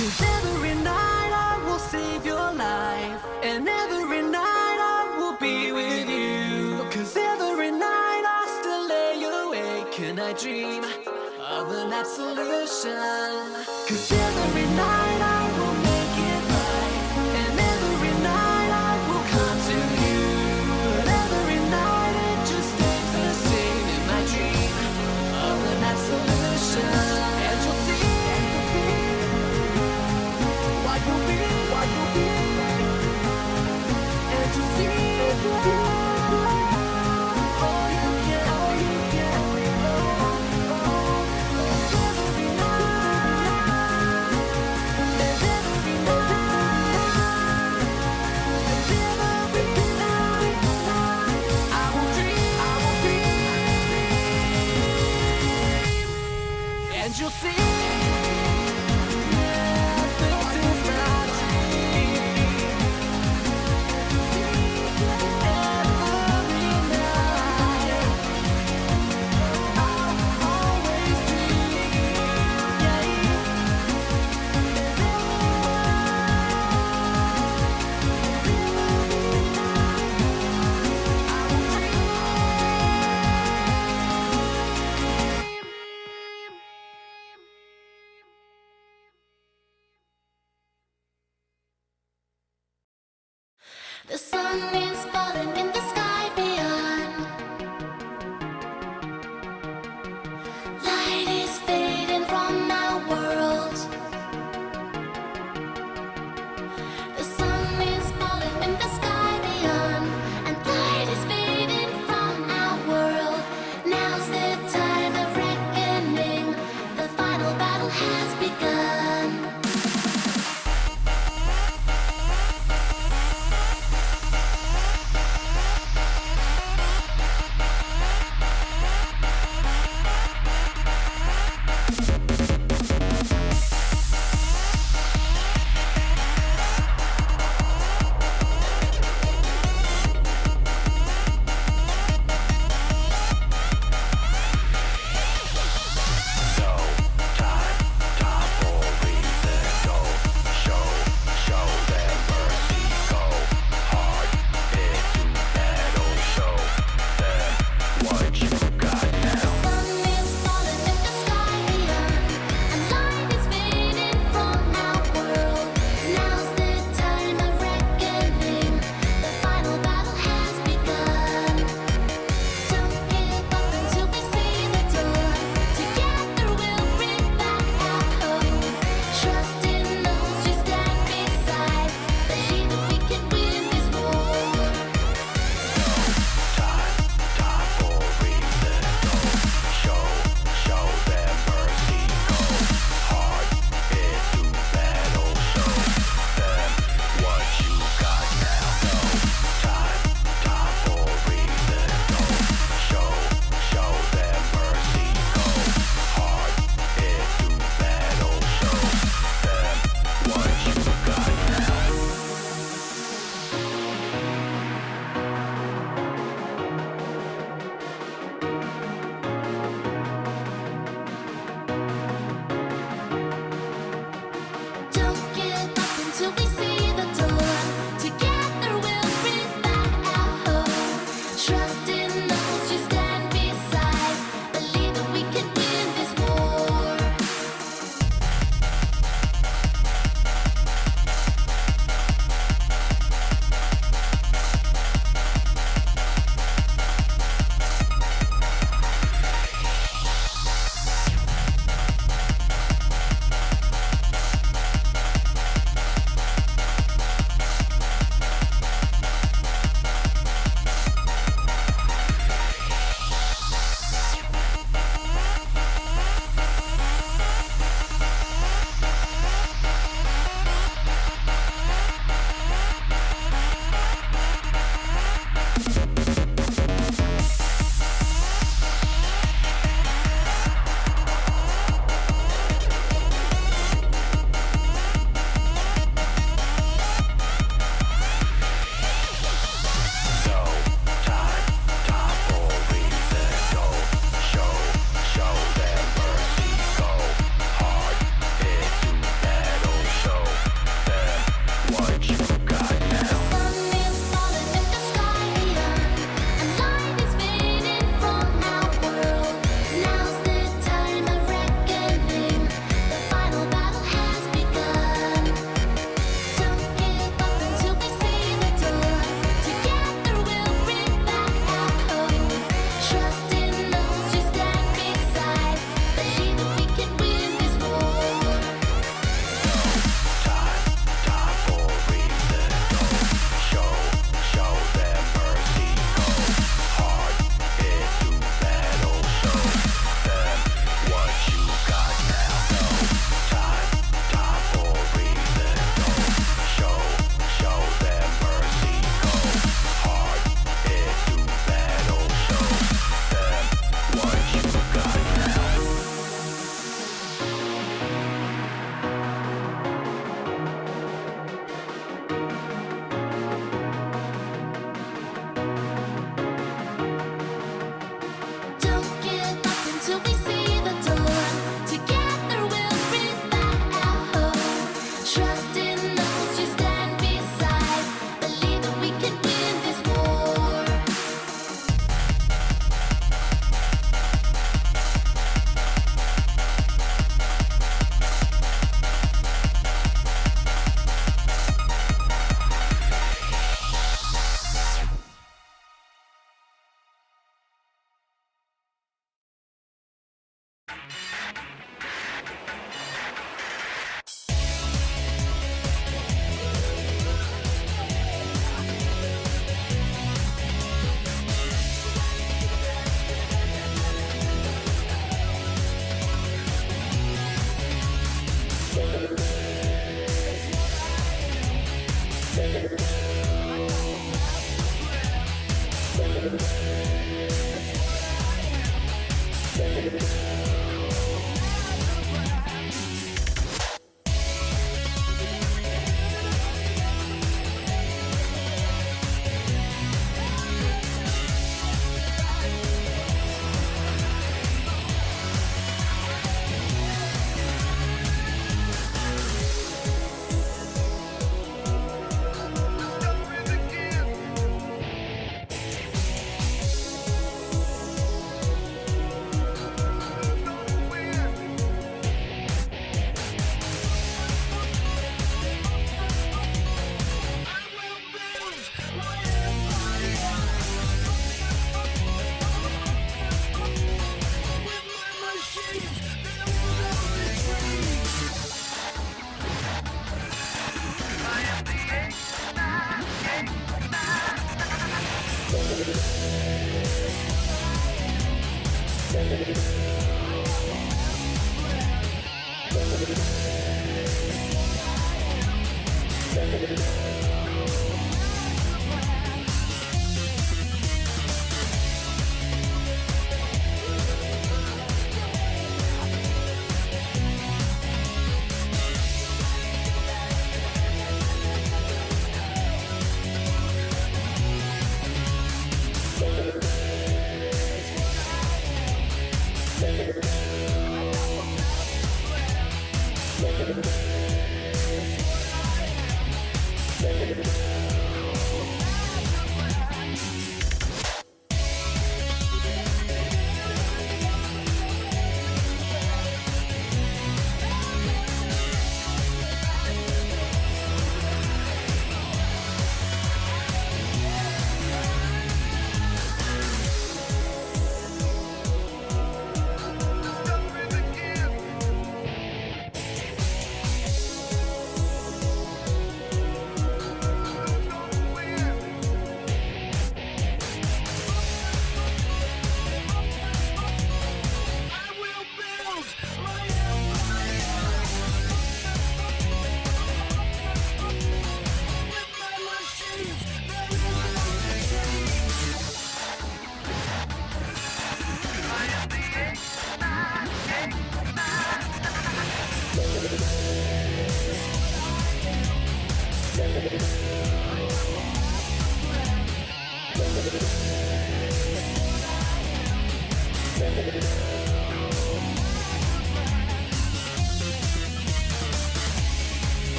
'Cause every night I will save your life, and every night I will be with you. 'Cause every night I still lay awake and I dream of an absolution. 'Cause every night I will make it right, and every night I will come to you. But every night it just stays the same in my dream of an absolution. And you'll see what you'll be, and you'll see all you can, all you can. Every night, and every night, and every night, I will dream, and you'll see. The sun is falling in the sky beyond. Light is fading from our world. The sun is falling in the sky beyond, and light is fading from our world. Now's the time of reckoning. The final battle has begun. No time to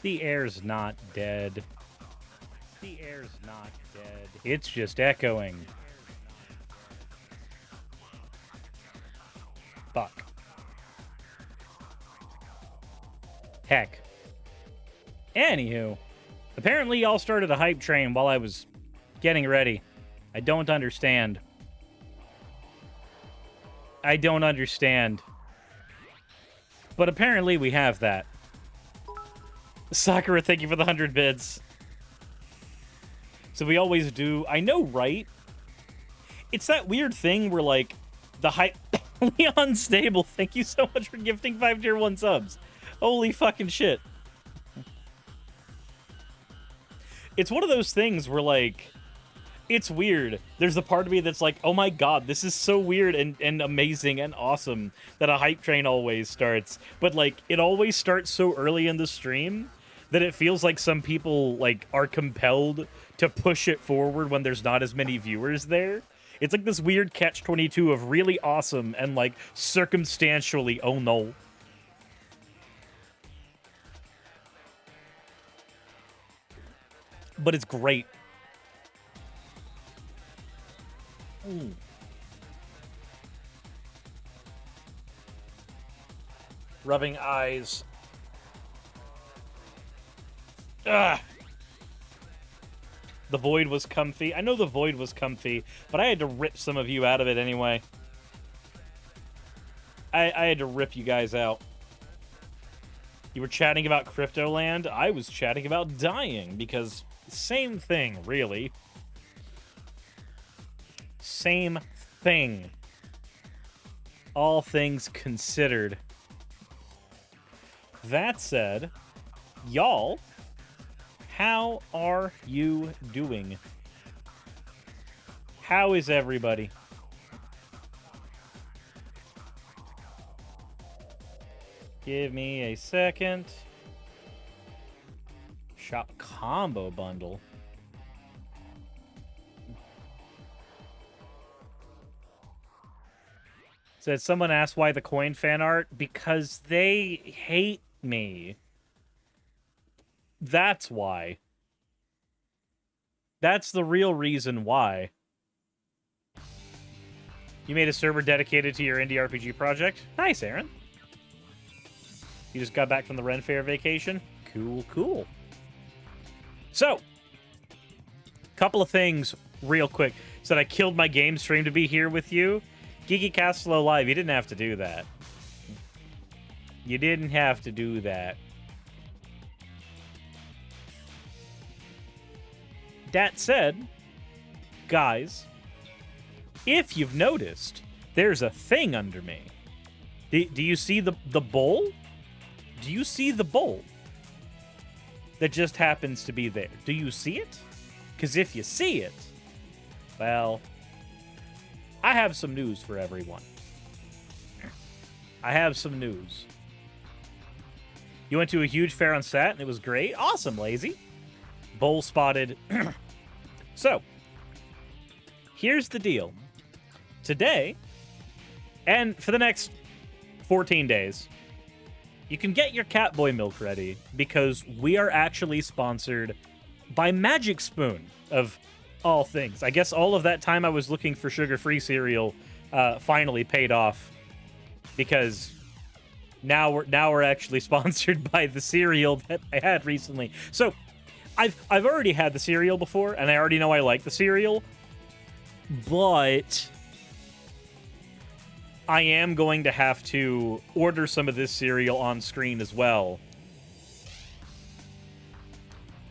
The air's not dead. The air's not dead. It's just echoing. Fuck. Heck. Anywho, apparently y'all started a hype train while I was getting ready. I don't understand. I don't understand. But apparently we have that. Sakura, thank you for the 100 bids. So we always do. I know, right? It's that weird thing where, like, the hype... Leon Stable, thank you so much for gifting 5 tier 1 subs. Holy fucking shit. It's one of those things where, like, it's weird. There's the part of me that's like, oh my god, this is so weird and amazing and awesome that a hype train always starts. But, like, it always starts so early in the stream that it feels like some people, like, are compelled to push it forward when there's not as many viewers there. It's like this weird catch-22 of really awesome and, like, circumstantially, oh no. But it's great. Mm. Rubbing eyes. Ah. The Void was comfy. I know the Void was comfy, but I had to rip some of you out of it anyway. I had to rip you guys out. You were chatting about Cryptoland. I was chatting about dying, because same thing, really. Same thing. All things considered. That said, y'all, how are you doing? How is everybody? Give me a second. Shop combo bundle. Said someone asked why the coin fan art? Because they hate me. That's why. That's the real reason why. You made a server dedicated to your indie RPG project? Nice, Aaron. You just got back from the Ren Fair vacation? Cool, cool. So, couple of things real quick. Said I killed my game stream to be here with you. Geeky Castle Live, you didn't have to do that. You didn't have to do that. That said, guys, if you've noticed, there's a thing under me. Do you see the bowl? Do you see the bowl that just happens to be there? Do you see it? Because if you see it, well, I have some news for everyone. I have some news. You went to a huge fair on Sat, and it was great. Awesome, Lazy. Bowl spotted. So, here's the deal. Today, and for the next 14 days, you can get your Catboy milk ready because we are actually sponsored by Magic Spoon, of all things. I guess all of that time I was looking for sugar-free cereal finally paid off because now we're actually sponsored by the cereal that I had recently. So I've already had the cereal before, and I already know I like the cereal, but I am going to have to order some of this cereal on screen as well.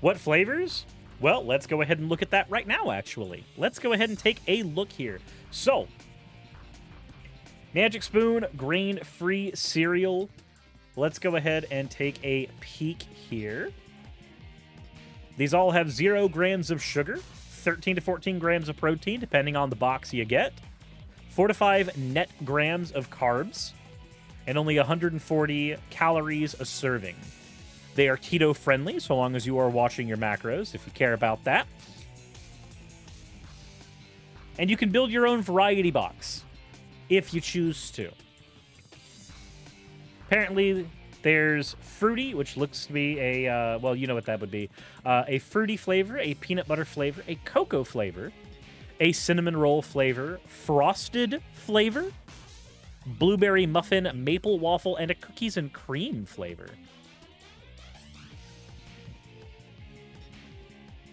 What flavors? Well, let's go ahead and look at that right now, actually. Let's go ahead and take a look here. So, Magic Spoon grain-free cereal. Let's go ahead and take a peek here. These all have 0 grams of sugar, 13 to 14 grams of protein, depending on the box you get, 4 to 5 net grams of carbs, and only 140 calories a serving. They are keto-friendly, so long as you are watching your macros, if you care about that. And you can build your own variety box, if you choose to. Apparently, there's fruity, which looks to be a, well, you know what that would be. A fruity flavor, a peanut butter flavor, a cocoa flavor, a cinnamon roll flavor, frosted flavor, blueberry muffin, maple waffle, and a cookies and cream flavor.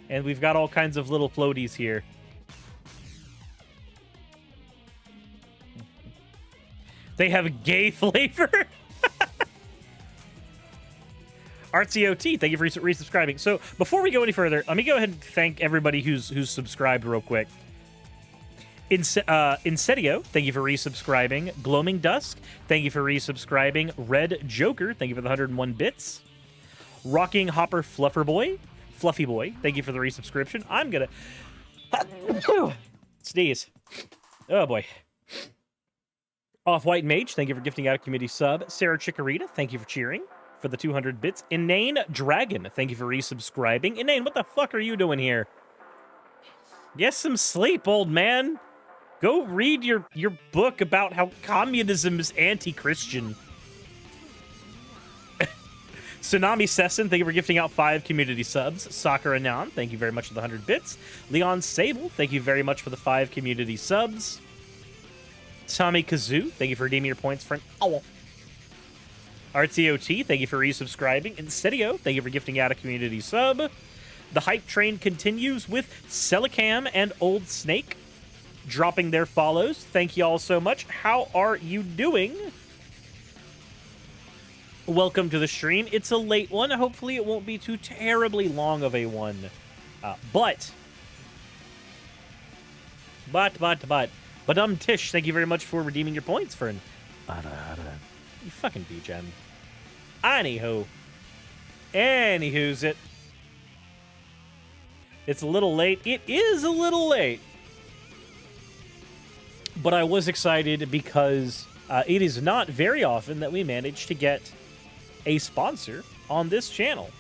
And we've got all kinds of little floaties here. They have a gay flavor. RTOT, thank you for resubscribing. So before we go any further, let me go ahead and thank everybody who's subscribed real quick. Incedio, thank you for resubscribing. Gloaming Dusk, thank you for resubscribing. Red Joker, thank you for the 101 bits. Rocking Hopper Fluffer Boy, Fluffy Boy, thank you for the resubscription. I'm gonna sneeze. Oh boy. Off-White Mage, thank you for gifting out a community sub. Sarah Chikorita, thank you for cheering for the 200 bits. Inane Dragon, thank you for resubscribing. Inane, what the fuck are you doing here? Get some sleep, old man. Go read your book about how communism is anti-Christian. Tsunami Sesson, thank you for gifting out 5 community subs. Sakura Nan, thank you very much for the 100 bits. Leon Sable, thank you very much for the 5 community subs. Tommy Kazoo, thank you for redeeming your points for an owl. RTOT, thank you for resubscribing. Incedio, thank you for gifting out a community sub. The hype train continues with Celicam and Old Snake dropping their follows. Thank you all so much. How are you doing? Welcome to the stream. It's a late one. Hopefully it won't be too terribly long of a one. But Tish, thank you very much for redeeming your points for an you fucking BGen. Anywho's it. It's a little late. It is a little late. But I was excited because it is not very often that we manage to get a sponsor on this channel.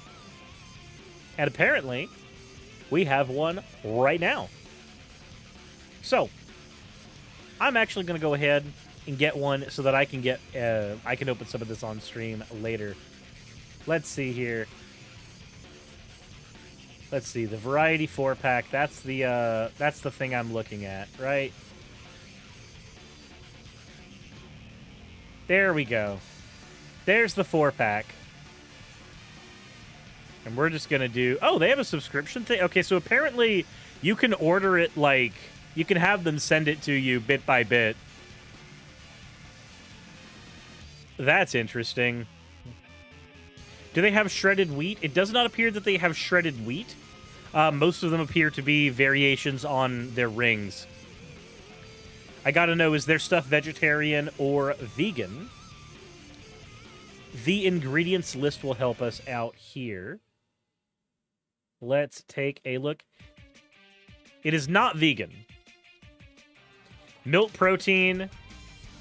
And apparently, we have one right now. So, I'm actually going to go ahead and get one so that I can get I can open some of this on stream later. Let's see here. Let's see, the variety 4-pack. That's the thing I'm looking at, right? There we go. There's the 4-pack. And we're just gonna do... Oh, they have a subscription thing? Okay, so apparently you can order it, like... You can have them send it to you bit by bit. That's interesting. Do they have shredded wheat? It does not appear that they have shredded wheat. Most of them appear to be variations on their rings. I gotta know, is their stuff vegetarian or vegan? The ingredients list will help us out here. Let's take a look. It is not vegan. Milk protein,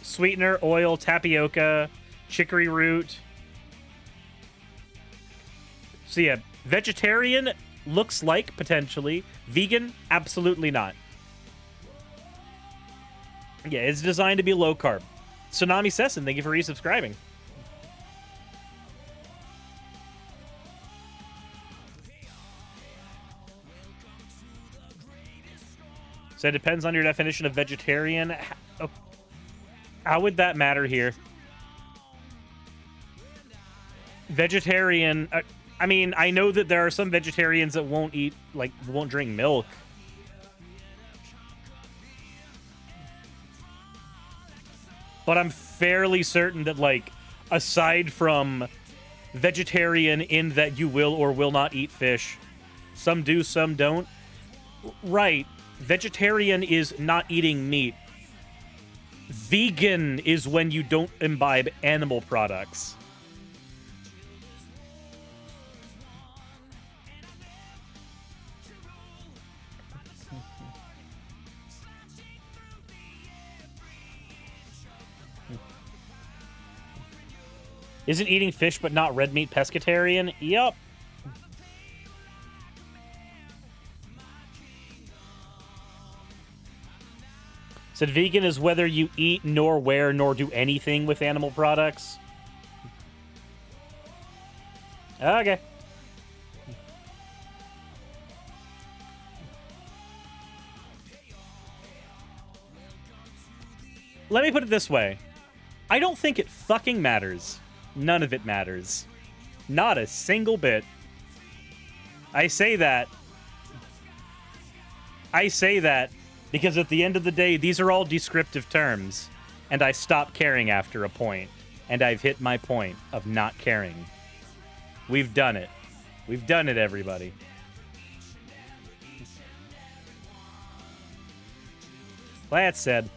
sweetener, oil, tapioca, chicory root. So yeah, vegetarian looks like, potentially. Vegan, absolutely not. Yeah, it's designed to be low carb. Tsunami Sesson, thank you for resubscribing. So it depends on your definition of vegetarian. How would that matter here? Vegetarian... I mean, I know that there are some vegetarians that won't eat, like, won't drink milk. But I'm fairly certain that, like, aside from vegetarian in that you will or will not eat fish, some do, some don't. Right. Vegetarian is not eating meat. Vegan is when you don't imbibe animal products. Isn't eating fish but not red meat pescatarian? Yup. Said vegan is whether you eat, nor wear, nor do anything with animal products. Okay. Let me put it this way. I don't think it fucking matters. None of it matters. Not a single bit. I say that because at the end of the day, these are all descriptive terms, and I stop caring after a point, and I've hit my point of not caring. We've done it. We've done it, everybody. That said...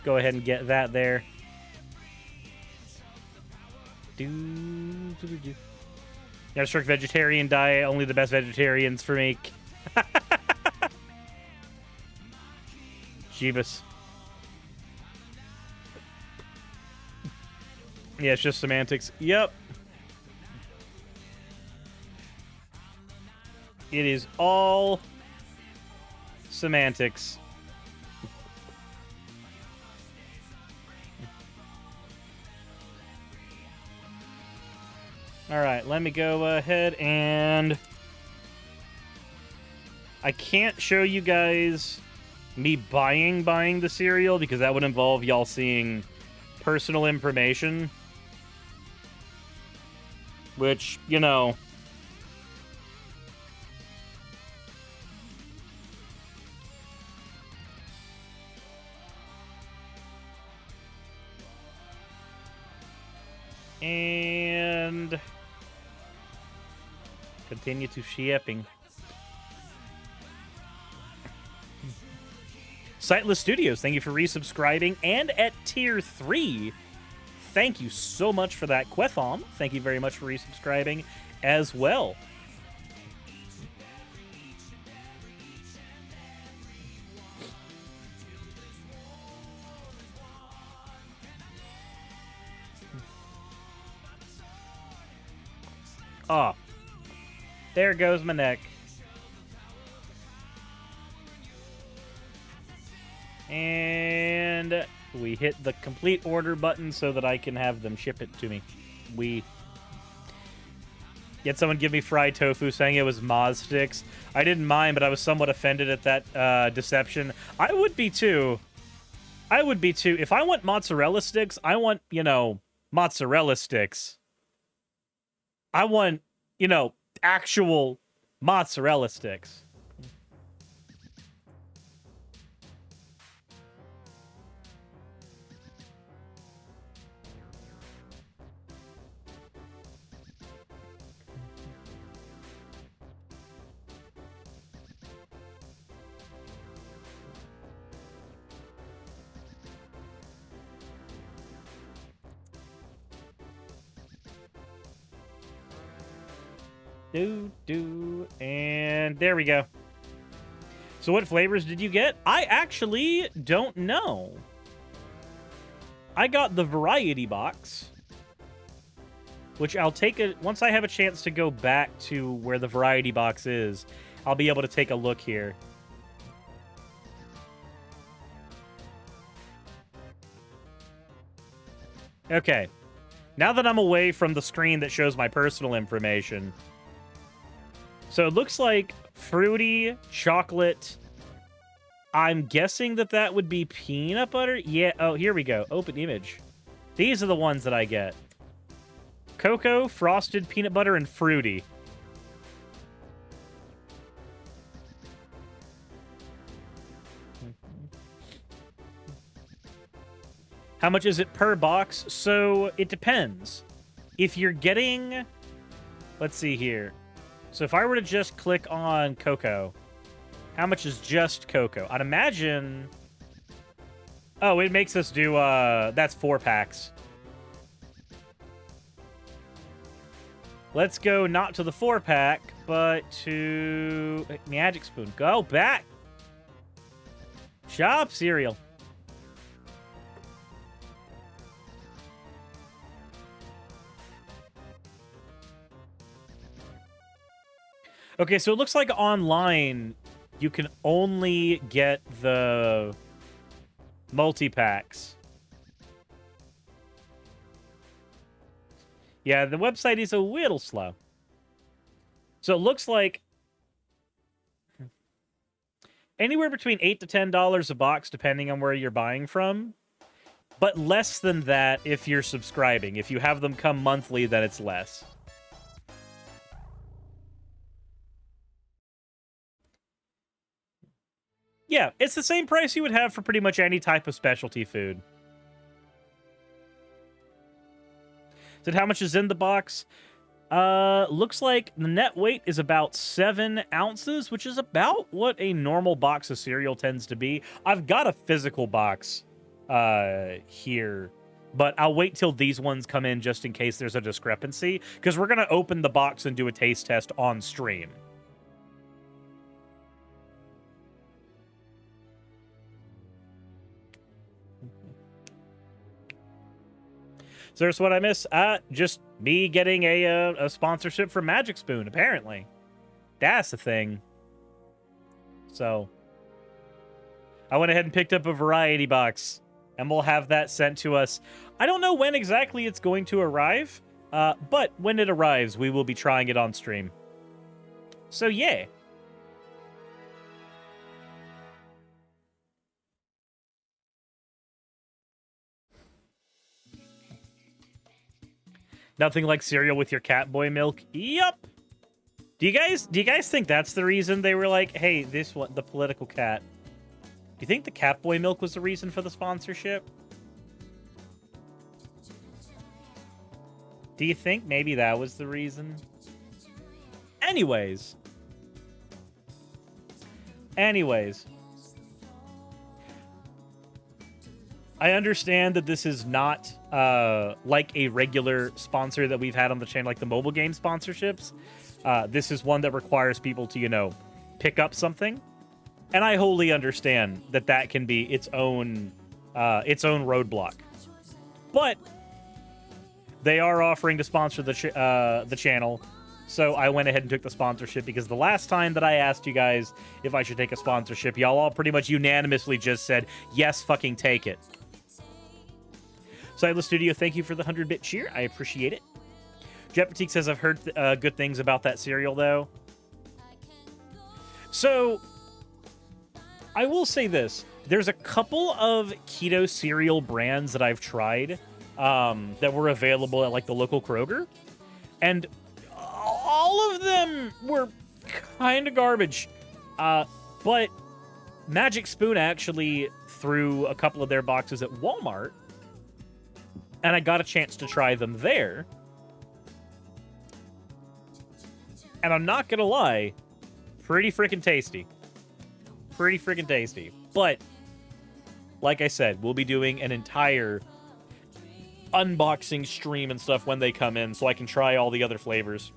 Go ahead and get that there. Got a strict vegetarian diet. Only the best vegetarians for me. Jeebus. Yeah, it's just semantics. Yep. It is all semantics. Alright, let me go ahead and... I can't show you guys me buying the cereal because that would involve y'all seeing personal information. Which, you know... And... continue to shipping. Sightless Studios, thank you for resubscribing. And at tier 3, thank you so much for that. Quethom, thank you very much for resubscribing as well. Oh. There goes my neck. And we hit the complete order button so that I can have them ship it to me. Yet someone give me fried tofu saying it was Moz sticks. I didn't mind, but I was somewhat offended at that deception. I would be too. If I want mozzarella sticks, I want, mozzarella sticks. I want, actual mozzarella sticks. And there we go. So what flavors did you get? I actually don't know. I got the variety box, which I'll take once I have a chance to go back to where the variety box is, I'll be able to take a look here. Okay. Now that I'm away from the screen that shows my personal information, so it looks like fruity, chocolate. I'm guessing that would be peanut butter. Yeah. Oh, here we go. Open image. These are the ones that I get. Cocoa, frosted, peanut butter, and fruity. How much is it per box? So it depends. If you're getting... Let's see here. So if I were to just click on cocoa, how much is just cocoa? I'd imagine... Oh, it makes us do, that's 4 packs. Let's go not to the 4-pack, but to... Magic Spoon. Go back! Shop cereal. Okay, so it looks like online you can only get the multi-packs. Yeah, the website is a little slow. So it looks like anywhere between $8 to $10 a box, depending on where you're buying from. But less than that if you're subscribing. If you have them come monthly, then it's less. Yeah, it's the same price you would have for pretty much any type of specialty food. Said how much is in the box? Looks like the net weight is about 7 ounces, which is about what a normal box of cereal tends to be. I've got a physical box here, but I'll wait till these ones come in just in case there's a discrepancy, because we're going to open the box and do a taste test on stream. So that's what I miss. Just me getting a sponsorship from Magic Spoon, apparently. That's the thing. So I went ahead and picked up a variety box, and we'll have that sent to us. I don't know when exactly it's going to arrive, but when it arrives, we will be trying it on stream. So yeah. Nothing like cereal with your Catboy milk. Yup. Do you guys think that's the reason they were like, hey, this one, the political cat? Do you think the Catboy milk was the reason for the sponsorship? Do you think maybe that was the reason? Anyways. I understand that this is not like a regular sponsor that we've had on the channel, like the mobile game sponsorships. This is one that requires people to, pick up something. And I wholly understand that that can be its own roadblock. But they are offering to sponsor the channel So I went ahead and took the sponsorship because the last time that I asked you guys if I should take a sponsorship, y'all all pretty much unanimously just said, yes, fucking take it. Sightless Studio, thank you for the 100-bit cheer. I appreciate it. Jet Boutique says, I've heard good things about that cereal, though. So, I will say this. There's a couple of keto cereal brands that I've tried that were available at, like, the local Kroger. And all of them were kind of garbage. But Magic Spoon actually threw a couple of their boxes at Walmart. And I got a chance to try them there. And I'm not gonna lie, pretty freaking tasty. Pretty freaking tasty. But, like I said, we'll be doing an entire unboxing stream and stuff when they come in, so I can try all the other flavors.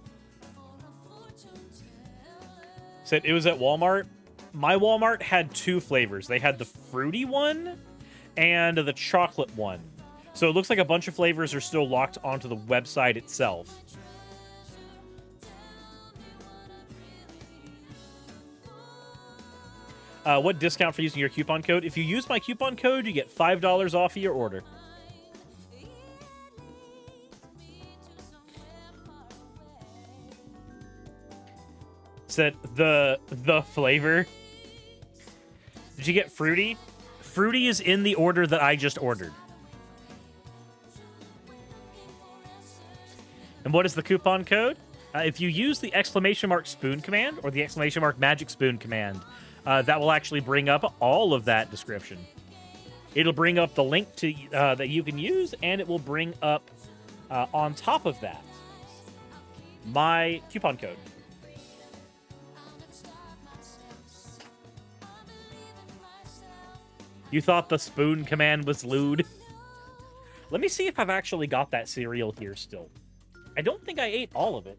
Said it was at Walmart. My Walmart had 2 flavors. They had the fruity one and the chocolate one. So it looks like a bunch of flavors are still locked onto the website itself. What discount for using your coupon code? If you use my coupon code, you get $5 off of your order. Said the flavor. Did you get fruity? Fruity is in the order that I just ordered. And what is the coupon code? If you use the !spoon command or the !magic spoon command, that will actually bring up all of that description. It'll bring up the link to that you can use, and it will bring up, on top of that, my coupon code. You thought the spoon command was lewd? Let me see if I've actually got that cereal here still. I don't think I ate all of it.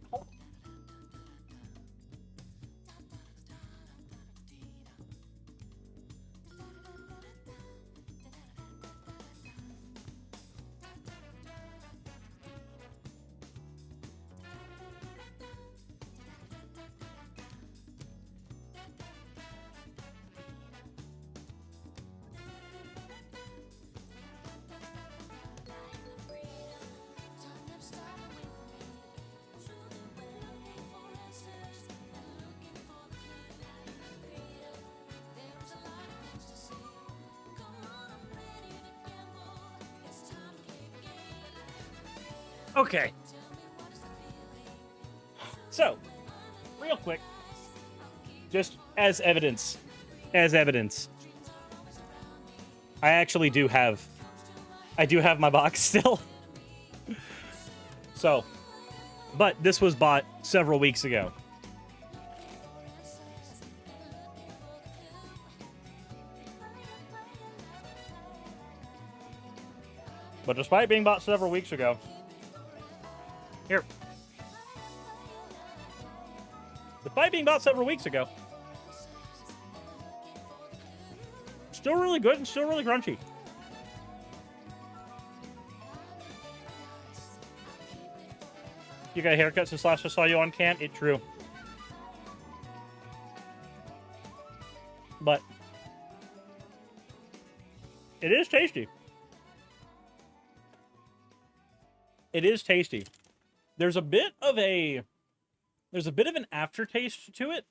Okay. So, real quick, just as evidence, I actually do have my box still. So, but this was bought several weeks ago. But despite being bought several weeks ago, here. Despite being bought several weeks ago, still really good and still really crunchy. You got a haircut since last I saw you on cam? It's true. But it is tasty. It is tasty. There's a bit of an aftertaste to it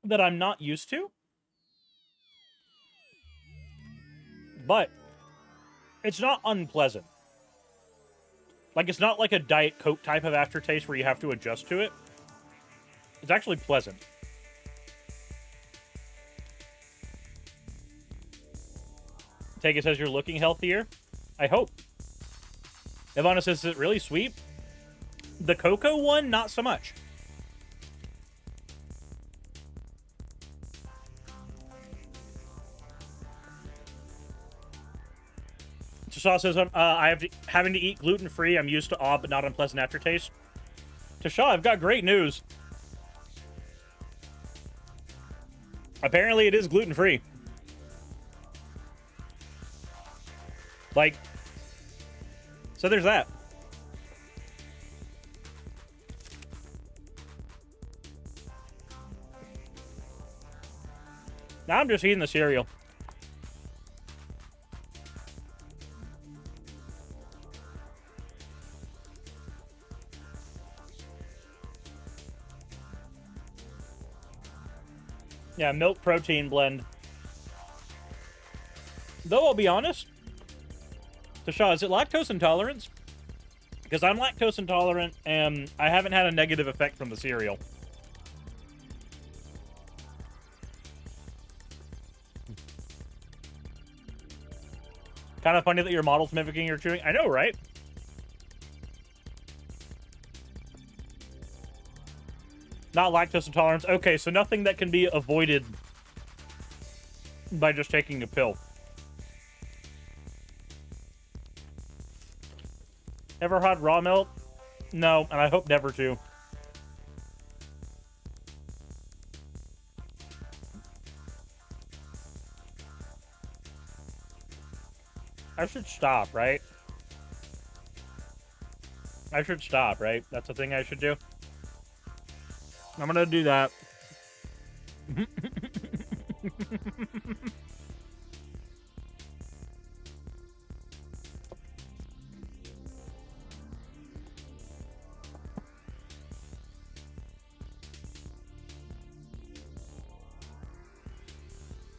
that I'm not used to. But it's not unpleasant. Like, it's not like a Diet Coke type of aftertaste where you have to adjust to it. It's actually pleasant. Tega says you're looking healthier. I hope. Ivana says, is it really sweet? The cocoa one, not so much. Tashaw says, having to eat gluten-free. I'm used to odd but not unpleasant aftertaste. Tashaw, I've got great news. Apparently it is gluten-free. Like, so there's that. Now I'm just eating the cereal. Yeah, milk protein blend. Though I'll be honest, Tasha, is it lactose intolerance? Because I'm lactose intolerant, and I haven't had a negative effect from the cereal. Kind of funny that your model's mimicking your chewing. I know, right? Not lactose intolerance. Okay, so nothing that can be avoided by just taking a pill. Ever had raw milk? No, and I hope never to. I should stop, right? I should stop, right? That's the thing I should do. I'm gonna do that.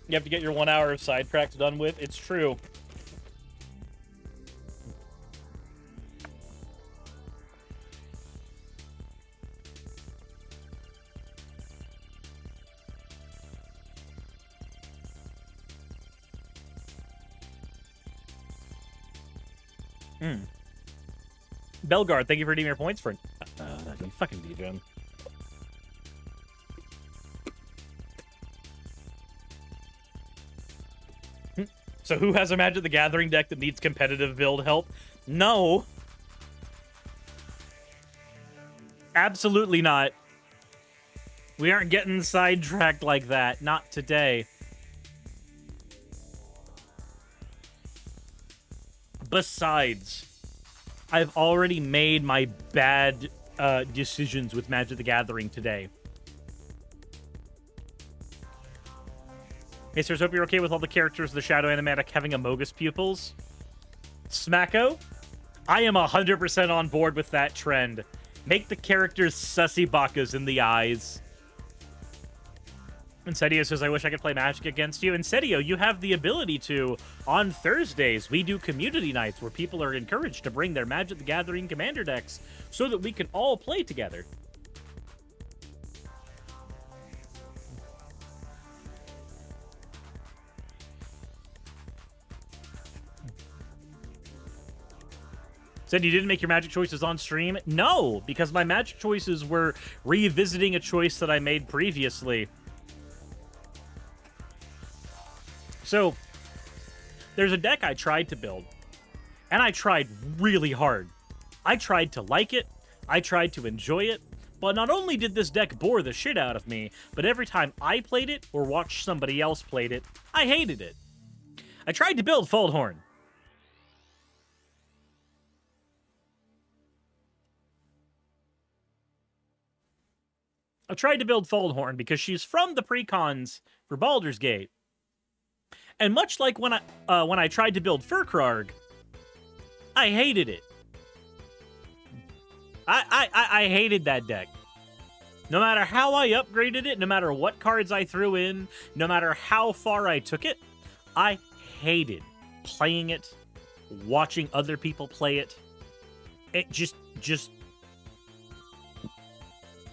You have to get your 1 hour of sidetracks done with. It's true. Belgard, thank you for redeeming your points for... you fucking DJ. So who has a Magic the Gathering deck that needs competitive build help? No. Absolutely not. We aren't getting sidetracked like that. Not today. Besides, I've already made my bad decisions with Magic the Gathering today. Hey, sirs, hope you're okay with all the characters of the Shadow Animatic having Amogus pupils. Smacko, I am 100% on board with that trend. Make the characters sussy bakas in the eyes. Insedio says, I wish I could play Magic against you. Insedio, you have the ability to. On Thursdays, we do community nights where people are encouraged to bring their Magic the Gathering commander decks so that we can all play together. Said you didn't make your Magic choices on stream? No, because my Magic choices were revisiting a choice that I made previously. So, there's a deck I tried to build, and I tried really hard. I tried to like it, I tried to enjoy it, but not only did this deck bore the shit out of me, but every time I played it or watched somebody else played it, I hated it. I tried to build Foldhorn. I tried to build Foldhorn because she's from the precons for Baldur's Gate. And much like when I tried to build Furkrarg, I hated it. I hated that deck. No matter how I upgraded it, no matter what cards I threw in, no matter how far I took it, I hated playing it, watching other people play it. It just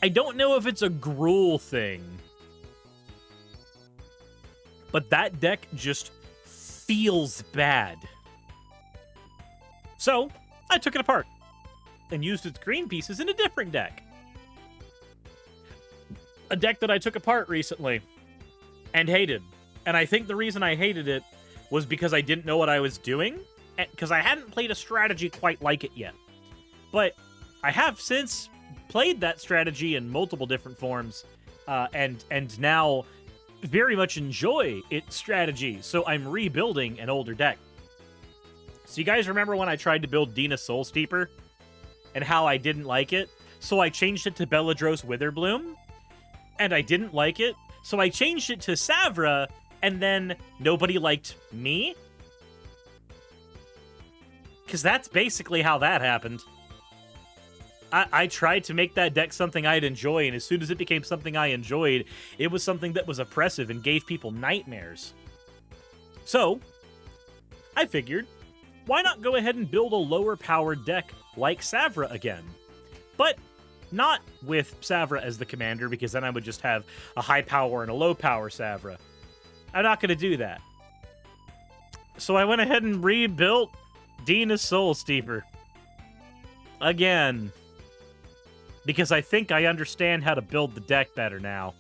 I don't know if it's a gruel thing, but that deck just feels bad. So, I took it apart and used its green pieces in a different deck. A deck that I took apart recently and hated. And I think the reason I hated it was because I didn't know what I was doing, because I hadn't played a strategy quite like it yet. But I have since played that strategy in multiple different forms, and now very much enjoy its strategy, so I'm rebuilding an older deck. So you guys remember when I tried to build Dina Soulsteeper and how I didn't like it? So I changed it to Belladros Witherbloom, and I didn't like it. So I changed it to Savra, and then nobody liked me? Because that's basically how that happened. I tried to make that deck something I'd enjoy, and as soon as it became something I enjoyed, it was something that was oppressive and gave people nightmares. So, I figured, why not go ahead and build a lower-powered deck like Savra again? But not with Savra as the commander, because then I would just have a high-power and a low-power Savra. I'm not going to do that. So I went ahead and rebuilt Dina's Soul Steeper. Again. Because I think I understand how to build the deck better now.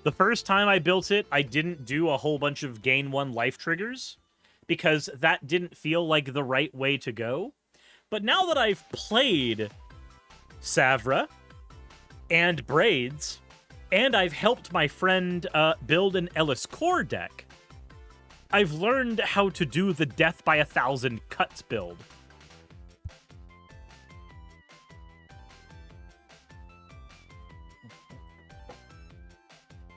The first time I built it, I didn't do a whole bunch of gain 1 life triggers, because that didn't feel like the right way to go. But now that I've played Savra and Braids, and I've helped my friend build an Ellis Core deck, I've learned how to do the Death by 1,000 Cuts build.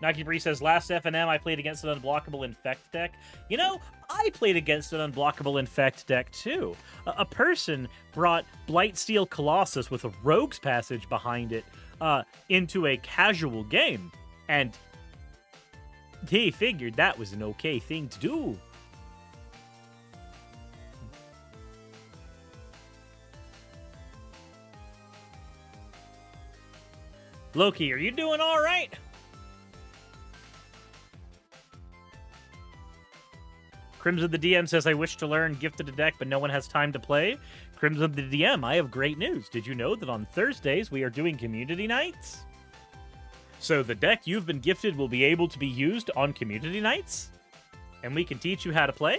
Naki Bree says, last FNM I played against an unblockable Infect deck. You know, I played against an unblockable Infect deck, too. A person brought Blightsteel Colossus with a Rogue's Passage behind it into a casual game, and he figured that was an okay thing to do. Loki, are you doing all right? Crimson the DM says, I wish to learn Gifted a deck, but no one has time to play. Crimson the DM, I have great news. Did you know that on Thursdays we are doing community nights? So the deck you've been gifted will be able to be used on community nights, and we can teach you how to play.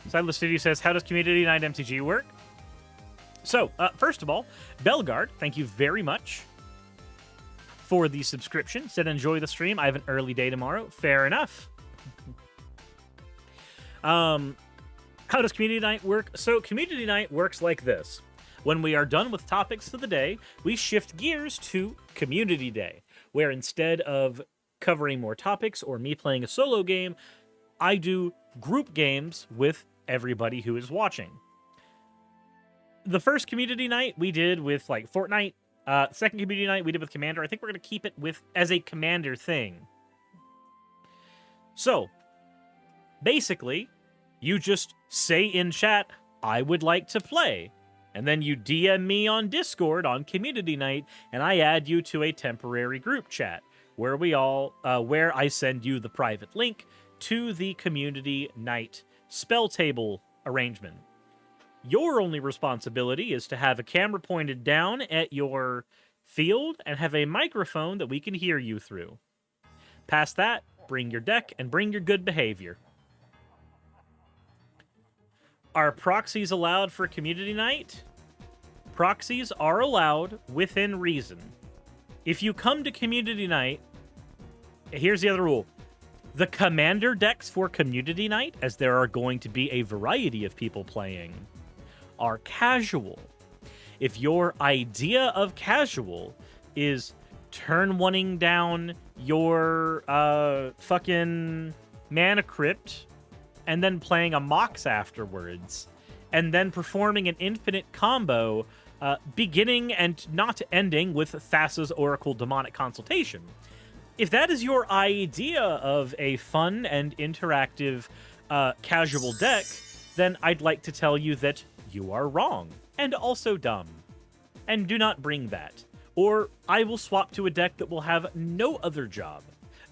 Sideless Studio says, how does community night MTG work? So, first of all, Belgard, thank you very much for the subscription. Said enjoy the stream. I have an early day tomorrow. Fair enough. How does community night work? So, community night works like this. When we are done with topics for the day, we shift gears to community day, where instead of covering more topics or me playing a solo game, I do group games with everybody who is watching. The first community night we did with like Fortnite. Second community night we did with Commander. I think we're going to keep it with as a Commander thing. So, basically, you just say in chat, I would like to play. And then you DM me on Discord on community night, and I add you to a temporary group chat where where I send you the private link to the community night spell table arrangement. Your only responsibility is to have a camera pointed down at your field and have a microphone that we can hear you through. Past that, bring your deck and bring your good behavior. Are proxies allowed for community night? Proxies are allowed within reason. If you come to community night, here's the other rule. The commander decks for community night, as there are going to be a variety of people playing, are casual. If your idea of casual is turn oneing down your fucking Mana Crypt and then playing a Mox afterwards, and then performing an infinite combo, beginning and not ending with Thassa's Oracle Demonic Consultation. If that is your idea of a fun and interactive casual deck, then I'd like to tell you that you are wrong, and also dumb. And do not bring that, or I will swap to a deck that will have no other job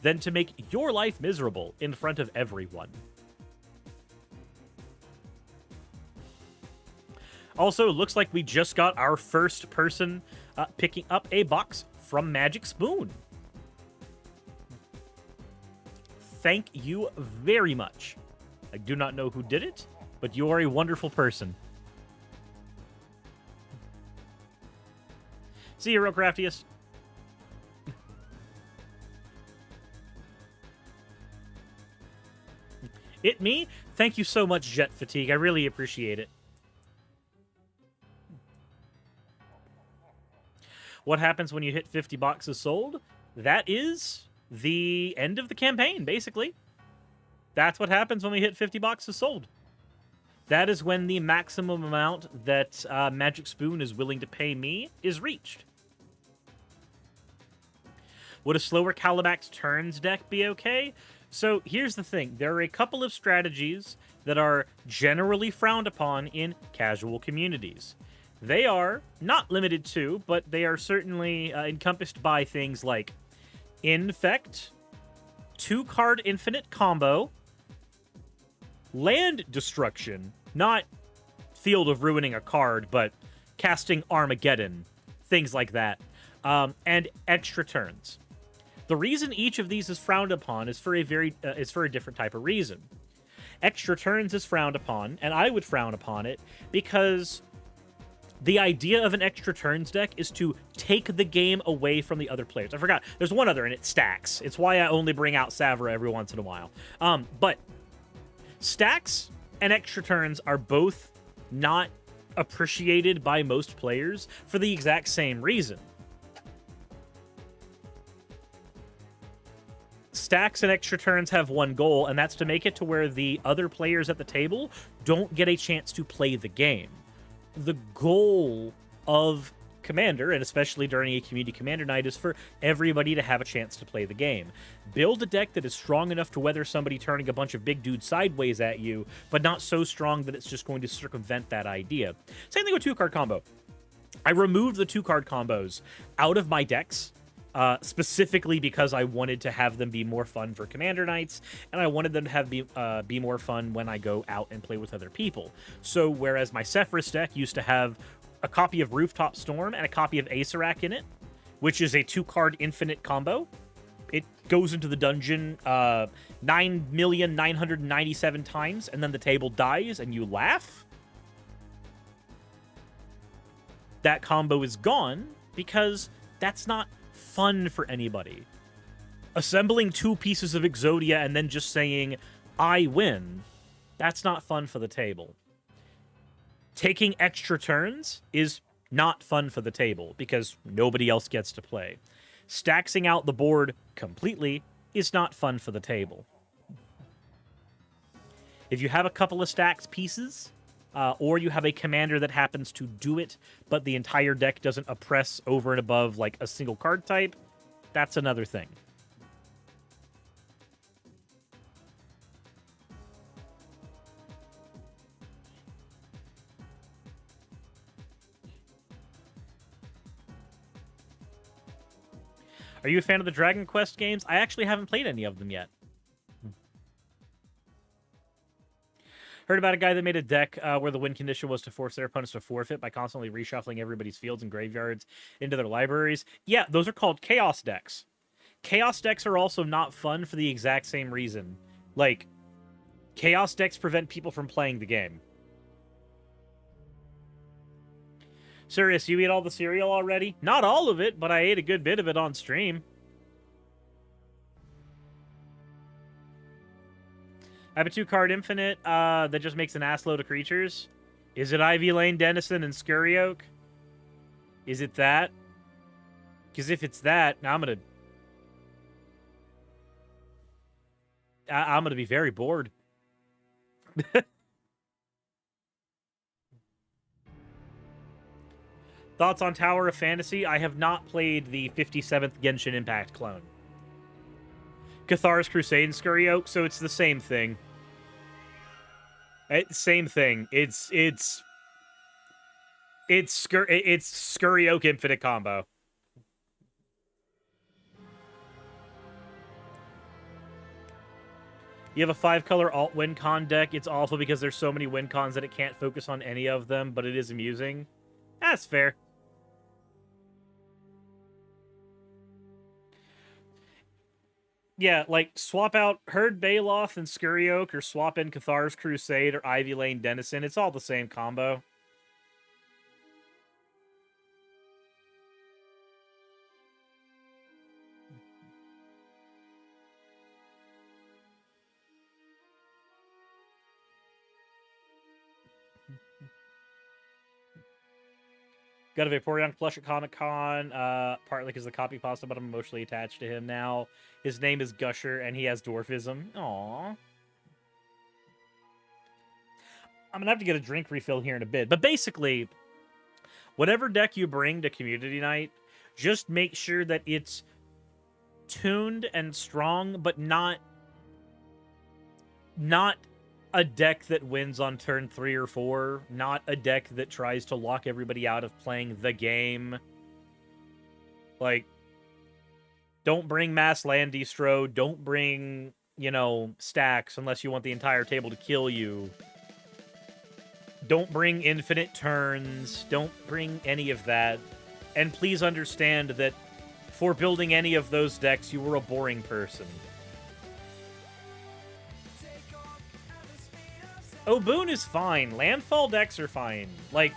than to make your life miserable in front of everyone. Also, looks like we just got our first person picking up a box from Magic Spoon. Thank you very much. I do not know who did it, but you are a wonderful person. See you, Real Craftiest. It me? Thank you so much, Jet Fatigue. I really appreciate it. What happens when you hit 50 boxes sold? That is the end of the campaign, basically. That's what happens when we hit 50 boxes sold. That is when the maximum amount that Magic Spoon is willing to pay me is reached. Would a slower Calibax turns deck be okay? So here's the thing. There are a couple of strategies that are generally frowned upon in casual communities. They are not limited to, but they are certainly encompassed by things like Infect, 2-card infinite combo, land destruction, not Field of Ruining a card, but casting Armageddon, things like that, and extra turns. The reason each of these is frowned upon is for a different type of reason. Extra turns is frowned upon, and I would frown upon it because the idea of an extra turns deck is to take the game away from the other players. I forgot. There's one other, and it stacks. It's why I only bring out Savra every once in a while. But stacks and extra turns are both not appreciated by most players for the exact same reason. Stacks and extra turns have one goal, and that's to make it to where the other players at the table don't get a chance to play the game. The goal of Commander, and especially during a community Commander night, is for everybody to have a chance to play the game. Build a deck that is strong enough to weather somebody turning a bunch of big dudes sideways at you, but not so strong that it's just going to circumvent that idea. Same thing with 2-card combo. I removed the 2-card combos out of my decks, specifically because I wanted to have them be more fun for Commander nights, and I wanted them to have be more fun when I go out and play with other people. So whereas my Sephiroth deck used to have a copy of Rooftop Storm and a copy of Acerak in it, which is a 2-card infinite combo, it goes into the dungeon 9,997 times, and then the table dies, and you laugh. That combo is gone because that's not fun for anybody. Assembling 2 pieces of Exodia and then just saying, I win, that's not fun for the table. Taking extra turns is not fun for the table because nobody else gets to play. Staxing out the board completely is not fun for the table. If you have a couple of stacks pieces, or you have a commander that happens to do it, but the entire deck doesn't oppress over and above like a single card type, that's another thing. Are you a fan of the Dragon Quest games? I actually haven't played any of them yet. Heard about a guy that made a deck where the win condition was to force their opponents to forfeit by constantly reshuffling everybody's fields and graveyards into their libraries. Yeah, those are called Chaos decks. Chaos decks are also not fun for the exact same reason. Like, Chaos decks prevent people from playing the game. Sirius, you eat all the cereal already? Not all of it, but I ate a good bit of it on stream. I have a 2-card infinite that just makes an assload of creatures. Is it Ivy Lane, Dennison, and Scurry Oak? Is it that? Because if it's that, now I'm gonna be very bored. Thoughts on Tower of Fantasy? I have not played the 57th Genshin Impact clone. Cathar's Crusade and Scurry Oak, so it's the same thing. Same thing. It's Scurry Oak Infinite combo. You have a 5-color alt win con deck. It's awful because there's so many win cons that it can't focus on any of them, but it is amusing. That's fair. Yeah, like, swap out Herd Baloth and Scurry Oak, or swap in Cathar's Crusade or Ivy Lane Dennison. It's all the same combo. Got a Vaporeon plush at Comic-Con, partly because the copy pasta, but I'm emotionally attached to him now. His name is Gusher, and he has dwarfism. Aww. I'm gonna have to get a drink refill here in a bit. But basically, whatever deck you bring to Community Night, just make sure that it's tuned and strong, but not a deck that wins on turn 3 or 4, not a deck that tries to lock everybody out of playing the game. Like, don't bring mass land destro, don't bring, you know, stacks unless you want the entire table to kill you. Don't bring infinite turns, don't bring any of that. And please understand that for building any of those decks, you were a boring person. Oh, Boon is fine. Landfall decks are fine. Like,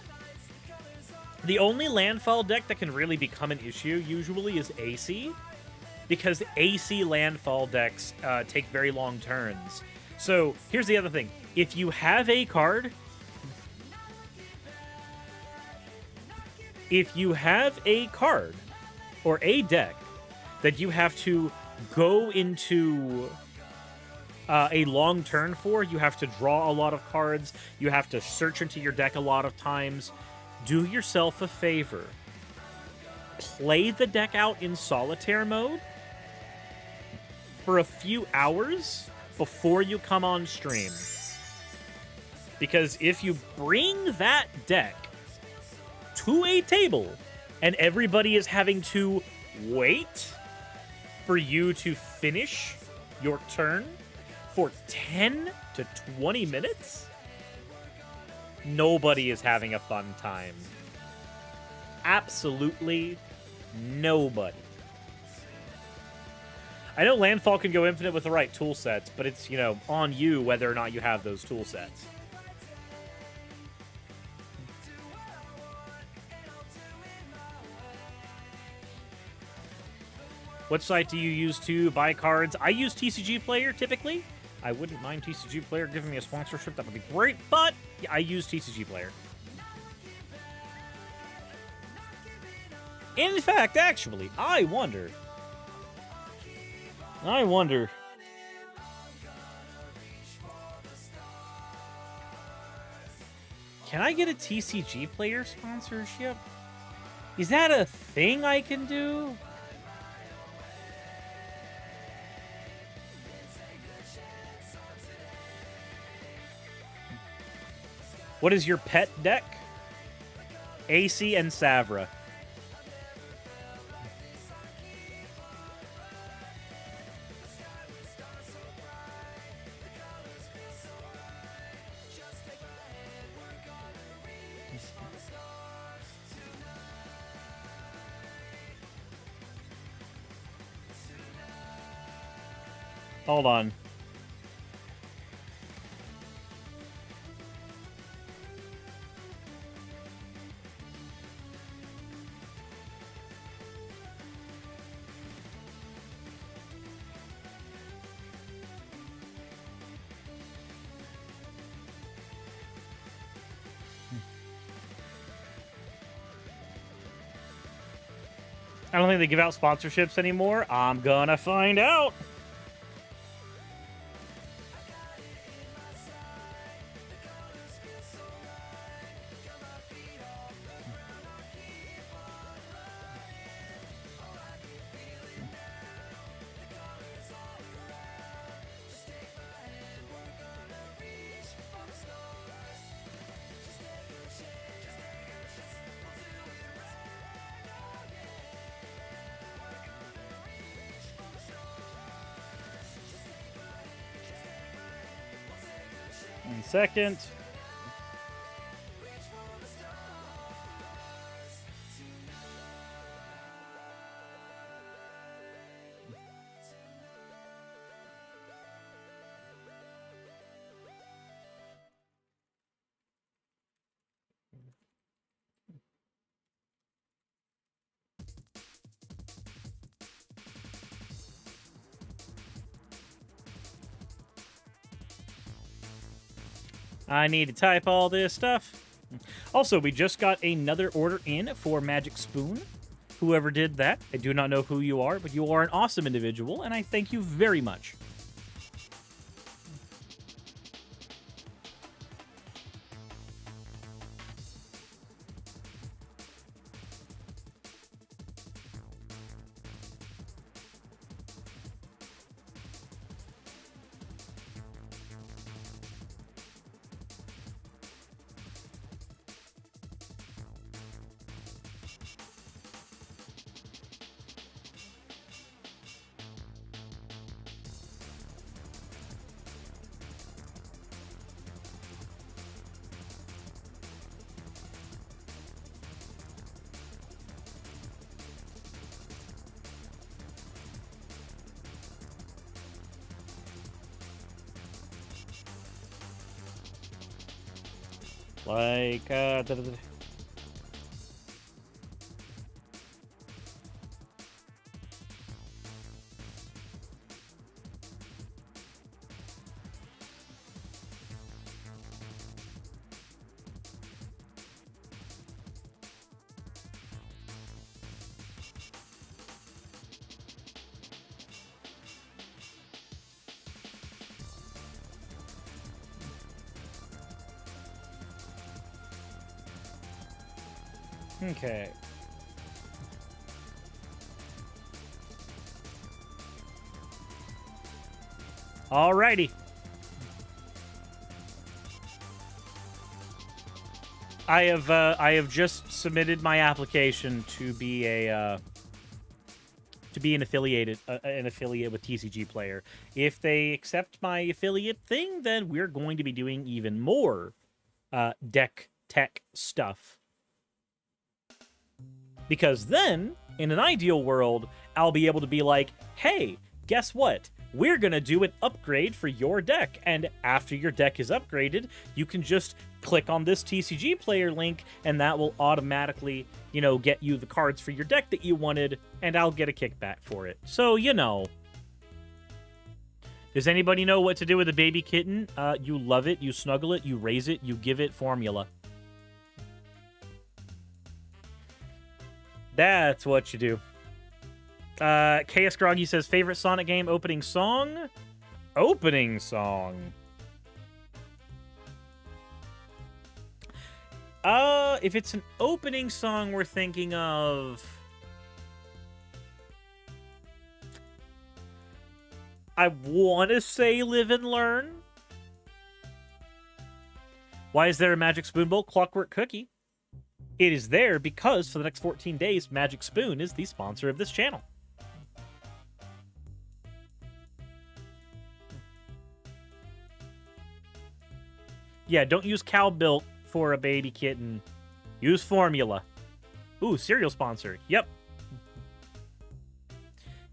the only landfall deck that can really become an issue usually is AC, because AC landfall decks take very long turns. So, here's the other thing. If you have a card... If you have a card or a deck that you have to go into... a long turn for, you have to draw a lot of cards, you have to search into your deck a lot of times, do yourself a favor. Play the deck out in solitaire mode for a few hours before you come on stream. Because if you bring that deck to a table and everybody is having to wait for you to finish your turn for 10 to 20 minutes, nobody is having a fun time. Absolutely nobody. I know Landfall can go infinite with the right tool sets, but it's, you know, on you whether or not you have those tool sets. What site do you use to buy cards? I use TCG Player, typically. I wouldn't mind TCG Player giving me a sponsorship. That would be great, but yeah, I use TCG Player. In fact, actually, I wonder... Can I get a TCG Player sponsorship? Is that a thing I can do? What is your pet deck? AC and Savra. Hold on. I don't think they give out sponsorships anymore. I'm gonna find out. Second. I need to type all this stuff. Also, we just got another order in for Magic Spoon. Whoever did that, I do not know who you are, but you are an awesome individual, and I thank you very much. Like, okay. Alrighty. I have just submitted my application to be an affiliate with TCG Player. If they accept my affiliate thing, then we're going to be doing even more deck tech stuff. Because then, in an ideal world, I'll be able to be like, hey, guess what? We're going to do an upgrade for your deck. And after your deck is upgraded, you can just click on this TCG Player link, and that will automatically, get you the cards for your deck that you wanted, and I'll get a kickback for it. So, Does anybody know what to do with a baby kitten? You love it, you snuggle it, you raise it, you give it formula. That's what you do. KS Groggy says, favorite Sonic game opening song? Opening song. If it's an opening song we're thinking of... I want to say Live and Learn. Why is there a Magic Spoon Bowl Clockwork Cookie? It is there because for the next 14 days, Magic Spoon is the sponsor of this channel. Yeah, don't use cow milk for a baby kitten. Use formula. Ooh, cereal sponsor. Yep.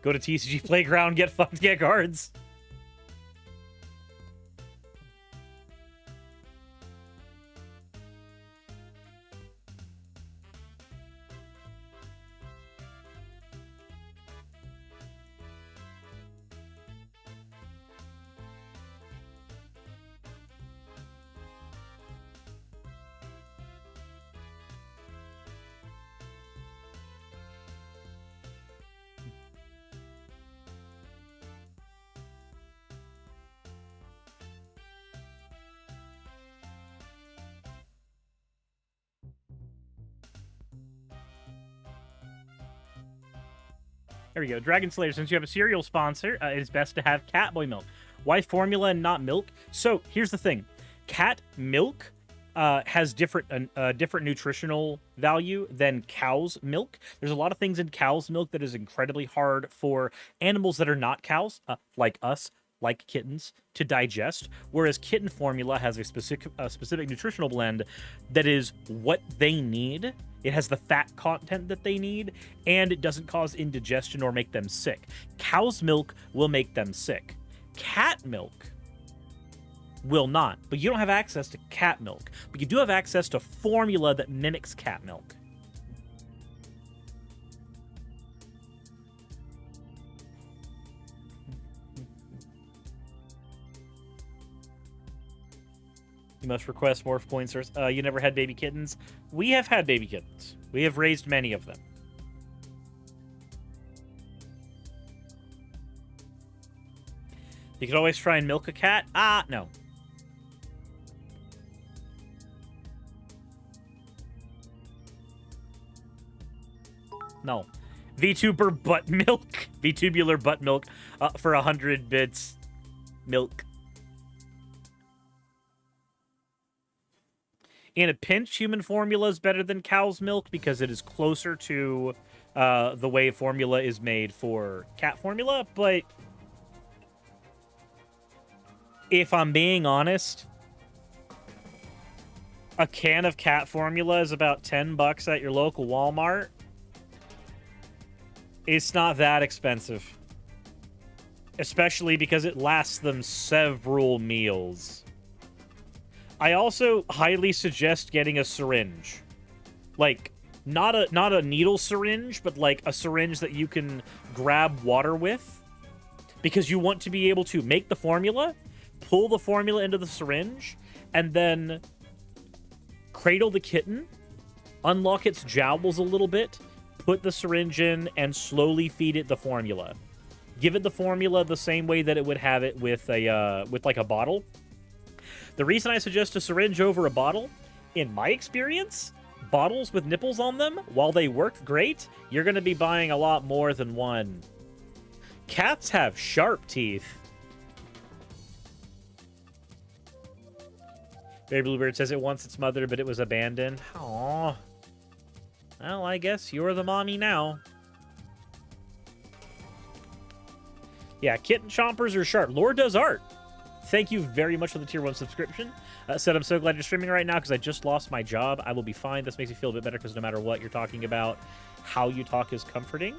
Go to TCG Playground, get cards. There we go. Dragon Slayer, since you have a cereal sponsor, it is best to have Catboy milk. Why formula and not milk? So, here's the thing. Cat milk has different nutritional value than cow's milk. There's a lot of things in cow's milk that is incredibly hard for animals that are not cows, like us, like kittens, to digest, whereas kitten formula has a specific nutritional blend that is what they need. It has the fat content that they need, and it doesn't cause indigestion or make them sick. Cow's milk will make them sick. Cat milk will not, but you don't have access to cat milk. But you do have access to formula that mimics cat milk. You must request more coin source. You never had baby kittens? We have had baby kittens. We have raised many of them. You could always try and milk a cat. No. No. VTuber butt milk. VTubular butt milk for 100 bits. Milk. In a pinch, human formula is better than cow's milk because it is closer to the way formula is made for cat formula. But if I'm being honest, a can of cat formula is about $10 at your local Walmart. It's not that expensive. Especially because it lasts them several meals. I also highly suggest getting a syringe. Like, not a needle syringe, but like a syringe that you can grab water with. Because you want to be able to make the formula, pull the formula into the syringe, and then cradle the kitten, unlock its jowls a little bit, put the syringe in, and slowly feed it the formula. Give it the formula the same way that it would have it with like a bottle. The reason I suggest a syringe over a bottle, in my experience, bottles with nipples on them, while they work great, you're going to be buying a lot more than one. Cats have sharp teeth. Baby Bluebird says it wants its mother, but it was abandoned. Aww. Well, I guess you're the mommy now. Yeah, kitten chompers are sharp. Lord does art. Thank you very much for the tier 1 subscription. Said, I'm so glad you're streaming right now because I just lost my job. I will be fine. This makes me feel a bit better because no matter what you're talking about, how you talk is comforting.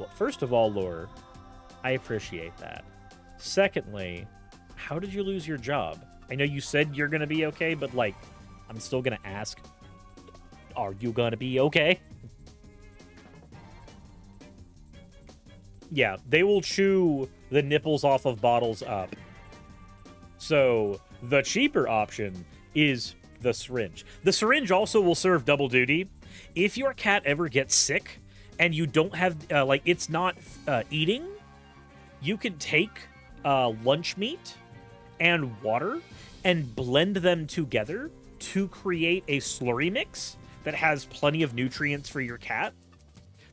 Well, first of all, Lore, I appreciate that. Secondly, how did you lose your job? I know you said you're going to be okay, but, like, I'm still going to ask, are you going to be okay? Yeah, they will chew the nipples off of bottles up. So, the cheaper option is the syringe. The syringe also will serve double duty. If your cat ever gets sick and you don't have, it's not eating, you can take lunch meat and water and blend them together to create a slurry mix that has plenty of nutrients for your cat.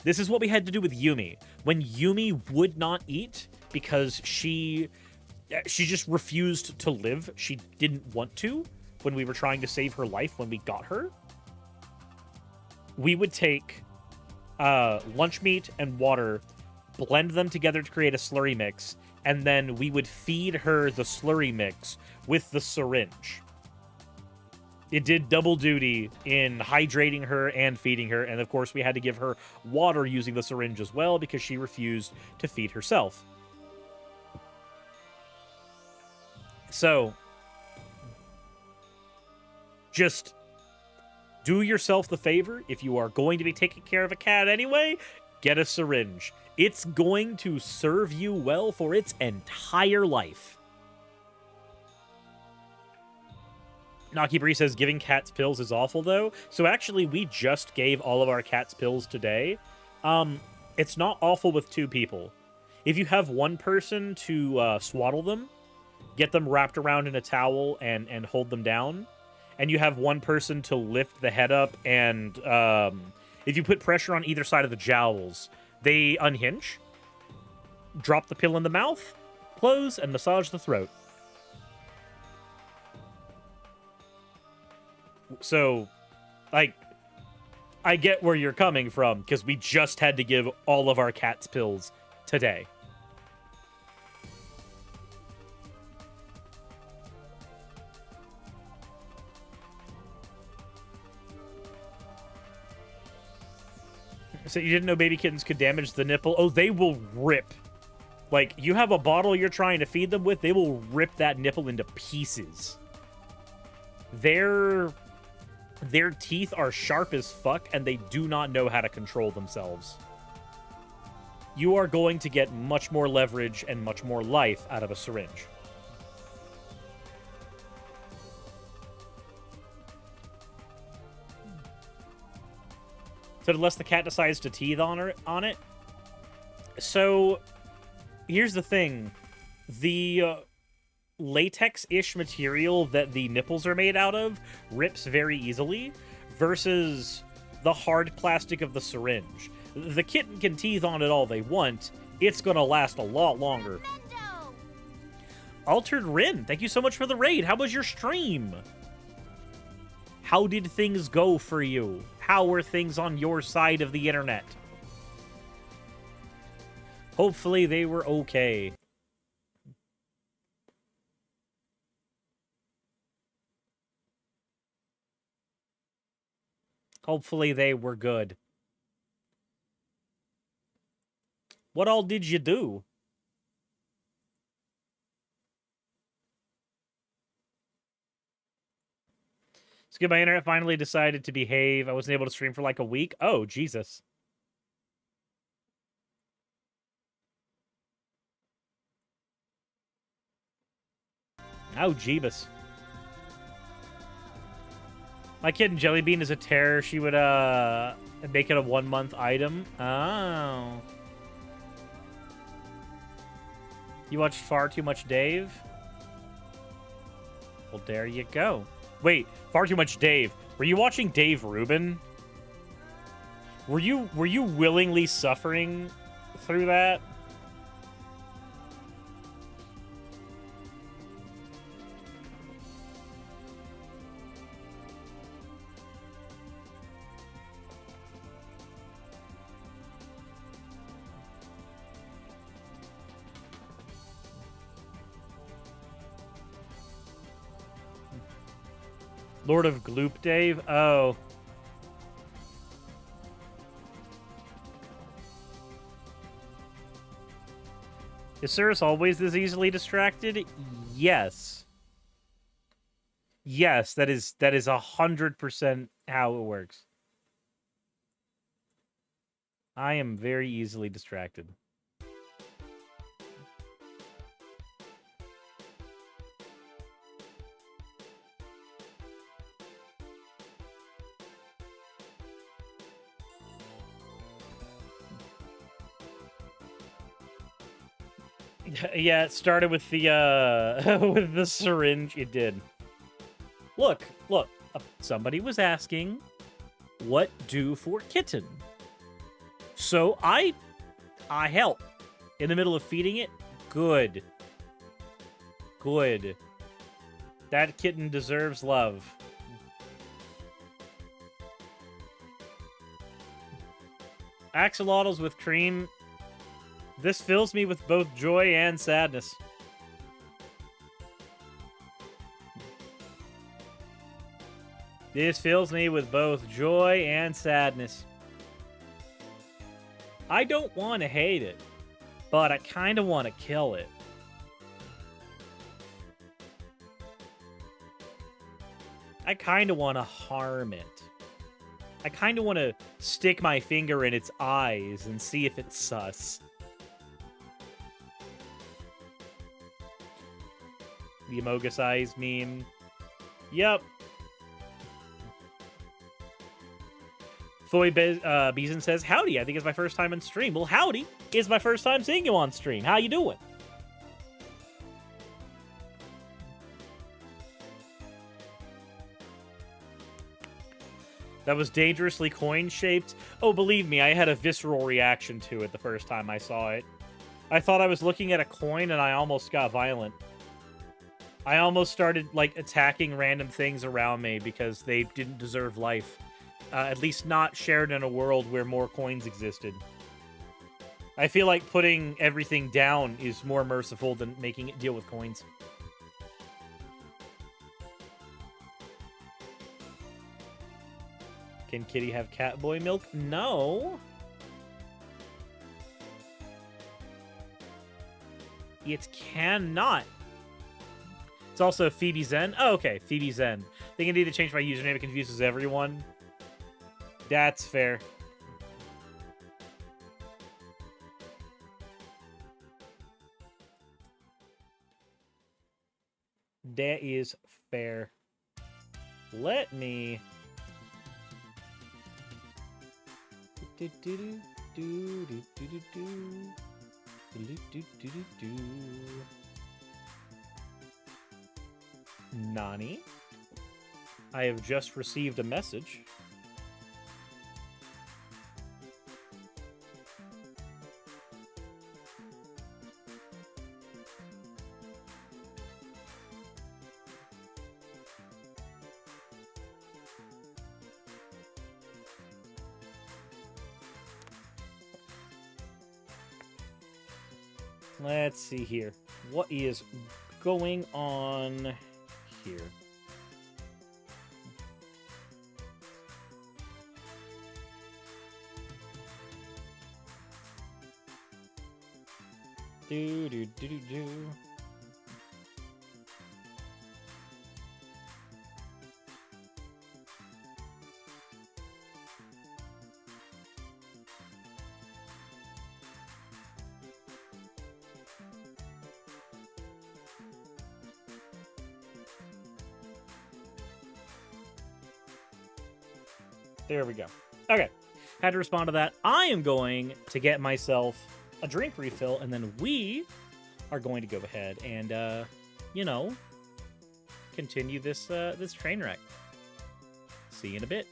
This is what we had to do with Yumi. When Yumi would not eat because she just refused to live. She didn't want to when we were trying to save her life when we got her. We would take lunch meat and water, blend them together to create a slurry mix, and then we would feed her the slurry mix with the syringe. It did double duty in hydrating her and feeding her, and of course we had to give her water using the syringe as well because she refused to feed herself. So, just do yourself the favor. If you are going to be taking care of a cat anyway, get a syringe. It's going to serve you well for its entire life. Nakibree says giving cats pills is awful, though. So actually, we just gave all of our cats pills today. It's not awful with 2 people. If you have one person to swaddle them, get them wrapped around in a towel and hold them down, and you have one person to lift the head up, and if you put pressure on either side of the jowls, they unhinge, drop the pill in the mouth, close, and massage the throat. So, I get where you're coming from, because we just had to give all of our cats pills today. So you didn't know baby kittens could damage the nipple? Oh, they will rip. Like, you have a bottle you're trying to feed them with, they will rip that nipple into pieces. Their teeth are sharp as fuck, and they do not know how to control themselves. You are going to get much more leverage and much more life out of a syringe. So unless the cat decides to teeth on it. So here's the thing. The latex-ish material that the nipples are made out of rips very easily versus the hard plastic of the syringe. The kitten can teeth on it all they want. It's gonna last a lot longer. Altered Rin, thank you so much for the raid. How was your stream? How did things go for you? How were things on your side of the internet? Hopefully they were okay. Hopefully they were good. What all did you do? It's good. My internet finally decided to behave. I wasn't able to stream for like a week. Oh, Jesus. Oh, Jeebus. My kitten Jellybean is a terror. She would make it a 1-month item. Oh. You watched Far Too Much Dave? Well, there you go. Wait, Far Too Much Dave. Were you watching Dave Rubin? Were you willingly suffering through that? Lord of Gloop Dave? Oh. Is Cirrus always this easily distracted? Yes. Yes, that is 100% how it works. I am very easily distracted. Yeah, it started with the with the syringe. It did. Look. Somebody was asking, what do for kitten? So I help in the middle of feeding it. Good. That kitten deserves love. Axolotls with cream. This fills me with both joy and sadness. This fills me with both joy and sadness. I don't want to hate it, but I kind of want to kill it. I kind of want to harm it. I kind of want to stick my finger in its eyes and see if it's sus. The Amogus Eyes meme. Yep. Foy Beeson says, howdy, I think it's my first time on stream. Well, howdy. It's my first time seeing you on stream. How you doing? That was dangerously coin-shaped. Oh, believe me, I had a visceral reaction to it the first time I saw it. I thought I was looking at a coin and I almost got violent. I almost started, like, attacking random things around me because they didn't deserve life. At least not shared in a world where more coins existed. I feel like putting everything down is more merciful than making it deal with coins. Can Kitty have Catboy milk? No. It cannot. It's also Phoebe Zen. Oh, okay. Phoebe Zen. I think I need to change my username. It confuses everyone. That's fair. That is fair. Let me Nani? I have just received a message. Let's see here. What is going on here? Do do do do do. There we go. Okay. Had to respond to that. I am going to get myself a drink refill, and then we are going to go ahead and, you know, continue this this train wreck. See you in a bit.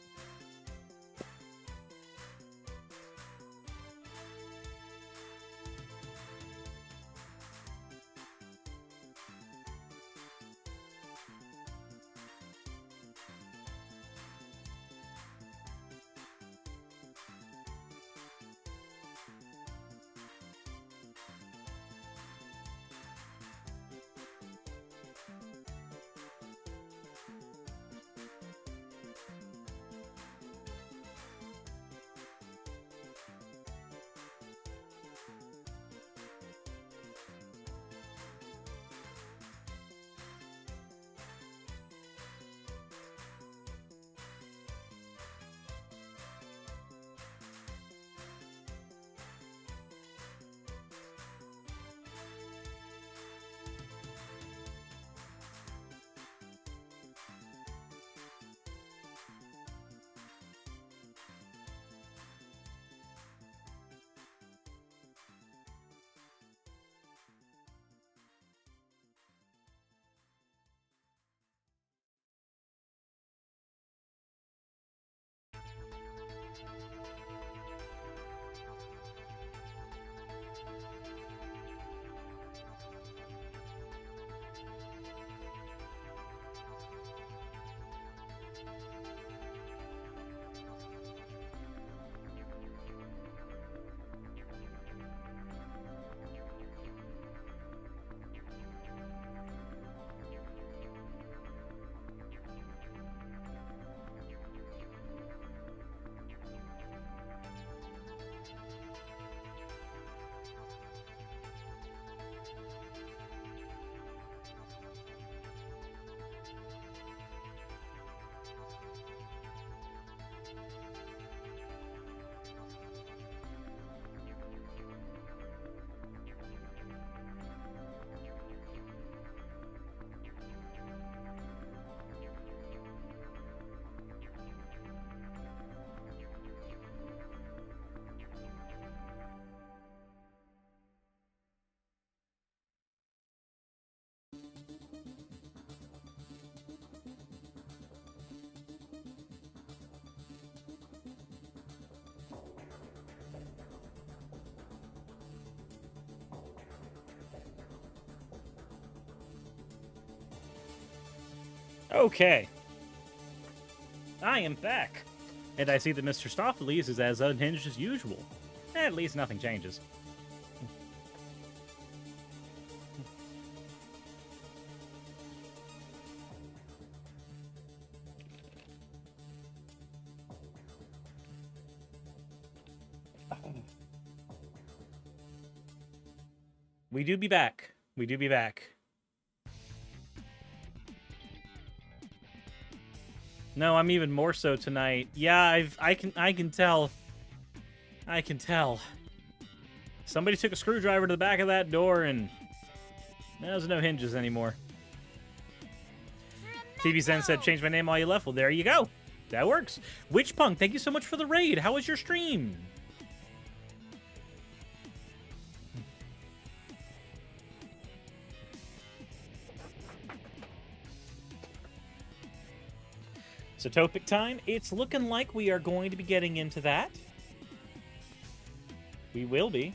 Okay. I am back. And I see that Mr. Stoffles is as unhinged as usual. At least nothing changes. We do be back. We do be back. No, I'm even more so tonight. Yeah, I can tell. I can tell. Somebody took a screwdriver to the back of that door and there's no hinges anymore. TV Zen said, change my name while you left. Well, there you go. That works. Witch Punk, thank you so much for the raid. How was your stream? So topic time. It's looking like we are going to be getting into that. We will be.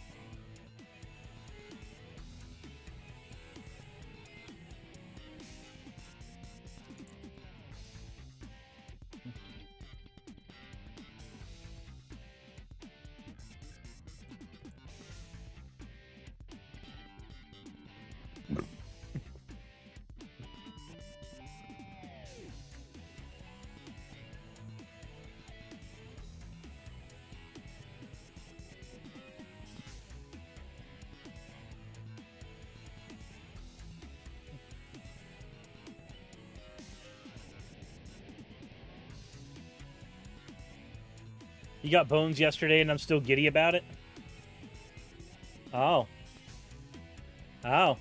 You got bones yesterday and I'm still giddy about it? Oh. Oh.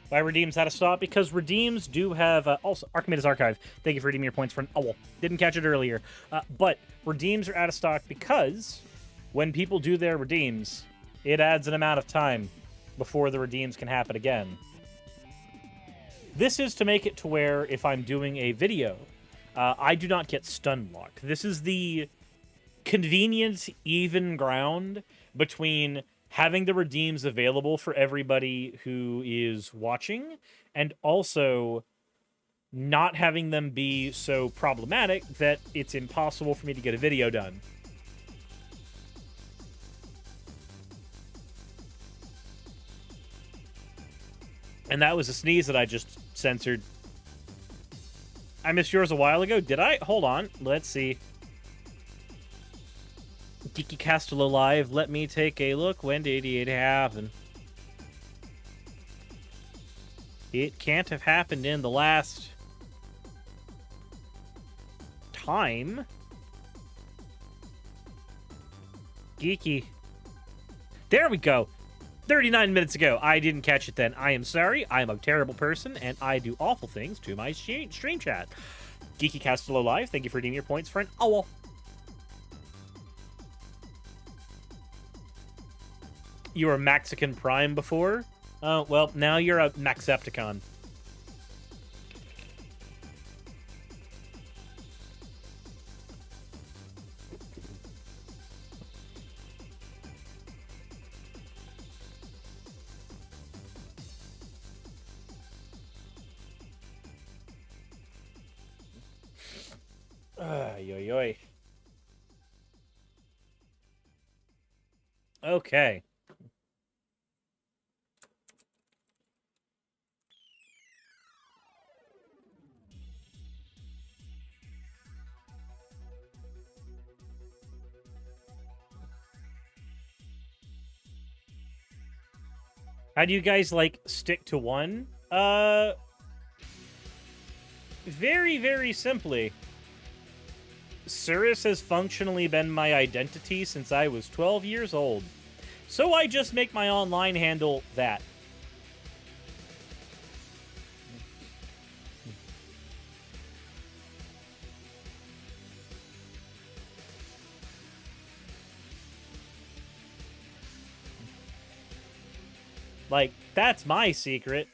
Why Redeem's out of stock? Because Redeems do have... also, Archimedes Archive. Thank you for redeeming your points for an owl. Didn't catch it earlier. But Redeems are out of stock because when people do their Redeems, it adds an amount of time before the Redeems can happen again. This is to make it to where if I'm doing a video, I do not get stun locked. This is the convenient, even ground between having the redeems available for everybody who is watching and also not having them be so problematic that it's impossible for me to get a video done. And that was a sneeze that I just censored. I missed yours a while ago. Did I? Hold on. Let's see. Geeky Castello Live. Let me take a look. When did it happen? It can't have happened in the last time. Geeky. There we go. 39 minutes ago. I didn't catch it then. I am sorry. I am a terrible person, and I do awful things to my stream chat. Geeky Castello Live, thank you for redeeming your points for an owl. You were Mexican Prime before? Oh, well, now you're a Maxepticon. Yoy. Okay. How do you guys, like, stick to one? Very, very simply. Cirrus has functionally been my identity since I was 12 years old. So I just make my online handle that. Like, that's my secret.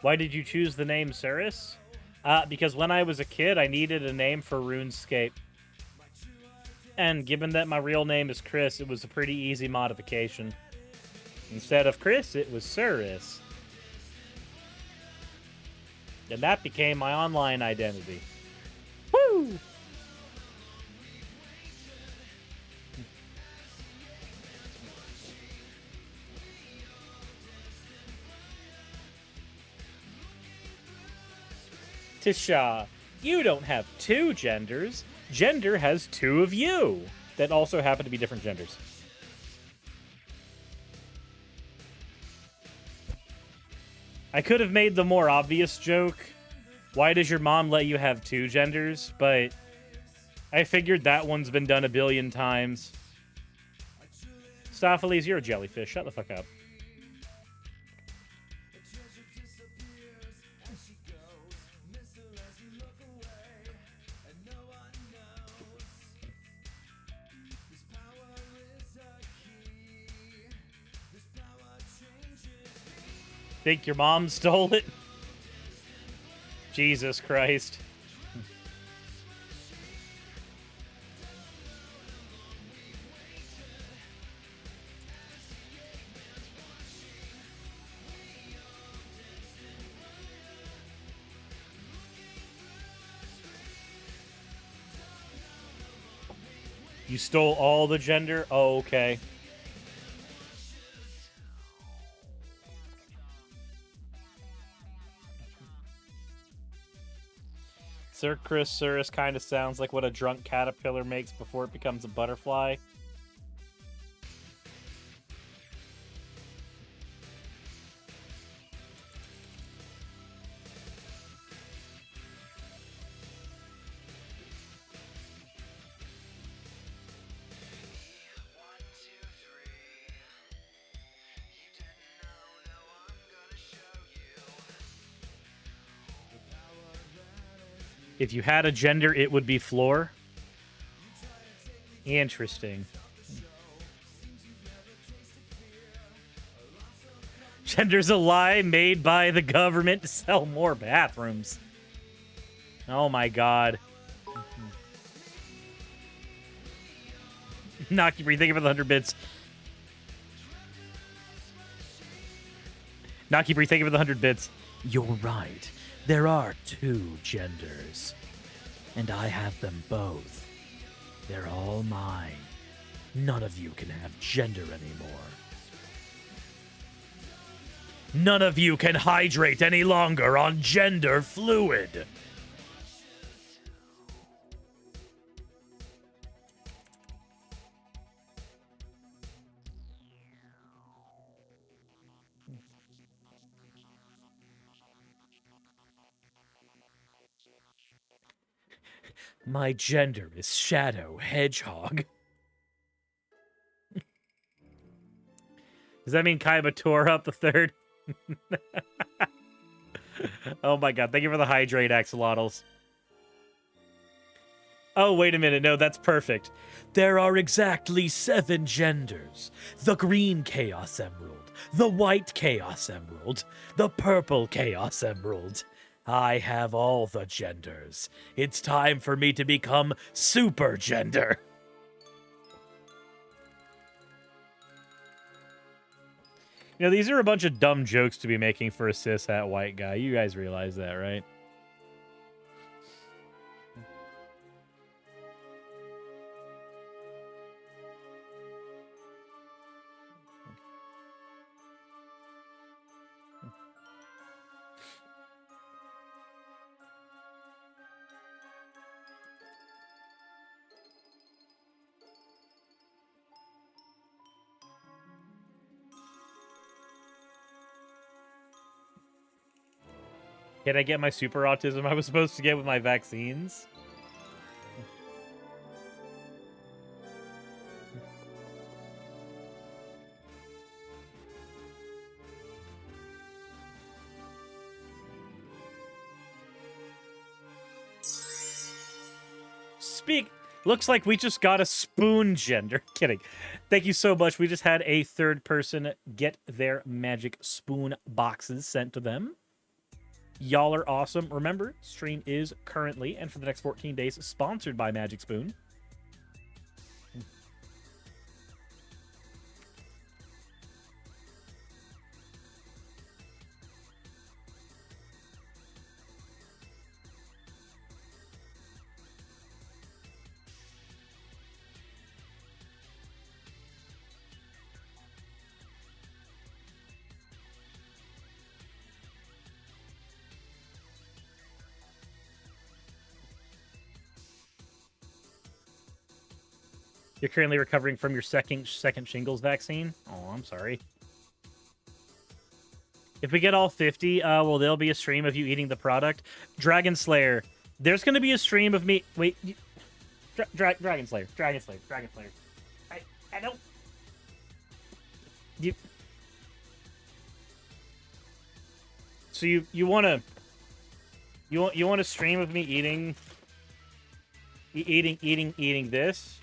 Why did you choose the name Cirrus? Because when I was a kid, I needed a name for RuneScape. And given that my real name is Chris, it was a pretty easy modification. Instead of Chris, it was Cirrus. And that became my online identity. Woo! Tisha, you don't have two genders. Gender has two of you that also happen to be different genders. I could have made the more obvious joke. Why does your mom let you have two genders? But I figured that one's been done a billion times. Aristophanes, you're a jellyfish. Shut the fuck up. Think your mom stole it? Jesus Christ. You stole all the gender? Oh, okay. Cirrus kind of sounds like what a drunk caterpillar makes before it becomes a butterfly. If you had a gender, it would be floor. Interesting. Gender's a lie made by the government to sell more bathrooms. Oh my god. Knock you, rethink about the 100 bits. Knock you, rethink about the 100 bits. You're right. There are 2 genders, and I have them both. They're all mine. None of you can have gender anymore. None of you can hydrate any longer on gender fluid. My gender is Shadow Hedgehog. Does that mean Kaiba tore up the third? Oh my god, thank you for the hydrate, axolotls. Oh, wait a minute, no, that's perfect. There are exactly 7 genders. The green Chaos Emerald, the white Chaos Emerald, the purple Chaos Emerald. I have all the genders. It's time for me to become super gender. You know, these are a bunch of dumb jokes to be making for a cis-hat white guy. You guys realize that, right? Can I get my super autism I was supposed to get with my vaccines? Looks like we just got a spoon gender. Kidding. Thank you so much. We just had a third person get their magic spoon boxes sent to them. Y'all are awesome. Remember, stream is currently, and for the next 14 days, sponsored by Magic Spoon. You're currently recovering from your second shingles vaccine? Oh, I'm sorry. If we get all 50, well, there'll be a stream of you eating the product. Dragon Slayer. There's going to be a stream of me... Wait. Dragon Slayer. I don't... So you want to stream of me eating this?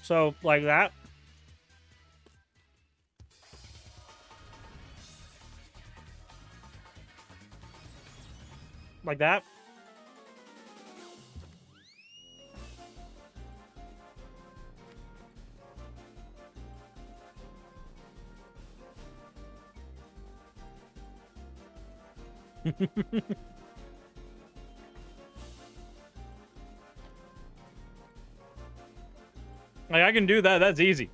So like that? Like that? Like, I can do that. That's easy.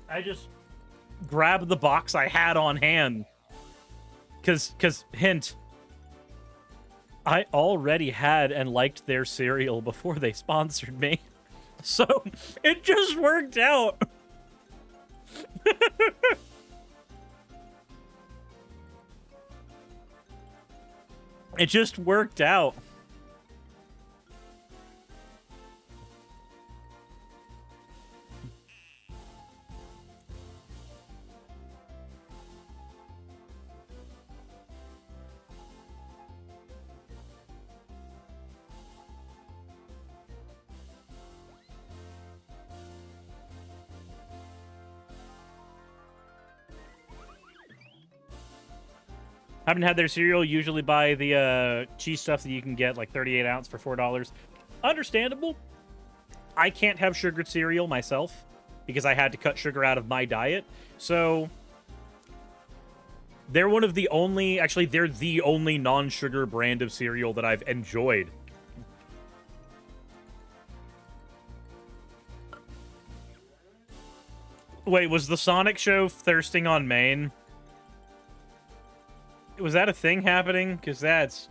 I just grabbed the box I had on hand. Cause hint, I already had and liked their cereal before they sponsored me. So, it just worked out. It just worked out. Haven't had their cereal. Usually buy the cheese stuff that you can get, like 38 ounce for $4. Understandable. I can't have sugared cereal myself because I had to cut sugar out of my diet. So they're one of the only, actually, they're the only non-sugar brand of cereal that I've enjoyed. Wait, was the Sonic show thirsting on Maine? Was that a thing happening? Because that's...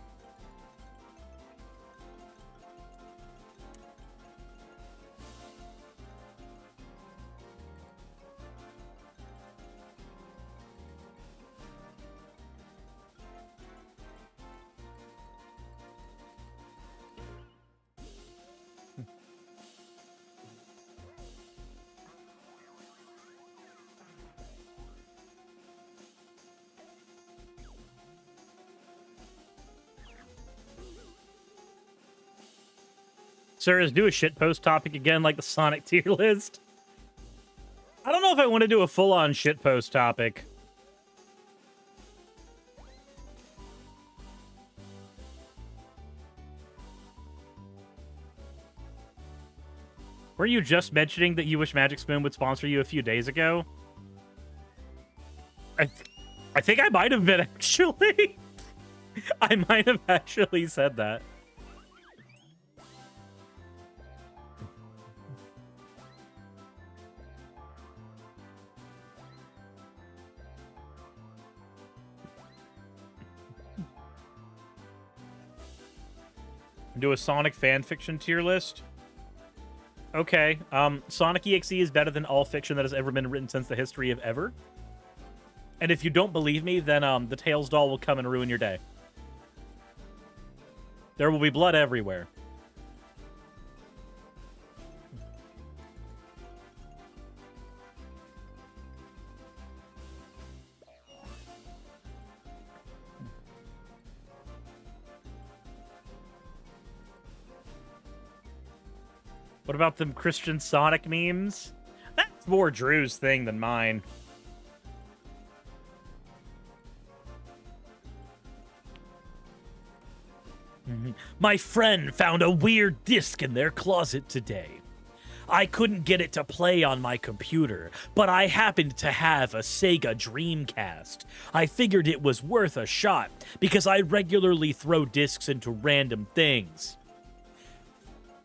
Sir, do a shitpost topic again like the Sonic tier list. I don't know if I want to do a full-on shitpost topic. Were you just mentioning that you wish Magic Spoon would sponsor you a few days ago? I think I might have been, actually. I might have actually said that. Do a Sonic fanfiction tier list. Okay. Sonic EXE is better than all fiction that has ever been written since the history of ever. And if you don't believe me, then the Tails doll will come and ruin your day. There will be blood everywhere. What about them Christian Sonic memes? That's more Drew's thing than mine. My friend found a weird disc in their closet today. I couldn't get it to play on my computer, but I happened to have a Sega Dreamcast. I figured it was worth a shot because I regularly throw discs into random things.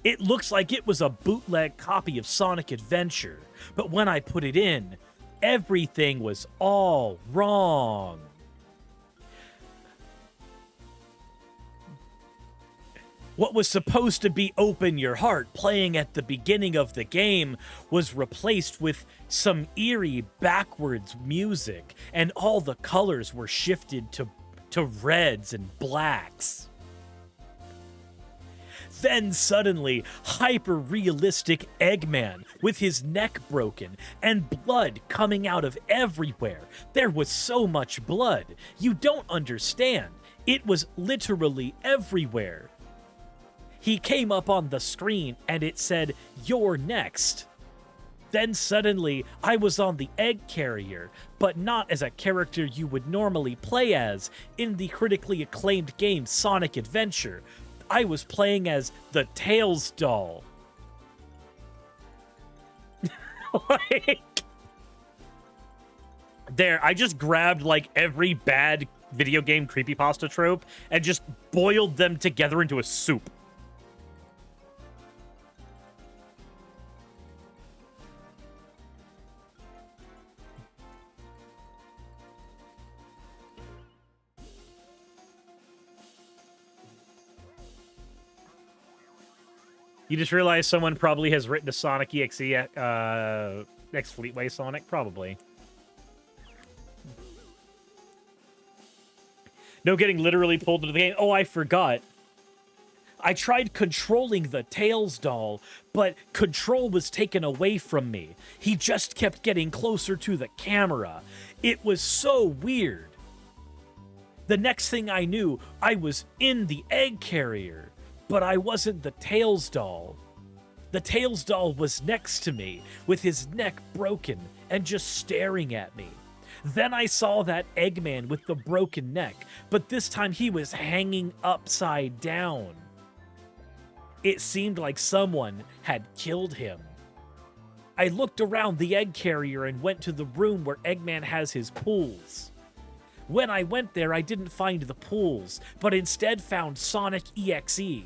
It looks like it was a bootleg copy of Sonic Adventure, but when I put it in, everything was all wrong. What was supposed to be Open Your Heart playing at the beginning of the game was replaced with some eerie backwards music, and all the colors were shifted to reds and blacks. Then suddenly, hyper-realistic Eggman with his neck broken and blood coming out of everywhere. There was so much blood. You don't understand. It was literally everywhere. He came up on the screen and it said, "You're next." Then suddenly, I was on the egg carrier, but not as a character you would normally play as in the critically acclaimed game Sonic Adventure. I was playing as the Tails doll. Like, there, I just grabbed like every bad video game creepypasta trope and just boiled them together into a soup. You just realized someone probably has written a Sonic EXE, X Fleetway Sonic? Probably. No getting literally pulled into the game. Oh, I forgot. I tried controlling the Tails doll, but control was taken away from me. He just kept getting closer to the camera. It was so weird. The next thing I knew, I was in the egg carrier. But I wasn't the Tails doll. The Tails doll was next to me, with his neck broken and just staring at me. Then I saw that Eggman with the broken neck, but this time he was hanging upside down. It seemed like someone had killed him. I looked around the egg carrier and went to the room where Eggman has his pools. When I went there, I didn't find the pools, but instead found Sonic EXE.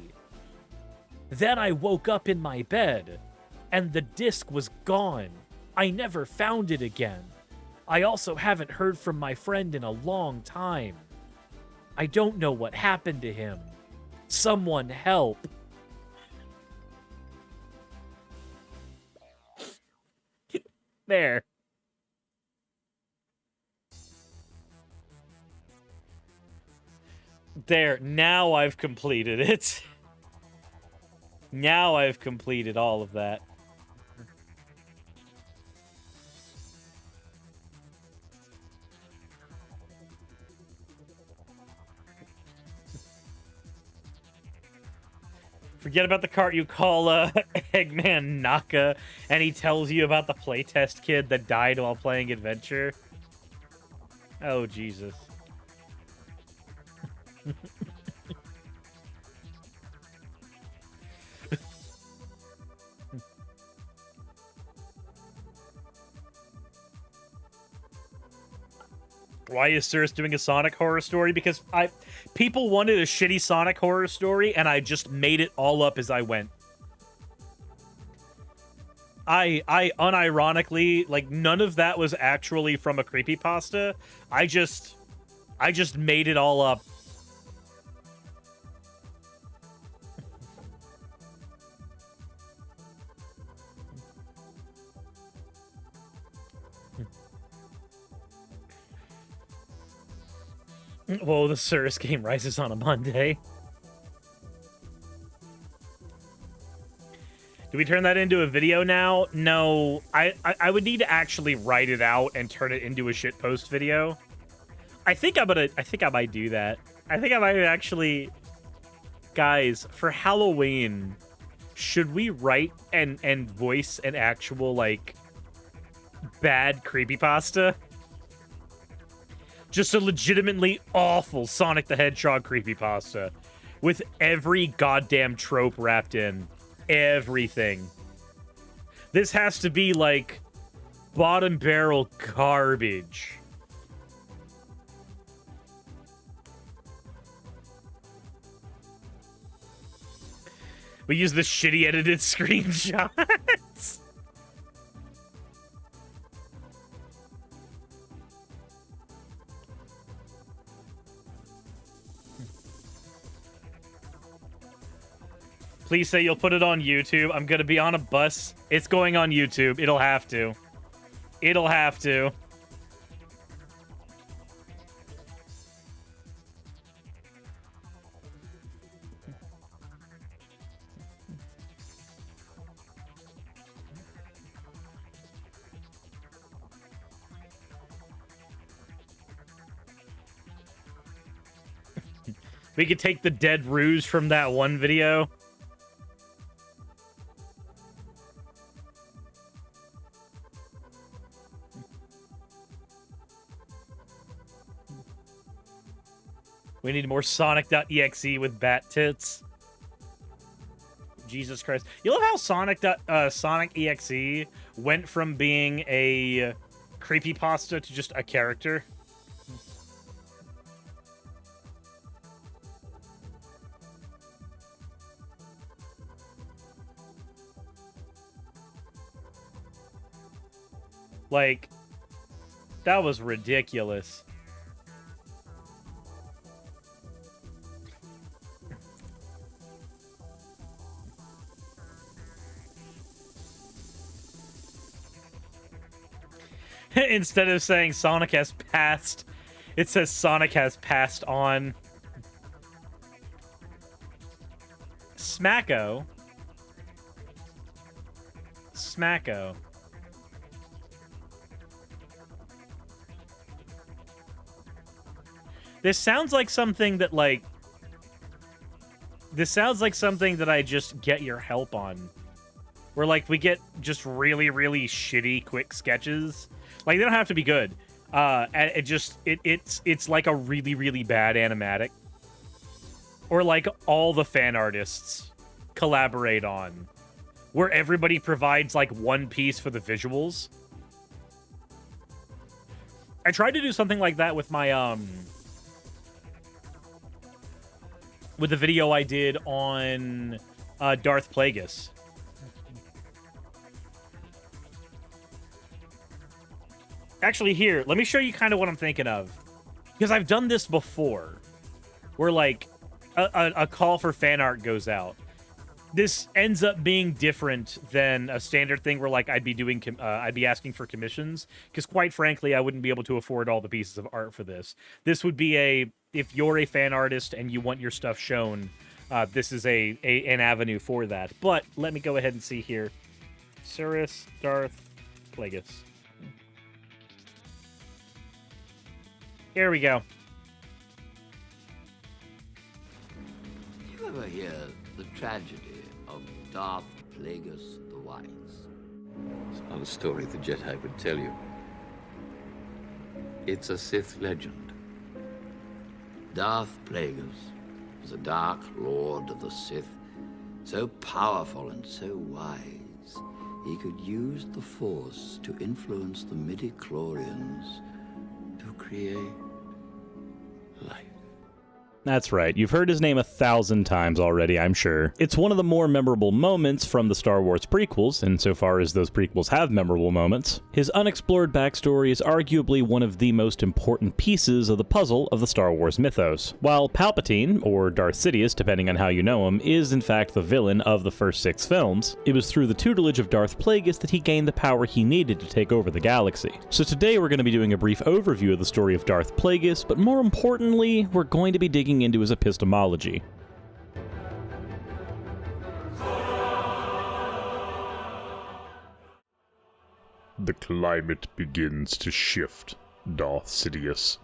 Then I woke up in my bed, and the disc was gone. I never found it again. I also haven't heard from my friend in a long time. I don't know what happened to him. Someone help. There. There, now I've completed it. Now I've completed all of that. Forget about the cart you call Eggman Naka, and he tells you about the playtest kid that died while playing Adventure. Oh, Jesus. Why is Cirrus doing a Sonic horror story? Because people wanted a shitty Sonic horror story, and I just made it all up as I went. I unironically, like, none of that was actually from a creepypasta. I just made it all up. Whoa, the Cirrus game rises on a Monday. Do we turn that into a video now? No, I would need to actually write it out and turn it into a shitpost video. I think I might do that. I think I might actually... Guys, for Halloween, should we write and voice an actual, like, bad creepypasta? Just a legitimately awful Sonic the Hedgehog creepypasta with every goddamn trope wrapped in. Everything. This has to be, like, bottom barrel garbage. We use the shitty edited screenshots. Please say you'll put it on YouTube. I'm gonna be on a bus. It's going on YouTube. It'll have to. It'll have to. We could take the dead ruse from that one video. We need more Sonic.exe with bat tits. Jesus Christ. You love how Sonic.exe went from being a creepypasta to just a character? Like, that was ridiculous. Instead of saying Sonic has passed, it says Sonic has passed on. Smacko. Smacko. This sounds like something that, like... This sounds like something that I just get your help on. Where, like, we get just really, really shitty quick sketches. Like, they don't have to be good. And it's like a really, really bad animatic. Or, like, all the fan artists collaborate on. Where everybody provides, like, one piece for the visuals. I tried to do something like that with my, with the video I did on Darth Plagueis. Actually, here, let me show you kind of what I'm thinking of. Because I've done this before. Where, like, a call for fan art goes out. This ends up being different than a standard thing where, like, I'd be asking for commissions. Because, quite frankly, I wouldn't be able to afford all the pieces of art for this. This would be if you're a fan artist and you want your stuff shown, this is an avenue for that. But let me go ahead and see here. Cirrus, Darth, Plagueis. Here we go. You ever hear the tragedy of Darth Plagueis the Wise? It's not a story the Jedi would tell you. It's a Sith legend. Darth Plagueis was a dark lord of the Sith, so powerful and so wise, he could use the Force to influence the midi-chlorians to create life. That's right, you've heard his name 1,000 times already, I'm sure. It's one of the more memorable moments from the Star Wars prequels, insofar as those prequels have memorable moments. His unexplored backstory is arguably one of the most important pieces of the puzzle of the Star Wars mythos. While Palpatine, or Darth Sidious depending on how you know him, is in fact the villain of the first 6 films, it was through the tutelage of Darth Plagueis that he gained the power he needed to take over the galaxy. So today we're going to be doing a brief overview of the story of Darth Plagueis, but more importantly, we're going to be digging into his epistemology. The climate begins to shift, Darth Sidious.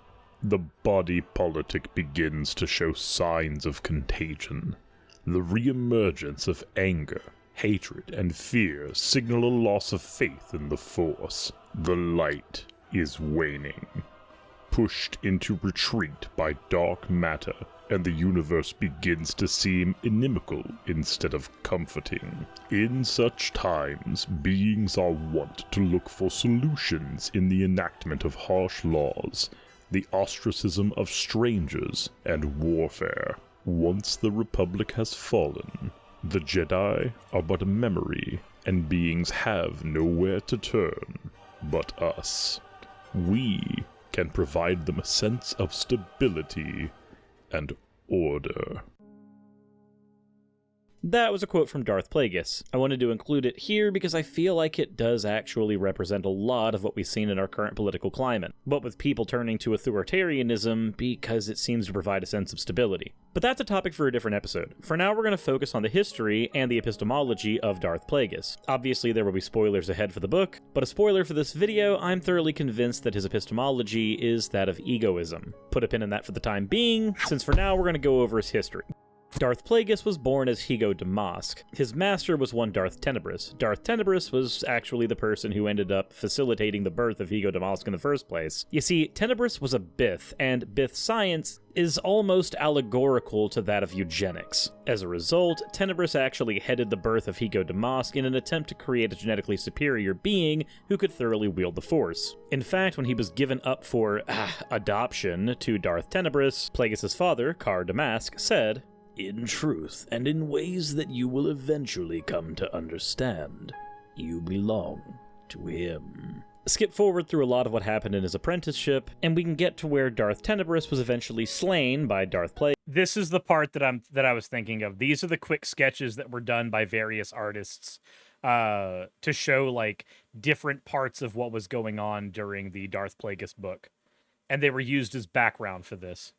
The body politic begins to show signs of contagion. The reemergence of anger, hatred, and fear signal a loss of faith in the Force. The light is waning. Pushed into retreat by dark matter, and the universe begins to seem inimical instead of comforting. In such times, beings are wont to look for solutions in the enactment of harsh laws, the ostracism of strangers, and warfare. Once the Republic has fallen, the Jedi are but a memory, and beings have nowhere to turn but us. We can provide them a sense of stability and order. That was a quote from Darth Plagueis. I wanted to include it here because I feel like it does actually represent a lot of what we've seen in our current political climate, but with people turning to authoritarianism because it seems to provide a sense of stability. But that's a topic for a different episode. For now, we're going to focus on the history and the epistemology of Darth Plagueis. Obviously, there will be spoilers ahead for the book, but a spoiler for this video, I'm thoroughly convinced that his epistemology is that of egoism. Put a pin in that for the time being, since for now we're going to go over his history. Darth Plagueis was born as Higo Damask. His master was one Darth Tenebris. Darth Tenebris was actually the person who ended up facilitating the birth of Higo Damask in the first place. You see, Tenebris was a Bith, and Bith science is almost allegorical to that of eugenics. As a result, Tenebris actually headed the birth of Higo Damask in an attempt to create a genetically superior being who could thoroughly wield the Force. In fact, when he was given up for adoption to Darth Tenebris, Plagueis' father, Car Damask, said, "In truth, and in ways that you will eventually come to understand, you belong to him." Skip forward through a lot of what happened in his apprenticeship, and we can get to where Darth Tenebris was eventually slain by Darth Plagueis. This is the part that I was thinking of. These are the quick sketches that were done by various artists to show like different parts of what was going on during the Darth Plagueis book, and they were used as background for this.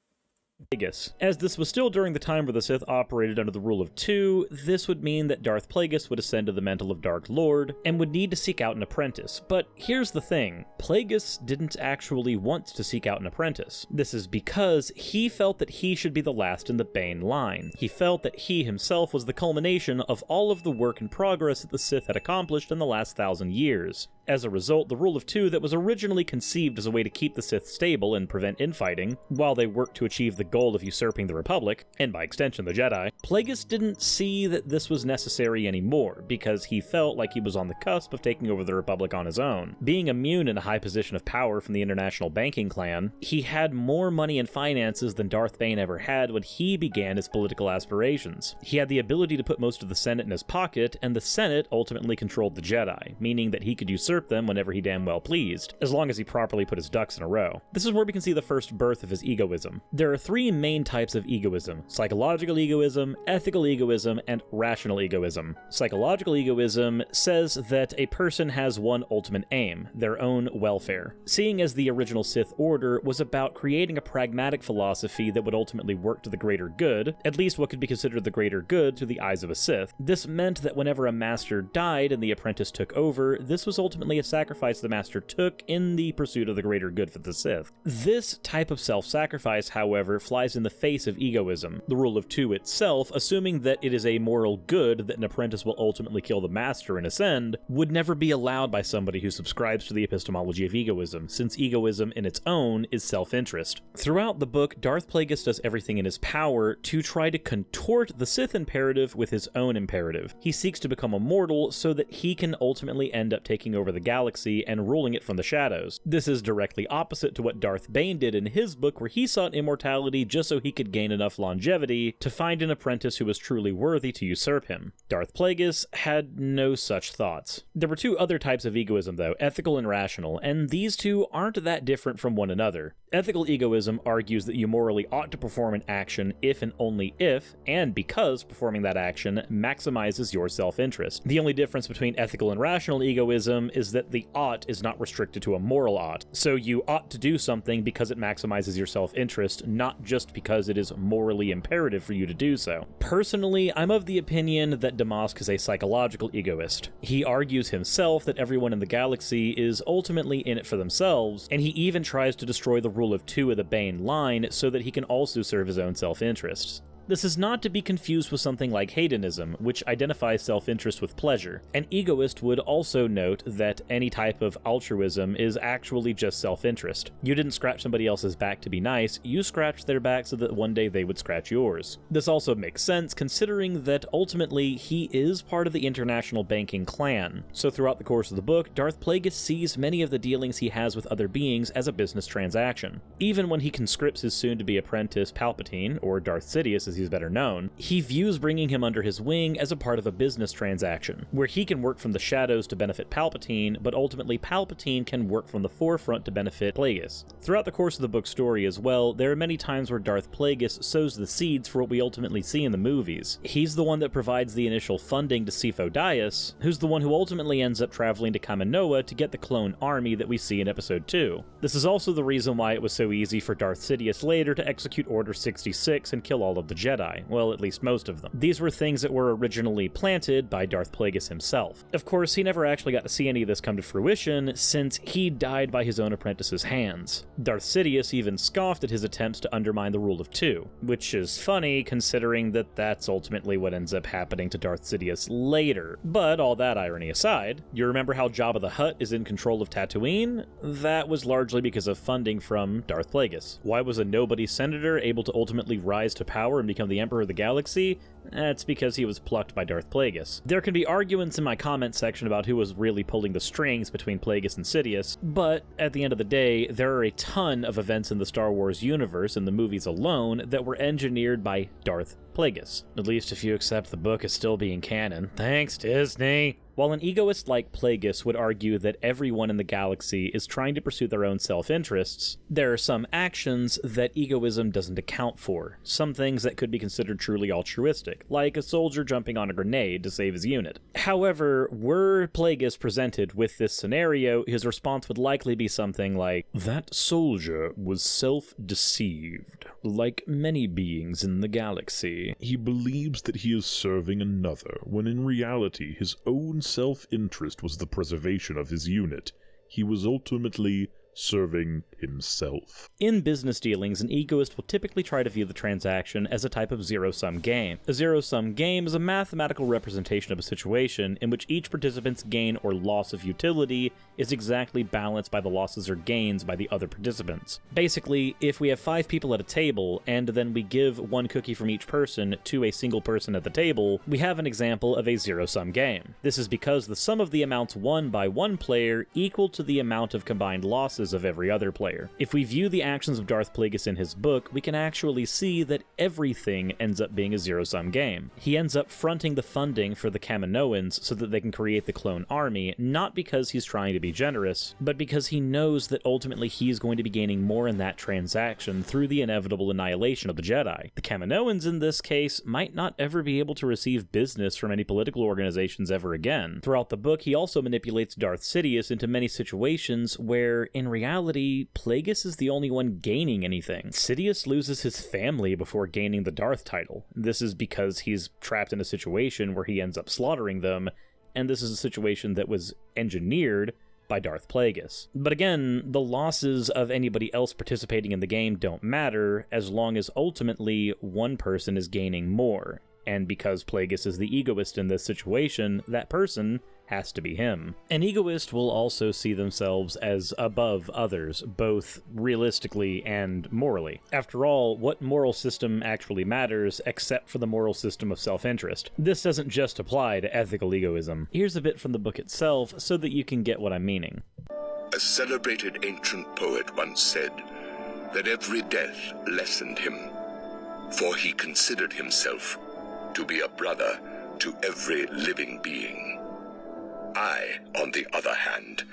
As this was still during the time where the Sith operated under the rule of two, this would mean that Darth Plagueis would ascend to the mantle of Dark Lord and would need to seek out an apprentice. But here's the thing, Plagueis didn't actually want to seek out an apprentice. This is because he felt that he should be the last in the Bane line. He felt that he himself was the culmination of all of the work and progress that the Sith had accomplished in the last 1,000 years. As a result, the rule of two that was originally conceived as a way to keep the Sith stable and prevent infighting, while they worked to achieve the goal of usurping the Republic, and by extension the Jedi, Plagueis didn't see that this was necessary anymore, because he felt like he was on the cusp of taking over the Republic on his own. Being immune in a high position of power from the international banking clan, he had more money and finances than Darth Bane ever had when he began his political aspirations. He had the ability to put most of the Senate in his pocket, and the Senate ultimately controlled the Jedi, meaning that he could usurp them whenever he damn well pleased, as long as he properly put his ducks in a row. This is where we can see the first birth of his egoism. There are three main types of egoism: psychological egoism, ethical egoism, and rational egoism. Psychological egoism says that a person has one ultimate aim, their own welfare. Seeing as the original Sith Order was about creating a pragmatic philosophy that would ultimately work to the greater good, at least what could be considered the greater good through the eyes of a Sith, this meant that whenever a master died and the apprentice took over, this was ultimately a sacrifice the master took in the pursuit of the greater good for the Sith. This type of self-sacrifice, however, flies in the face of egoism, the rule of two itself, assuming that it is a moral good that an apprentice will ultimately kill the master and ascend, would never be allowed by somebody who subscribes to the epistemology of egoism, since egoism in its own is self-interest. Throughout the book, Darth Plagueis does everything in his power to try to contort the Sith imperative with his own imperative. He seeks to become immortal so that he can ultimately end up taking over the galaxy and ruling it from the shadows. This is directly opposite to what Darth Bane did in his book, where he sought immortality just so he could gain enough longevity to find an apprentice who was truly worthy to usurp him. Darth Plagueis had no such thoughts. There were two other types of egoism though, ethical and rational, and these two aren't that different from one another. Ethical egoism argues that you morally ought to perform an action if and only if, and because performing that action maximizes your self-interest. The only difference between ethical and rational egoism is that the ought is not restricted to a moral ought. So you ought to do something because it maximizes your self-interest, not just because it is morally imperative for you to do so. Personally, I'm of the opinion that Damask is a psychological egoist. He argues himself that everyone in the galaxy is ultimately in it for themselves, and he even tries to destroy the rule of two of the Bane line so that he can also serve his own self-interests. This is not to be confused with something like hedonism, which identifies self-interest with pleasure. An egoist would also note that any type of altruism is actually just self-interest. You didn't scratch somebody else's back to be nice, you scratched their back so that one day they would scratch yours. This also makes sense considering that ultimately he is part of the international banking clan. So throughout the course of the book, Darth Plagueis sees many of the dealings he has with other beings as a business transaction. Even when he conscripts his soon-to-be apprentice Palpatine, or Darth Sidious as he's better known, he views bringing him under his wing as a part of a business transaction, where he can work from the shadows to benefit Palpatine, but ultimately Palpatine can work from the forefront to benefit Plagueis. Throughout the course of the book's story as well, there are many times where Darth Plagueis sows the seeds for what we ultimately see in the movies. He's the one that provides the initial funding to Sifo Dyas, who's the one who ultimately ends up traveling to Kaminoa to get the clone army that we see in Episode 2. This is also the reason why it was so easy for Darth Sidious later to execute Order 66 and kill all of the Jedi, well, at least most of them. These were things that were originally planted by Darth Plagueis himself. Of course, he never actually got to see any of this come to fruition, since he died by his own apprentice's hands. Darth Sidious even scoffed at his attempts to undermine the rule of two, which is funny considering that that's ultimately what ends up happening to Darth Sidious later. But all that irony aside, you remember how Jabba the Hutt is in control of Tatooine? That was largely because of funding from Darth Plagueis. Why was a nobody senator able to ultimately rise to power and become the Emperor of the Galaxy? That's because he was plucked by Darth Plagueis. There can be arguments in my comment section about who was really pulling the strings between Plagueis and Sidious, but at the end of the day, there are a ton of events in the Star Wars universe and the movies alone that were engineered by Darth Plagueis. At least if you accept the book as still being canon. Thanks, Disney! While an egoist like Plagueis would argue that everyone in the galaxy is trying to pursue their own self-interests, there are some actions that egoism doesn't account for, some things that could be considered truly altruistic, like a soldier jumping on a grenade to save his unit. However, were Plagueis presented with this scenario, his response would likely be something like, "That soldier was self-deceived, like many beings in the galaxy. He believes that he is serving another, when in reality his own self-interest was the preservation of his unit. He was ultimately serving himself." In business dealings, an egoist will typically try to view the transaction as a type of zero-sum game. A zero-sum game is a mathematical representation of a situation in which each participant's gain or loss of utility is exactly balanced by the losses or gains by the other participants. Basically, if we have 5 people at a table, and then we give 1 cookie from each person to a single person at the table, we have an example of a zero-sum game. This is because the sum of the amounts won by one player equal to the amount of combined losses of every other player. If we view the actions of Darth Plagueis in his book, we can actually see that everything ends up being a zero-sum game. He ends up fronting the funding for the Kaminoans so that they can create the clone army, not because he's trying to be generous, but because he knows that ultimately he's going to be gaining more in that transaction through the inevitable annihilation of the Jedi. The Kaminoans in this case might not ever be able to receive business from any political organizations ever again. Throughout the book, he also manipulates Darth Sidious into many situations where, in reality, Plagueis is the only one gaining anything. Sidious loses his family before gaining the Darth title. This is because he's trapped in a situation where he ends up slaughtering them, and this is a situation that was engineered by Darth Plagueis. But again, the losses of anybody else participating in the game don't matter as long as ultimately one person is gaining more. And because Plagueis is the egoist in this situation, that person has to be him. An egoist will also see themselves as above others, both realistically and morally. After all, what moral system actually matters except for the moral system of self-interest? This doesn't just apply to ethical egoism. Here's a bit from the book itself so that you can get what I'm meaning. A celebrated ancient poet once said that every death lessened him, for he considered himself to be a brother to every living being. I, on the other hand,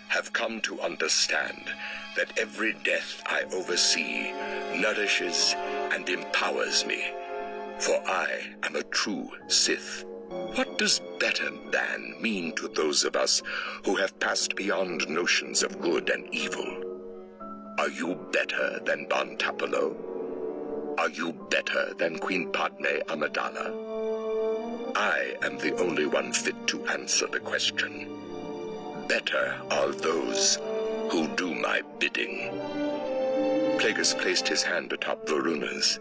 have come to understand that every death I oversee nourishes and empowers me, for I am a true Sith. What does better than mean to those of us who have passed beyond notions of good and evil? Are you better than Bon Tapalo? Are you better than Queen Padme Amidala? I am the only one fit to answer the question. Better are those who do my bidding. Plagueis placed his hand atop Varuna's.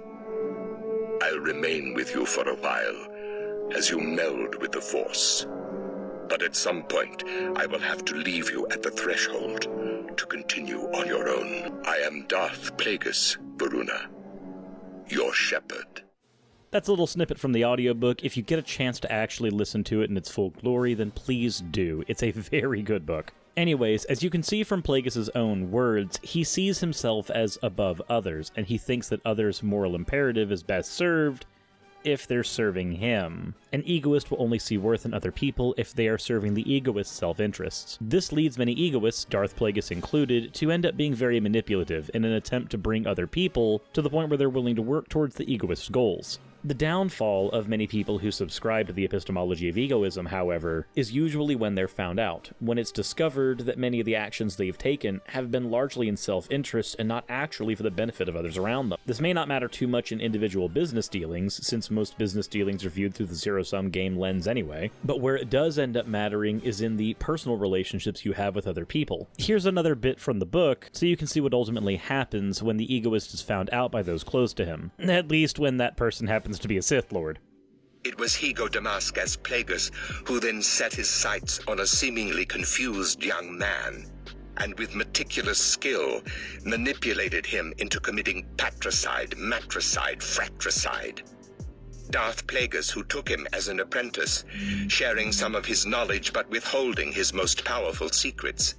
I'll remain with you for a while as you meld with the Force. But at some point, I will have to leave you at the threshold to continue on your own. I am Darth Plagueis, Varuna, your shepherd. That's a little snippet from the audiobook. If you get a chance to actually listen to it in its full glory, then please do. It's a very good book. Anyways, as you can see from Plagueis' own words, he sees himself as above others, and he thinks that others' moral imperative is best served if they're serving him. An egoist will only see worth in other people if they are serving the egoist's self-interests. This leads many egoists, Darth Plagueis included, to end up being very manipulative in an attempt to bring other people to the point where they're willing to work towards the egoist's goals. The downfall of many people who subscribe to the epistemology of egoism, however, is usually when they're found out, when it's discovered that many of the actions they've taken have been largely in self-interest and not actually for the benefit of others around them. This may not matter too much in individual business dealings, since most business dealings are viewed through the zero-sum game lens anyway, but where it does end up mattering is in the personal relationships you have with other people. Here's another bit from the book, so you can see what ultimately happens when the egoist is found out by those close to him, at least when that person happens to be a Sith Lord. It was Higo Damascus Plagueis who then set his sights on a seemingly confused young man, and with meticulous skill manipulated him into committing patricide, matricide, fratricide. Darth Plagueis, who took him as an apprentice, sharing some of his knowledge but withholding his most powerful secrets.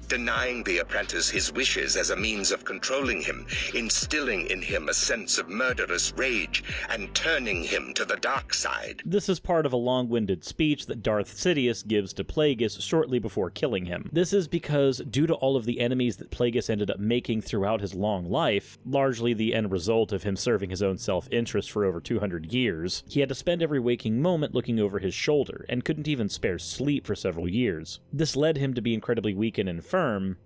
Denying the apprentice his wishes as a means of controlling him, instilling in him a sense of murderous rage, and turning him to the dark side. This is part of a long-winded speech that Darth Sidious gives to Plagueis shortly before killing him. This is because, due to all of the enemies that Plagueis ended up making throughout his long life, largely the end result of him serving his own self-interest for over 200 years, he had to spend every waking moment looking over his shoulder, and couldn't even spare sleep for several years. This led him to be incredibly weak and infirm,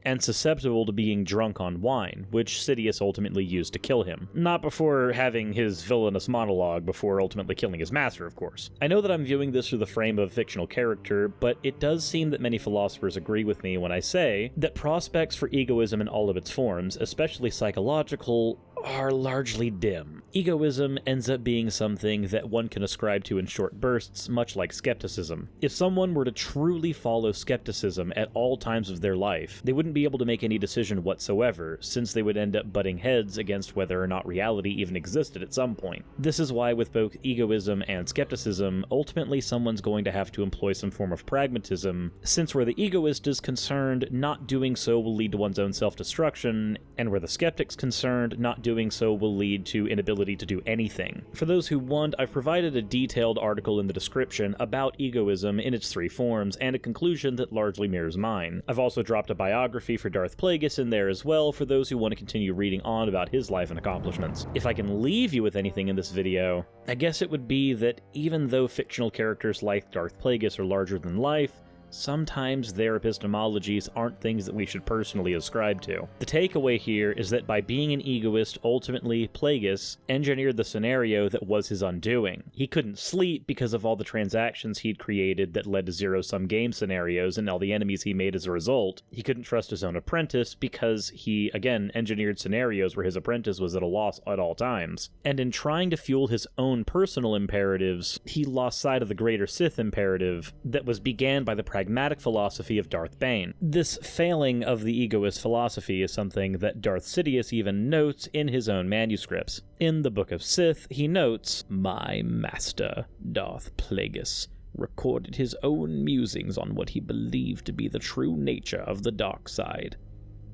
and susceptible to being drunk on wine, which Sidious ultimately used to kill him. Not before having his villainous monologue before ultimately killing his master, of course. I know that I'm viewing this through the frame of a fictional character, but it does seem that many philosophers agree with me when I say that prospects for egoism in all of its forms, especially psychological, are largely dim. Egoism ends up being something that one can ascribe to in short bursts, much like skepticism. If someone were to truly follow skepticism at all times of their life, they wouldn't be able to make any decision whatsoever, since they would end up butting heads against whether or not reality even existed at some point. This is why with both egoism and skepticism, ultimately someone's going to have to employ some form of pragmatism, since where the egoist is concerned, not doing so will lead to one's own self-destruction, and where the skeptic's concerned, not doing so will lead to inability to do anything. For those who want, I've provided a detailed article in the description about egoism in its three forms, and a conclusion that largely mirrors mine. I've also dropped a biography for Darth Plagueis in there as well for those who want to continue reading on about his life and accomplishments. If I can leave you with anything in this video, I guess it would be that even though fictional characters like Darth Plagueis are larger than life, sometimes their epistemologies aren't things that we should personally ascribe to. The takeaway here is that by being an egoist, ultimately, Plagueis engineered the scenario that was his undoing. He couldn't sleep because of all the transactions he'd created that led to zero-sum game scenarios and all the enemies he made as a result. He couldn't trust his own apprentice because he, again, engineered scenarios where his apprentice was at a loss at all times. And in trying to fuel his own personal imperatives, he lost sight of the greater Sith imperative that was began by the pragmatic philosophy of Darth Bane. This failing of the egoist philosophy is something that Darth Sidious even notes in his own manuscripts. In the Book of Sith, he notes, "My master, Darth Plagueis, recorded his own musings on what he believed to be the true nature of the dark side.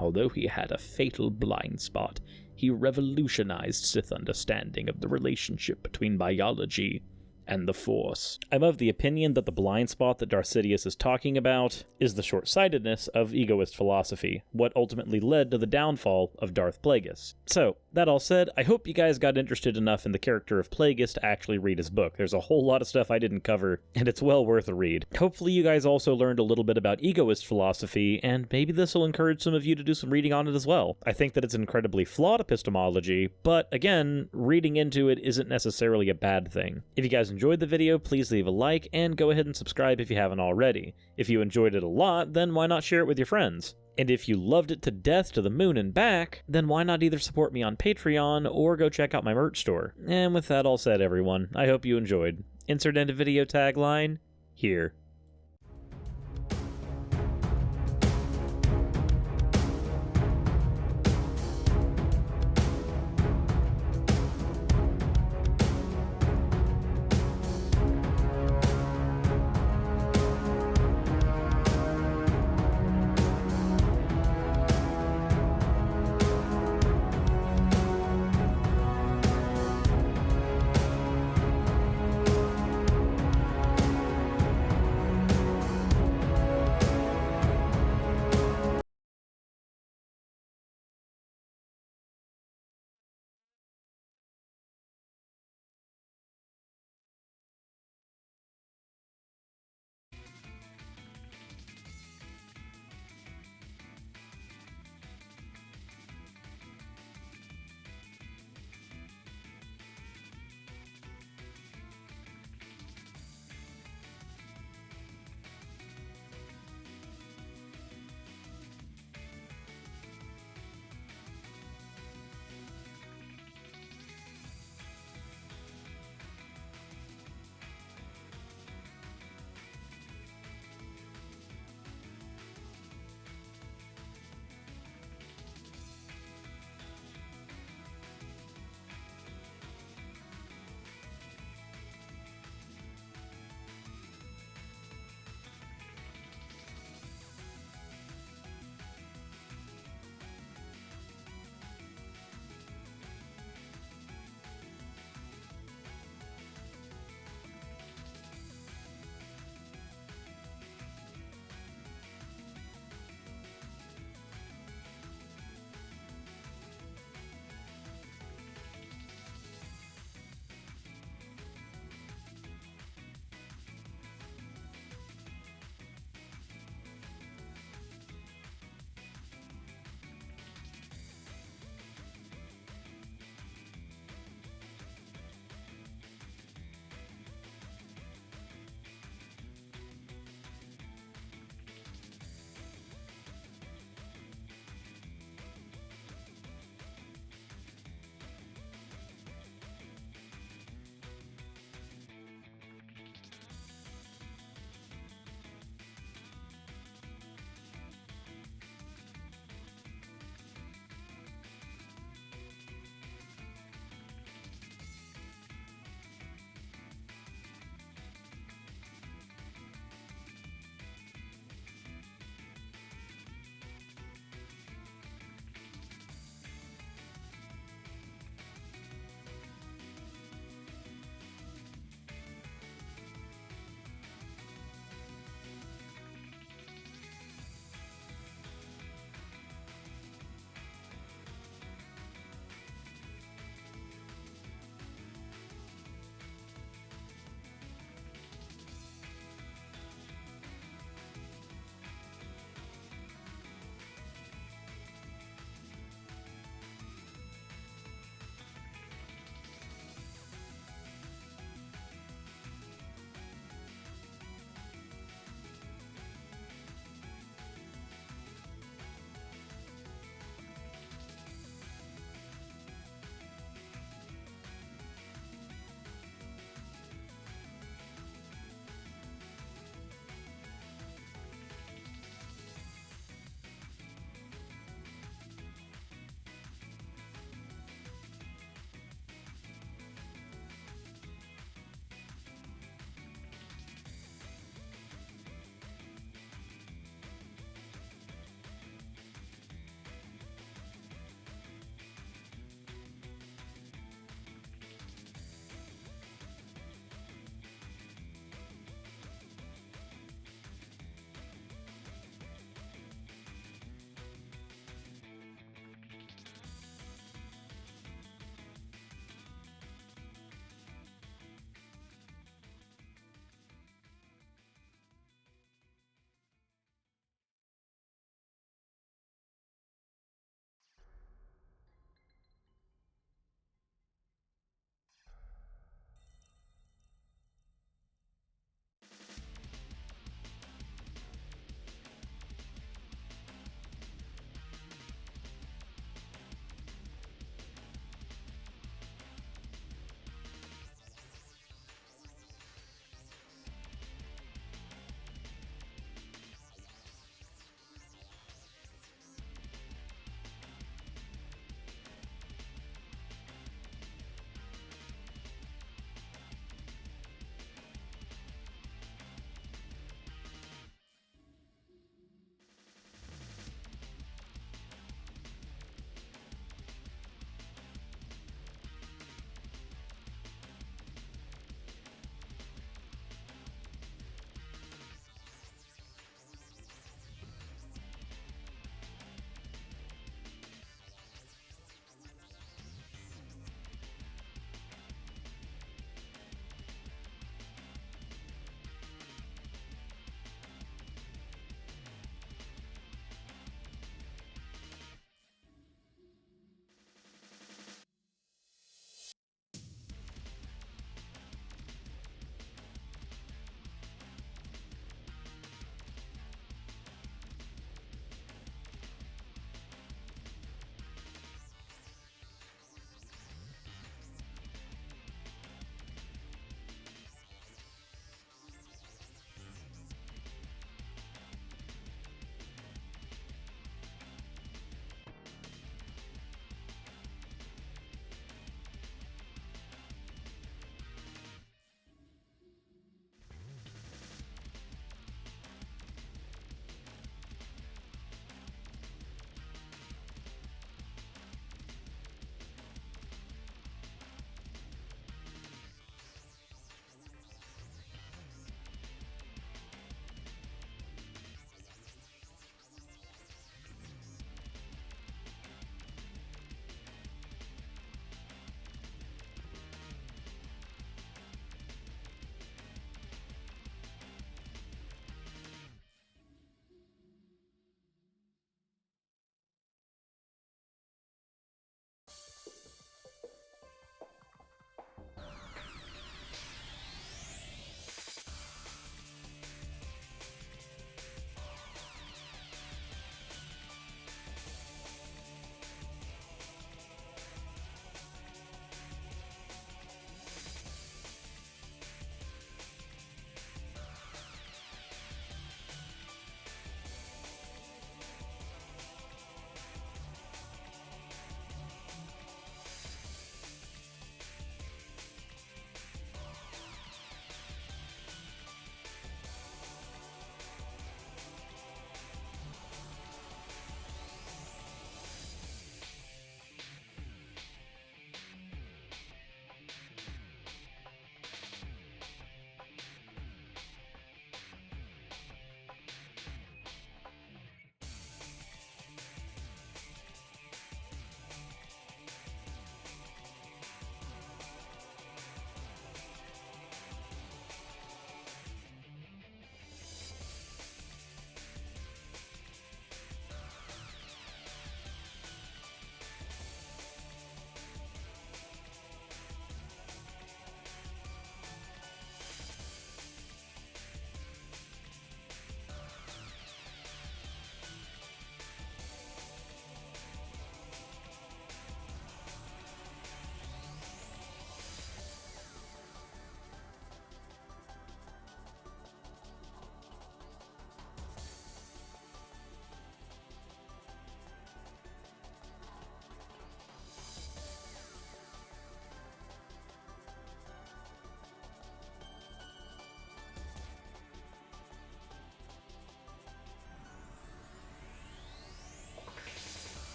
Although he had a fatal blind spot, he revolutionized Sith understanding of the relationship between biology and the Force." I'm of the opinion that the blind spot that Darth Sidious is talking about is the short-sightedness of egoist philosophy, what ultimately led to the downfall of Darth Plagueis. So, that all said, I hope you guys got interested enough in the character of Plagueis to actually read his book. There's a whole lot of stuff I didn't cover, and it's well worth a read. Hopefully you guys also learned a little bit about egoist philosophy, and maybe this will encourage some of you to do some reading on it as well. I think that it's an incredibly flawed epistemology, but again, reading into it isn't necessarily a bad thing. If you guys enjoyed the video, please leave a like, and go ahead and subscribe if you haven't already. If you enjoyed it a lot, then why not share it with your friends? And if you loved it to death to the moon and back, then why not either support me on Patreon or go check out my merch store? And with that all said, everyone, I hope you enjoyed. Insert end of video tagline here.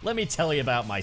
Let me tell you about my...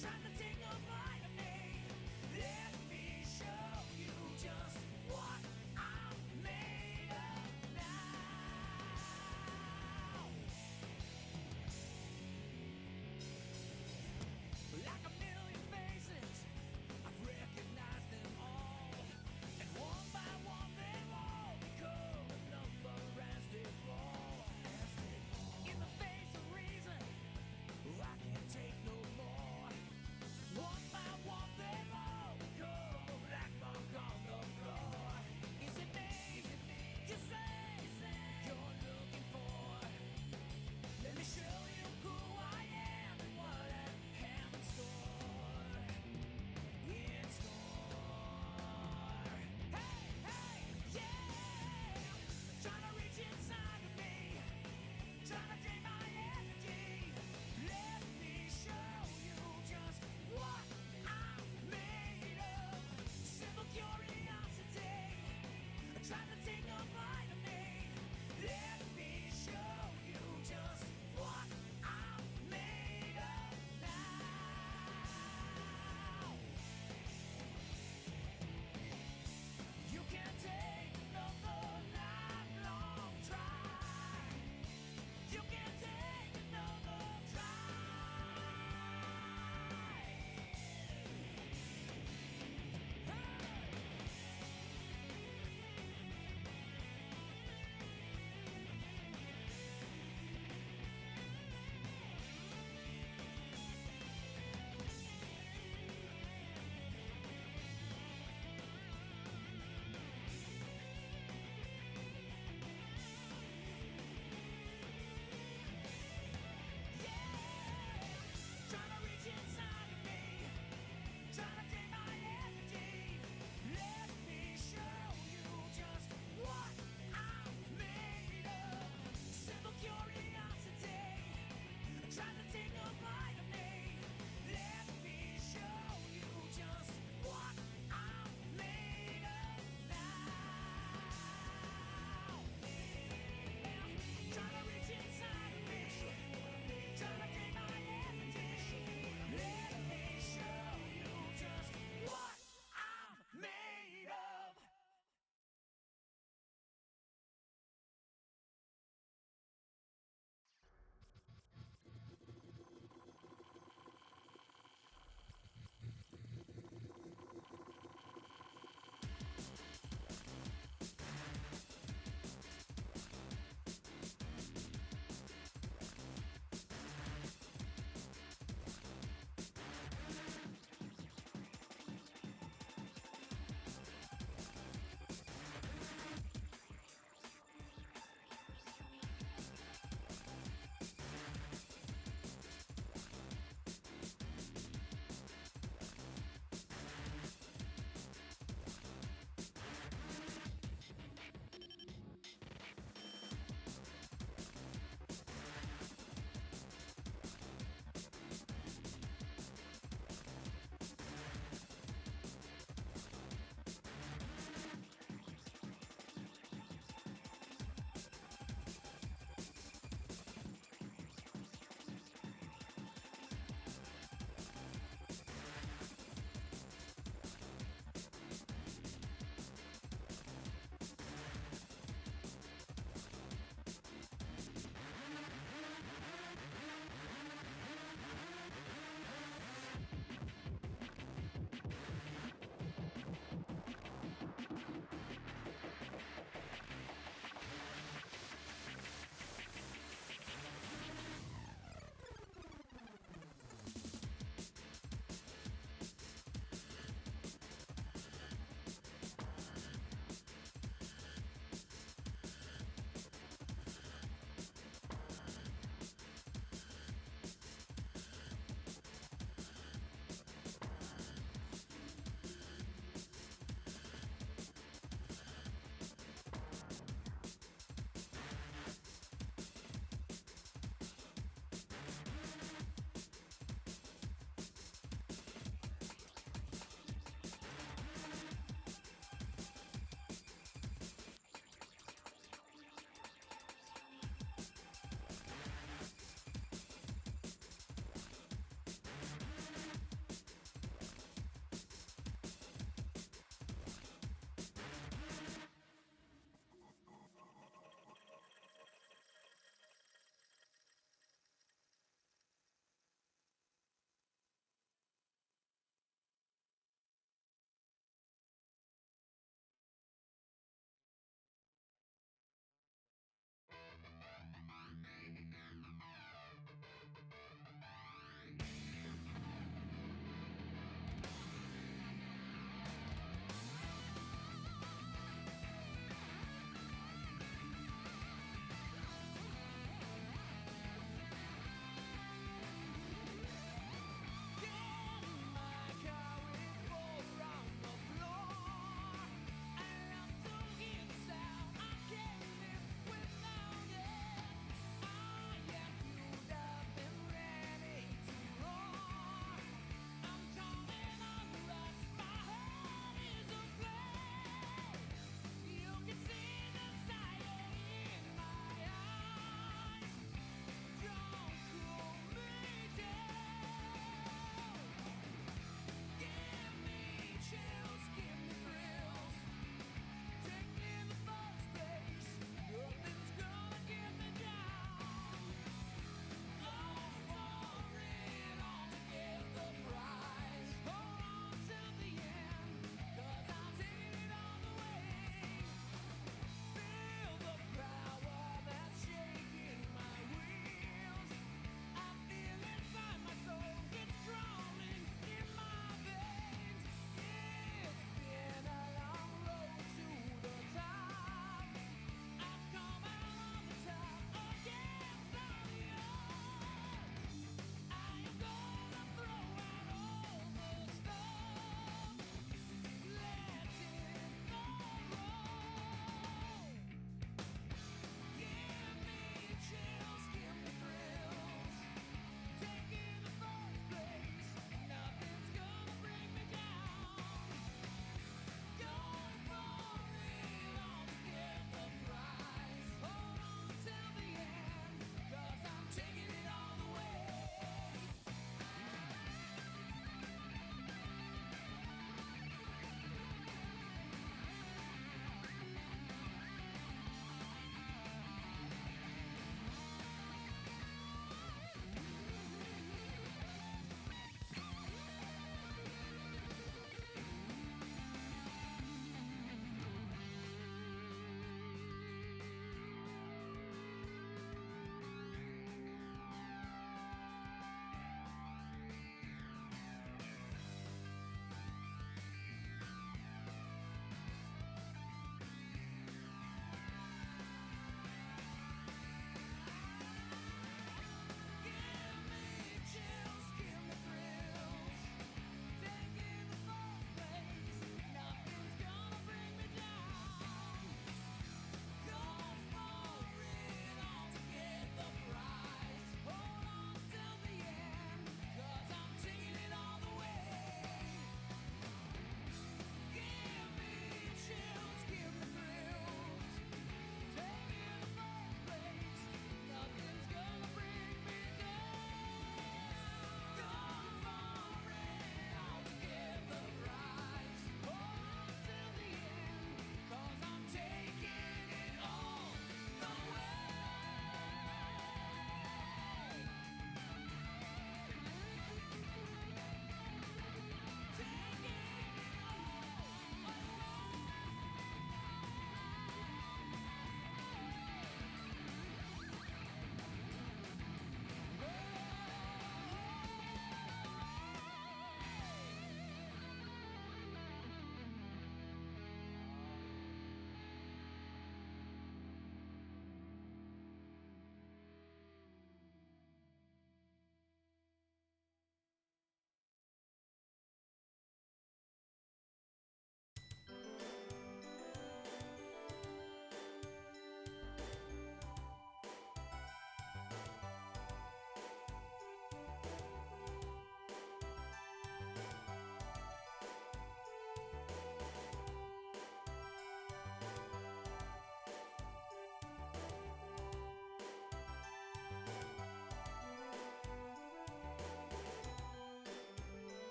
Trying to take a bite of me. Let me show you just what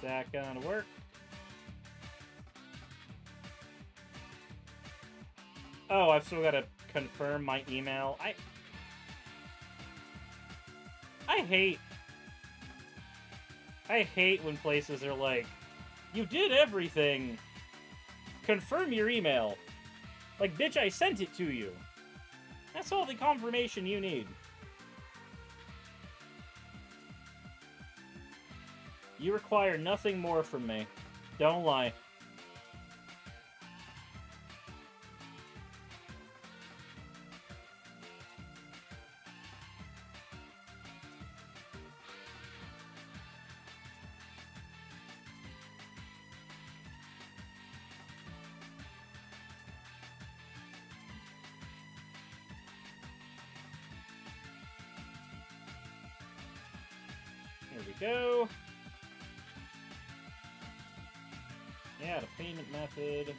that gonna work? Oh, I've still got to confirm my email. I hate when places are like, you did everything. Confirm your email. Like, bitch, I sent it to you. That's all the confirmation you need. You require nothing more from me. Don't lie. Here we go. Yeah, the payment method.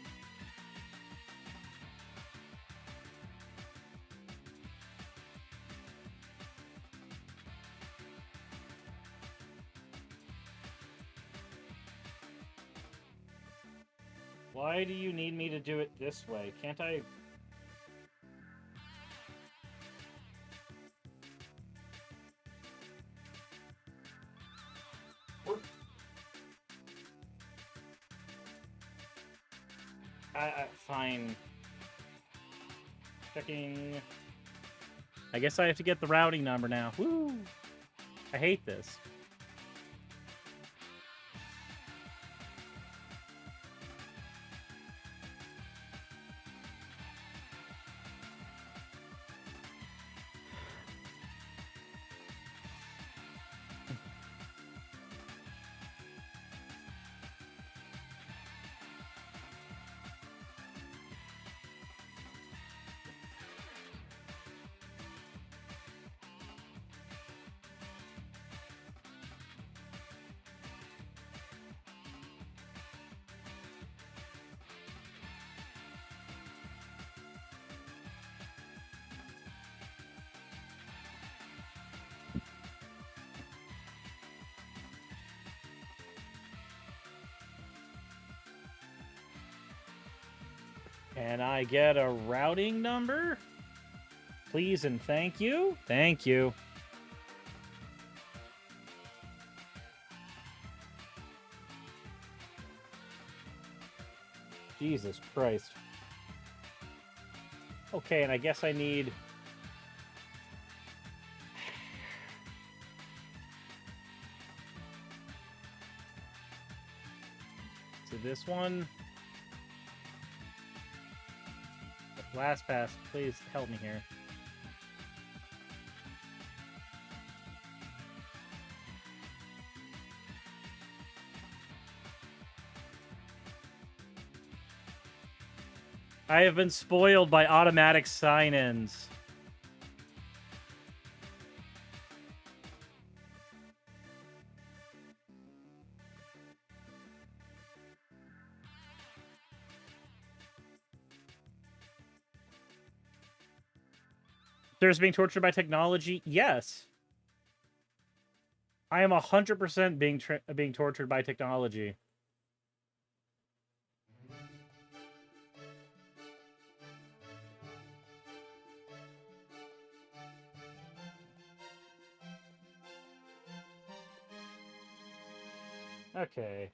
Why do you need me to do it this way? Can't I... Fine. Checking. I guess I have to get the routing number now. Woo! I hate this. Can I get a routing number? Please and thank you. Thank you. Jesus Christ. Okay, and I guess I need... So this one... LastPass, please help me here. I have been spoiled by automatic sign-ins. There's being tortured by technology? Yes. I am 100% being tortured by technology. Okay.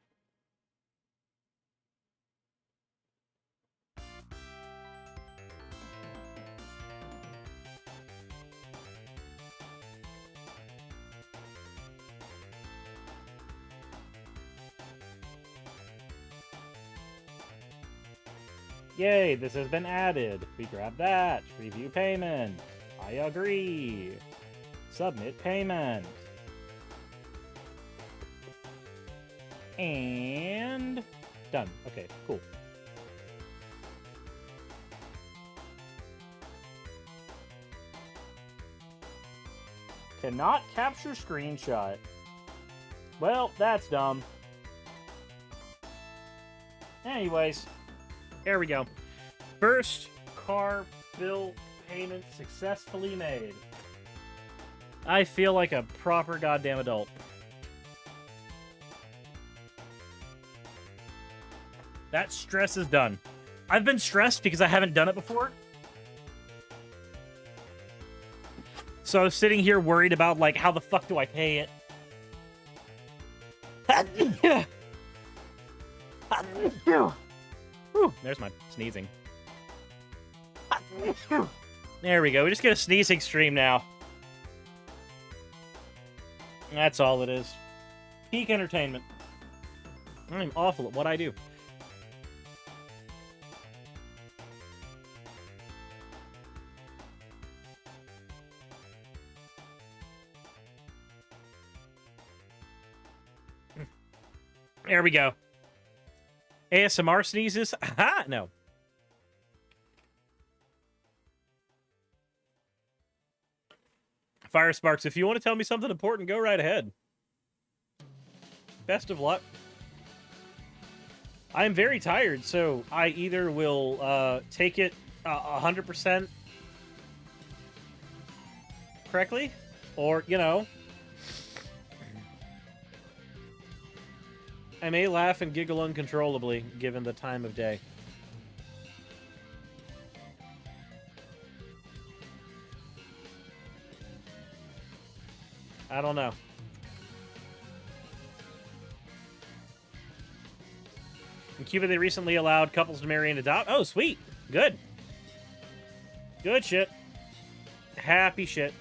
Yay, this has been added. We grab that. Review payment. I agree. Submit payment. And done. Okay, cool. Cannot capture screenshot. Well, that's dumb. Anyways, there we go. First car bill payment successfully made. I feel like a proper goddamn adult. That stress is done. I've been stressed because I haven't done it before. So I was sitting here worried about, like, how the fuck do I pay it? Whew, there's my sneezing. There we go. We just get a sneezing stream now. That's all it is. Peak entertainment. I'm awful at what I do. There we go. ASMR sneezes? Aha! No. Fire Sparks, if you want to tell me something important, go right ahead. Best of luck. I am very tired, so I either will take it 100% correctly, or, you know, I may laugh and giggle uncontrollably, given the time of day. I don't know. In Cuba, they recently allowed couples to marry and adopt. Oh, sweet. Good. Good shit. Happy shit.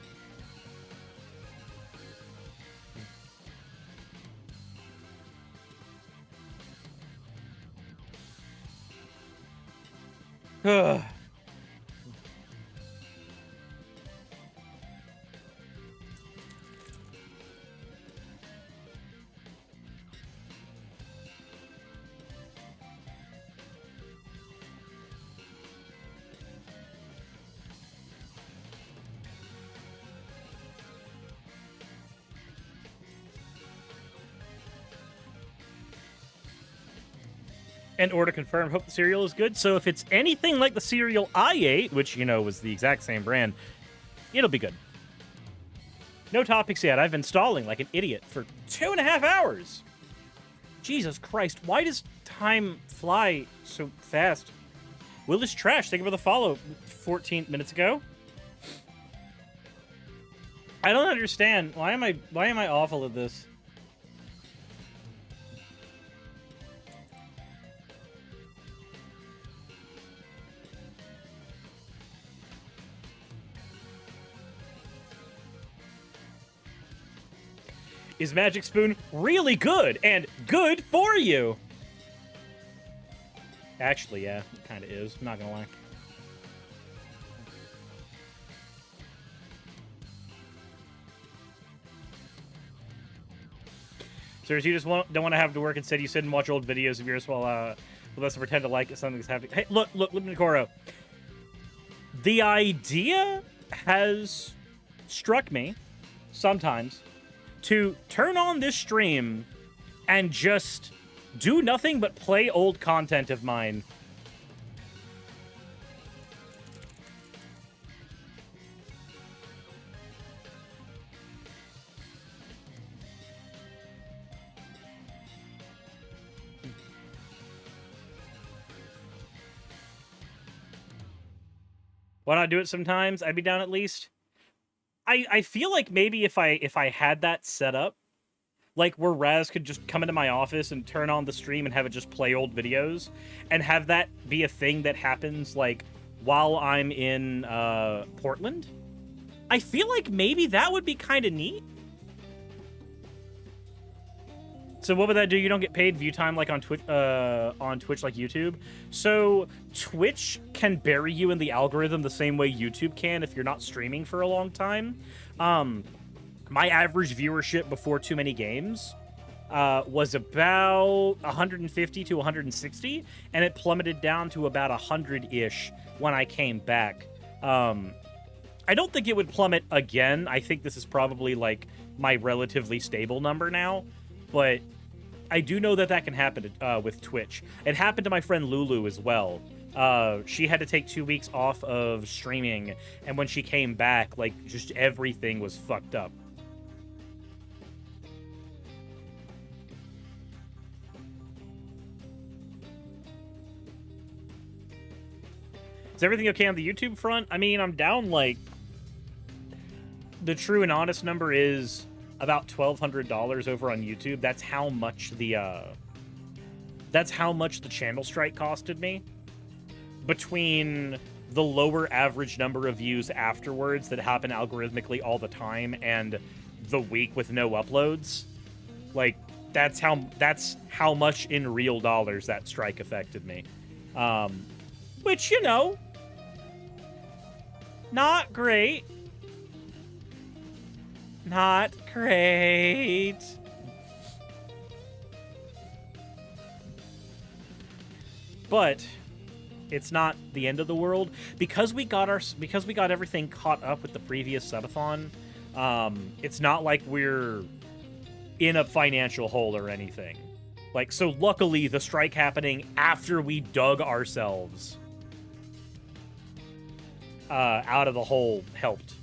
Ugh. And order confirmed. Hope the cereal is good. So if it's anything like the cereal I ate, which, you know, was the exact same brand, it'll be good. No topics yet. I've been stalling like an idiot for 2.5 hours. Jesus Christ. Why does time fly so fast? Will is trash. Thank you for the follow 14 minutes ago. I don't understand. Why am I awful at this? Is Magic Spoon really good and good for you? Actually, yeah, it kind of is. I'm not gonna lie. So you just don't want to have to work. Instead, you sit and watch old videos of yours while with us pretend to like it. Something's happening. Hey, look, Nicoro. The idea has struck me sometimes to turn on this stream and just do nothing but play old content of mine. Why not do it sometimes? I'd be down at least. I feel like maybe if I had that set up, like where Raz could just come into my office and turn on the stream and have it just play old videos, and have that be a thing that happens like while I'm in Portland, I feel like maybe that would be kind of neat. So what would that do? You don't get paid view time like on Twitch like YouTube. So Twitch can bury you in the algorithm the same way YouTube can if you're not streaming for a long time. My average viewership before Too Many Games was about 150 to 160, and it plummeted down to about 100-ish when I came back. I don't think it would plummet again. I think this is probably like my relatively stable number now. But I do know that can happen with Twitch. It happened to my friend Lulu as well. She had to take 2 weeks off of streaming, and when she came back, like, just everything was fucked up. Is everything okay on the YouTube front? I mean, I'm down, like... The true and honest number is about $1,200 over on YouTube. That's how much the, That's how much the channel strike costed me. Between the lower average number of views afterwards that happen algorithmically all the time and the week with no uploads. Like, that's how much in real dollars that strike affected me. Which, you know... Not great. Not great. But it's not the end of the world because we got everything caught up with the previous subathon. It's not like we're in a financial hole or anything. Like, so luckily the strike happening after we dug ourselves out of the hole helped.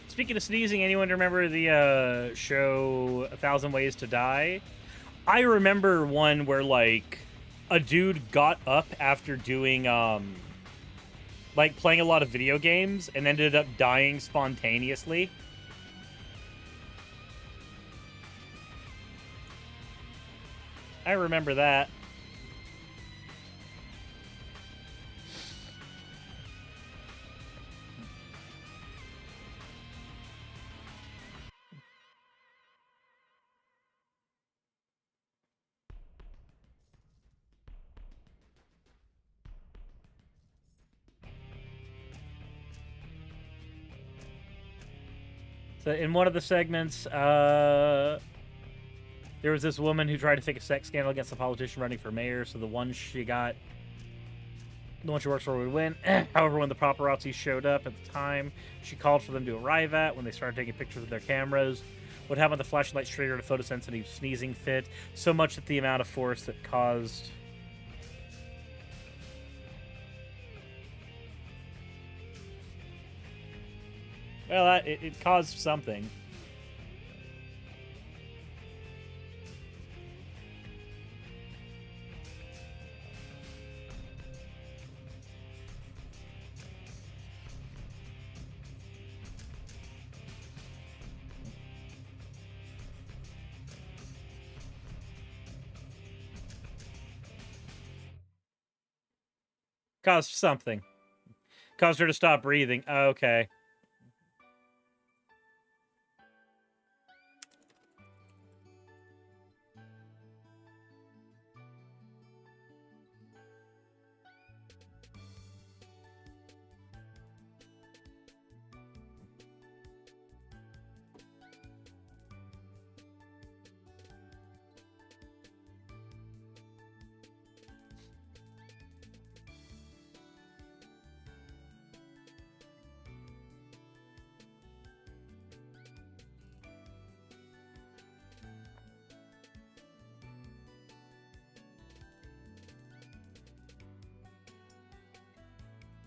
Speaking of sneezing, anyone remember the show 1,000 Ways to Die? I remember one where, like, a dude got up after doing, like, playing a lot of video games and ended up dying spontaneously. I remember that. So in one of the segments, there was this woman who tried to fake a sex scandal against a politician running for mayor, so the one she works for would win. However, when the paparazzi showed up at the time she called for them to arrive at, when they started taking pictures with their cameras, would have on the flashlight triggered a photosensitive sneezing fit, so much that the amount of force that caused... Well, it caused something. Caused something. Caused her to stop breathing. Okay.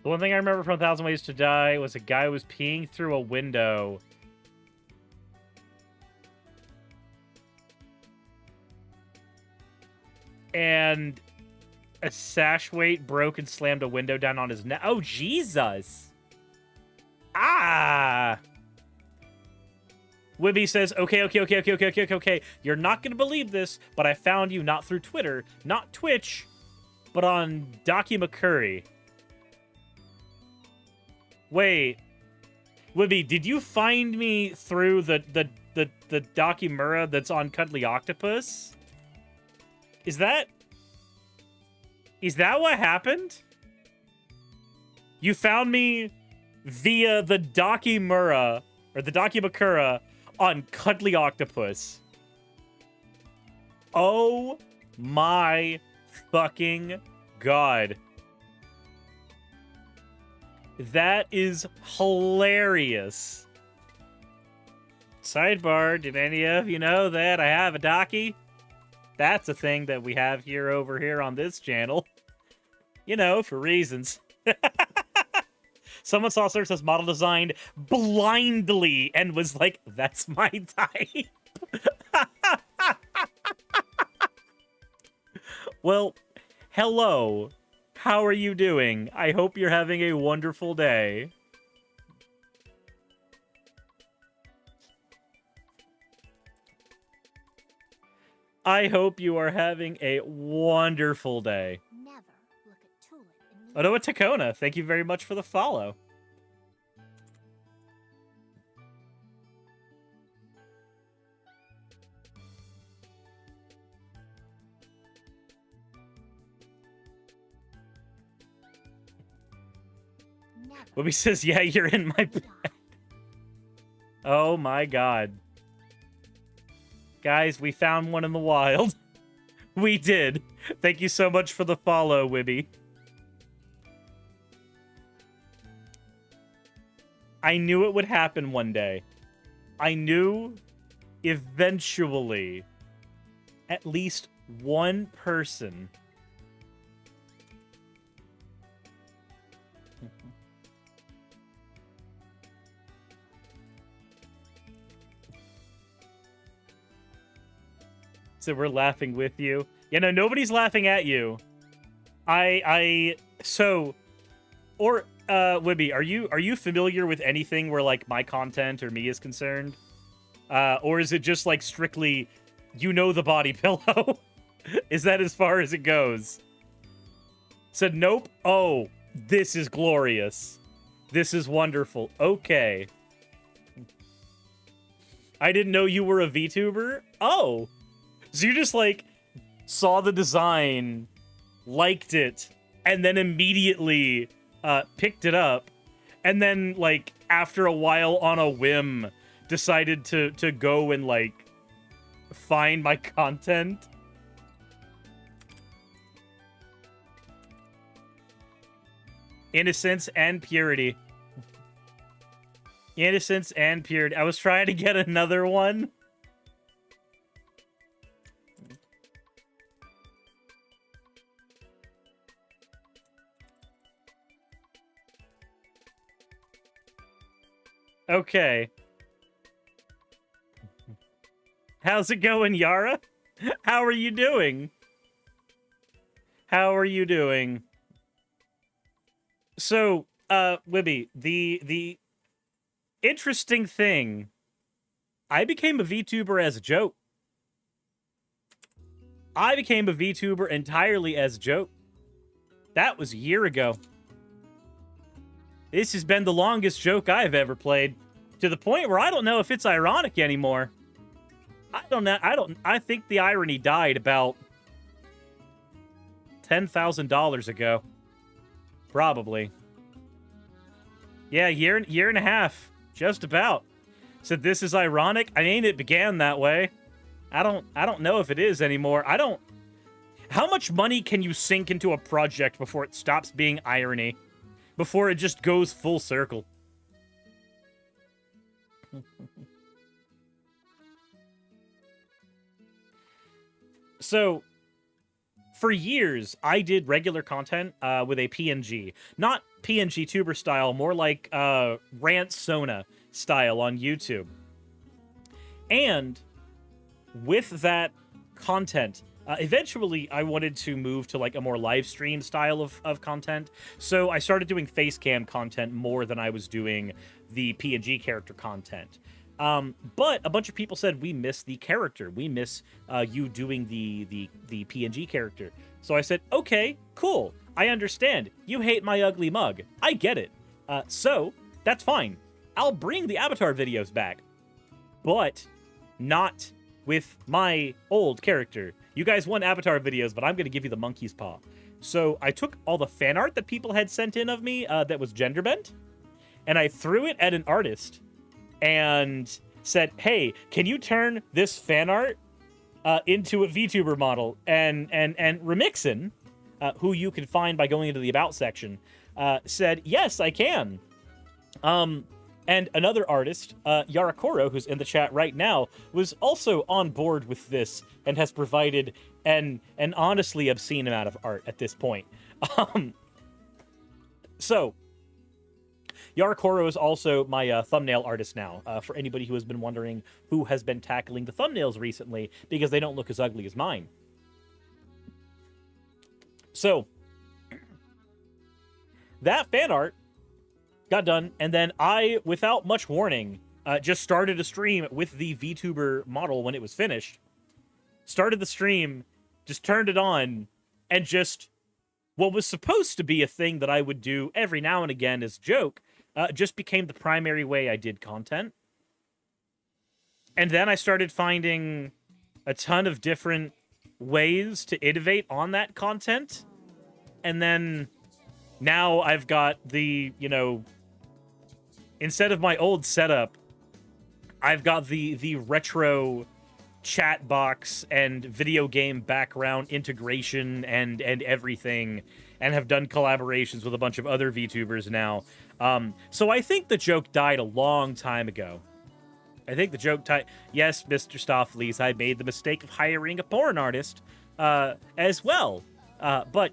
The one thing I remember from 1,000 Ways to Die was a guy was peeing through a window. And a sash weight broke and slammed a window down on his neck. Oh, Jesus. Ah. Wibby says, okay. You're not going to believe this, but I found you not through Twitter, not Twitch, but on Docu McCurry. Wait, Wibby, did you find me through the Documura that's on Cuddly Octopus? Is that what happened? You found me via the Dakimura, or the Dakimakura on Cuddly Octopus. Oh my fucking god. That is hilarious. Sidebar, did any of you know that I have a Daki? That's a thing that we have over here on this channel. You know, for reasons. Someone saw Circe's model designed blindly and was like, that's my type. Well, hello. How are you doing? I hope you're having a wonderful day. I hope you are having a wonderful day. Never look at Tulip in the Odoa Takona, thank you very much for the follow. never Wibby says, yeah, you're in my bed. Oh my god. Guys, we found one in the wild. We did. Thank you so much for the follow, Wibby. I knew it would happen one day. I knew eventually at least one person so we're laughing with you. You know, nobody's laughing at you. Wibby, are you familiar with anything where like my content or me is concerned? Or is it just like strictly, you know, the body pillow? Is that as far as it goes? Said nope. Oh, this is glorious. This is wonderful. Okay. I didn't know you were a VTuber. Oh. So you just, like, saw the design, liked it, and then immediately picked it up, and then, like, after a while on a whim, decided to go and, like, find my content? Innocence and purity. Innocence and purity. I was trying to get another one. Okay. How's it going, Yara? How are you doing? How are you doing? So, Wibby, the interesting thing, I became a VTuber as a joke. I became a VTuber entirely as a joke. That was a year ago. This has been the longest joke I've ever played, to the point where I don't know if it's ironic anymore. I don't know. I think the irony died about $10,000 ago. Probably. Yeah, year and a half. Just about. Said this is ironic. I mean, it began that way. I don't know if it is anymore. How much money can you sink into a project before it stops being irony? Before it just goes full circle? So, for years, I did regular content with a PNG. Not PNG tuber style, more like Rant Sona style on YouTube. And with that content, eventually I wanted to move to like a more live stream style of content. So I started doing face cam content more than I was doing the PNG character content. But a bunch of people said, we miss the character. We miss you doing the PNG character. So I said, okay, cool. I understand. You hate my ugly mug. I get it. So that's fine. I'll bring the Avatar videos back. But not with my old character. You guys want Avatar videos, but I'm going to give you the monkey's paw. So I took all the fan art that people had sent in of me that was gender bent, and I threw it at an artist and said, hey, can you turn this fan art into a VTuber model? And Remixin, who you can find by going into the About section, said, yes, I can. And another artist, Yarakoro, who's in the chat right now, was also on board with this and has provided an honestly obscene amount of art at this point. So, Yarakoro is also my thumbnail artist now, for anybody who has been wondering who has been tackling the thumbnails recently, because they don't look as ugly as mine. So, that fan art got done, and then I, without much warning, just started a stream with the VTuber model when it was finished. Started the stream, just turned it on, and just, what was supposed to be a thing that I would do every now and again as a joke, just became the primary way I did content. And then I started finding a ton of different ways to innovate on that content. And then now I've got the, instead of my old setup, I've got the retro chat box and video game background integration and everything, and have done collaborations with a bunch of other VTubers now. So I think the joke died a long time ago. Yes, Mr. Stofflees, I made the mistake of hiring a porn artist as well. But,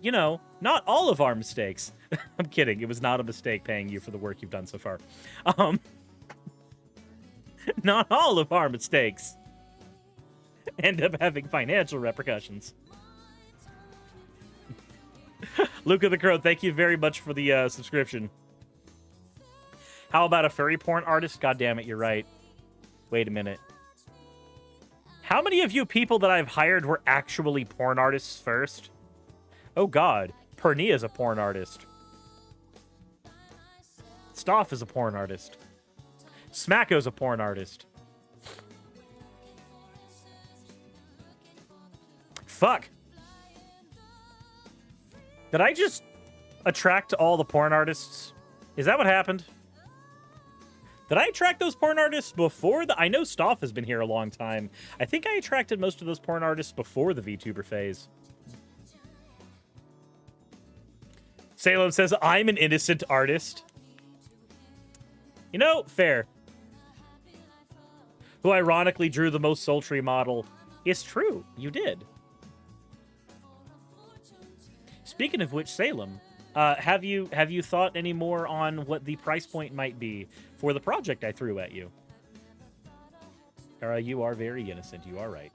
not all of our mistakes. I'm kidding. It was not a mistake paying you for the work you've done so far. Not all of our mistakes end up having financial repercussions. Luca the Crow, thank you very much for the subscription. How about a furry porn artist? God damn it, you're right. Wait a minute. How many of you people that I've hired were actually porn artists first? Oh god, Pernia's a porn artist. Stoff is a porn artist. Smacko's a porn artist. Fuck. Did I just attract all the porn artists? Is that what happened? Did I attract those porn artists before the... I know Stoff has been here a long time. I think I attracted most of those porn artists before the VTuber phase. Salem says, I'm an innocent artist. Fair. Who ironically drew the most sultry model. It's true, you did. Speaking of which, Salem, have you thought any more on what the price point might be for the project I threw at you? You are very innocent. You are right.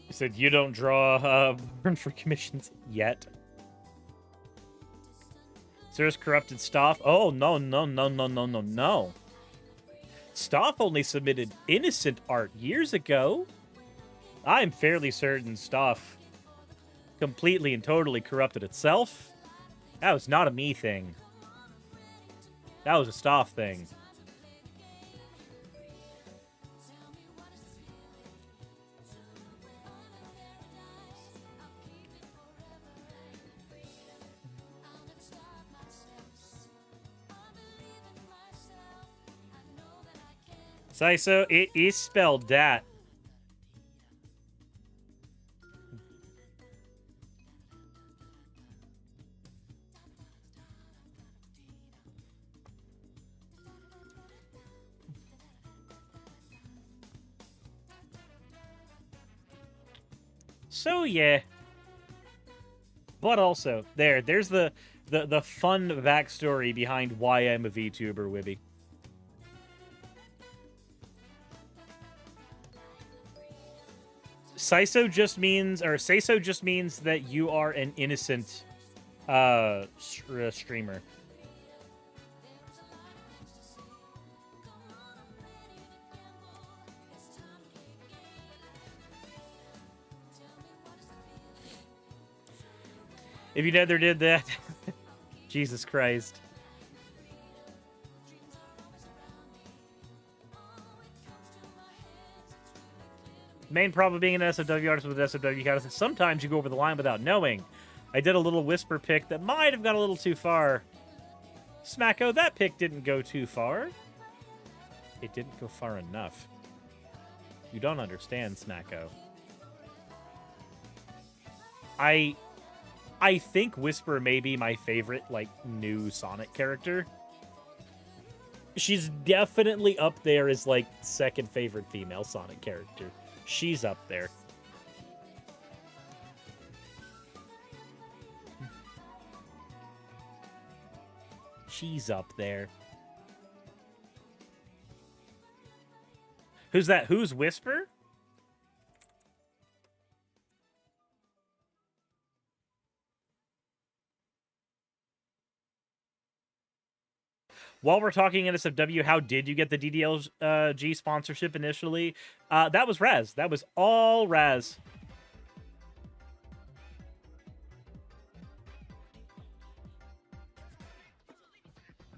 You said you don't draw porn for commissions yet. There's corrupted Stoff. Oh, no. Stoff only submitted innocent art years ago. I'm fairly certain Stoff completely and totally corrupted itself. That was not a me thing. That was a Stoff thing. So it is spelled that. So yeah. But also, there's the fun backstory behind why I'm a VTuber, Wibby. Seiso just means that you are an innocent streamer. If you never did that, Jesus Christ. Main problem being an SFW artist with SFW count is that sometimes you go over the line without knowing. I did a little whisper pick that might have gone a little too far. Smacko, that pick didn't go too far. It didn't go far enough. You don't understand, Smacko. I think Whisper may be my favorite, like, new Sonic character. She's definitely up there as, like, second favorite female Sonic character. She's up there. She's up there. Who's that? Who's Whisper? While we're talking NSFW, how did you get the DDLG sponsorship initially? That was Raz. That was all Raz.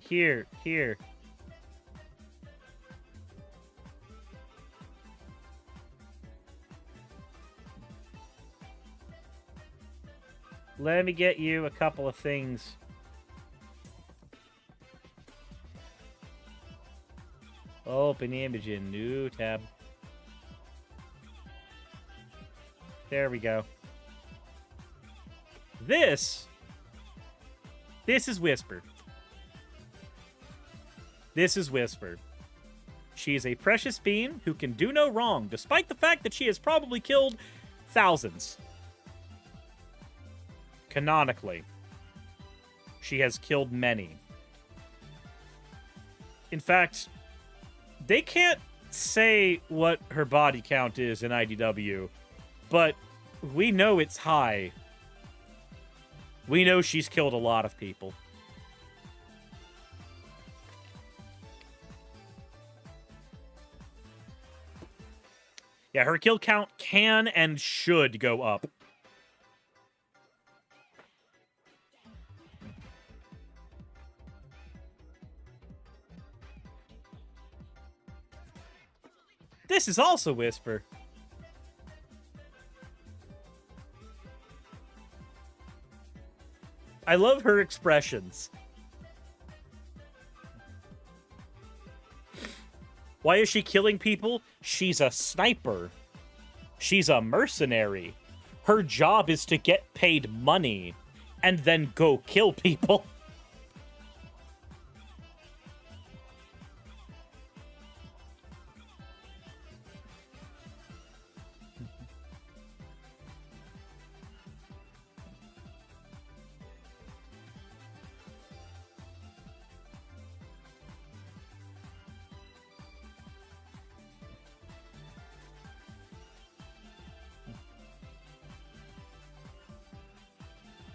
Here. Let me get you a couple of things. Open image in new tab. There we go. This is Whisper. This is Whisper. She is a precious being who can do no wrong, despite the fact that she has probably killed thousands. Canonically, she has killed many. In fact, they can't say what her body count is in IDW, but we know it's high. We know she's killed a lot of people. Yeah, her kill count can and should go up. This is also Whisper. I love her expressions. Why is she killing people? She's a sniper. She's a mercenary. Her job is to get paid money and then go kill people.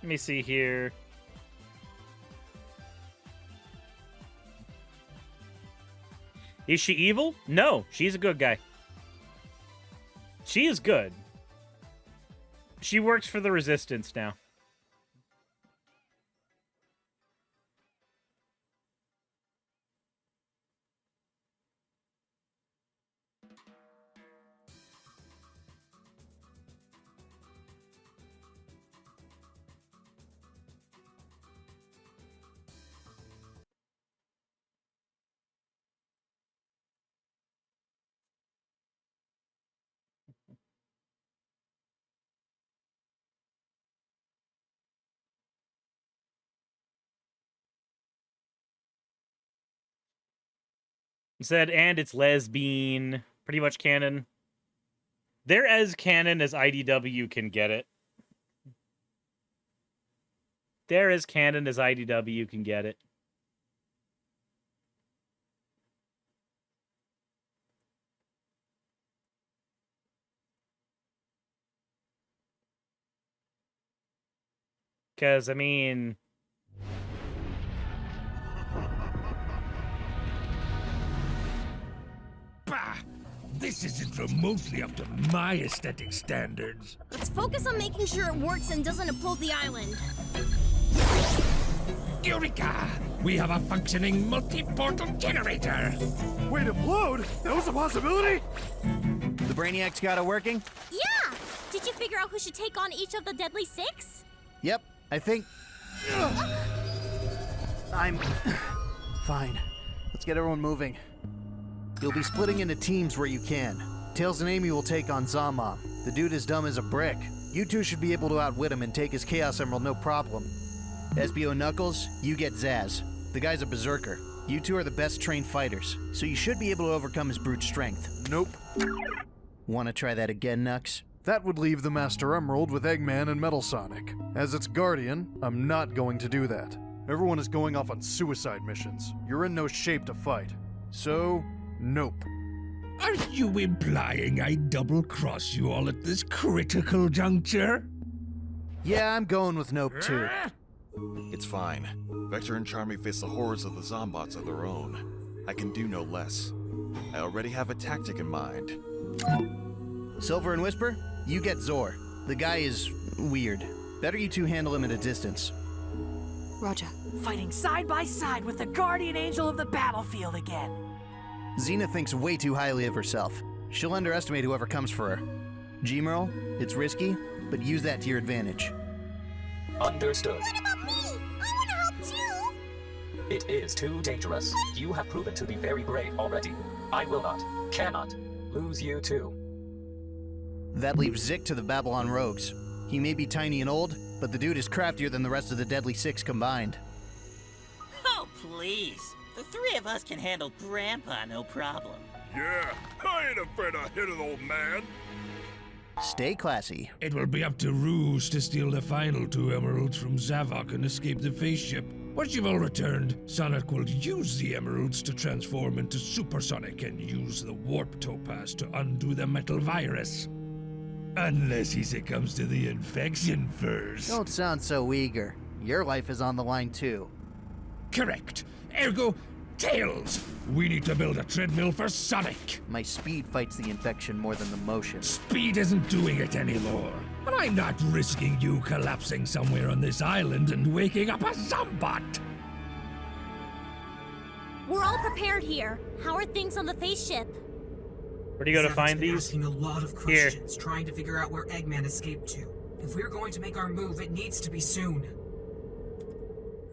Let me see here. Is she evil? No, she's a good guy. She is good. She works for the Resistance now. Said, and it's lesbian. Pretty much canon. They're as canon as IDW can get it. They're as canon as IDW can get it. Because, I mean... This isn't remotely up to my aesthetic standards. Let's focus on making sure it works and doesn't implode the island. Eureka! We have a functioning multi-portal generator! Wait, implode? That was a possibility? The Brainiacs got it working? Yeah! Did you figure out who should take on each of the Deadly Six? Yep, I think... I'm... fine. Let's get everyone moving. You'll be splitting into teams where you can. Tails and Amy will take on Zama. The dude is dumb as a brick. You two should be able to outwit him and take his Chaos Emerald no problem. SBO Knuckles, you get Zaz. The guy's a berserker. You two are the best trained fighters, so you should be able to overcome his brute strength. Nope. Wanna try that again, Nux? That would leave the Master Emerald with Eggman and Metal Sonic. As its guardian, I'm not going to do that. Everyone is going off on suicide missions. You're in no shape to fight. So, nope. Are you implying I double-cross you all at this critical juncture? Yeah, I'm going with nope too. It's fine. Vector and Charmy face the horrors of the Zombots of their own. I can do no less. I already have a tactic in mind. Silver and Whisper, you get Zor. The guy is weird. Better you two handle him at a distance. Roger. Fighting side by side with the guardian angel of the battlefield again. Xena thinks way too highly of herself. She'll underestimate whoever comes for her. G-Merle, it's risky, but use that to your advantage. Understood. What about me? I want to help too! It is too dangerous. You have proven to be very brave already. I will not, cannot, lose you too. That leaves Zik to the Babylon Rogues. He may be tiny and old, but the dude is craftier than the rest of the Deadly Six combined. Oh, please. The three of us can handle Grandpa, no problem. Yeah, I ain't afraid of hit an old man. Stay classy. It will be up to Rouge to steal the final 2 emeralds from Zavok and escape the face ship. Once you've all returned, Sonic will use the emeralds to transform into Supersonic and use the Warp Topaz to undo the metal virus. Unless he succumbs to the infection first. Don't sound so eager. Your life is on the line too. Correct. Ergo, Tails! We need to build a treadmill for Sonic! My speed fights the infection more than the motion. Speed isn't doing it anymore. But I'm not risking you collapsing somewhere on this island and waking up a Zombot! We're all prepared here. How are things on the face ship? Where do you go to find these? Asking a lot of questions, trying to figure out where Eggman escaped to. If we're going to make our move, it needs to be soon.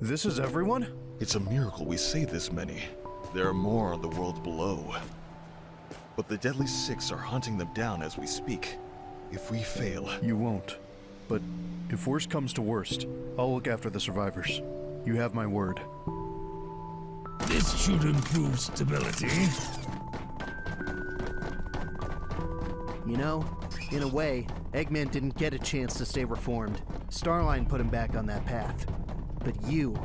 This is everyone? It's a miracle we saved this many. There are more on the world below. But the Deadly Six are hunting them down as we speak. If we fail... You won't. But if worst comes to worst, I'll look after the survivors. You have my word. This should improve stability. You know, in a way, Eggman didn't get a chance to stay reformed. Starline put him back on that path. But you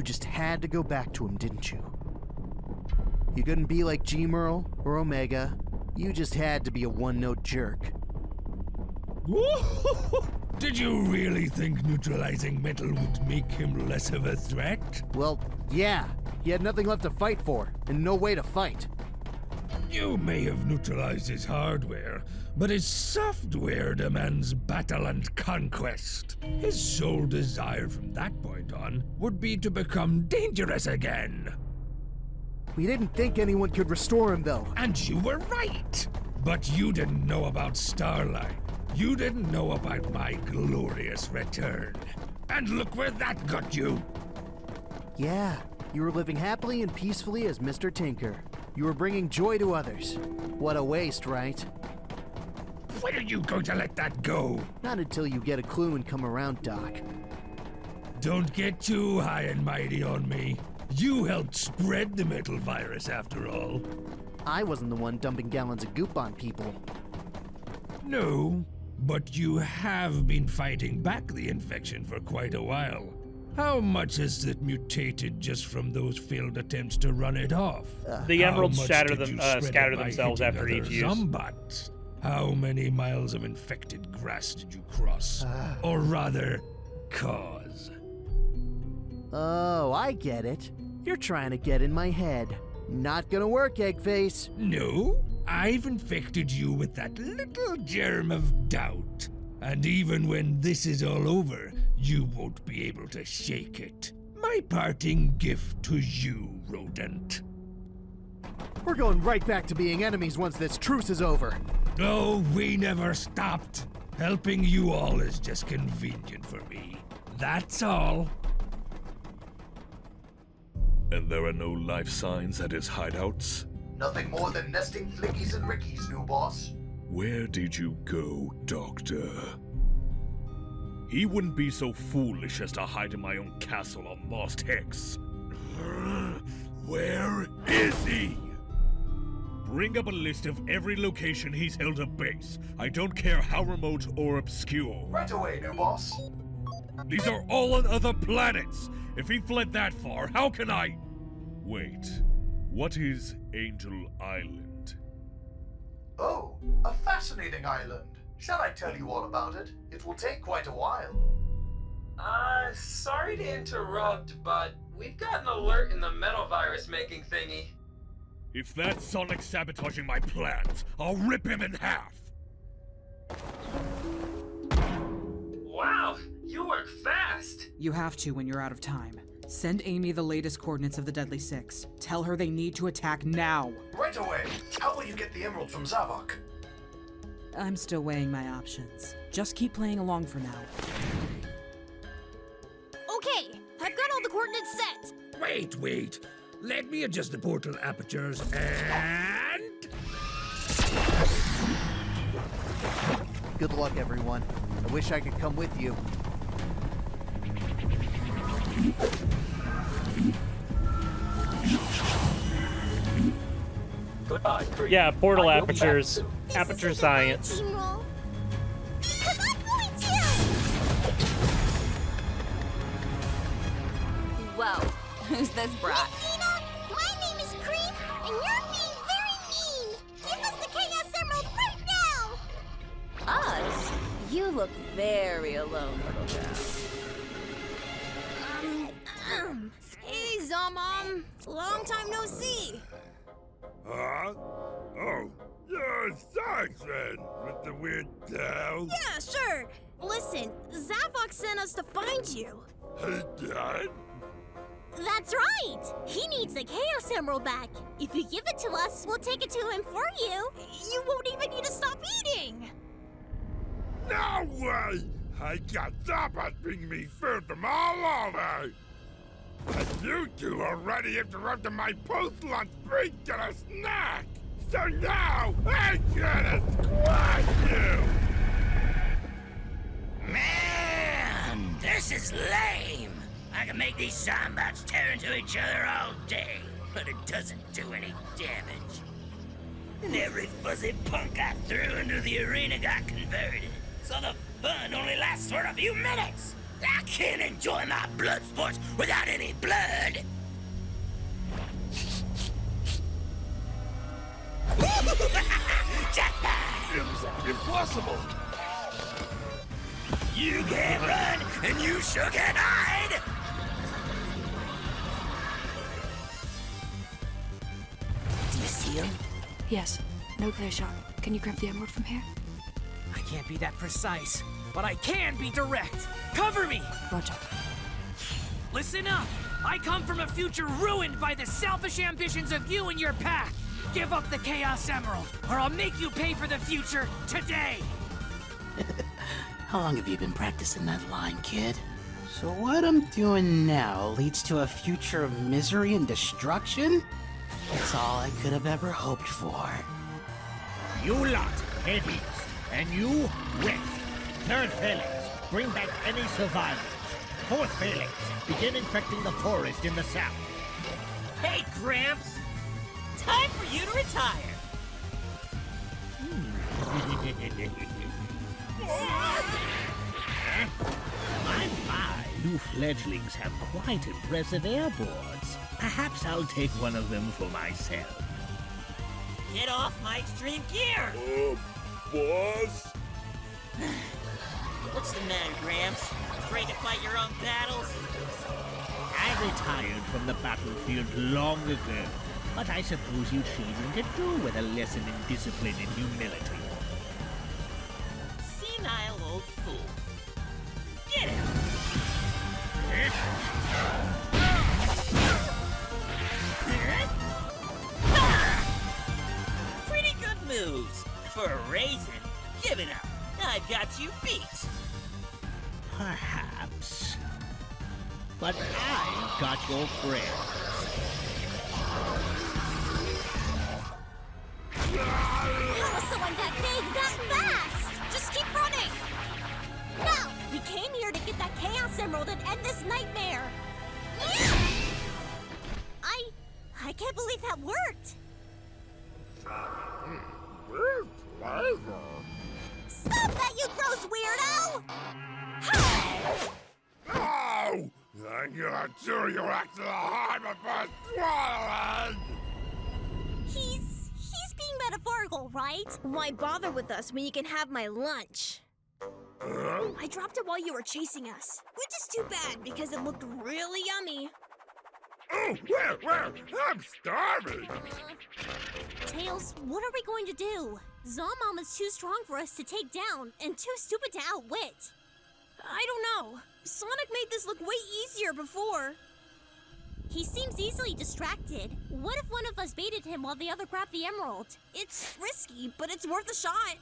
just had to go back to him, didn't you? You couldn't be like G-Merle or Omega. You just had to be a one-note jerk. Did you really think neutralizing metal would make him less of a threat? Well, yeah. He had nothing left to fight for, and no way to fight. You may have neutralized his hardware, but his software demands battle and conquest. His sole desire from that point on would be to become dangerous again. We didn't think anyone could restore him, though. And you were right. But you didn't know about Starlight. You didn't know about my glorious return. And look where that got you. Yeah, you were living happily and peacefully as Mr. Tinker. You were bringing joy to others. What a waste, right? When are you going to let that go? Not until you get a clue and come around, Doc. Don't get too high and mighty on me. You helped spread the metal virus, after all. I wasn't the one dumping gallons of goop on people. No, but you have been fighting back the infection for quite a while. How much has it mutated just from those failed attempts to run it off? The emeralds scatter themselves after each use. Zombots? How many miles of infected grass did you cross? Or rather, cause? Oh, I get it. You're trying to get in my head. Not gonna work, Eggface. No? I've infected you with that little germ of doubt. And even when this is all over, you won't be able to shake it. My parting gift to you, rodent. We're going right back to being enemies once this truce is over. Oh, we never stopped. Helping you all is just convenient for me. That's all. And there are no life signs at his hideouts? Nothing more than nesting flickies and rickies, new boss. Where did you go, Doctor? He wouldn't be so foolish as to hide in my own castle on Lost Hex. Where is he? Bring up a list of every location he's held a base. I don't care how remote or obscure. Right away, new boss. These are all on other planets. If he fled that far, how can I... Wait, what is Angel Island? Oh, a fascinating island. Shall I tell you all about it? It will take quite a while. Sorry to interrupt, but we've got an alert in the metal virus making thingy. If that's Sonic sabotaging my plans, I'll rip him in half! Wow, you work fast! You have to when you're out of time. Send Amy the latest coordinates of the Deadly Six. Tell her they need to attack now. Right away. How will you get the emerald from Zavok? I'm still weighing my options. Just keep playing along for now. Okay, I've got all the coordinates set. Wait. Let me adjust the portal apertures and... Good luck, everyone. I wish I could come with you. Goodbye. Yeah, portal apertures. Aperture science. Whoa, who's this brat? My name is Cream, and you're being very mean. Give us the Chaos Emerald right now. Us? You look very alone, little girl. Hey, Zomom. Long time no see. Huh? Oh, yes, thanks, then, with the weird towel. Yeah, sure. Listen, Zavok sent us to find you. He died? That's right! He needs the Chaos Emerald back. If you give it to us, we'll take it to him for you. You won't even need to stop eating. No way! I got Zappa bring me food from all over! And you two already interrupted my post-lunch break and a snack! So now, I'm gonna squash you! Man, this is lame! I can make these zombots tear into each other all day, but it doesn't do any damage. And every fuzzy punk I threw into the arena got converted, so the fun only lasts for a few minutes! I can't enjoy my blood sports without any blood! Impossible! You can't run, and you sure can't hide! Do you see him? Yes. No clear shot. Can you grab the emerald from here? I can't be that precise, but I can be direct. Cover me! Roger. Listen up! I come from a future ruined by the selfish ambitions of you and your pack. Give up the Chaos Emerald, or I'll make you pay for the future today! How long have you been practicing that line, kid? So what I'm doing now leads to a future of misery and destruction? That's all I could have ever hoped for. You lot, heavies, and you, west. Third phalanx, bring back any survivors. Fourth phalanx, begin infecting the forest in the south. Hey, Gramps! Time for you to retire! My, you fledglings have quite impressive airboards. Perhaps I'll take one of them for myself. Get off my extreme gear! Boss? What's the matter, Gramps? Afraid to fight your own battles? I retired from the battlefield long ago. But I suppose you'd anything to do with a lesson in discipline and humility. Senile old fool. Get him! Pretty good moves. For a raisin, give it up. I've got you beat. Perhaps. But I've got your friend. How is someone that big that fast? Just keep running! No! We came here to get that Chaos Emerald and end this nightmare! I can't believe that worked! Stop that, you gross weirdo! No! I'm gonna chew you back to the heart before swallowing! He's being metaphorical, right? Why bother with us when you can have my lunch? I dropped it while you were chasing us, which is too bad because it looked really yummy. Oh, where? I'm starving! Tails, what are we going to do? Zomom is too strong for us to take down and too stupid to outwit. I don't know. Sonic made this look way easier before. He seems easily distracted. What if one of us baited him while the other grabbed the emerald? It's risky, but it's worth a shot.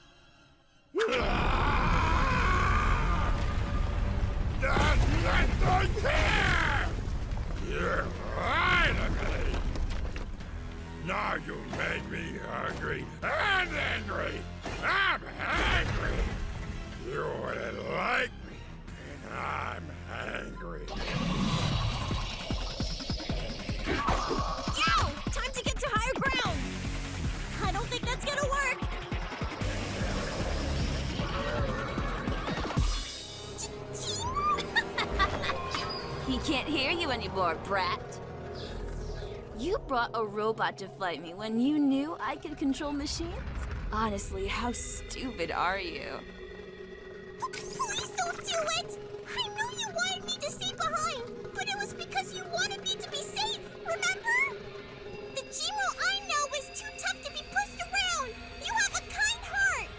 There's nothing here! You're finally! Now you made me hungry and angry! I'm angry! You wouldn't like me, and I'm angry. Yo! Time to get to higher ground! I don't think that's gonna work! He can't hear you anymore, brat. You brought a robot to fight me when you knew I could control machines? Honestly, how stupid are you? Please don't do it! I know you wanted me to stay behind, but it was because you wanted me to be safe, remember? The Gmo I know is too tough to be pushed around! You have a kind heart!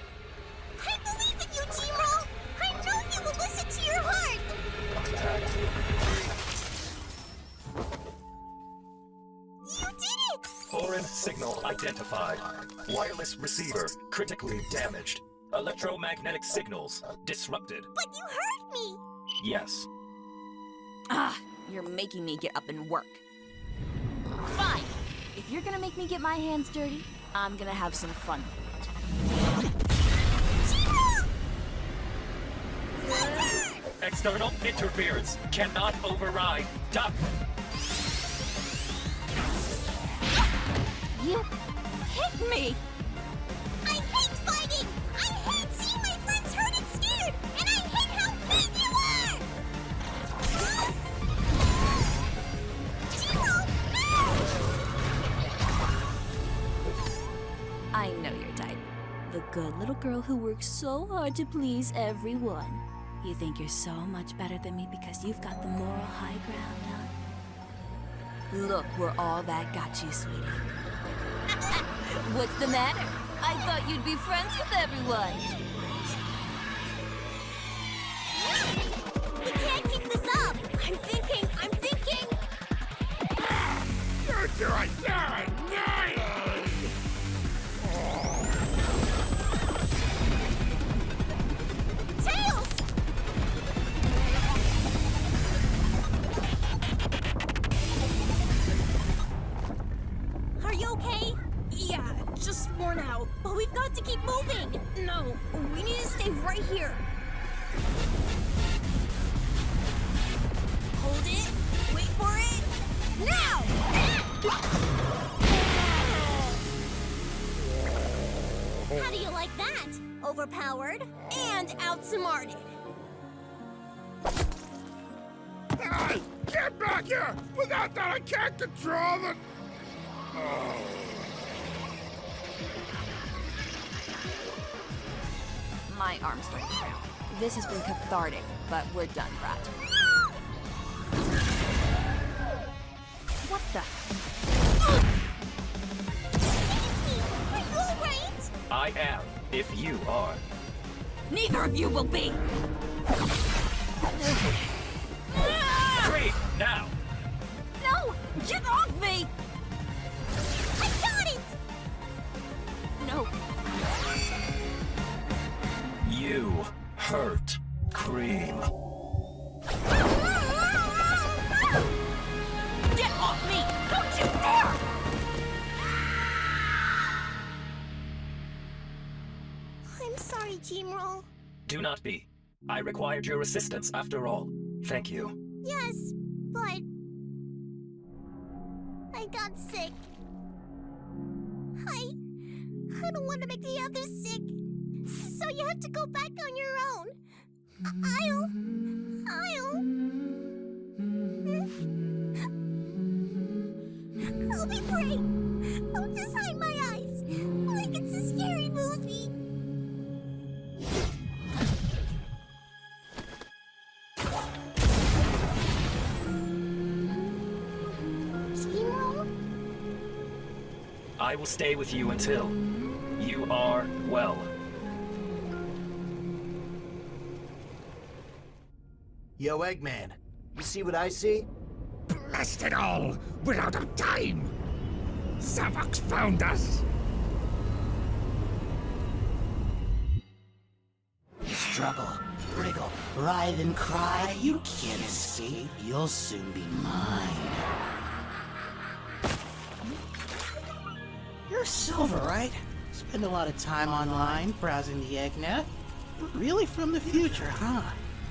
I believe in you, Gmo! I know you will listen to your heart! You did it! Foreign signal identified. Wireless receiver critically damaged. Electromagnetic signals disrupted. But you hurt me! Yes. Ah, you're making me get up and work. Fine. If you're gonna make me get my hands dirty, I'm gonna have some fun with it. External interference cannot override. Duck. You hit me! I hate fighting! I hate seeing my friends hurt and scared! And I hate how big you are! Gmo, no! I know your type. The good little girl who works so hard to please everyone. You think you're so much better than me because you've got the moral high ground, huh? Look, we're all that got you, sweetie. What's the matter? I thought you'd be friends with everyone. We can't keep this up! I'm thinking! You do it, Tails! Are you okay? Yeah, just worn out. But we've got to keep moving! No, we need to stay right here. Hold it. Wait for it. Now! How do you like that? Overpowered and outsmarted. Hey, get back here! Without that, I can't control the... Oh. My arm's strength. This has been cathartic, but we're done, Brat. What the? I am, if you are. Neither of you will be! Free, now! No! Get off me! I got it! No. You hurt Cream. Get off me! Don't you dare! I'm sorry, Teamroll. Do not be. I required your assistance after all. Thank you. Yes, but I got sick. I don't want to make the others sick. So you have to go back on your own. I'll be brave. I'll just hide my eyes. Like it's a scary movie. Steamroll? I will stay with you until you are well. Yo, Eggman, you see what I see? Blast it all! We're out of time! Zavok's found us! Struggle, wriggle, writhe and cry. You can't escape. You'll soon be mine. You're Silver, right? Spend a lot of time online, browsing the Eggnet. Really from the future, huh?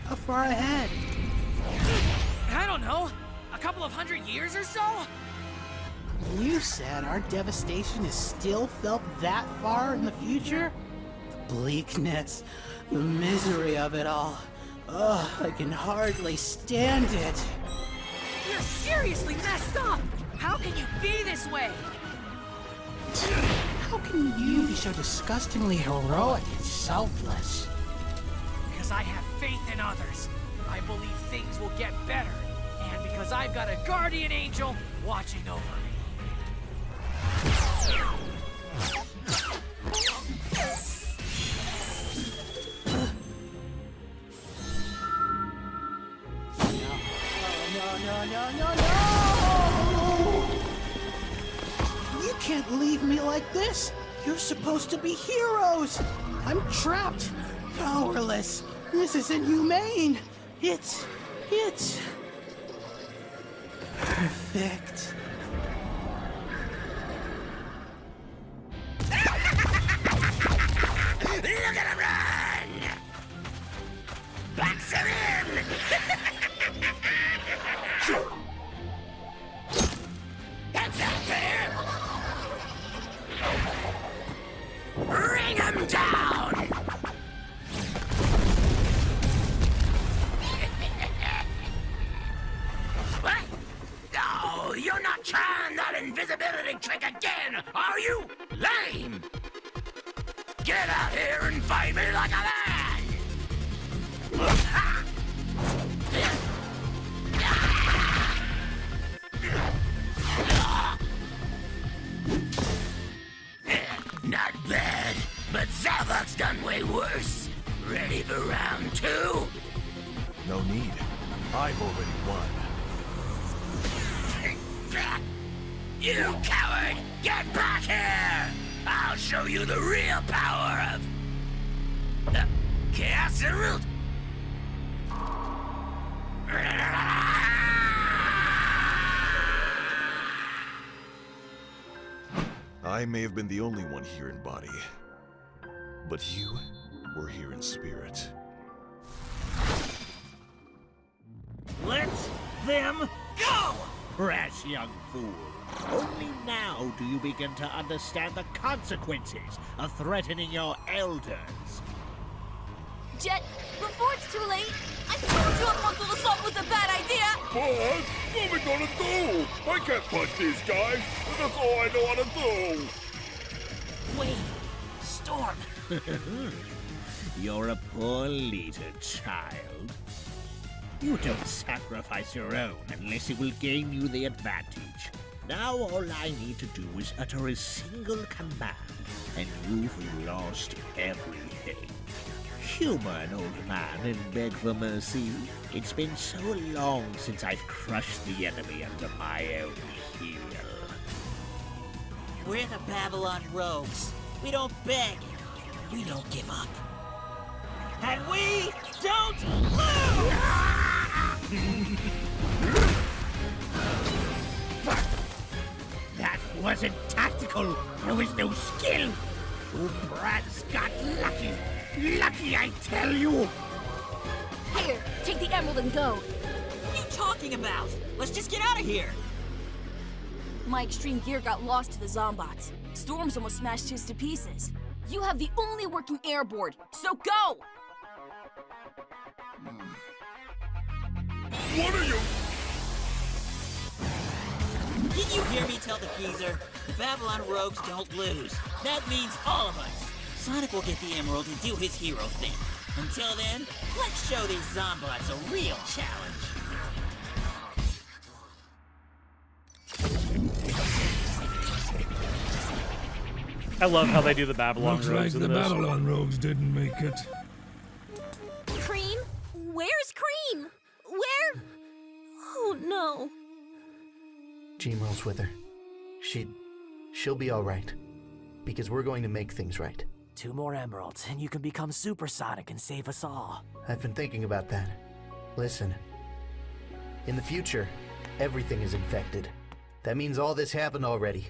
How far ahead? I don't know. A couple of 100 years or so? You said our devastation is still felt that far in the future? The bleakness, the misery of it all. Ugh, I can hardly stand it. You're seriously messed up! How can you be this way? How can you be so disgustingly heroic and selfless? Because I have faith in others. I believe things will get better. And because I've got a guardian angel watching over me. No! You can't leave me like this! You're supposed to be heroes! I'm trapped! Powerless! This is inhumane! It's perfect. Look at him run! Box him in! That's out there! Bring him down! What? No, you're not trying that invisibility trick again, are you? Lame! Get out here and fight me like a man! Not bad, but Zavok's done way worse. Ready for round two? No need. I've already won. You coward! Get back here! I'll show you the real power of Chaos Emerald. I may have been the only one here in body, but you were here in spirit. Let them go! Rash young fool. Only now do you begin to understand the consequences of threatening your elders. Jet, before it's too late, I told you a frontal assault was a bad idea! What? What are we gonna do? I can't punch these guys. That's all I know how to do. Wait, Storm. You're a poor little child. You don't sacrifice your own unless it will gain you the advantage. Now all I need to do is utter a single command, and you've lost everything. Human, old man, and beg for mercy. It's been so long since I've crushed the enemy under my own heel. We're the Babylon Rogues. We don't beg. We don't give up. And we don't lose! That wasn't tactical. There was no skill. You brats got lucky. Lucky, I tell you. Here, take the emerald and go. What are you talking about? Let's just get out of here. My extreme gear got lost to the zombots. Storms almost smashed his to pieces. You have the only working airboard, so go! What are you? Did you hear me tell the geezer? The Babylon Rogues don't lose. That means all of us. Sonic will get the emerald and do his hero thing. Until then, let's show these zombots a real challenge. I love how they do the Babylon Looks Rogues like in the this. Babylon Rogues didn't make it. Cream? Where's Cream? Where? Oh no. G-Merle's with her. She'll be alright. Because we're going to make things right. 2 more emeralds, and you can become supersonic and save us all. I've been thinking about that. Listen. In the future, everything is infected. That means all this happened already.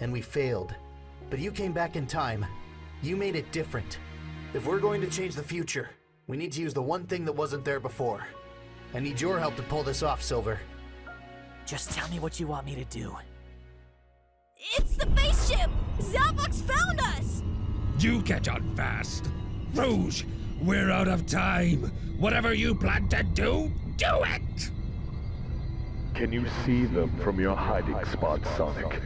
And we failed. But you came back in time. You made it different. If we're going to change the future, we need to use the one thing that wasn't there before. I need your help to pull this off, Silver. Just tell me what you want me to do. It's the spaceship! Zavok's found us! You catch on fast. Rouge, we're out of time. Whatever you plan to do, do it! Can you see them from your hiding spot, Sonic?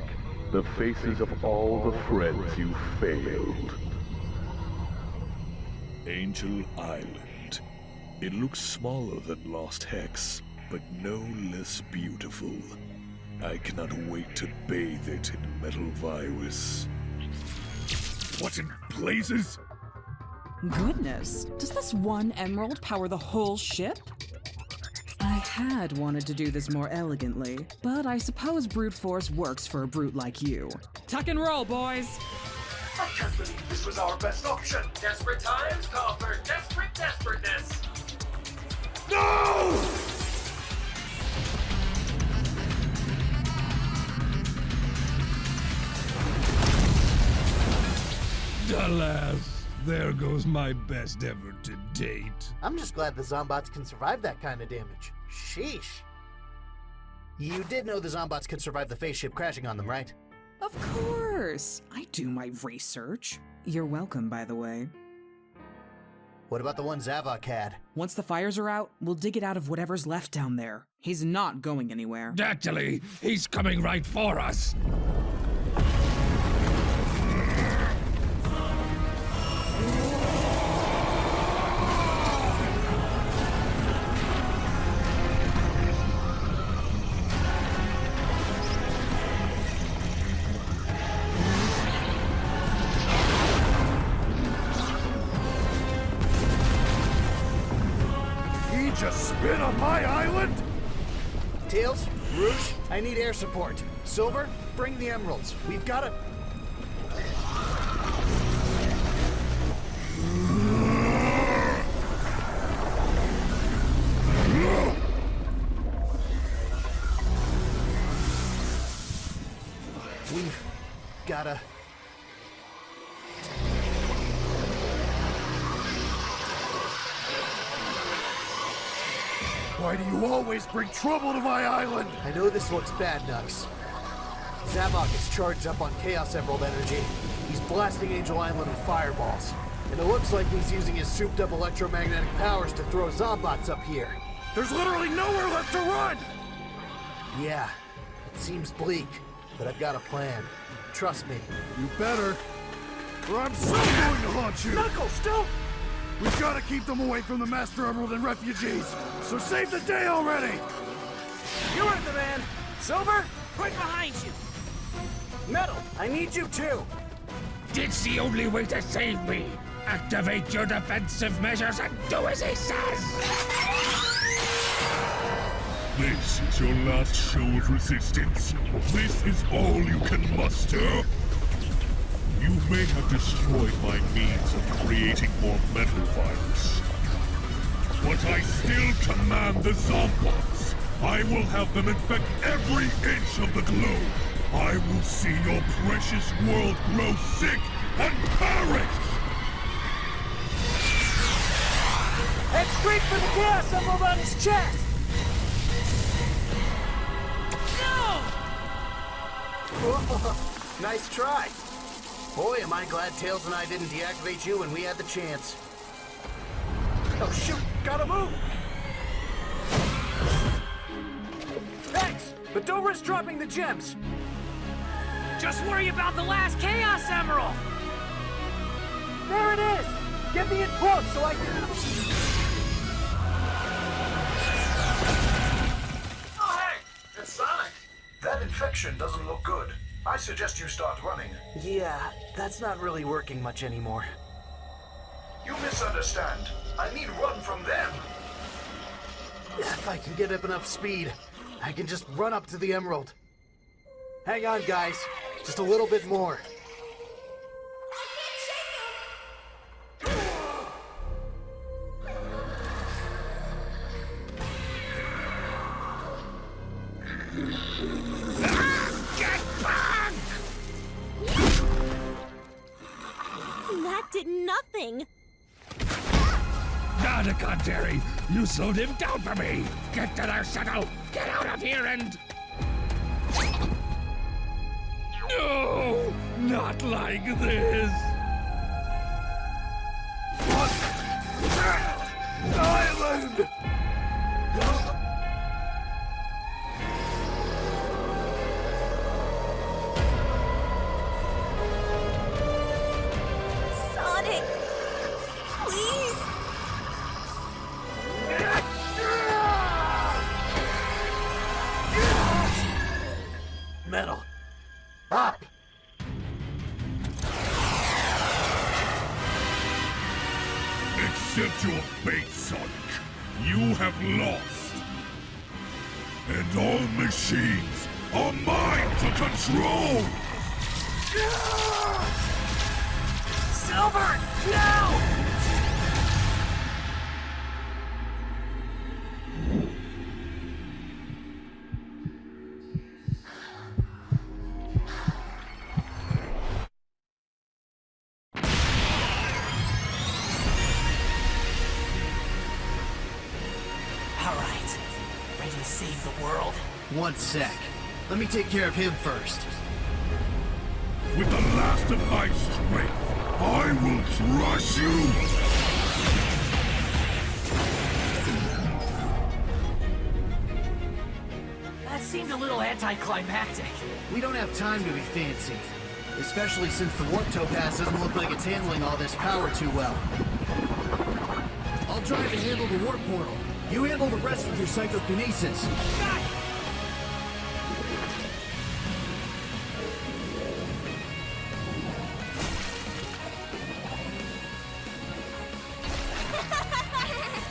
The faces of all the friends you failed. Angel Island. It looks smaller than Lost Hex, but no less beautiful. I cannot wait to bathe it in metal virus. What in blazes? Goodness, does this one emerald power the whole ship? I had wanted to do this more elegantly, but I suppose brute force works for a brute like you. Tuck and roll, boys! I can't believe this was our best option. Desperate times call for desperate desperateness. No! Alas, there goes my best effort to date. I'm just glad the Zombots can survive that kind of damage. Sheesh. You did know the Zombots could survive the face ship crashing on them, right? Of course! I do my research. You're welcome, by the way. What about the one Zavok had? Once the fires are out, we'll dig it out of whatever's left down there. He's not going anywhere. Actually, he's coming right for us. Just spit on my island? Tails, Rouge, I need air support. Silver, bring the emeralds. We've got to... We've gotta... Why do you always bring trouble to my island? I know this looks bad, Nux. Zavok is charged up on Chaos Emerald energy. He's blasting Angel Island with fireballs. And it looks like he's using his souped-up electromagnetic powers to throw Zombots up here. There's literally nowhere left to run! Yeah, it seems bleak, but I've got a plan. Trust me. You better, or I'm so going to haunt you! Knuckles, don't! We've got to keep them away from the Master Emerald and refugees, so save the day already! You heard the man! Silver, Right behind you! Metal, I need you too! It's the only way to save me! Activate your defensive measures and do as he says! This is your last show of resistance. This is all you can muster. You may have destroyed my means of creating more metal virus, but I still command the Zombots. I will have them infect every inch of the globe. I will see your precious world grow sick and perish! Head straight for the Chaos Emerald on his chest! Nice try. Boy, am I glad Tails and I didn't deactivate you when we had the chance. Oh shoot, gotta move! Thanks, but don't risk dropping the gems! Just worry about the last Chaos Emerald! There it is! Get me in close so I can... Oh, hey! It's Sonic! That infection doesn't look good. I suggest you start running. Yeah, that's not really working much anymore. You misunderstand. I mean run from them. If I can get up enough speed, I can just run up to the Emerald. Hang on, guys. Just a little bit more. That did nothing. On the contrary, you slowed him down for me! Get to their shuttle! Get out of here and... No! Not like this! Island! Sonic! Please! Metal. Up! Accept your fate, Sonic. You have lost. And all machines are mine to control! Silver! No! Alright, ready to save the world? One sec. Let me take care of him first. With the last of my strength, I will crush you! That seemed a little anticlimactic. We don't have time to be fancy. Especially since the warp topaz doesn't look like it's handling all this power too well. I'll try to handle the warp portal. You handle the rest with your psychokinesis.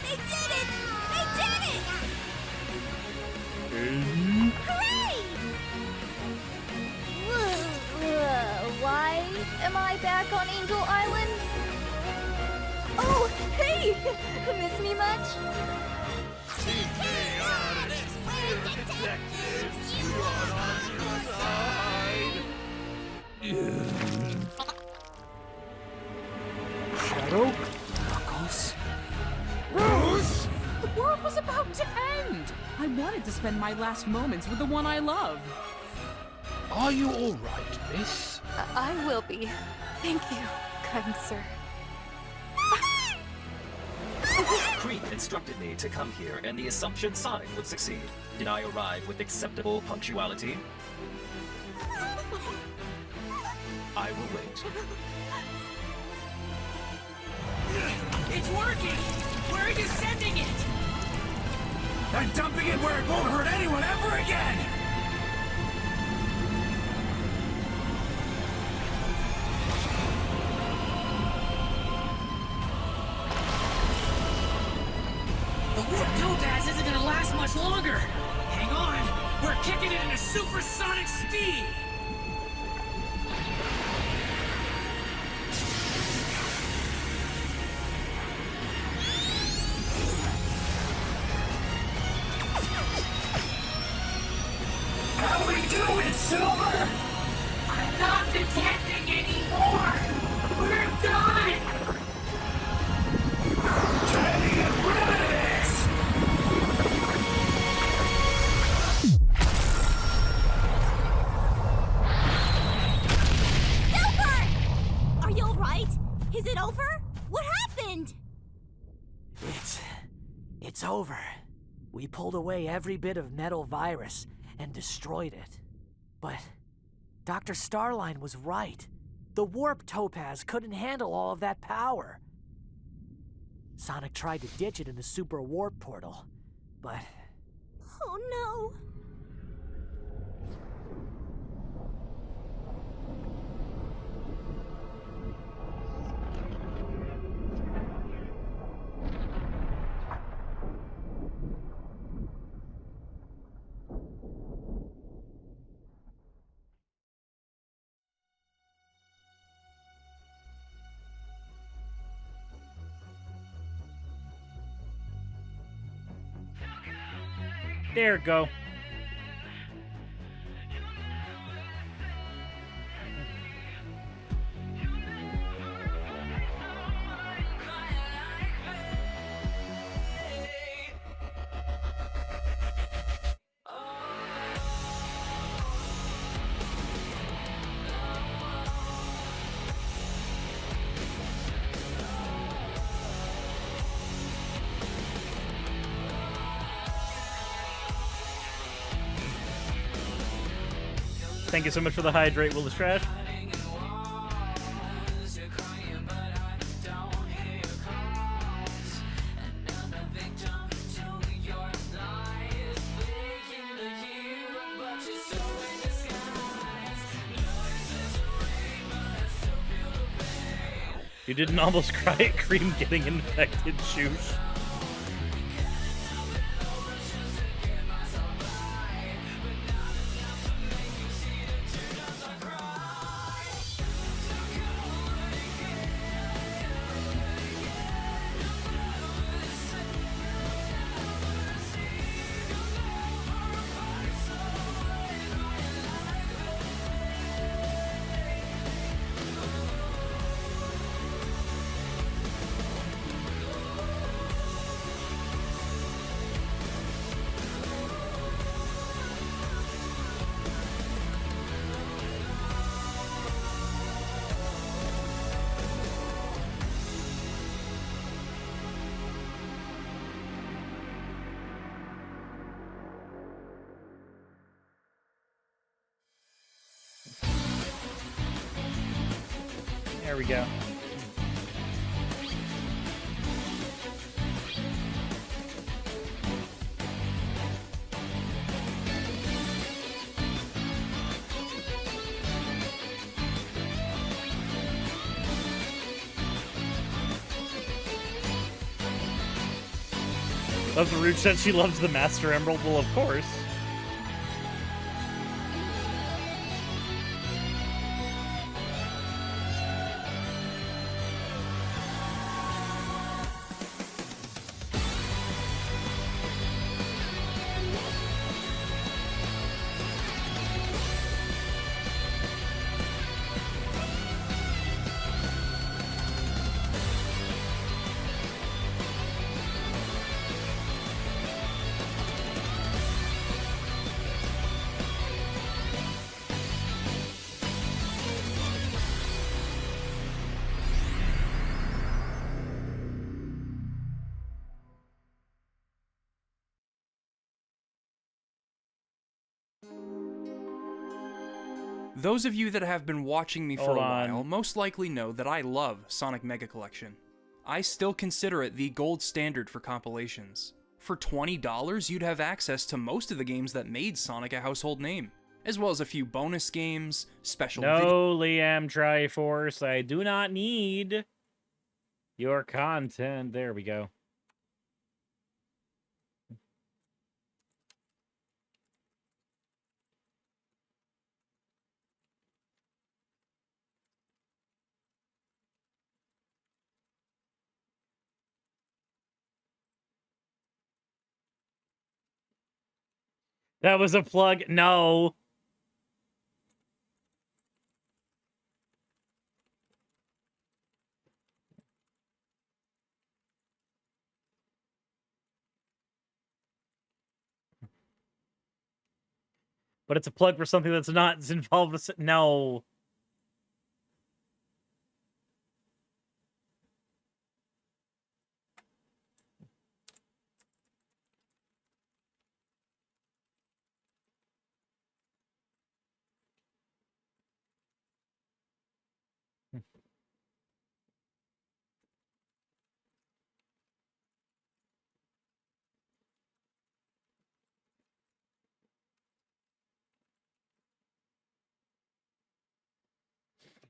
They did it! They did it! Hooray! Why am I back on Angel Island? Oh, hey! Miss me much? Shadow? Knuckles? Rose! The world was about to end! I wanted to spend my last moments with the one I love. Are you all right, miss? I will be. Thank you, kind sir. Creep instructed me to come here in the assumption Sonic would succeed. Did I arrive with acceptable punctuality? I will wait. It's working! Where are you sending it? I'm dumping it where it won't hurt anyone ever again! Warp Topaz isn't gonna last much longer. Hang on, we're kicking it into supersonic speed. How we doing, Silver? I'm not detecting anymore. We're done. Time to get rid of this. Silver! Are you alright? Is it over? What happened? It's over. We pulled away every bit of metal virus and destroyed it. But Dr. Starline was right. The Warp Topaz couldn't handle all of that power. Sonic tried to ditch it in the Super Warp Portal, but... Oh no. There it go. Thank you so much for the hydrate, Willis Trash. You didn't almost cry at Cream getting infected, Shoosh. There we go. Love the Root said she loves the Master Emerald. Well, of course. Those of you that have been watching me for Hold a on. while most likely know that I love Sonic Mega Collection. I still consider it the gold standard for compilations. For $20, you'd have access to most of the games that made Sonic a household name, as well as a few bonus games, special No, Liam Triforce, I do not need your content. There we go. That was a plug. No. But it's a plug for something that's not involved with... No.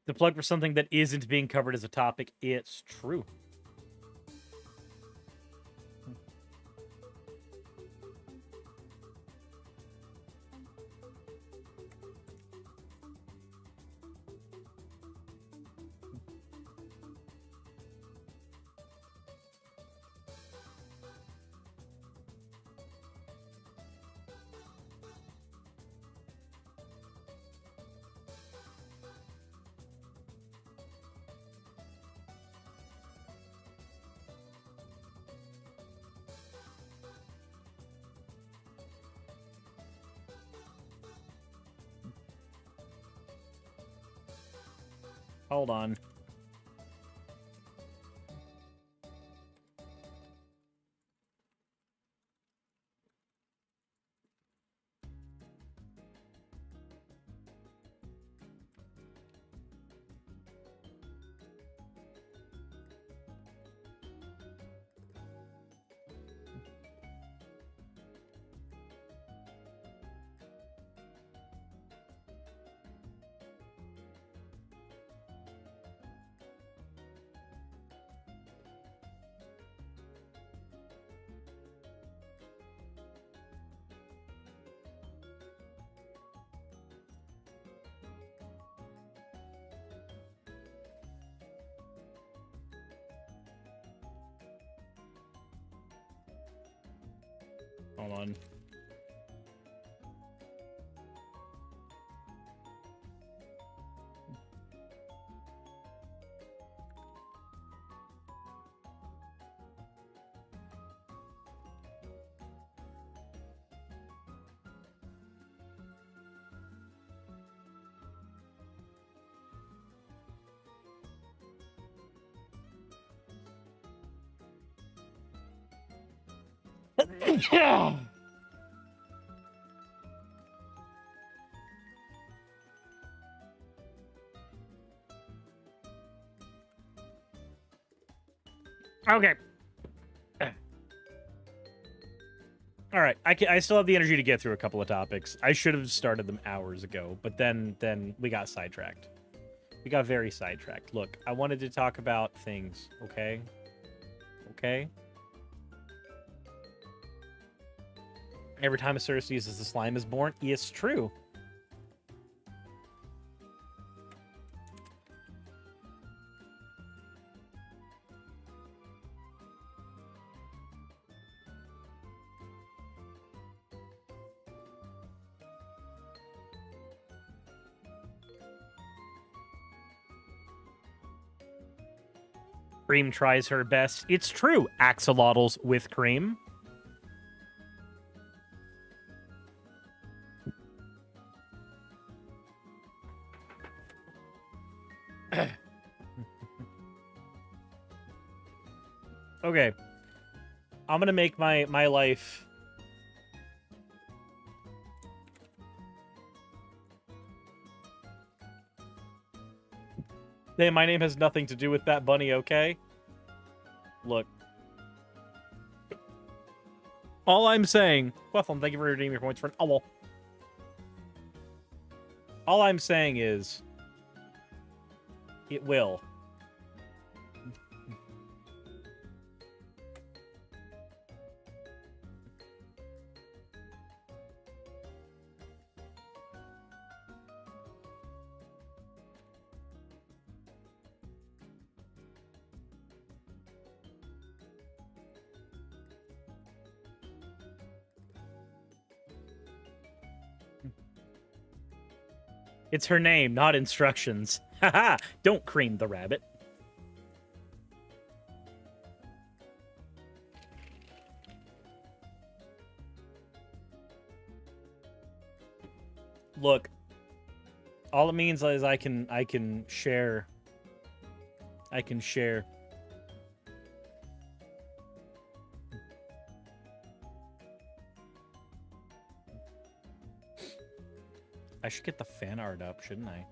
The plug for something that isn't being covered as a topic. It's true. Hold on. Hold on. Yeah. Okay. All right. I still have the energy to get through a couple of topics. I should have started them hours ago, but then we got sidetracked. We got very sidetracked. Look, I wanted to talk about things, okay? Okay? Every time a Cersei uses the slime is born, it's true. Cream tries her best. It's true. Axolotls with cream. Okay. I'm gonna make my life... Hey, my name has nothing to do with that bunny, okay? Look. All I'm saying... Quethel, thank you for redeeming your points for an owl. All I'm saying is... It will. It's her name, not instructions. Haha, don't cream the rabbit. Look, all it means is I can share. I can share. I should get the fan art up, shouldn't I?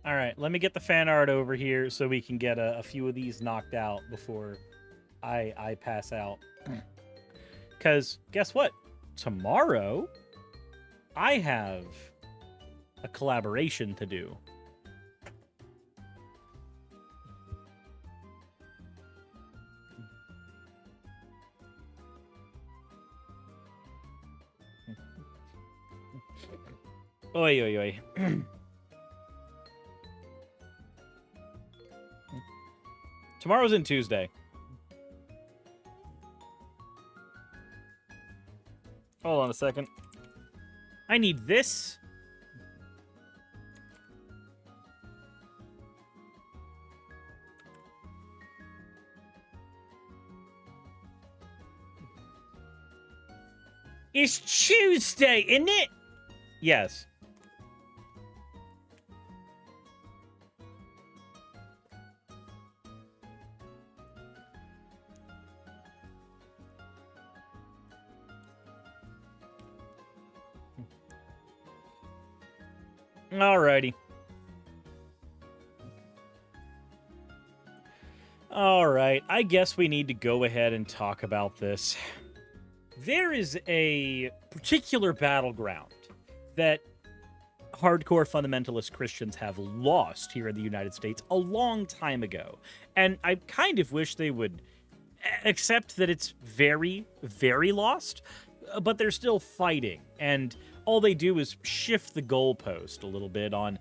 All right, let me get the fan art over here so we can get a few of these knocked out before I pass out. Because guess what? Tomorrow, I have a collaboration to do. Oi, oi, oi. Tomorrow's in Tuesday. Hold on a second. I need this. It's Tuesday, isn't it? Yes. Alrighty. Alright, I guess we need to go ahead and talk about this. There is a particular battleground that hardcore fundamentalist Christians have lost here in the United States a long time ago. And I kind of wish they would accept that it's very, very lost, but they're still fighting. And all they do is shift the goalpost a little bit on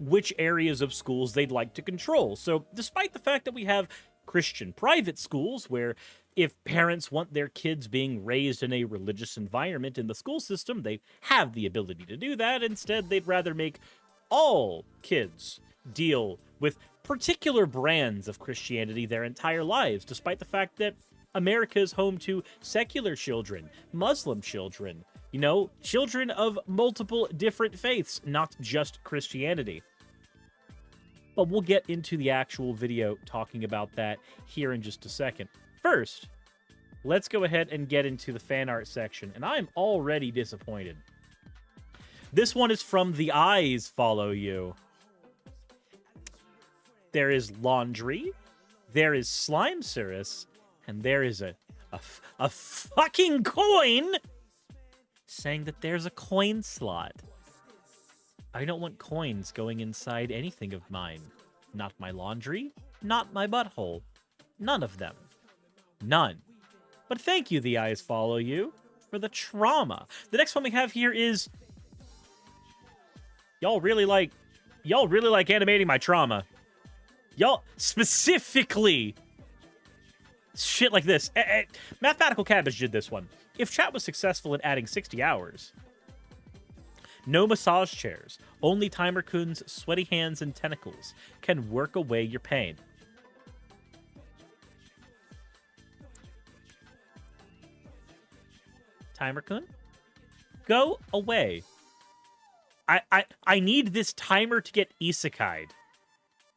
which areas of schools they'd like to control. So despite the fact that we have Christian private schools where if parents want their kids being raised in a religious environment in the school system, they have the ability to do that. Instead, they'd rather make all kids deal with particular brands of Christianity their entire lives, despite the fact that America is home to secular children, Muslim children, you know, children of multiple different faiths, not just Christianity. But we'll get into the actual video talking about that here in just a second. First, let's go ahead and get into the fan art section, and I'm already disappointed. This one is from The Eyes Follow You. There is laundry, there is slime cirrus, and there is a fucking coin saying that there's a coin slot. I don't want coins going inside anything of mine. Not my laundry, not my butthole. None of them. None. But thank you, The Eyes Follow You, for the trauma. The next one we have here is... Y'all really like animating my trauma. Y'all, specifically... shit like this. Mathematical Cabbage did this one. If chat was successful in adding 60 hours, no massage chairs, only Timer-kun's sweaty hands and tentacles can work away your pain. Timer-kun? Go away. I need this timer to get isekai'd.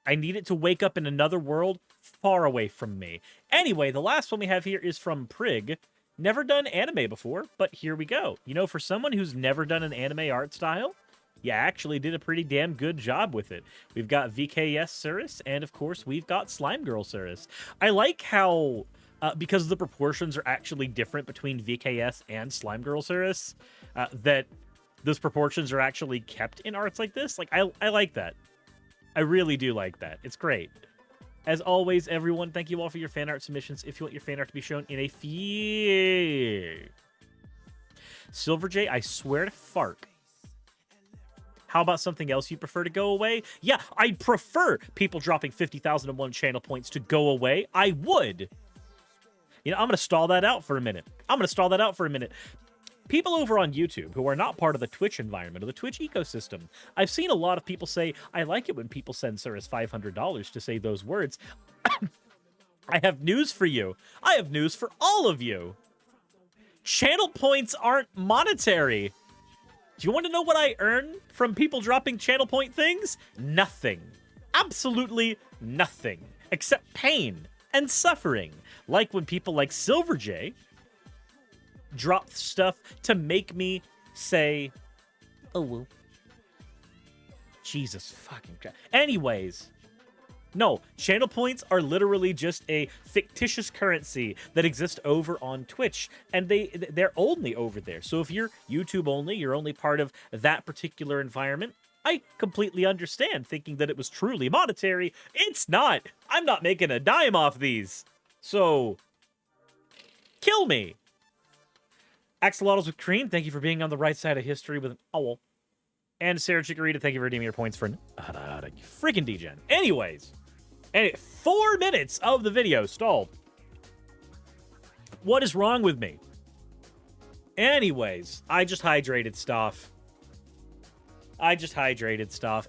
I need it to wake up in another world far away from me. Anyway, the last one we have here is from Prig. Never done anime before, but here we go. You know, for someone who's never done an anime art style, you actually did a pretty damn good job with it. We've got VKS Cirrus, and of course, we've got Slime Girl Cirrus. I like how, because the proportions are actually different between VKS and Slime Girl Cirrus, that those proportions are actually kept in arts like this. Like, I like that. I really do like that. It's great. As always, everyone, thank you all for your fan art submissions. If you want your fan art to be shown in a few... Silver J, I swear to Fark. How about something else you prefer to go away? Yeah, I prefer people dropping 50,001 channel points to go away. I would. You know, I'm going to stall that out for a minute. People over on YouTube who are not part of the Twitch environment or the Twitch ecosystem, I've seen a lot of people say, I like it when people send Cirrus $500 to say those words. I have news for you. I have news for all of you. Channel points aren't monetary. Do you want to know what I earn from people dropping channel point things? Nothing. Absolutely nothing. Except pain and suffering. Like when people like Silver J drop stuff to make me say, oh, well. Jesus fucking Christ. Anyways. No, channel points are literally just a fictitious currency that exists over on Twitch, and they're only over there. So if you're YouTube only, you're only part of that particular environment, I completely understand thinking that it was truly monetary. It's not. I'm not making a dime off these. So, kill me. Axolotls with Cream, thank you for being on the right side of history with an owl. And Sarah Chikorita, thank you for redeeming your points for freaking degen. Anyways. And 4 minutes of the video stalled. What is wrong with me? Anyways, I just hydrated stuff.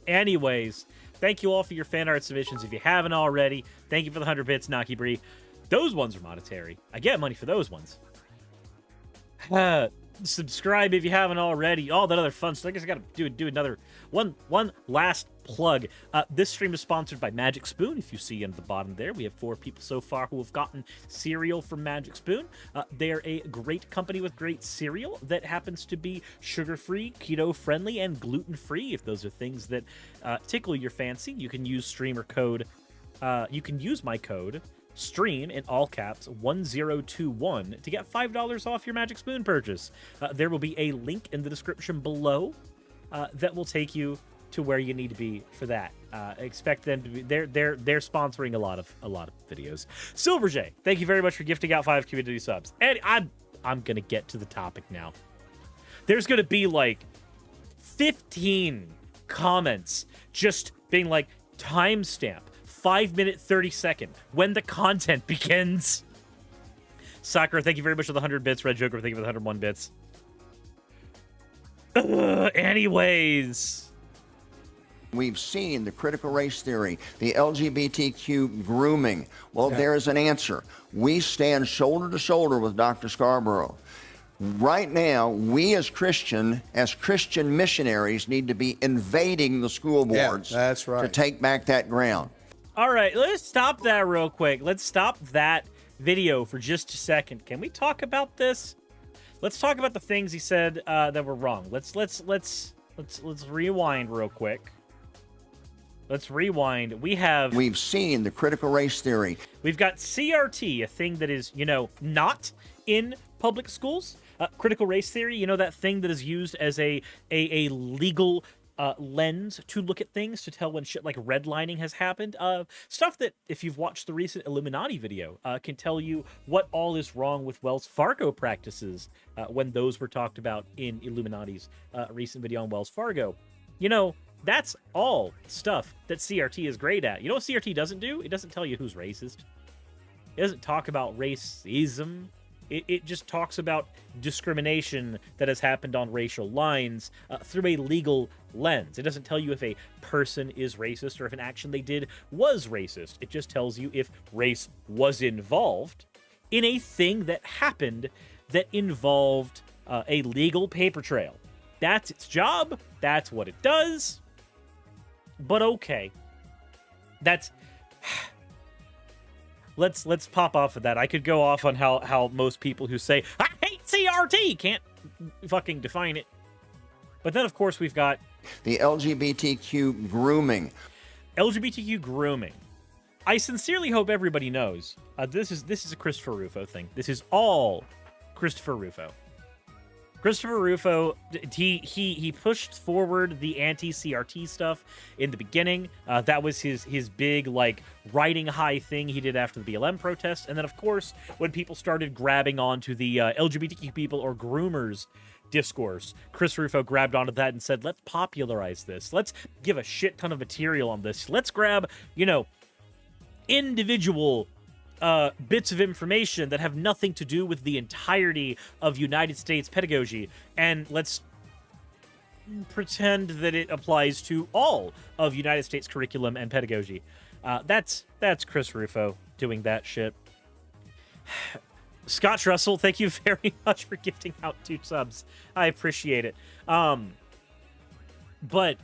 Anyways, thank you all for your fan art submissions. If you haven't already, thank you for the 100 bits, Naki Bree. Those ones are monetary. I get money for those ones. Subscribe if you haven't already. All that other fun stuff. I guess I gotta do another one last plug. This stream is sponsored by Magic Spoon. If you see in the bottom there, we have 4 people so far who have gotten cereal from Magic Spoon. They're a great company with great cereal that happens to be sugar-free, keto-friendly, and gluten-free. If those are things that tickle your fancy, you can use streamer code. You can use my code STREAM in all caps 1021 to get $5 off your Magic Spoon purchase. There will be a link in the description below that will take you to where you need to be for that. Expect them to be they're sponsoring a lot of videos. Silver J, thank you very much for gifting out 5 community subs. And I'm gonna get to the topic now. There's gonna be like 15 comments just being like timestamp 5-minute 30-second when the content begins. Sakura, thank you very much for the 100 bits. Red Joker, thank you for the 101 bits. Anyways. We've seen the critical race theory, the LGBTQ grooming. Well, there is an answer. We stand shoulder to shoulder with Dr. Scarborough. Right now, we as Christian missionaries need to be invading the school boards that's right. to take back that ground. All right, let's stop that real quick. Let's stop that video for just a second. Can we talk about this? Let's talk about the things he said that were wrong. Let's rewind real quick. Let's rewind. We've seen the critical race theory. We've got CRT, a thing that is, not in public schools. Critical race theory, that thing that is used as a legal lens to look at things to tell when shit like redlining has happened. Stuff that, if you've watched the recent Illuminati video, can tell you what all is wrong with Wells Fargo practices when those were talked about in Illuminati's recent video on Wells Fargo. That's all stuff that CRT is great at. You know what CRT doesn't do? It doesn't tell you who's racist. It doesn't talk about racism. It just talks about discrimination that has happened on racial lines through a legal lens. It doesn't tell you if a person is racist or if an action they did was racist. It just tells you if race was involved in a thing that happened that involved a legal paper trail. That's its job. That's what it does. But okay. Let's pop off of that. I could go off on how most people who say, I hate CRT, can't fucking define it. But then, of course, we've got The LGBTQ grooming. LGBTQ grooming. I sincerely hope everybody knows this is a Christopher Rufo thing. This is all Christopher Rufo. Christopher Rufo, he pushed forward the anti-CRT stuff in the beginning. That was his big, like, riding high thing he did after the BLM protests. And then, of course, when people started grabbing onto the LGBTQ people or groomers discourse, Chris Rufo grabbed onto that and said, let's popularize this. Let's give a shit ton of material on this. Let's grab, individual bits of information that have nothing to do with the entirety of United States pedagogy, and let's pretend that it applies to all of United States curriculum and pedagogy. That's Chris Rufo doing that shit. Scott Russell, thank you very much for gifting out 2 subs. I appreciate it. But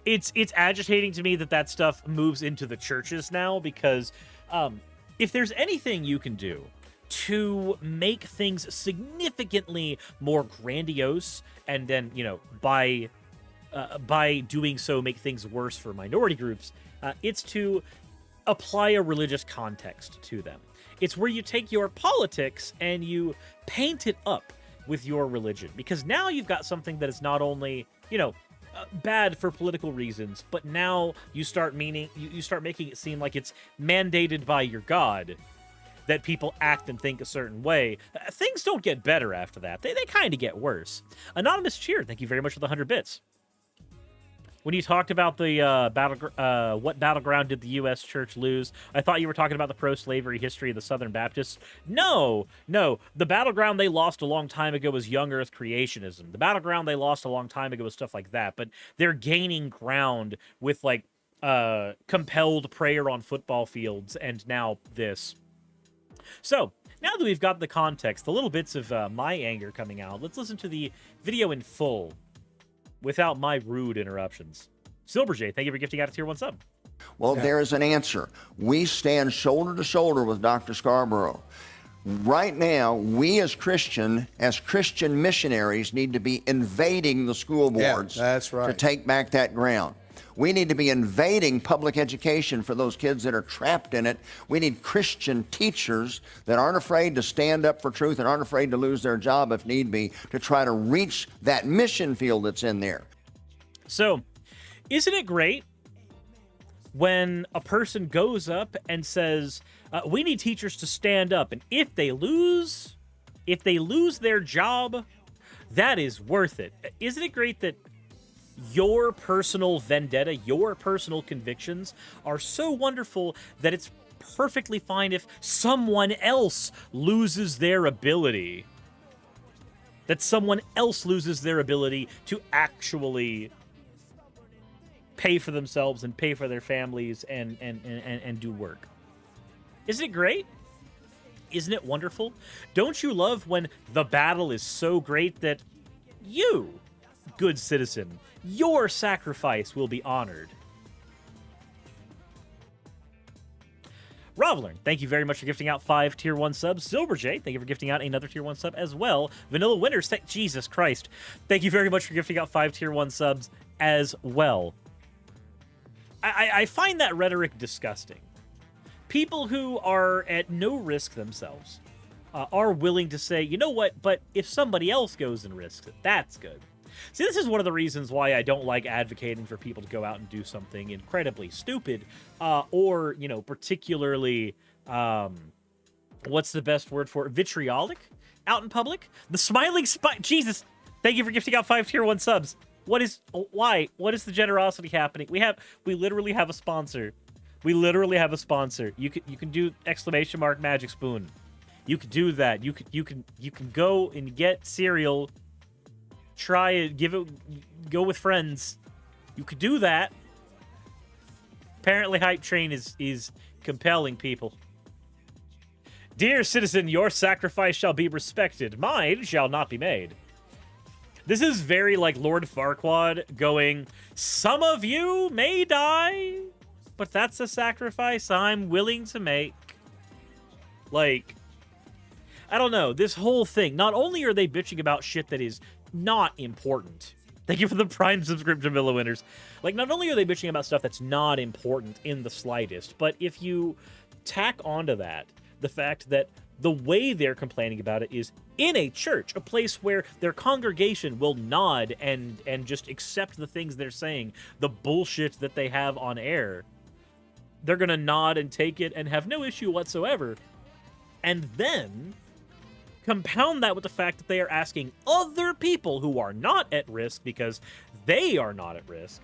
it's agitating to me that stuff moves into the churches now, because if there's anything you can do to make things significantly more grandiose, and then, by doing so make things worse for minority groups, it's to apply a religious context to them. It's where you take your politics and you paint it up with your religion, because now you've got something that is not only, bad for political reasons, but now you start making it seem like it's mandated by your God that people act and think a certain way. Things don't get better after that. They kind of get worse. Anonymous Cheer, thank you very much for the 100 bits. When you talked about the what battleground did the U.S. Church lose, I thought you were talking about the pro-slavery history of the Southern Baptists. No. The battleground they lost a long time ago was young Earth creationism. The battleground they lost a long time ago was stuff like that. But they're gaining ground with, like, compelled prayer on football fields, and now this. So, now that we've got the context, the little bits of my anger coming out, let's listen to the video in full, without my rude interruptions. Silverjay, thank you for gifting out a tier 1 sub. Well, there is an answer. We stand shoulder to shoulder with Dr. Scarborough. Right now, we as Christian missionaries need to be invading the school boards that's right. to take back that ground. We need to be invading public education for those kids that are trapped in it. We need Christian teachers that aren't afraid to stand up for truth and aren't afraid to lose their job if need be, to try to reach that mission field that's in there. So, isn't it great when a person goes up and says, we need teachers to stand up, and if they lose their job, that is worth it? Isn't it great that your personal vendetta, your personal convictions are so wonderful that it's perfectly fine if someone else loses their ability? That someone else loses their ability to actually pay for themselves and pay for their families and do work. Isn't it great? Isn't it wonderful? Don't you love when the battle is so great that you, good citizen, your sacrifice will be honored? Rovler, thank you very much for gifting out 5 tier 1 subs. Silverjay, thank you for gifting out another tier 1 sub as well. Vanilla Winters, Jesus Christ, thank you very much for gifting out 5 tier 1 subs as well. I find that rhetoric disgusting. People who are at no risk themselves are willing to say, you know what, but if somebody else goes and risks it, that's good. See, this is one of the reasons why I don't like advocating for people to go out and do something incredibly stupid, or, particularly, what's the best word for it? Vitriolic out in public? The smiling spot. Jesus, thank you for gifting out 5 tier 1 subs. Why? What is the generosity happening? We literally have a sponsor. We literally have a sponsor. You can do exclamation mark magic spoon. You could do that. You can go and get cereal. Try it, go with friends. You could do that. Apparently Hype Train is compelling people. Dear citizen, your sacrifice shall be respected. Mine shall not be made. This is very like Lord Farquaad going, some of you may die, but that's a sacrifice I'm willing to make. Like, I don't know, this whole thing, not only are they bitching about shit that is not important, Thank you for the Prime subscription, Villa Winners. Like, not only are they bitching about stuff that's not important in the slightest, but if you tack onto that the fact that the way they're complaining about it is in a church, a place where their congregation will nod and just accept the things they're saying, the bullshit that they have on air, they're going to nod and take it and have no issue whatsoever. And then compound that with the fact that they are asking other people who are not at risk, because they are not at risk,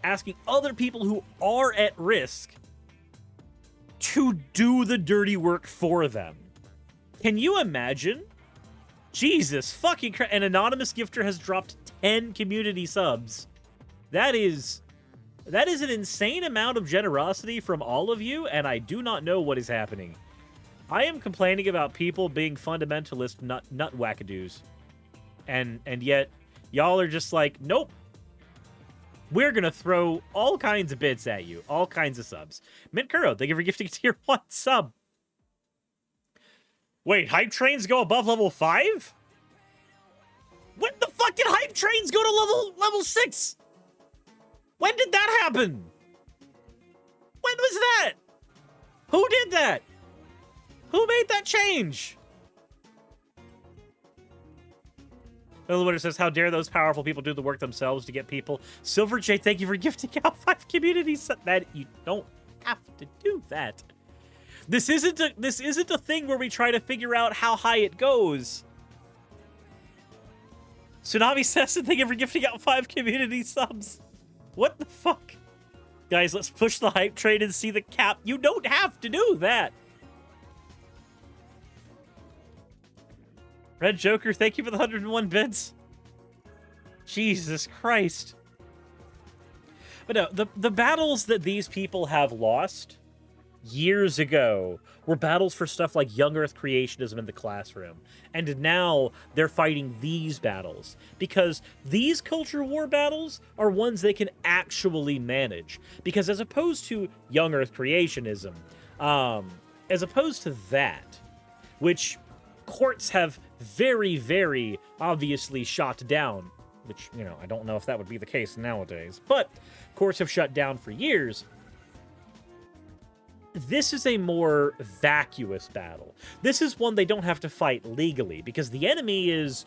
asking other people who are at risk to do the dirty work for them. Can you imagine? Jesus fucking Christ. An anonymous gifter has dropped 10 community subs. That is an insane amount of generosity from all of you, and I do not know what is happening. I am complaining about people being fundamentalist nut wackadoos. And yet, y'all are just like, nope. We're going to throw all kinds of bits at you. All kinds of subs. Mint Kuro, thank you for gifting tier 1 sub. Wait, hype trains go above level 5? When the fuck did hype trains go to level 6? When did that happen? When was that? Who did that? Who made that change? Another one says, how dare those powerful people do the work themselves to get people. Silver J, thank you for gifting out 5 communities. That you don't have to do that. This isn't a thing where we try to figure out how high it goes. Tsunami says, thank you for gifting out 5 community subs. What the fuck? Guys, let's push the hype train and see the cap. You don't have to do that. Red Joker, thank you for the 101 bits. Jesus Christ. But no, the battles that these people have lost years ago were battles for stuff like young Earth creationism in the classroom. And now they're fighting these battles. Because these culture war battles are ones they can actually manage. Because as opposed to young Earth creationism, as opposed to that, which courts have very, very obviously shot down, which, you know, I don't know if that would be the case nowadays, but courts have shut down for years. This is a more vacuous battle. This is one they don't have to fight legally, because the enemy is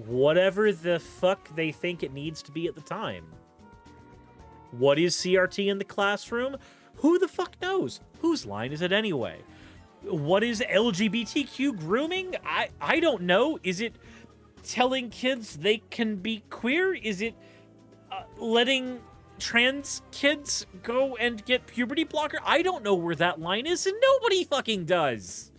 whatever the fuck they think it needs to be at the time. What is CRT in the classroom? Who the fuck knows? Whose line is it anyway? What is LGBTQ grooming? I don't know. Is it telling kids they can be queer? Is it letting trans kids go and get puberty blocker? I don't know where that line is, and nobody fucking does.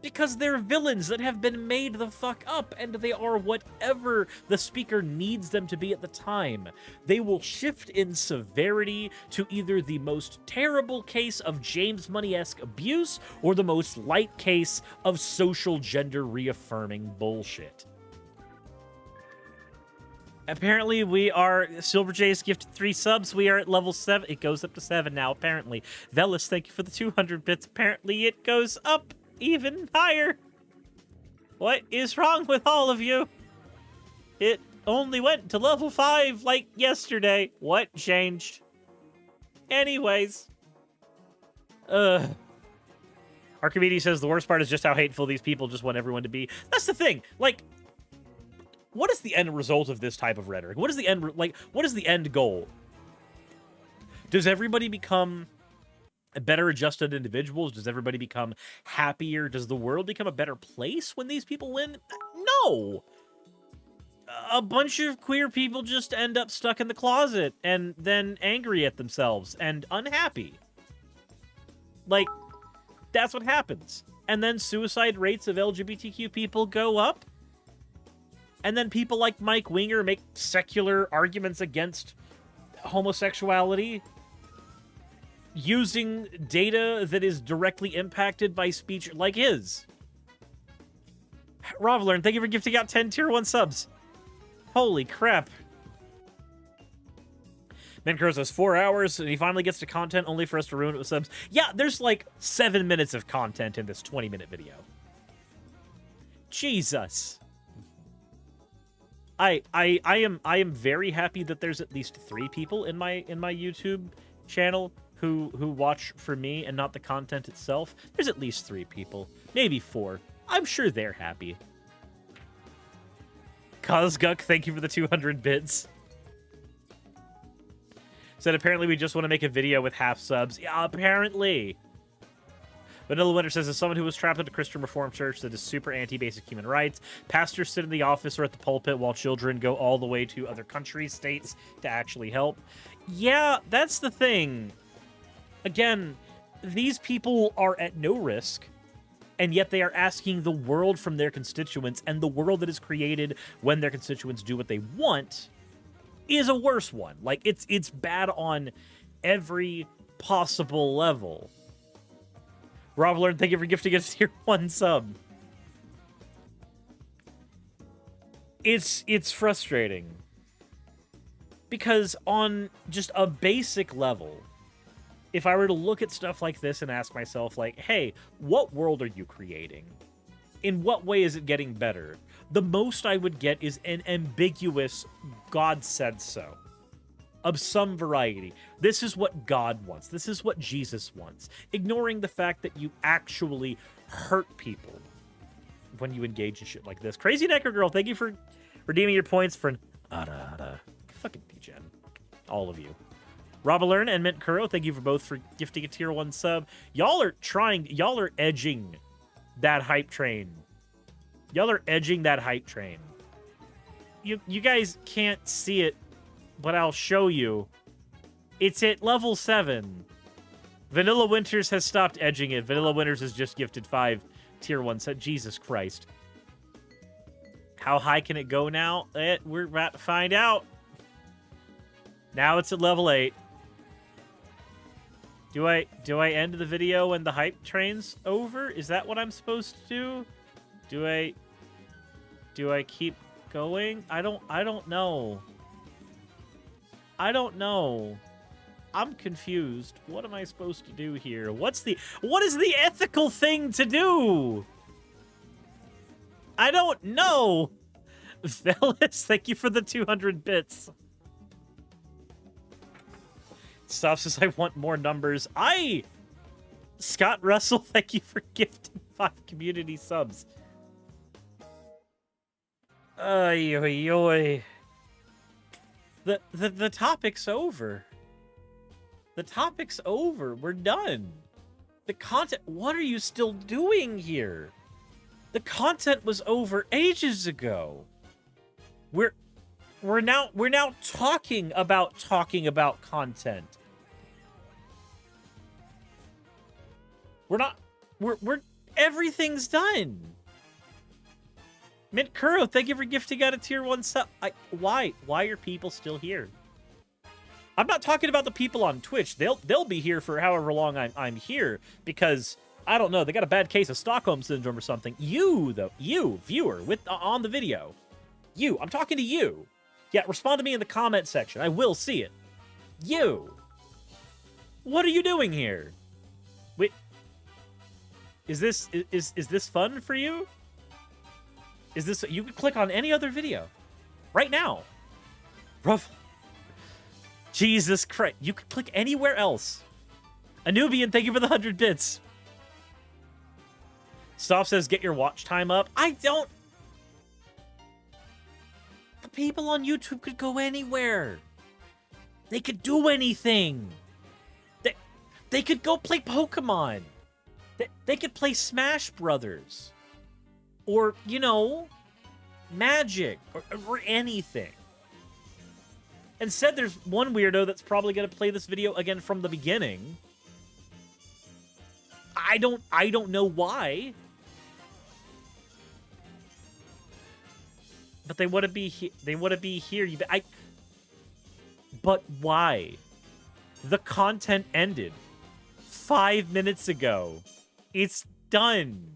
Because they're villains that have been made the fuck up, and they are whatever the speaker needs them to be at the time. They will shift in severity to either the most terrible case of James Money-esque abuse or the most light case of social gender reaffirming bullshit. Apparently, we are... Silver J's gifted 3 subs. We are at level 7. It goes up to 7 now, apparently. Velis, thank you for the 200 bits. Apparently, it goes up even higher. What is wrong with all of you? It only went to level 5, like, yesterday. What changed? Anyways. Archimedes says the worst part is just how hateful these people just want everyone to be. That's the thing. Like, what is the end result of this type of rhetoric? What is the end, like, what is the end goal? Does everybody become better adjusted individuals? Does everybody become happier? Does the world become a better place when these people win? No! A bunch of queer people just end up stuck in the closet and then angry at themselves and unhappy. Like, that's what happens. And then suicide rates of LGBTQ people go up. And then people like Mike Winger make secular arguments against homosexuality using data that is directly impacted by speech like his. Rovlern, thank you for gifting out 10 tier 1 subs. Holy crap. Menkros has 4 hours, and he finally gets to content only for us to ruin it with subs. Yeah, there's like 7 minutes of content in this 20-minute video. Jesus. I am very happy that there's at least 3 people in my YouTube channel who watch for me and not the content itself. There's at least 3 people, maybe 4. I'm sure they're happy. Kozguk, thank you for the 200 bits. Said apparently we just want to make a video with half subs. Yeah, apparently. Vanilla Winter says, as someone who was trapped in a Christian Reformed church that is super anti-basic human rights, pastors sit in the office or at the pulpit while children go all the way to other countries, states, to actually help. Yeah, that's the thing. Again, these people are at no risk, and yet they are asking the world from their constituents, and the world that is created when their constituents do what they want is a worse one. Like, it's bad on every possible level. Rob Learn, thank you for gifting us tier 1 sub. It's frustrating. Because on just a basic level, if I were to look at stuff like this and ask myself, like, hey, what world are you creating? In what way is it getting better? The most I would get is an ambiguous God said so. Of some variety. This is what God wants. This is what Jesus wants. Ignoring the fact that you actually hurt people when you engage in shit like this. Crazy Necker Girl, thank you for redeeming your points for an Ada. Fucking degen. All of you. Robalern and Mint Kuro, thank you for both for gifting a tier 1 sub. Y'all are edging that hype train. Y'all are edging that hype train. You guys can't see it, but I'll show you. It's at level 7. Vanilla Winters has stopped edging it. Vanilla Winters has just gifted 5 tier 1 set. Jesus Christ. How high can it go now? We're about to find out. Now it's at level 8. Do I end the video when the hype train's over? Is that what I'm supposed to do? Do I keep going? I don't know. I don't know. I'm confused. What am I supposed to do here? What is the ethical thing to do? I don't know. Velis, thank you for the 200 bits. Stuff says I want more numbers. Scott Russell, thank you for gifting 5 community subs. Oy, oy, oy. The topic's over. The topic's over. We're done. The content... What are you still doing here? The content was over ages ago. We're now talking about content. We're everything's done. Mint Kuro, thank you for gifting out a tier 1 sub. Why are people still here? I'm not talking about the people on Twitch. They'll be here for however long I'm here because I don't know, they got a bad case of Stockholm syndrome or something. You though, you viewer on the video, I'm talking to you. Yeah, respond to me in the comment section. I will see it. You. What are you doing here? Wait. Is this fun for you? Is this... You could click on any other video. Right now. Rough. Jesus Christ. You could click anywhere else. Anubian, thank you for the 100 bits. Stop says, get your watch time up. I don't... The people on YouTube could go anywhere. They could do anything. They could go play Pokemon. They could play Smash Brothers. Or, you know, Magic. Or anything. Instead, there's one weirdo that's probably going to play this video again from the beginning. I don't know why. But they want to be here. But why? The content ended 5 minutes ago. It's done.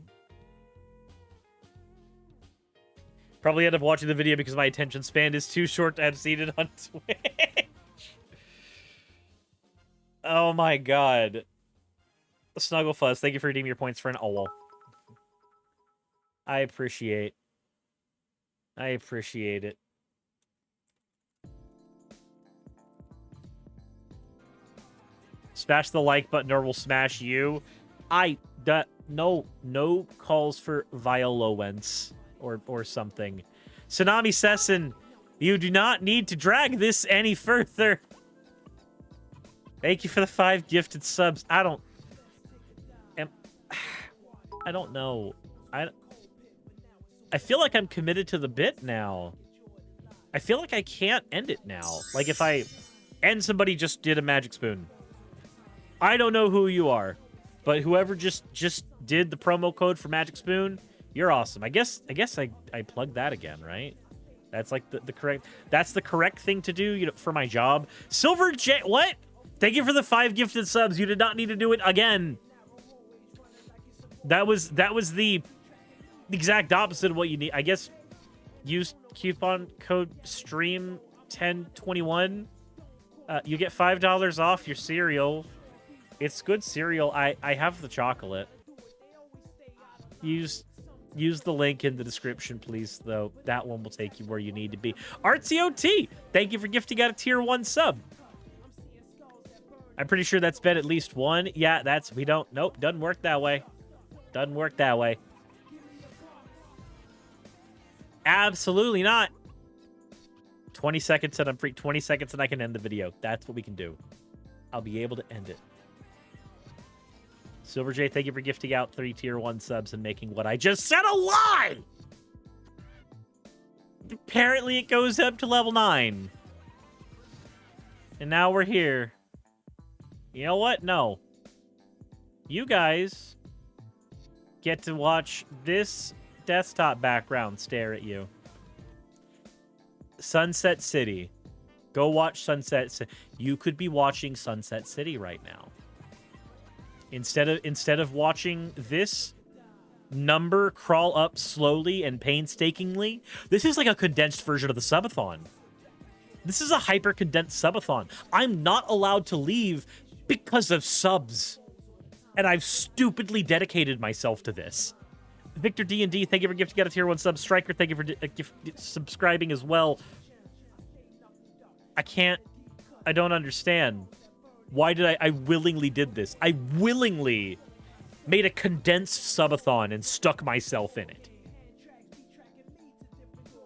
Probably end up watching the video because my attention span is too short to have seen it on Twitch. Oh my god. Snugglefuzz, thank you for redeeming your points for an owl. I appreciate it. Smash the like button or we'll smash you. No calls for violence or something. Tsunami Sessin, you do not need to drag this any further. Thank you for the 5 gifted subs. I don't know. I feel like I'm committed to the bit now. I feel like I can't end it now. Like if I end somebody just did a magic spoon. I don't know who you are, but whoever just did the promo code for Magic Spoon, you're awesome. I guess I plugged that again, right? That's like the correct thing to do, for my job. Silver J, what? Thank you for the 5 gifted subs. You did not need to do it again. That was the exact opposite of what you need. I guess use coupon code STREAM1021. You get $5 off your cereal. It's good cereal. I have the chocolate. Use the link in the description, please, though. That one will take you where you need to be. RTOT, thank you for gifting out a tier 1 sub. I'm pretty sure that's been at least one. Yeah, nope, doesn't work that way. Doesn't work that way. Absolutely not. 20 seconds and I'm free. 20 seconds and I can end the video. That's what we can do. I'll be able to end it. Silver J, thank you for gifting out 3 tier 1 subs and making what I just said a lie! Apparently it goes up to level 9. And now we're here. You know what? No. You guys get to watch this desktop background stare at you. Sunset City. Go watch Sunset City. You could be watching Sunset City right now. Instead of watching this number crawl up slowly and painstakingly, this is like a condensed version of the subathon. This is a hyper-condensed subathon. I'm not allowed to leave because of subs. And I've stupidly dedicated myself to this. Victor D&D, thank you for gifting out a tier 1 sub. Striker, thank you for subscribing as well. I don't understand. Why did I willingly did this? I willingly made a condensed subathon and stuck myself in it.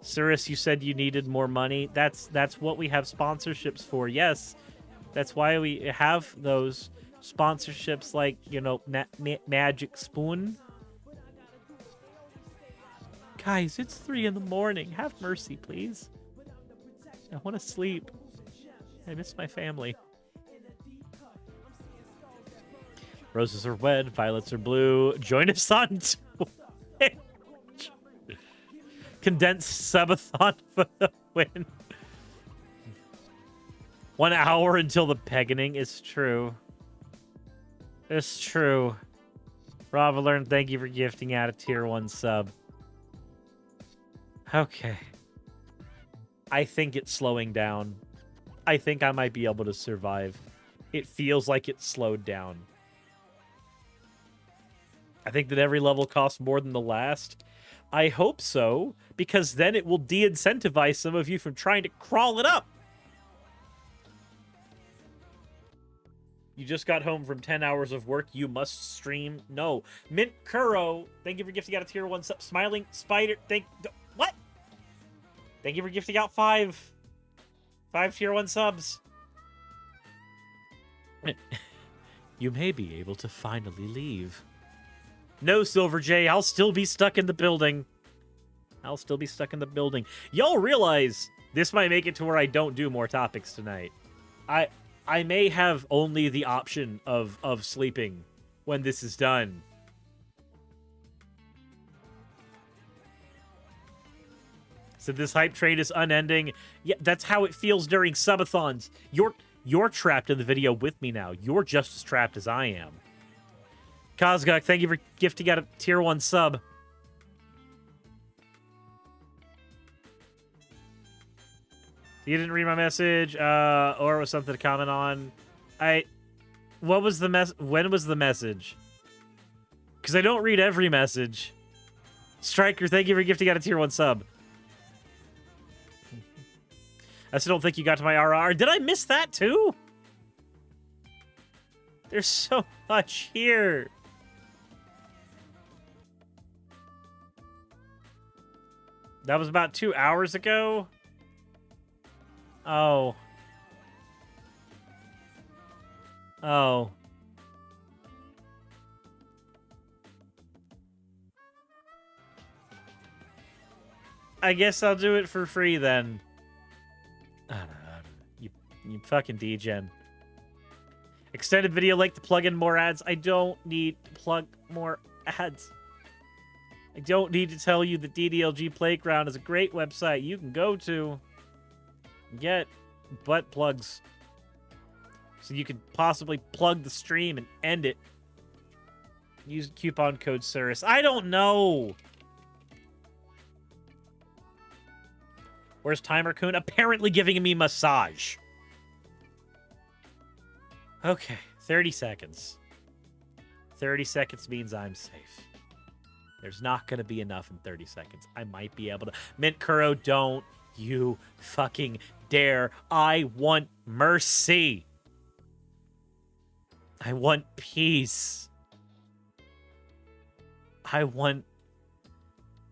Cirrus, you said you needed more money. That's what we have sponsorships for. Yes, that's why we have those sponsorships like, Magic Spoon. Guys, it's 3 in the morning. Have mercy, please. I want to sleep. I miss my family. Roses are red, violets are blue. Join us on Twitch. Condensed subathon for the win. 1 hour until the pegging is true. It's true. Ravalern, thank you for gifting out a tier 1 sub. Okay. I think it's slowing down. I think I might be able to survive. It feels like it's slowed down. I think that every level costs more than the last. I hope so, because then it will de-incentivize some of you from trying to crawl it up. You just got home from 10 hours of work. You must stream. No. Mint Kuro, thank you for gifting out a tier 1 sub. Smiling Spider, what? Thank you for gifting out 5 tier 1 subs. You may be able to finally leave. No, Silver J, I'll still be stuck in the building. I'll still be stuck in the building. Y'all realize this might make it to where I don't do more topics tonight. I may have only the option of sleeping when this is done. So this hype train is unending. Yeah, that's how it feels during subathons. You're trapped in the video with me now. You're just as trapped as I am. Kozgok, thank you for gifting out a tier 1 sub. You didn't read my message, or it was something to comment on. What was the when was the message? Because I don't read every message. Striker, thank you for gifting out a tier 1 sub. I still don't think you got to my RR. Did I miss that too? There's so much here. That was about 2 hours ago? Oh. Oh. I guess I'll do it for free then. I don't know. You fucking degen. Extended video link to plug in more ads. I don't need to plug more ads. I don't need to tell you that DDLG Playground is a great website you can go to and get butt plugs. So you could possibly plug the stream and end it. Use coupon code SIRIS. I don't know. Where's Timer Coon? Apparently giving me massage. Okay, 30 seconds. 30 seconds means I'm safe. There's not going to be enough in 30 seconds. I might be able to... Mint Kuro, don't you fucking dare. I want mercy. I want peace. I want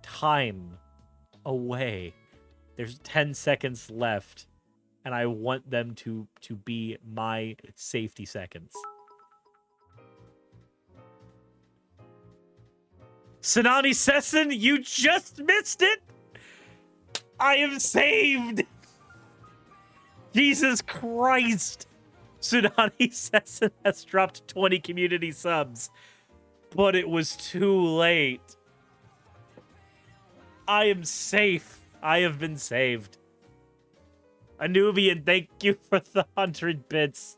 time away. There's 10 seconds left, and I want them to be my safety seconds. Tsunami Sesson, you just missed it! I am saved! Jesus Christ! Tsunami Sesson has dropped 20 community subs, but it was too late. I am safe. I have been saved. Anubian, thank you for the 100 bits.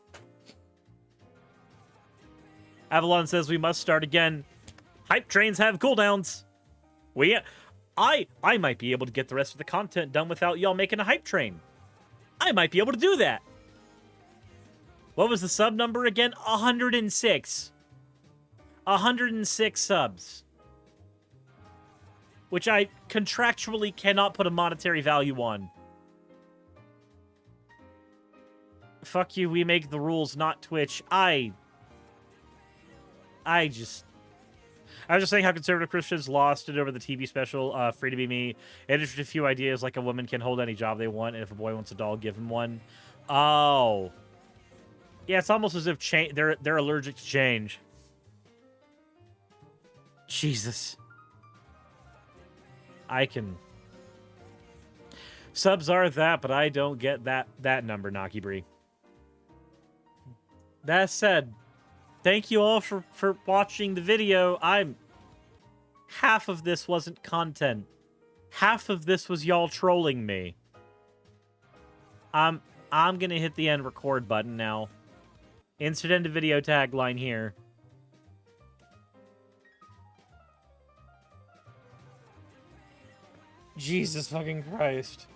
Avalon says we must start again. Hype trains have cooldowns. I might be able to get the rest of the content done without y'all making a hype train. I might be able to do that. What was the sub number again? 106. 106 subs. Which I contractually cannot put a monetary value on. Fuck you, we make the rules, not Twitch. I was just saying how conservative Christians lost it over the TV special, Free to Be Me. It introduced a few ideas like a woman can hold any job they want, and if a boy wants a doll, give him one. Oh. Yeah, it's almost as if they're allergic to change. Jesus. I can... Subs are that, but I don't get that number, Naki Bree. That said, thank you all for watching the video. Half of this wasn't content. Half of this was y'all trolling me. I'm gonna hit the end record button now. Insert end video tagline here. Jesus fucking Christ.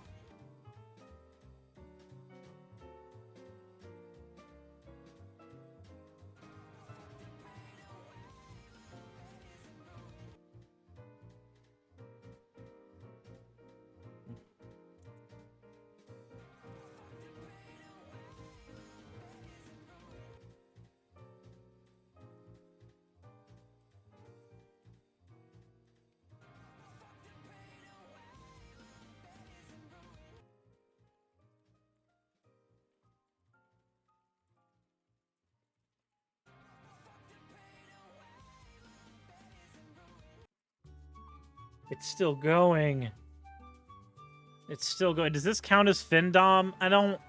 It's still going. It's still going. Does this count as Findom? I don't...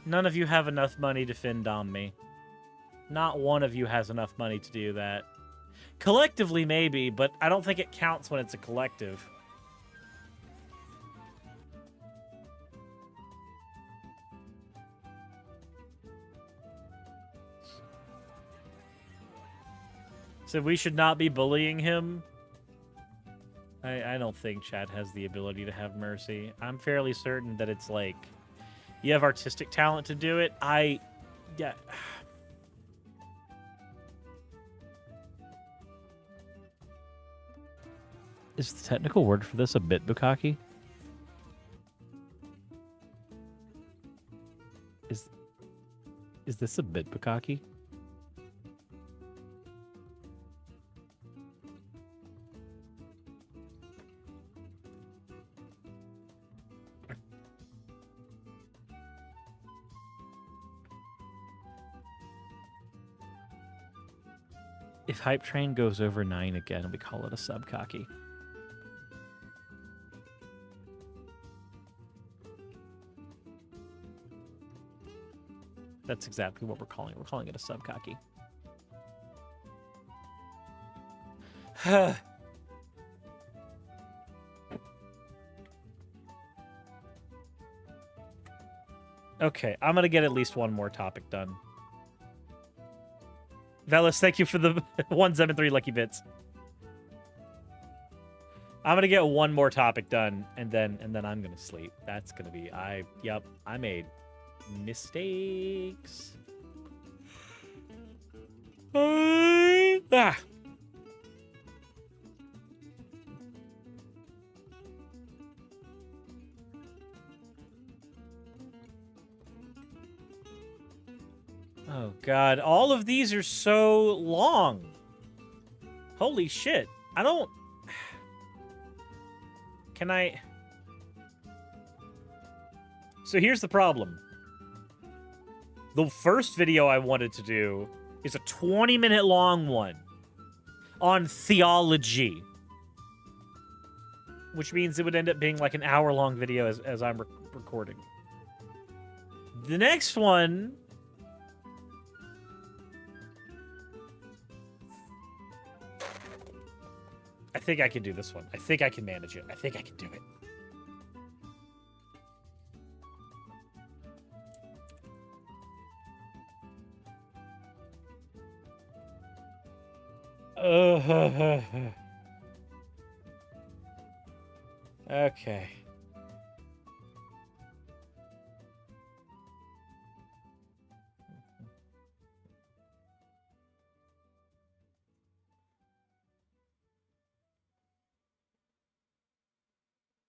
None of you have enough money to Findom me. Not one of you has enough money to do that. Collectively, maybe, but I don't think it counts when it's a collective. So we should not be bullying him. I don't think Chad has the ability to have mercy. I'm fairly certain that it's like, you have artistic talent to do it. Yeah. Is the technical word for this a bit bukkake? Is Is this a bit bukkake? If Hype Train goes over 9 again, we call it a subcocky. That's exactly what we're calling it. We're calling it a subcocky. Okay, I'm gonna get at least one more topic done. Velas, thank you for the 173 lucky bits. I'm gonna get one more topic done, and then I'm gonna sleep. That's gonna be I made mistakes. Ah. Oh god, all of these are so long. Holy shit. I don't... Can I... So here's the problem. The first video I wanted to do is a 20-minute long one on theology. Which means it would end up being like an hour-long video as I'm recording. The next one... I think I can do this one. I think I can manage it. I think I can do it. Okay.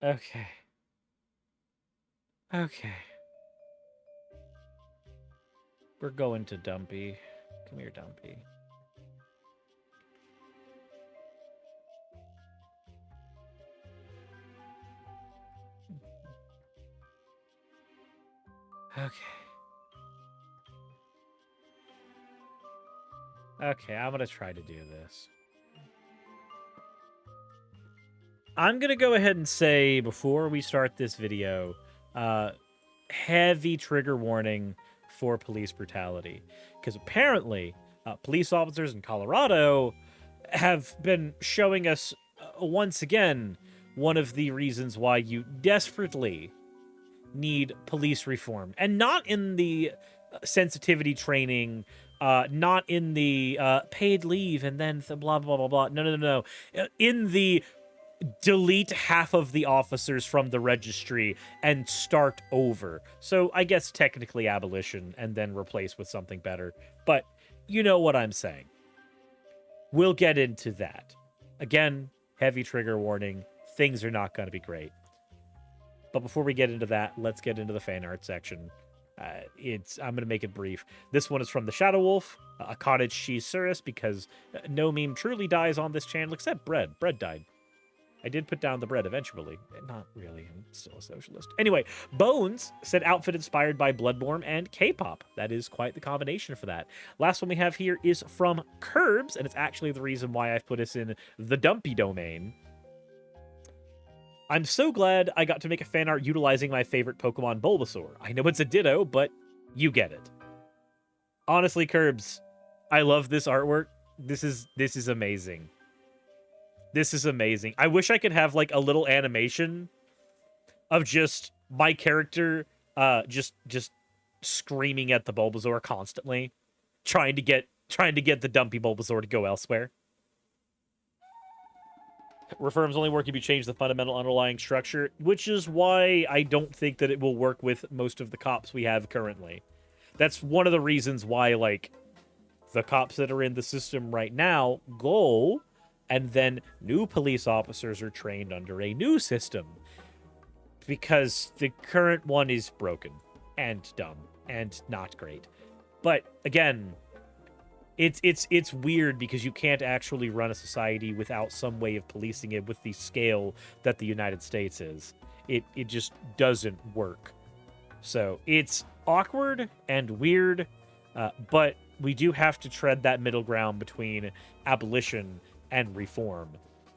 Okay. Okay. We're going to Dumpy. Come here, Dumpy. Okay. Okay, I'm gonna try to do this. I'm gonna go ahead and say, before we start this video, heavy trigger warning for police brutality. Because apparently, police officers in Colorado have been showing us, once again, one of the reasons why you desperately need police reform. And not in the sensitivity training, not in the paid leave and then blah, blah, blah, blah. No. In the delete half of the officers from the registry and start over. So I guess technically abolition and then replace with something better. But you know what I'm saying. We'll get into that. Again, heavy trigger warning. Things are not going to be great. But before we get into that, let's get into the fan art section. I'm going to make it brief. This one is from the Shadow Wolf, a cottage cheese Cirrus, because no meme truly dies on this channel except bread. Bread died. I did put down the bread eventually. Not really. I'm still a socialist. Anyway, Bones said outfit inspired by Bloodborne and K-pop. That is quite the combination for that. Last one we have here is from Curbs, and it's actually the reason why I've put us in the Dumpy domain. I'm so glad I got to make a fan art utilizing my favorite Pokemon Bulbasaur. I know it's a Ditto, but you get it. Honestly, Curbs, I love this artwork. This is amazing. This is amazing. I wish I could have like a little animation of just my character just screaming at the Bulbasaur constantly, trying to get the Dumpy Bulbasaur to go elsewhere. Reforms only work if you change the fundamental underlying structure, which is why I don't think that it will work with most of the cops we have currently. That's one of the reasons why, like, the cops that are in the system right now go, and then new police officers are trained under a new system. Because the current one is broken and dumb and not great. But again, it's weird because you can't actually run a society without some way of policing it with the scale that the United States is. It just doesn't work. So it's awkward and weird, but we do have to tread that middle ground between abolition and reform.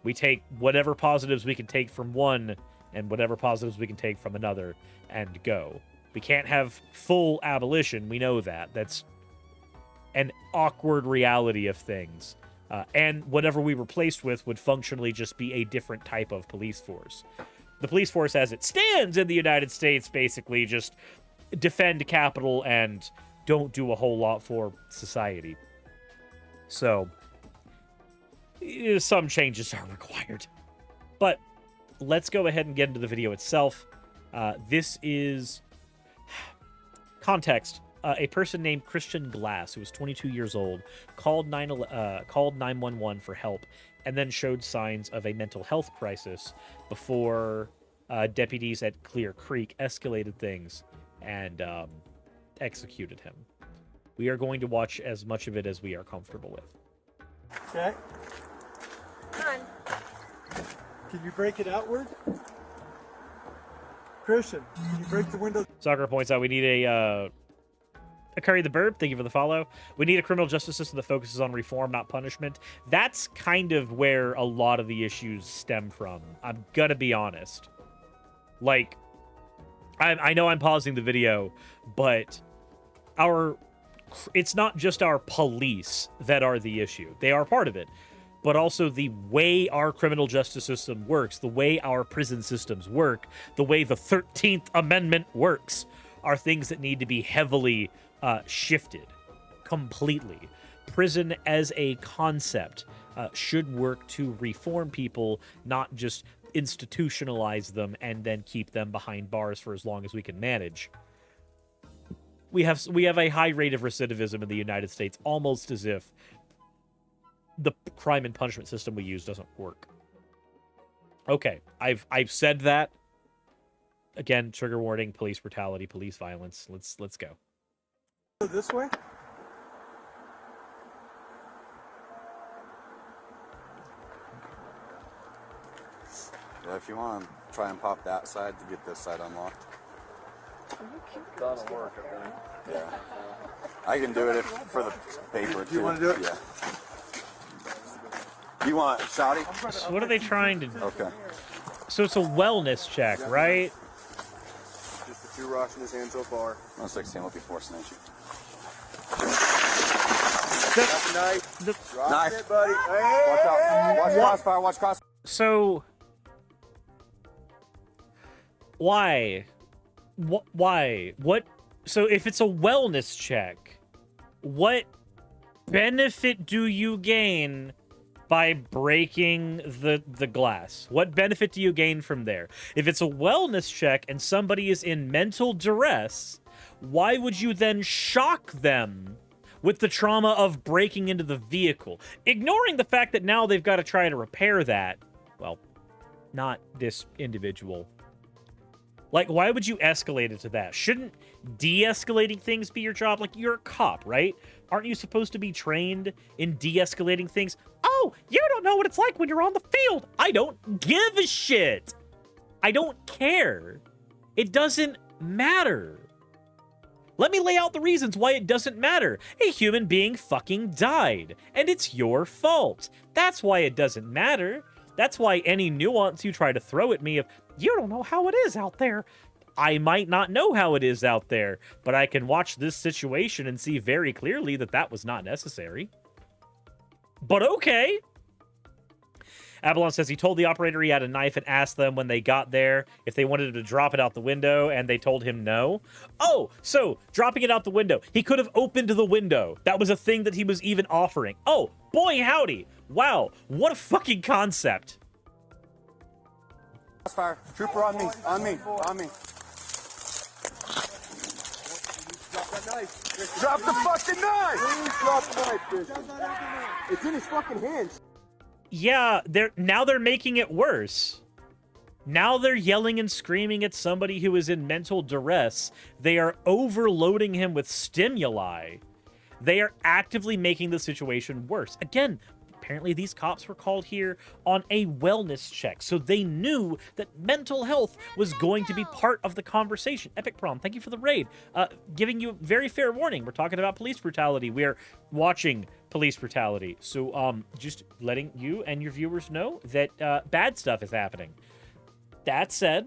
We take whatever positives we can take from one and whatever positives we can take from another and go. We can't have full abolition. We know that. That's an awkward reality of things. And whatever we replaced with would functionally just be a different type of police force. The police force as it stands in the United States basically just defend capital and don't do a whole lot for society. So, some changes are required. But let's go ahead and get into the video itself. This is context. A person named Christian Glass, who was 22 years old, called 911 for help and then showed signs of a mental health crisis before deputies at Clear Creek escalated things and executed him. We are going to watch as much of it as we are comfortable with. Okay. Come on. Can you break it outward? Christian, can you break the window? Soccer points out we need a Curry the Burb, thank you for the follow. We need a criminal justice system that focuses on reform, not punishment. That's kind of where a lot of the issues stem from. I'm gonna be honest. Like, I know I'm pausing the video, but it's not just our police that are the issue. They are part of it. But also the way our criminal justice system works, the way our prison systems work, the way the 13th Amendment works, are things that need to be heavily shifted completely. Prison as a concept should work to reform people, not just institutionalize them and then keep them behind bars for as long as we can manage. We have a high rate of recidivism in the United States, almost as if the crime and punishment system we use doesn't work. Okay, I've said that. Again, trigger warning, police brutality, police violence. Let's go. This way? Yeah, if you want to try and pop that side to get this side unlocked. That'll work, I think. Yeah. I can do it for the paper, too. You want to do it? Yeah. You want shouty? So what are they trying to do? Okay. So it's a wellness check, right? Just the 2 rocks in his hand so far. 116 will be forcing at you. That's a knife. Drop it, buddy. Hey! Watch out. Watch crossfire. Watch crossfire. So, why? Why? What? So if it's a wellness check, what benefit do you gain by breaking the glass? What benefit do you gain from there? If it's a wellness check and somebody is in mental duress, why would you then shock them with the trauma of breaking into the vehicle? Ignoring the fact that now they've got to try to repair that. Well, not this individual. Like, why would you escalate it to that? Shouldn't de-escalating things be your job? Like, you're a cop, right? Aren't you supposed to be trained in de-escalating things? Oh, you don't know what it's like when you're on the field. I don't give a shit. I don't care. It doesn't matter. Let me lay out the reasons why it doesn't matter. A human being fucking died, and it's your fault. That's why it doesn't matter. That's why any nuance you try to throw at me of, you don't know how it is out there. I might not know how it is out there, but I can watch this situation and see very clearly that that was not necessary. But okay. Avalon says he told the operator he had a knife and asked them when they got there if they wanted him to drop it out the window, and they told him no. Oh, so dropping it out the window. He could have opened the window. That was a thing that he was even offering. Oh, boy howdy. Wow, what a fucking concept. Fire. Trooper on me. On me. On me. Drop that knife. Drop the fucking knife! Please drop the knife, Christian. It's in his fucking hands. Yeah, now they're making it worse. Now they're yelling and screaming at somebody who is in mental duress. They are overloading him with stimuli. They are actively making the situation worse. Again, apparently these cops were called here on a wellness check, so they knew that mental health was going to be part of the conversation. Epic Prom, thank you for the raid. Giving you very fair warning. We're talking about police brutality. We are watching police brutality. So just letting you and your viewers know that bad stuff is happening. That said,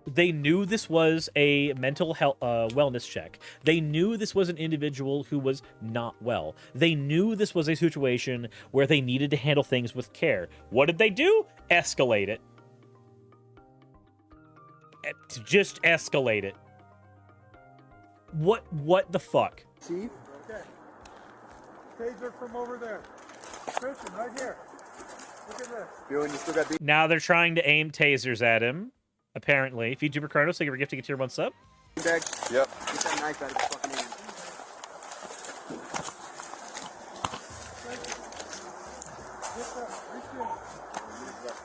they knew this was a mental health wellness check. They knew this was an individual who was not well. They knew this was a situation where they needed to handle things with care. What did they do? Escalate it. Just escalate it. What the fuck? Chief? Okay. Taser from over there. Christian, right here. Look at this. You still got Now they're trying to aim tasers at him. Apparently. VTuber Chronos, thank you for gifting a tier 1 sub. Bag. Yep. Get that knife out of his fucking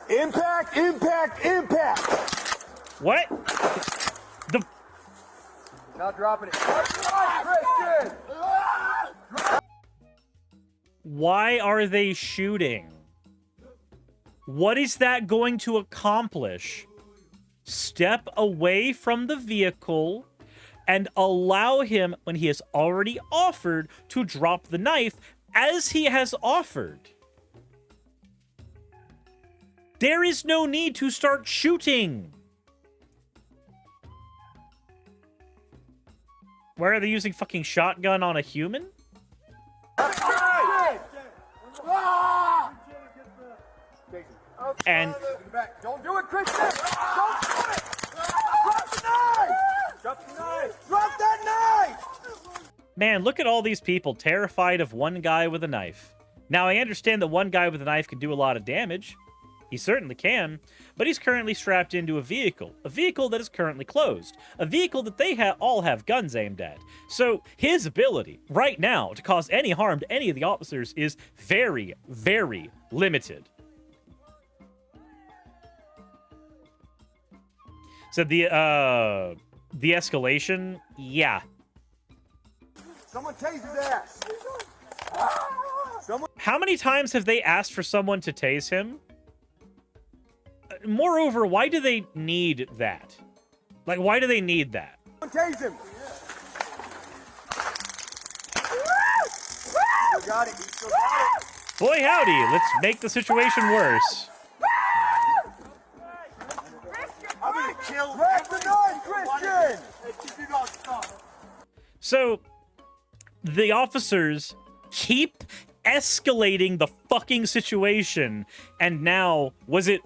hand. Impact! Impact! Impact! What? The... Not dropping it. Christian! Why are they shooting? What is that going to accomplish? Step away from the vehicle and allow him, when he has already offered, to drop the knife as he has offered. There is no need to start shooting. Why are they using fucking shotgun on a human? And don't do it, Christian! Don't do it! Drop the knife! Drop the knife! Drop that knife! man, look at all these people terrified of one guy with a knife. Now, I understand that one guy with a knife can do a lot of damage. He certainly can, but he's currently strapped into a vehicle that is currently closed, a vehicle that they all have guns aimed at. So his ability right now to cause any harm to any of the officers is very, very limited. So the escalation, yeah. Someone tase his ass. How many times have they asked for someone to tase him? Moreover, why do they need that? Like, why do they need that? Someone tase him. You got it. You still got it. Boy, howdy. Let's make the situation worse. I'm gonna kill. Grab the knife, Christian. So, the officers keep escalating the fucking situation, and now was it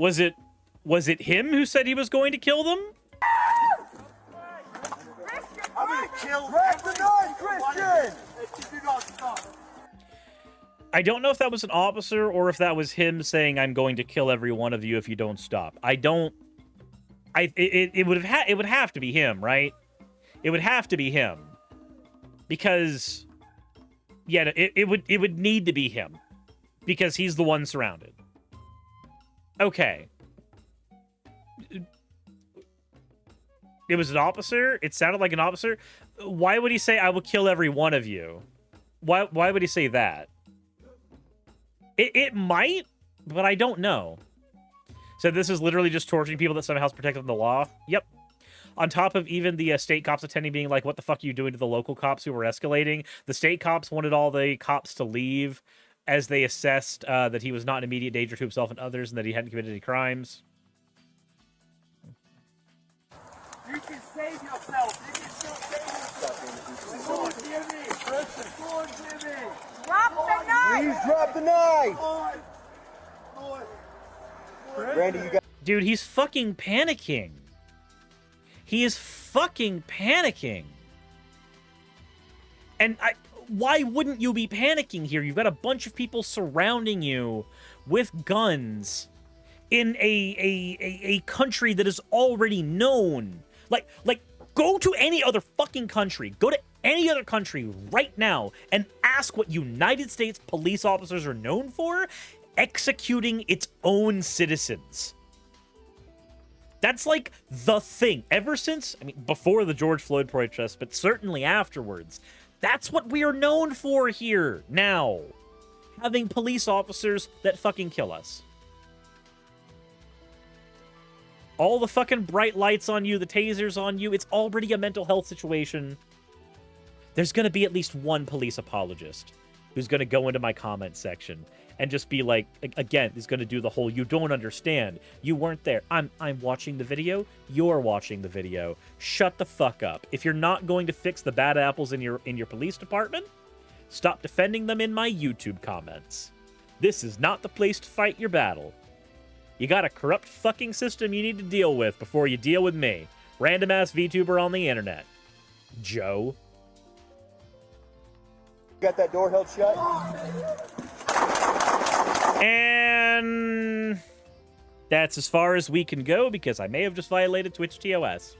him who said he was going to kill them? I'm gonna kill. Grab the knife, Christian. I don't know if that was an officer or if that was him saying, "I'm going to kill every one of you if you don't stop." It would have to be him, right? It would have to be him. Because yeah, it would need to be him. Because he's the one surrounded. Okay. It was an officer? It sounded like an officer? Why would he say, "I will kill every one of you"? Why would he say that? It might, but I don't know. So this is literally just torturing people that somehow is protected from the law? Yep. On top of even the state cops attending being like, "What the fuck are you doing?" to the local cops who were escalating. The state cops wanted all the cops to leave as they assessed that he was not in immediate danger to himself and others and that he hadn't committed any crimes. You can save yourself. You can still save yourself. Go on, Jimmy. Christian. Go on, Jimmy. Drop the knife! Please drop the knife. Randy, you got. Dude, he's fucking panicking. He is fucking panicking. And why wouldn't you be panicking here? You've got a bunch of people surrounding you with guns in a country that is already known. Like, go to any other fucking country. Go to any other country right now and ask what United States police officers are known for: executing its own citizens. That's like the thing. Ever since, I mean, before the George Floyd protest, but certainly afterwards, That's what we are known for here now. Having police officers that fucking kill us. All the fucking bright lights on you, the tasers on you, it's already a mental health situation. There's going to be at least one police apologist who's going to go into my comment section and just be like, again, is going to do the whole, you don't understand. You weren't there. I'm watching the video. You're watching the video. Shut the fuck up. If you're not going to fix the bad apples in your police department, stop defending them in my YouTube comments. This is not the place to fight your battle. You got a corrupt fucking system you need to deal with before you deal with me. Random-ass VTuber on the internet. Joe. Got that door held shut? And that's as far as we can go because I may have just violated Twitch TOS.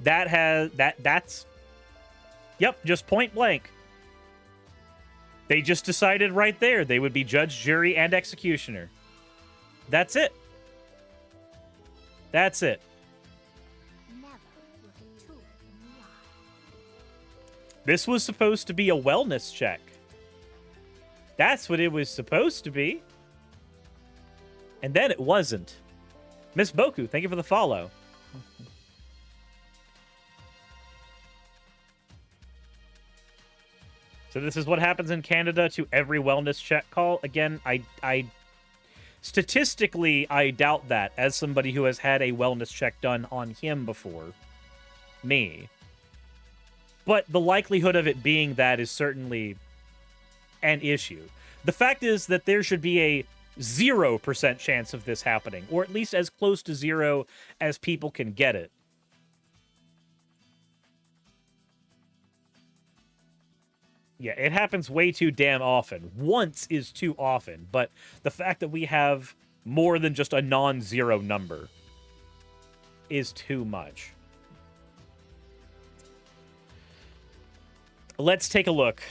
That's yep, just point blank. They just decided right there they would be judge, jury, and executioner. That's it. That's it. This was supposed to be a wellness check. That's what it was supposed to be. And then it wasn't. Miss Boku, thank you for the follow. So this is what happens in Canada to every wellness check call. Again, I statistically, I doubt that as somebody who has had a wellness check done on him before. Me. But the likelihood of it being that is certainly an issue. The fact is that there should be a 0% chance of this happening, or at least as close to 0 as people can get it. Yeah, it happens way too damn often. Once is too often, but the fact that we have more than just a non-zero number is too much. Let's take a look.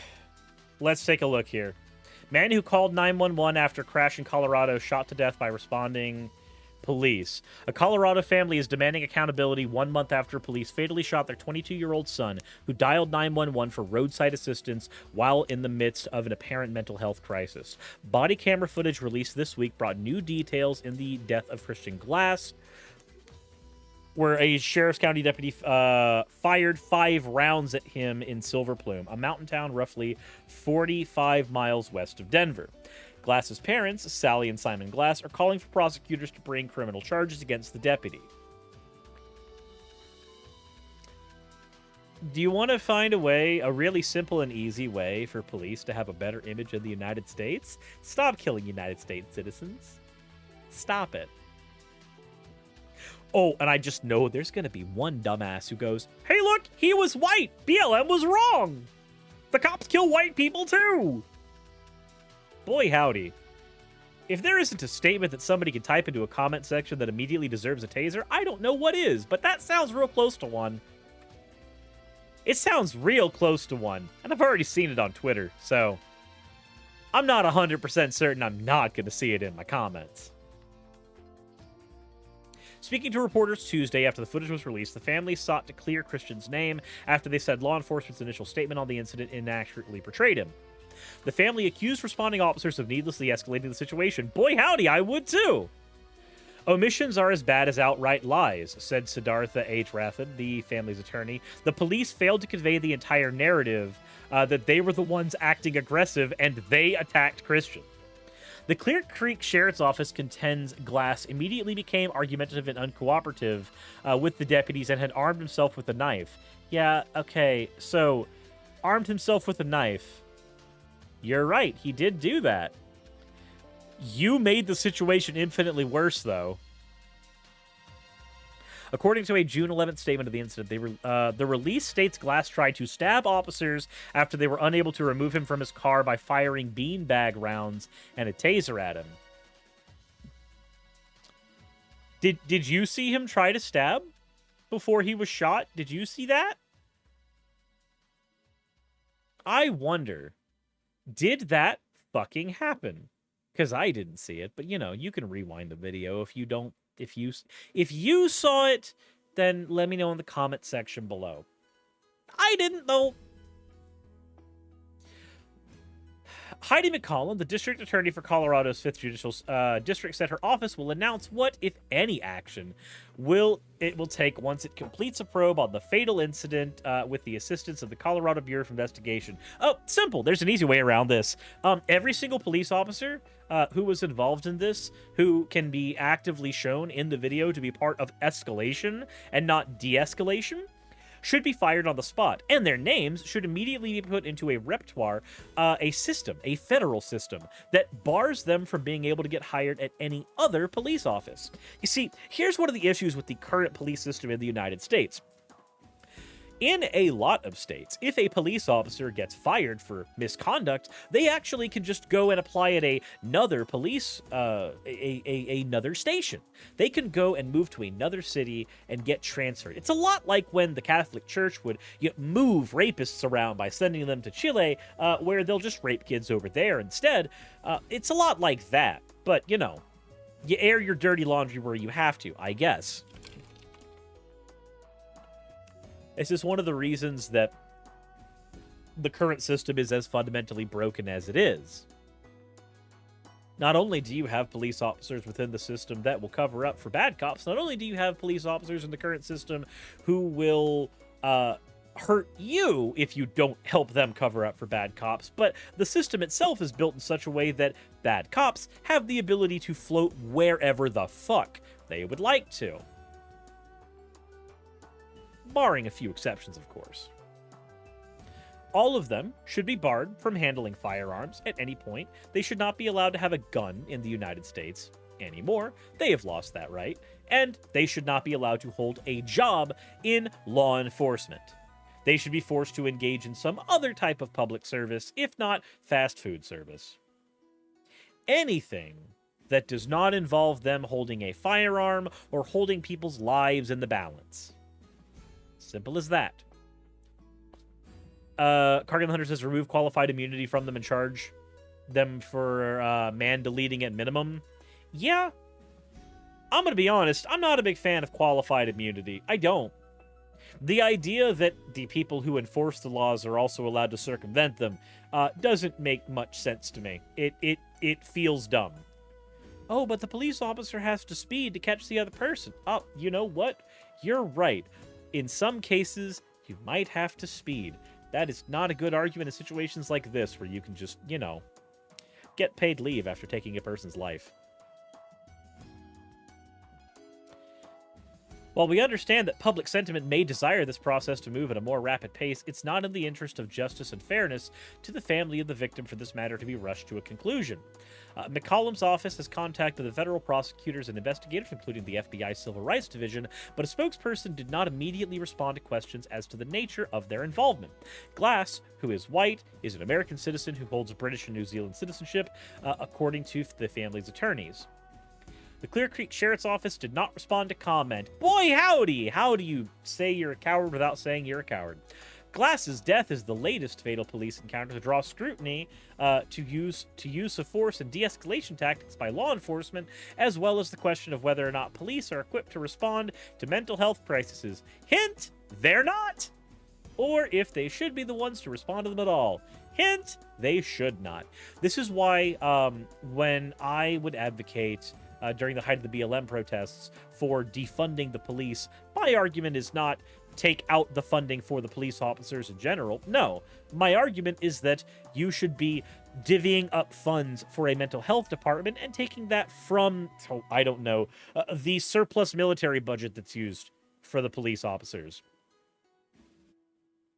Let's take a look here. Man who called 911 after crash in Colorado shot to death by responding police. A Colorado family is demanding accountability 1 month after police fatally shot their 22-year-old son, who dialed 911 for roadside assistance while in the midst of an apparent mental health crisis. Body camera footage released this week brought new details in the death of Christian Glass, where a Sheriff's County deputy fired 5 rounds at him in Silver Plume, a mountain town roughly 45 miles west of Denver. Glass's parents, Sally and Simon Glass, are calling for prosecutors to bring criminal charges against the deputy. Do you want to find a way, a really simple and easy way for police to have a better image of the United States? Stop killing United States citizens. Stop it. Oh, and I just know there's going to be one dumbass who goes, hey, look, he was white. BLM was wrong. The cops kill white people, too. Boy, howdy. If there isn't a statement that somebody can type into a comment section that immediately deserves a taser, I don't know what is, but that sounds real close to one. It sounds real close to one, and I've already seen it on Twitter, so I'm not 100% certain I'm not going to see it in my comments. Speaking to reporters Tuesday after the footage was released, the family sought to clear Christian's name after they said law enforcement's initial statement on the incident inaccurately portrayed him. The family accused responding officers of needlessly escalating the situation. Boy, howdy, I would too! Omissions are as bad as outright lies, said Siddhartha H. Rathan, the family's attorney. The police failed to convey the entire narrative that they were the ones acting aggressive and they attacked Christian. The Clear Creek Sheriff's Office contends Glass immediately became argumentative and uncooperative with the deputies and had armed himself with a knife. Yeah, okay, so armed himself with a knife. You're right, he did do that. You made the situation infinitely worse, though. According to a June 11th statement of the incident, the release states Glass tried to stab officers after they were unable to remove him from his car by firing beanbag rounds and a taser at him. Did you see him try to stab before he was shot? Did you see that? I wonder, did that fucking happen? Because I didn't see it, but you know, you can rewind the video if you don't If you saw it, then let me know in the comment section below. I didn't, though. Heidi McCollum, the district attorney for Colorado's 5th Judicial District, said her office will announce what, if any, action it will take once it completes a probe on the fatal incident with the assistance of the Colorado Bureau of Investigation. Oh, simple. There's an easy way around this. Every single police officer who was involved in this, who can be actively shown in the video to be part of escalation and not de-escalation, should be fired on the spot, and their names should immediately be put into a repertoire, a system, a federal system, that bars them from being able to get hired at any other police office. You see, here's one of the issues with the current police system in the United States. In a lot of states, if a police officer gets fired for misconduct, they actually can just go and apply at another police, another station. They can go and move to another city and get transferred. It's a lot like when the Catholic Church would move rapists around by sending them to Chile, where they'll just rape kids over there instead. It's a lot like that, but, you air your dirty laundry where you have to, I guess. This is one of the reasons that the current system is as fundamentally broken as it is. Not only do you have police officers within the system that will cover up for bad cops, not only do you have police officers in the current system who will hurt you if you don't help them cover up for bad cops, but the system itself is built in such a way that bad cops have the ability to float wherever the fuck they would like to. Barring a few exceptions, of course. All of them should be barred from handling firearms at any point. They should not be allowed to have a gun in the United States anymore. They have lost that right. And they should not be allowed to hold a job in law enforcement. They should be forced to engage in some other type of public service, if not fast food service. Anything that does not involve them holding a firearm or holding people's lives in the balance. Simple as that. Cargill Hunter says remove qualified immunity from them and charge them for man deleting at minimum. Yeah. I'm going to be honest. I'm not a big fan of qualified immunity. I don't. The idea that the people who enforce the laws are also allowed to circumvent them doesn't make much sense to me. It feels dumb. Oh, but the police officer has to speed to catch the other person. Oh, you know what? You're right. In some cases, you might have to speed. That is not a good argument in situations like this, where you can just, get paid leave after taking a person's life. While we understand that public sentiment may desire this process to move at a more rapid pace, it's not in the interest of justice and fairness to the family of the victim for this matter to be rushed to a conclusion. McCollum's office has contacted the federal prosecutors and investigators, including the FBI Civil Rights Division, but a spokesperson did not immediately respond to questions as to the nature of their involvement. Glass, who is white, is an American citizen who holds British and New Zealand citizenship, according to the family's attorneys. The Clear Creek Sheriff's Office did not respond to comment. Boy, howdy! How do you say you're a coward without saying you're a coward? Glass's death is the latest fatal police encounter to draw scrutiny to use of force and de-escalation tactics by law enforcement, as well as the question of whether or not police are equipped to respond to mental health crises. Hint, they're not! Or if they should be the ones to respond to them at all. Hint, they should not. This is why when I would advocate during the height of the BLM protests for defunding the police, my argument is not take out the funding for the police officers in general. No, my argument is that you should be divvying up funds for a mental health department and taking that from, I don't know, the surplus military budget that's used for the police officers.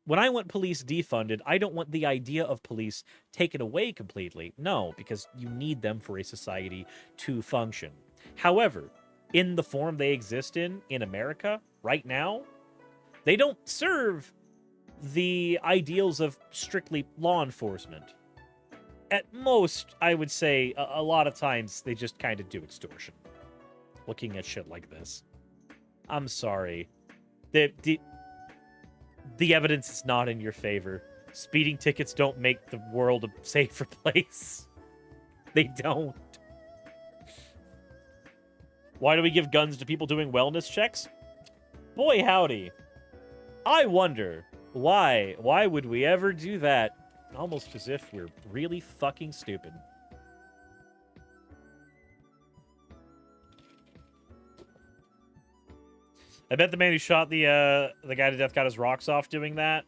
When I want police defunded, I don't want the idea of police taken away completely. No, because you need them for a society to function. However, in the form they exist in America right now, they don't serve the ideals of strictly law enforcement. At most, I would say, a lot of times, they just kind of do extortion. Looking at shit like this. I'm sorry. The evidence is not in your favor. Speeding tickets don't make the world a safer place. They don't. Why do we give guns to people doing wellness checks? Boy, howdy. I wonder, why? Why would we ever do that? Almost as if we're really fucking stupid. I bet the man who shot the guy to death got his rocks off doing that.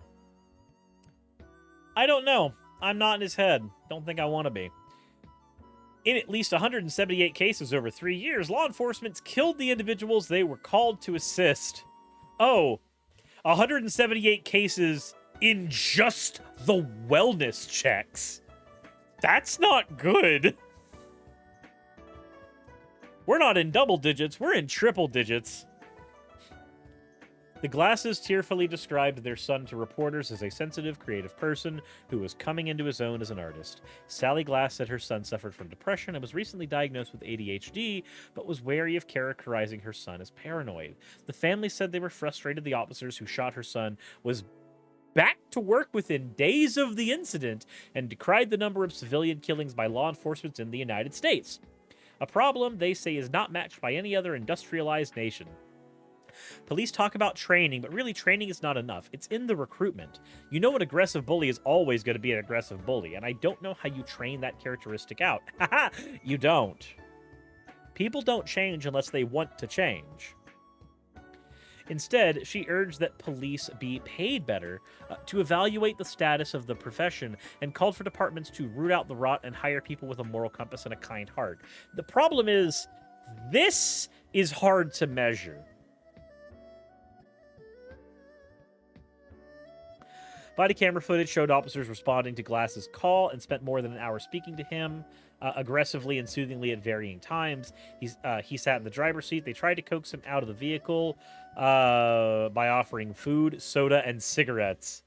I don't know. I'm not in his head. Don't think I want to be. In at least 178 cases over 3 years, law enforcement killed the individuals they were called to assist. Oh, 178 cases in just the wellness checks. That's not good. We're not in double digits, we're in triple digits. The Glasses tearfully described their son to reporters as a sensitive, creative person who was coming into his own as an artist. Sally Glass said her son suffered from depression and was recently diagnosed with ADHD, but was wary of characterizing her son as paranoid. The family said they were frustrated the officers who shot her son was back to work within days of the incident and decried the number of civilian killings by law enforcement in the United States. A problem they say is not matched by any other industrialized nation. Police talk about training, but really training is not enough. It's in the recruitment. You know an aggressive bully is always going to be an aggressive bully, and I don't know how you train that characteristic out. Haha, you don't. People don't change unless they want to change. Instead, she urged that police be paid better to evaluate the status of the profession and called for departments to root out the rot and hire people with a moral compass and a kind heart. The problem is, this is hard to measure. Body camera footage showed officers responding to Glass's call and spent more than an hour speaking to him, aggressively and soothingly at varying times. He sat in the driver's seat. They tried to coax him out of the vehicle by offering food, soda, and cigarettes.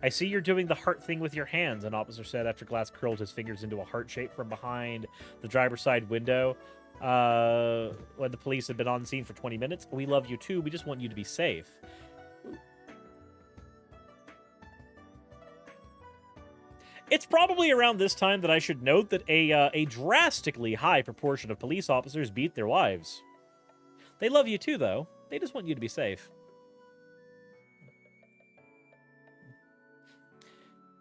I see you're doing the heart thing with your hands, an officer said after Glass curled his fingers into a heart shape from behind the driver's side window. When the police had been on scene for 20 minutes. We love you too. We just want you to be safe. It's probably around this time that I should note that a drastically high proportion of police officers beat their wives. They love you too, though. They just want you to be safe.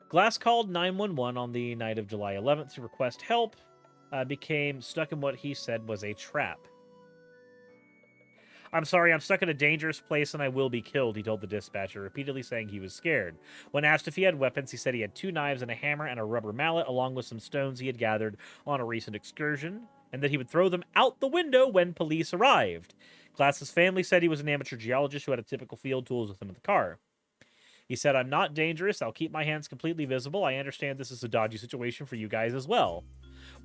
Glass called 911 on the night of July 11th to request help, became stuck in what he said was a trap. I'm sorry, I'm stuck in a dangerous place and I will be killed, he told the dispatcher, repeatedly saying he was scared. When asked if he had weapons, he said he had 2 knives and a hammer and a rubber mallet, along with some stones he had gathered on a recent excursion, and that he would throw them out the window when police arrived. Glass's family said he was an amateur geologist who had a typical field tools with him in the car. He said, I'm not dangerous. I'll keep my hands completely visible. I understand this is a dodgy situation for you guys as well.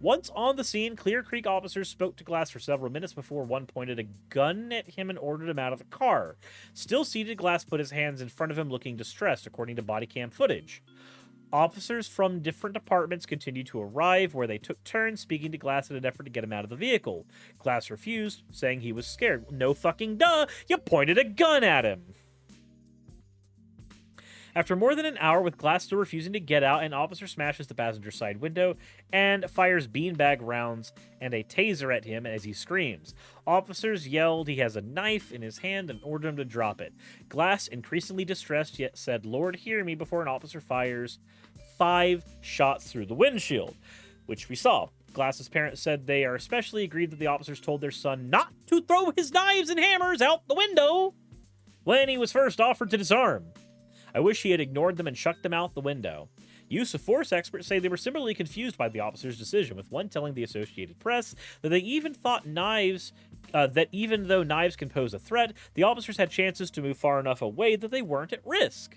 Once on the scene, Clear Creek officers spoke to Glass for several minutes before one pointed a gun at him and ordered him out of the car. Still seated, Glass put his hands in front of him, looking distressed, according to body cam footage. Officers from different departments continued to arrive, where they took turns speaking to Glass in an effort to get him out of the vehicle. Glass refused, saying he was scared. No fucking duh! You pointed a gun at him! After more than an hour with Glass still refusing to get out, an officer smashes the passenger side window and fires beanbag rounds and a taser at him as he screams. Officers yelled he has a knife in his hand and ordered him to drop it. Glass, increasingly distressed, yet said, Lord, hear me, before an officer fires 5 shots through the windshield, which we saw. Glass's parents said they are especially aggrieved that the officers told their son not to throw his knives and hammers out the window when he was first offered to disarm. I wish he had ignored them and chucked them out the window. Use of force experts say they were similarly confused by the officer's decision, with one telling the Associated Press that they even thought that even though knives can pose a threat, the officers had chances to move far enough away that they weren't at risk.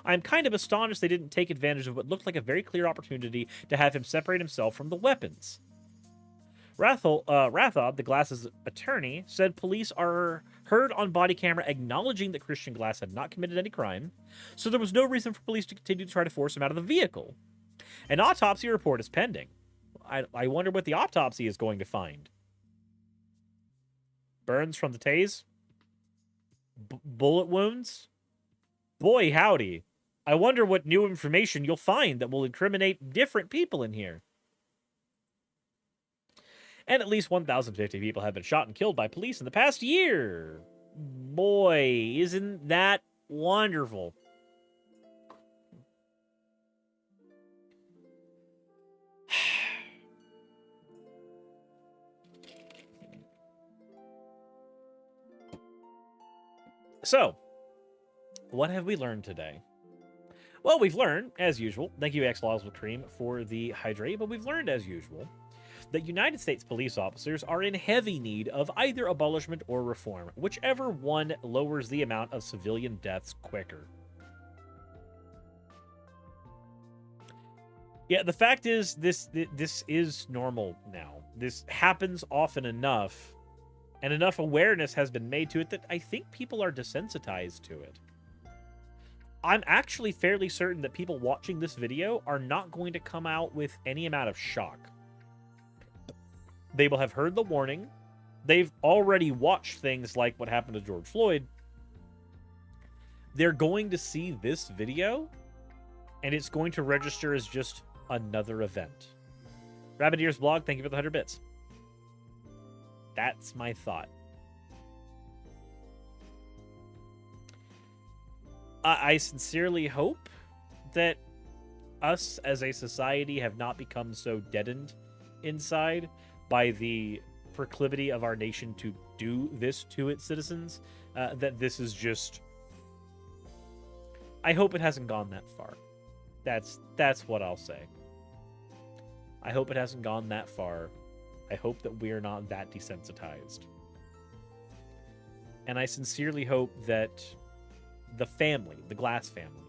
I'm kind of astonished they didn't take advantage of what looked like a very clear opportunity to have him separate himself from the weapons. Rathod, the Glass's attorney, said police are heard on body camera acknowledging that Christian Glass had not committed any crime, so there was no reason for police to continue to try to force him out of the vehicle. An autopsy report is pending. I wonder what the autopsy is going to find. Burns from the tase? Bullet wounds? Boy, howdy. I wonder what new information you'll find that will incriminate different people in here. And at least 1,050 people have been shot and killed by police in the past year. Boy, isn't that wonderful? So, what have we learned today? Well, we've learned, as usual, thank you X-Laws with Cream for the hydrate, but we've learned, as usual, that United States police officers are in heavy need of either abolishment or reform, whichever one lowers the amount of civilian deaths quicker. Yeah, the fact is, this is normal now. This happens often enough, and enough awareness has been made to it that I think people are desensitized to it. I'm actually fairly certain that people watching this video are not going to come out with any amount of shock. They will have heard the warning. They've already watched things like what happened to George Floyd. They're going to see this video, and it's going to register as just another event. Rabbit Ears Blog, thank you for the 100 bits. That's my thought. I sincerely hope that us as a society have not become so deadened inside by the proclivity of our nation to do this to its citizens, that this is just... I hope it hasn't gone that far. That's what I'll say. I hope it hasn't gone that far. I hope that we are not that desensitized. And I sincerely hope that the family, the Glass family,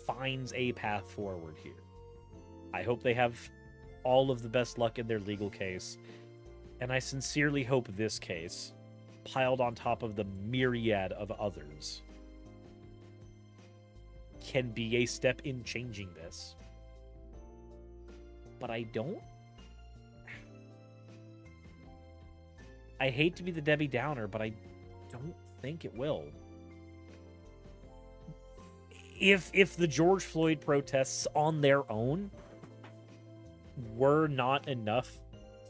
finds a path forward here. I hope they have all of the best luck in their legal case. And I sincerely hope this case, piled on top of the myriad of others, can be a step in changing this. But I hate to be the Debbie Downer, but I don't think it will. If the George Floyd protests on their own were not enough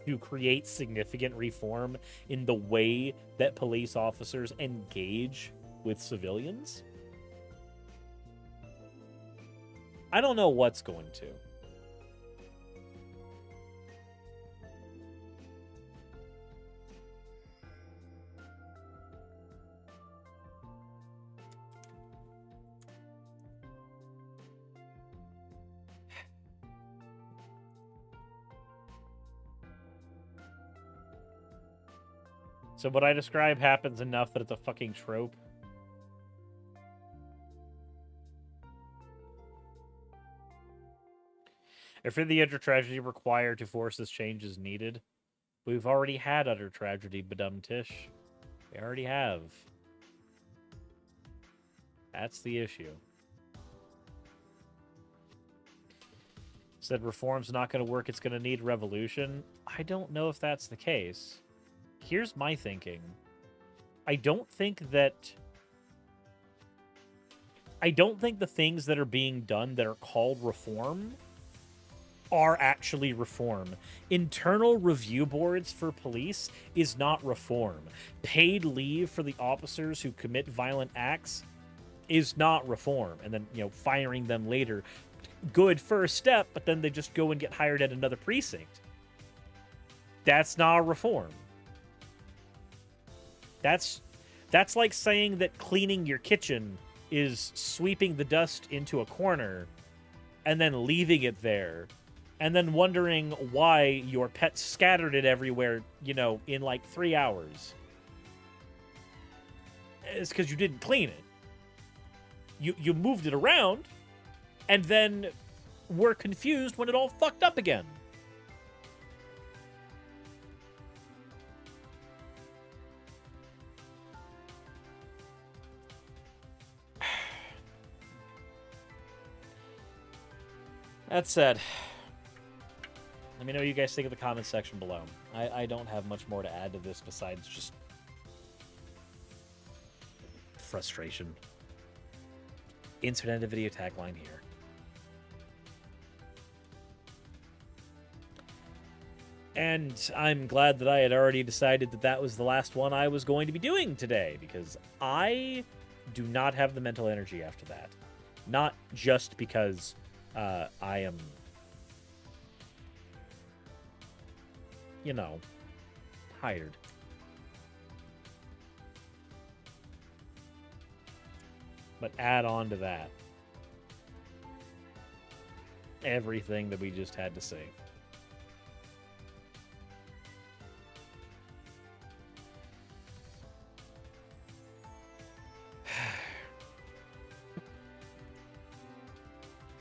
to create significant reform in the way that police officers engage with civilians, I don't know what's going to. So what I describe happens enough that it's a fucking trope. If the utter tragedy required to force this change is needed, we've already had utter tragedy, badum tish. We already have. That's the issue. Said reform's not going to work, it's going to need revolution. I don't know if that's the case. Here's my thinking. I don't think the things that are being done that are called reform are actually reform. Internal review boards for police is not reform. Paid leave for the officers who commit violent acts is not reform. And then, firing them later. Good first step, but then they just go and get hired at another precinct. That's not reform. That's like saying that cleaning your kitchen is sweeping the dust into a corner and then leaving it there and then wondering why your pet scattered it everywhere, in like 3 hours. It's because you didn't clean it. You moved it around and then were confused when it all fucked up again. That said, let me know what you guys think in the comments section below. I don't have much more to add to this besides just frustration. Insert end of video tagline here. And I'm glad that I had already decided that that was the last one I was going to be doing today, because I do not have the mental energy after that. Not just because I am, you know, tired. But add on to that everything that we just had to say.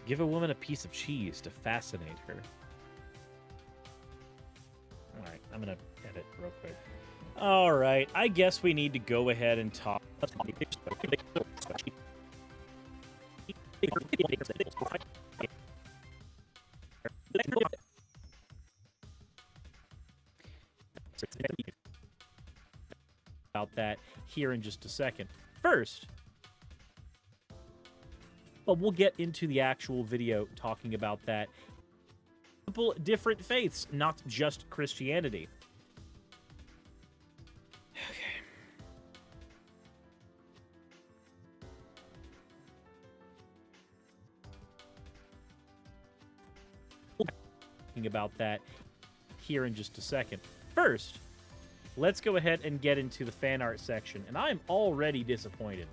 Give a woman a piece of cheese to fascinate her. Alright, I'm gonna edit real quick. Alright, I guess we need to go ahead and talk about that here in just a second. First, but we'll get into the actual video talking about that. Different faiths, not just Christianity. Okay. Talking about that here in just a second. First, let's go ahead and get into the fan art section, and I'm already disappointed.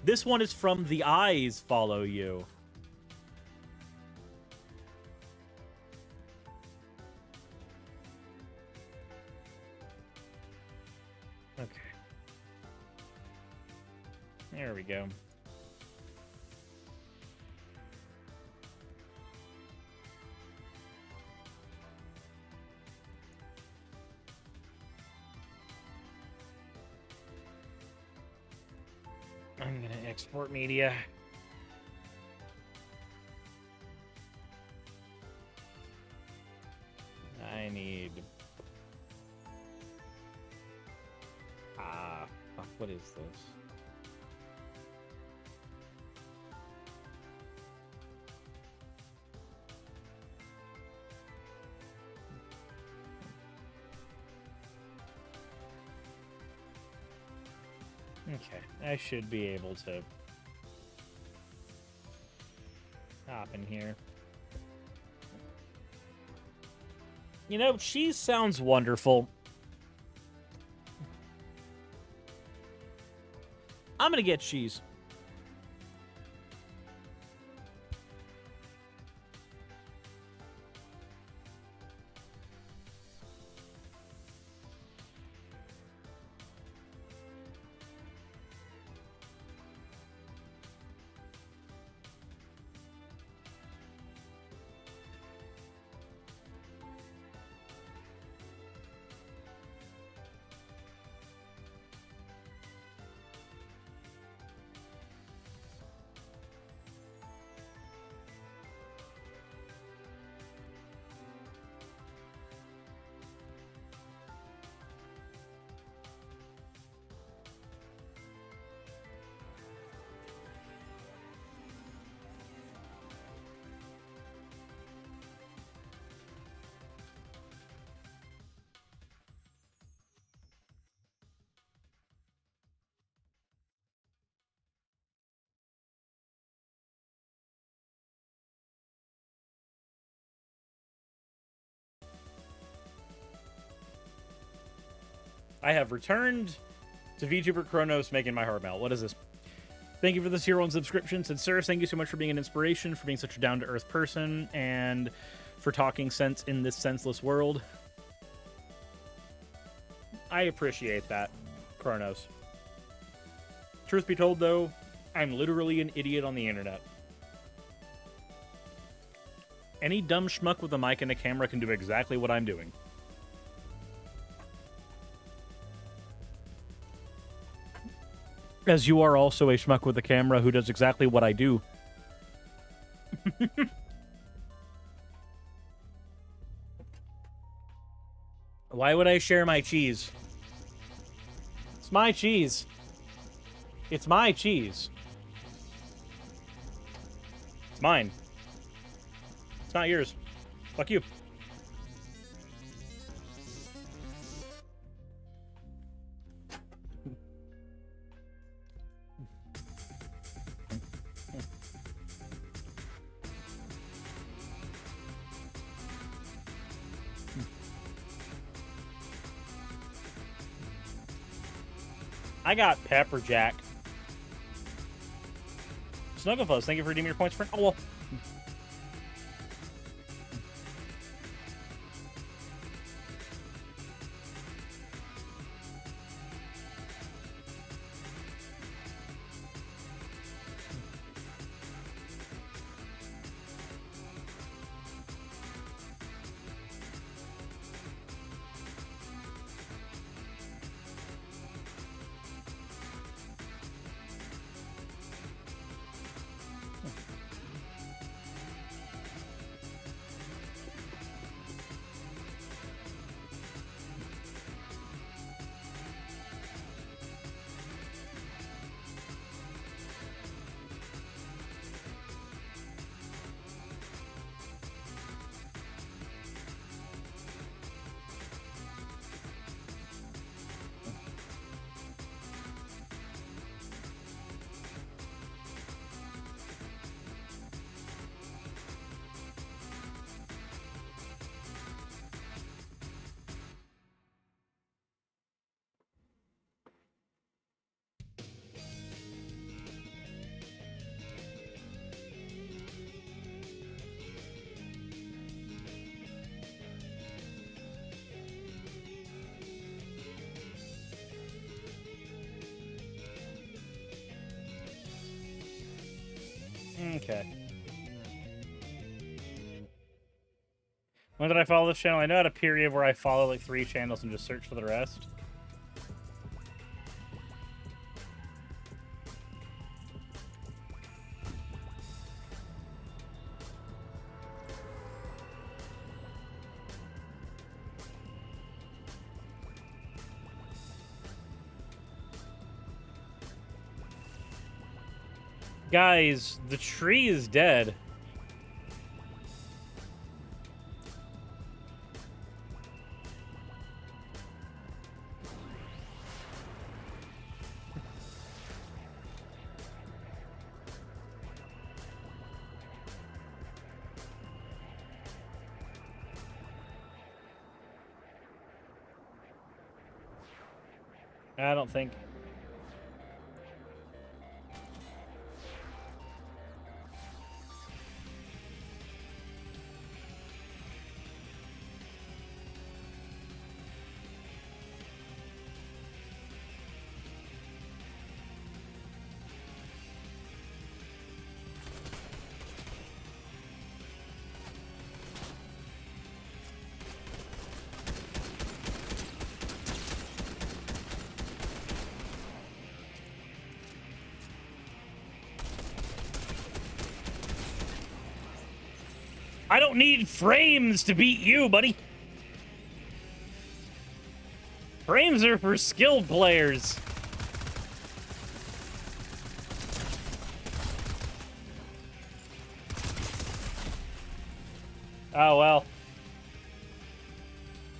This one is from The Eyes Follow You. Okay. There we go. I'm gonna export media. I need... fuck, what is this? Okay, I should be able to hop in here. You know, cheese sounds wonderful. I'm gonna get cheese. I have returned to VTuber Kronos, making my heart melt. What is this? Thank you for this hero and subscription. Said, sir, thank you so much for being an inspiration, for being such a down-to-earth person, and for talking sense in this senseless world. I appreciate that, Kronos. Truth be told, though, I'm literally an idiot on the internet. Any dumb schmuck with a mic and a camera can do exactly what I'm doing. As you are also a schmuck with a camera who does exactly what I do. Why would I share my cheese? It's my cheese. It's my cheese. It's mine. It's not yours. Fuck you. I got Pepperjack. Snugglefuzz, thank you for redeeming your points for an owl. Okay. When did I follow this channel? I know I had a period where I follow like 3 channels and just search for the rest. Guys, the tree is dead. I don't think. I don't need frames to beat you, buddy. Frames are for skilled players. Oh, well.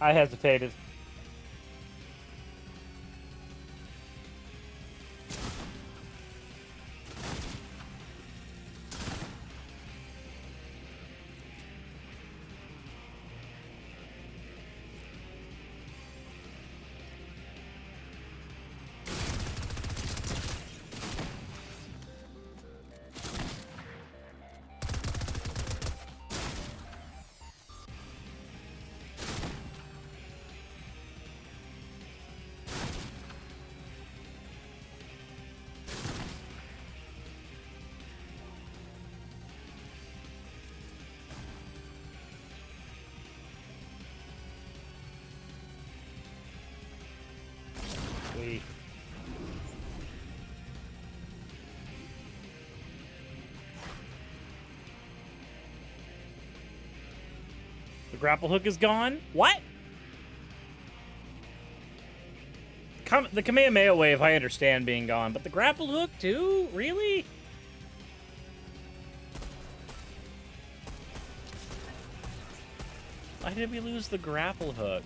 I hesitated. Sweet. The grapple hook is gone? What? The Kamehameha wave, I understand being gone, but the grapple hook too? Really? Why did we lose the grapple hook?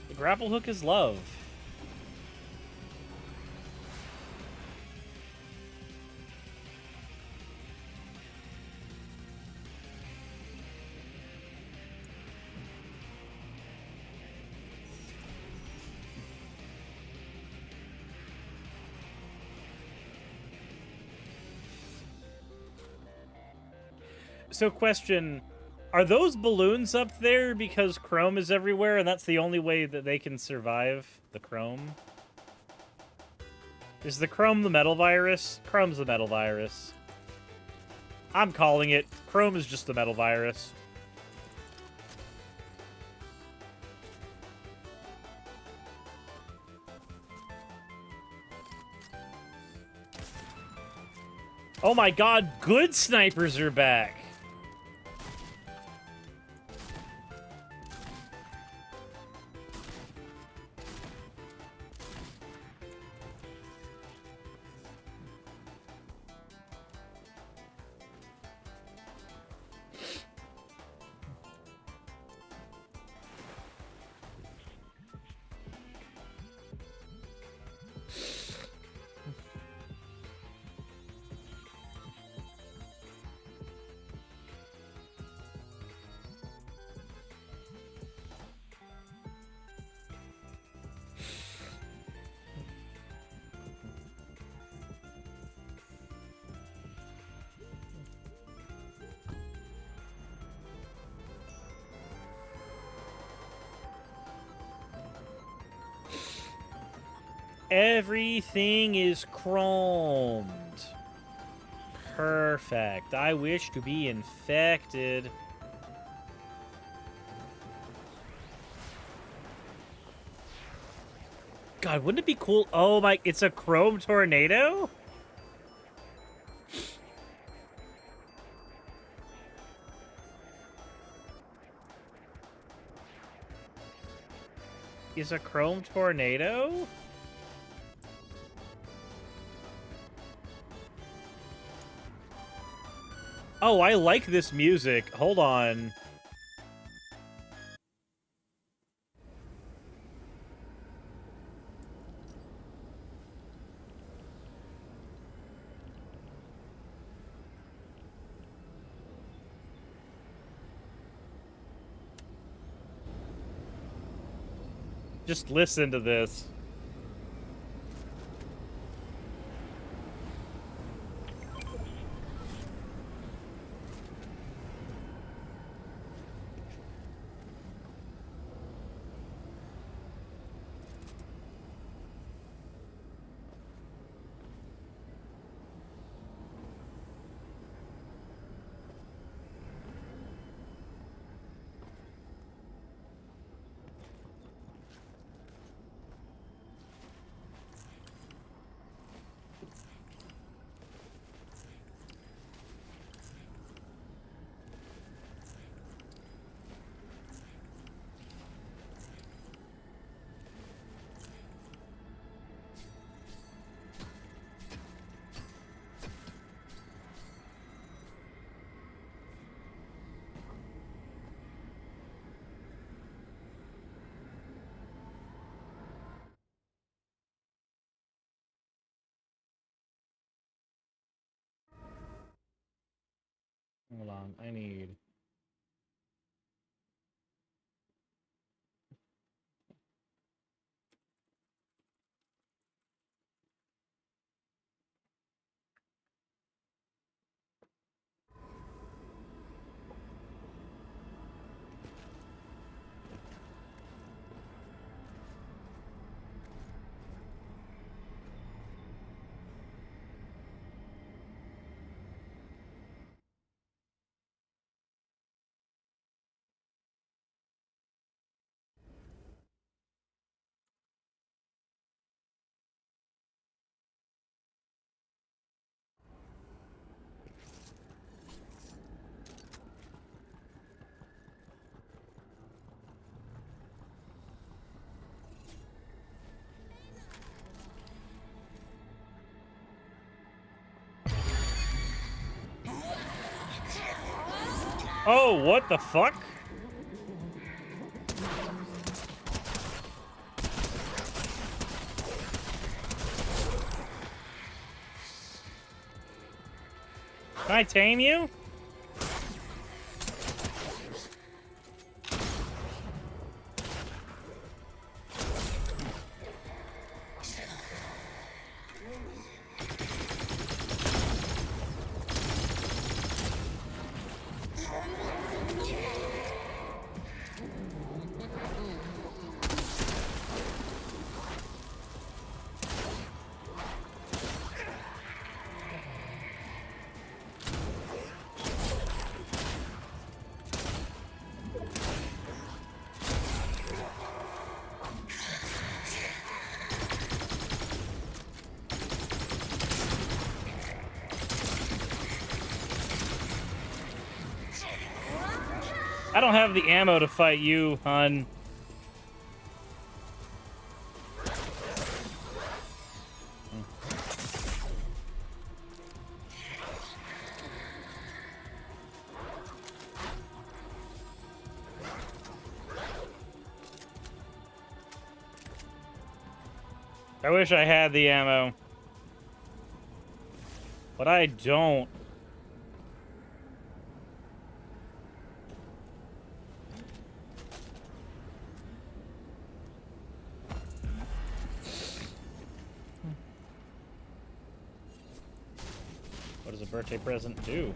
The grapple hook is love. So question, are those balloons up there because chrome is everywhere and that's the only way that they can survive the chrome? Is the chrome the metal virus? Chrome's the metal virus. I'm calling it. Chrome is just the metal virus. Oh my god, good snipers are back! Everything is chromed. Perfect. I wish to be infected. God, wouldn't it be cool? Oh my, it's a chrome tornado? Is a chrome tornado? Oh, I like this music. Hold on. Just listen to this. Hold on, I need... Oh, what the fuck? Can I tame you? I don't have the ammo to fight you, hun. I wish I had the ammo. But I don't. What does a birthday present do?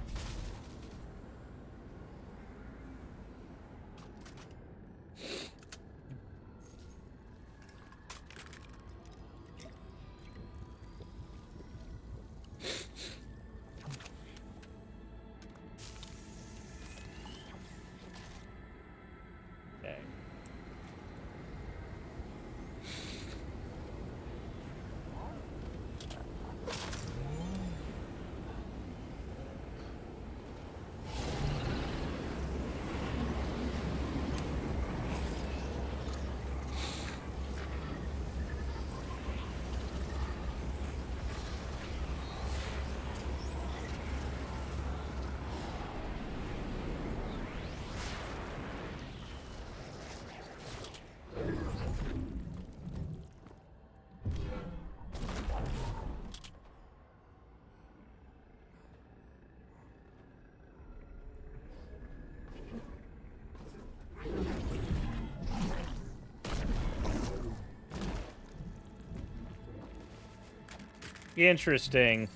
Interesting.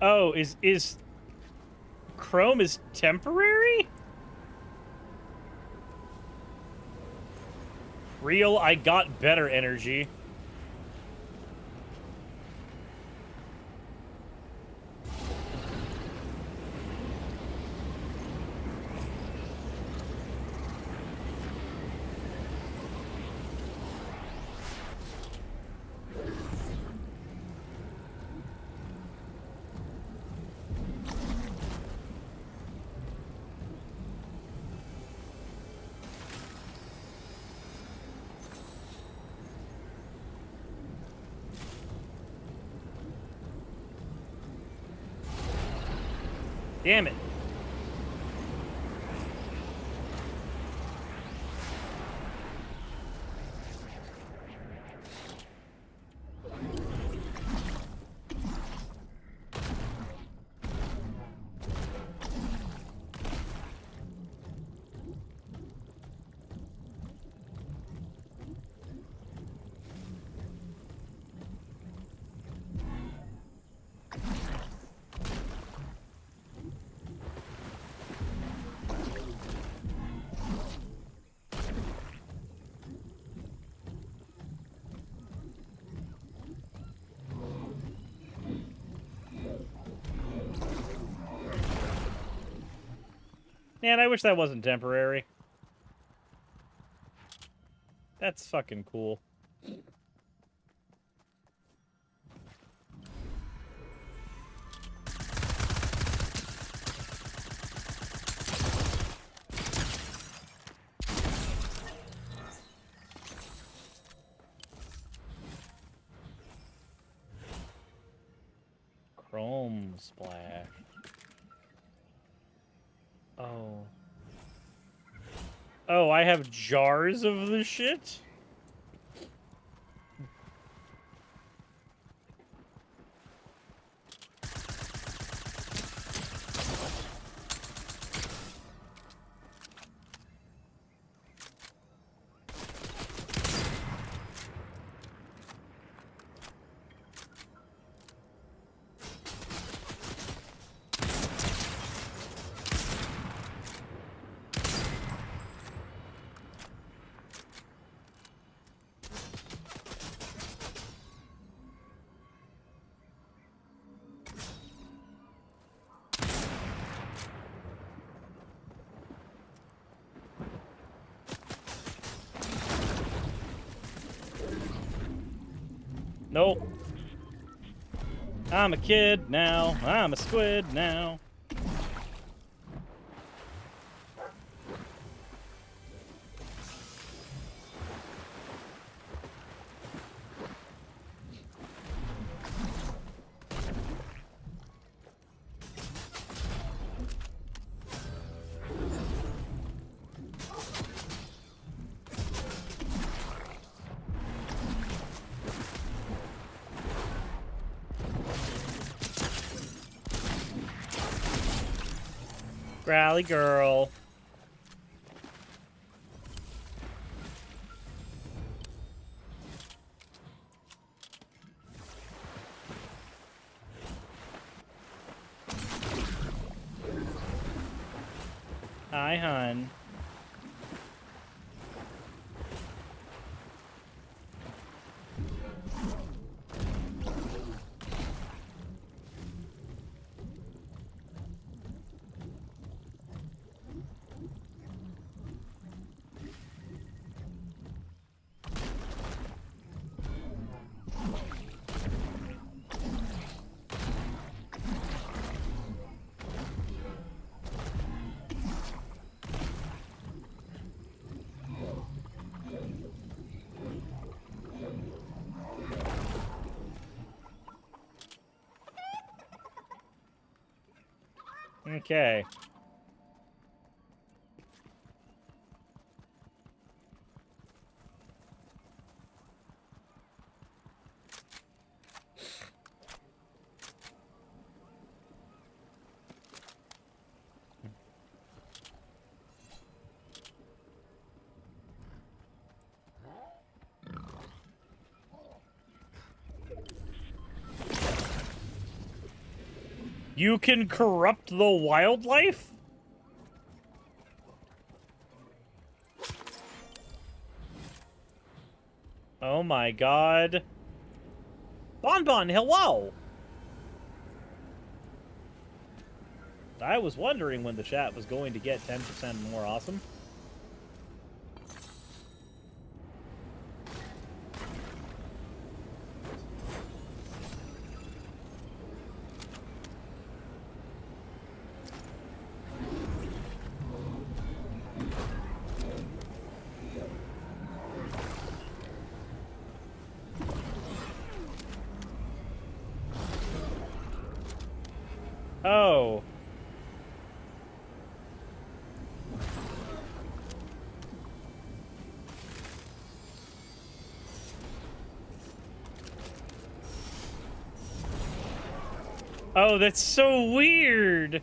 Oh, is Chrome is temporary? Real, I got better energy. Damn it. Man, I wish that wasn't temporary. That's fucking cool. Chrome splash. Oh. Oh, I have jars of the shit? Nope. I'm a kid now. I'm a squid now. Rally girl. Hi, hun. Okay. You can corrupt the wildlife? Oh my god. Bonbon, hello! I was wondering when the chat was going to get 10% more awesome. Oh. Oh, that's so weird.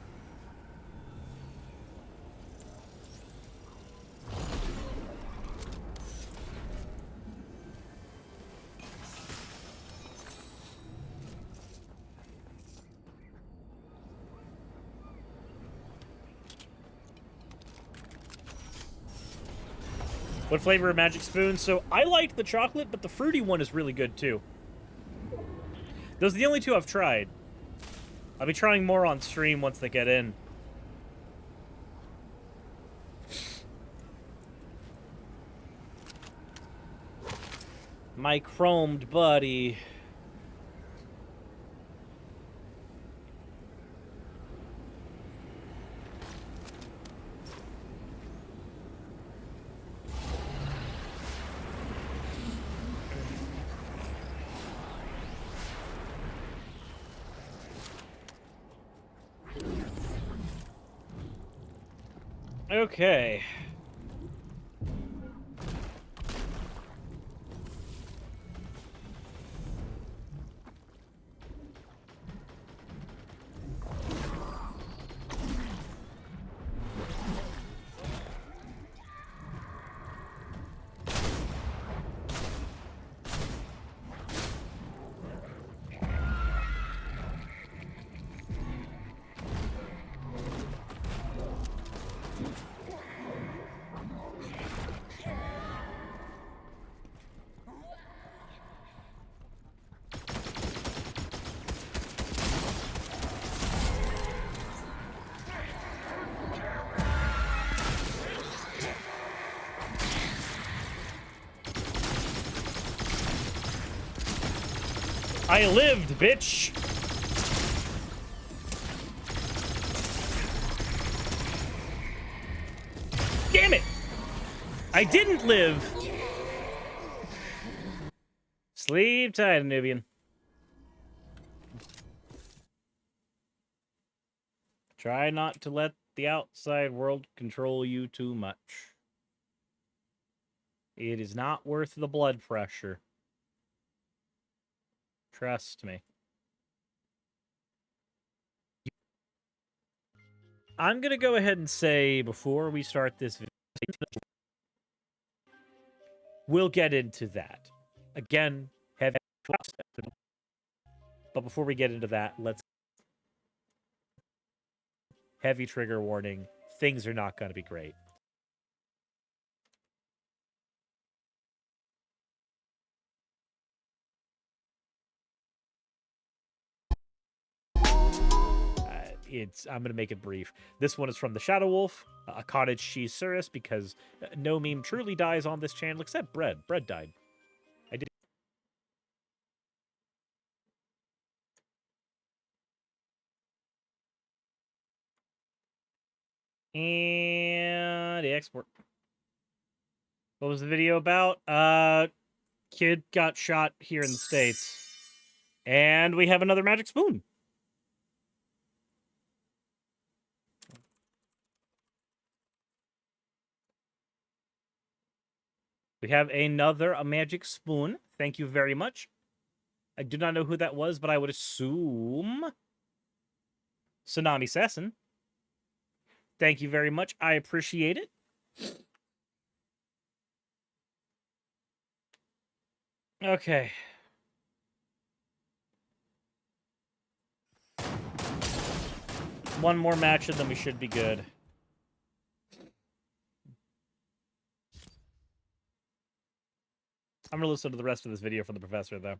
What flavor of Magic Spoon? So I liked the chocolate, but the fruity one is really good too. Those are the only two I've tried. I'll be trying more on stream once they get in. My chromed buddy. Okay. I lived, bitch! Damn it! I didn't live! Sleep tight, Nubian. Try not to let the outside world control you too much. It is not worth the blood pressure. Trust me. I'm going to go ahead and say, before we start this video, we'll get into that. Again, heavy. But before we get into that, let's... Heavy trigger warning. Things are not going to be great. I'm going to make it brief. This one is from the Shadow Wolf, a cottage cheese Cirrus, because no meme truly dies on this channel except bread. Bread died. I did. And export. What was the video about? Kid got shot here in the States. And we have another magic spoon. We have another magic spoon. Thank you very much. I do not know who that was, but I would assume Tsunami Sesson. Thank you very much. I appreciate it. Okay. One more match and then we should be good. I'm going to listen to the rest of this video from the professor, though.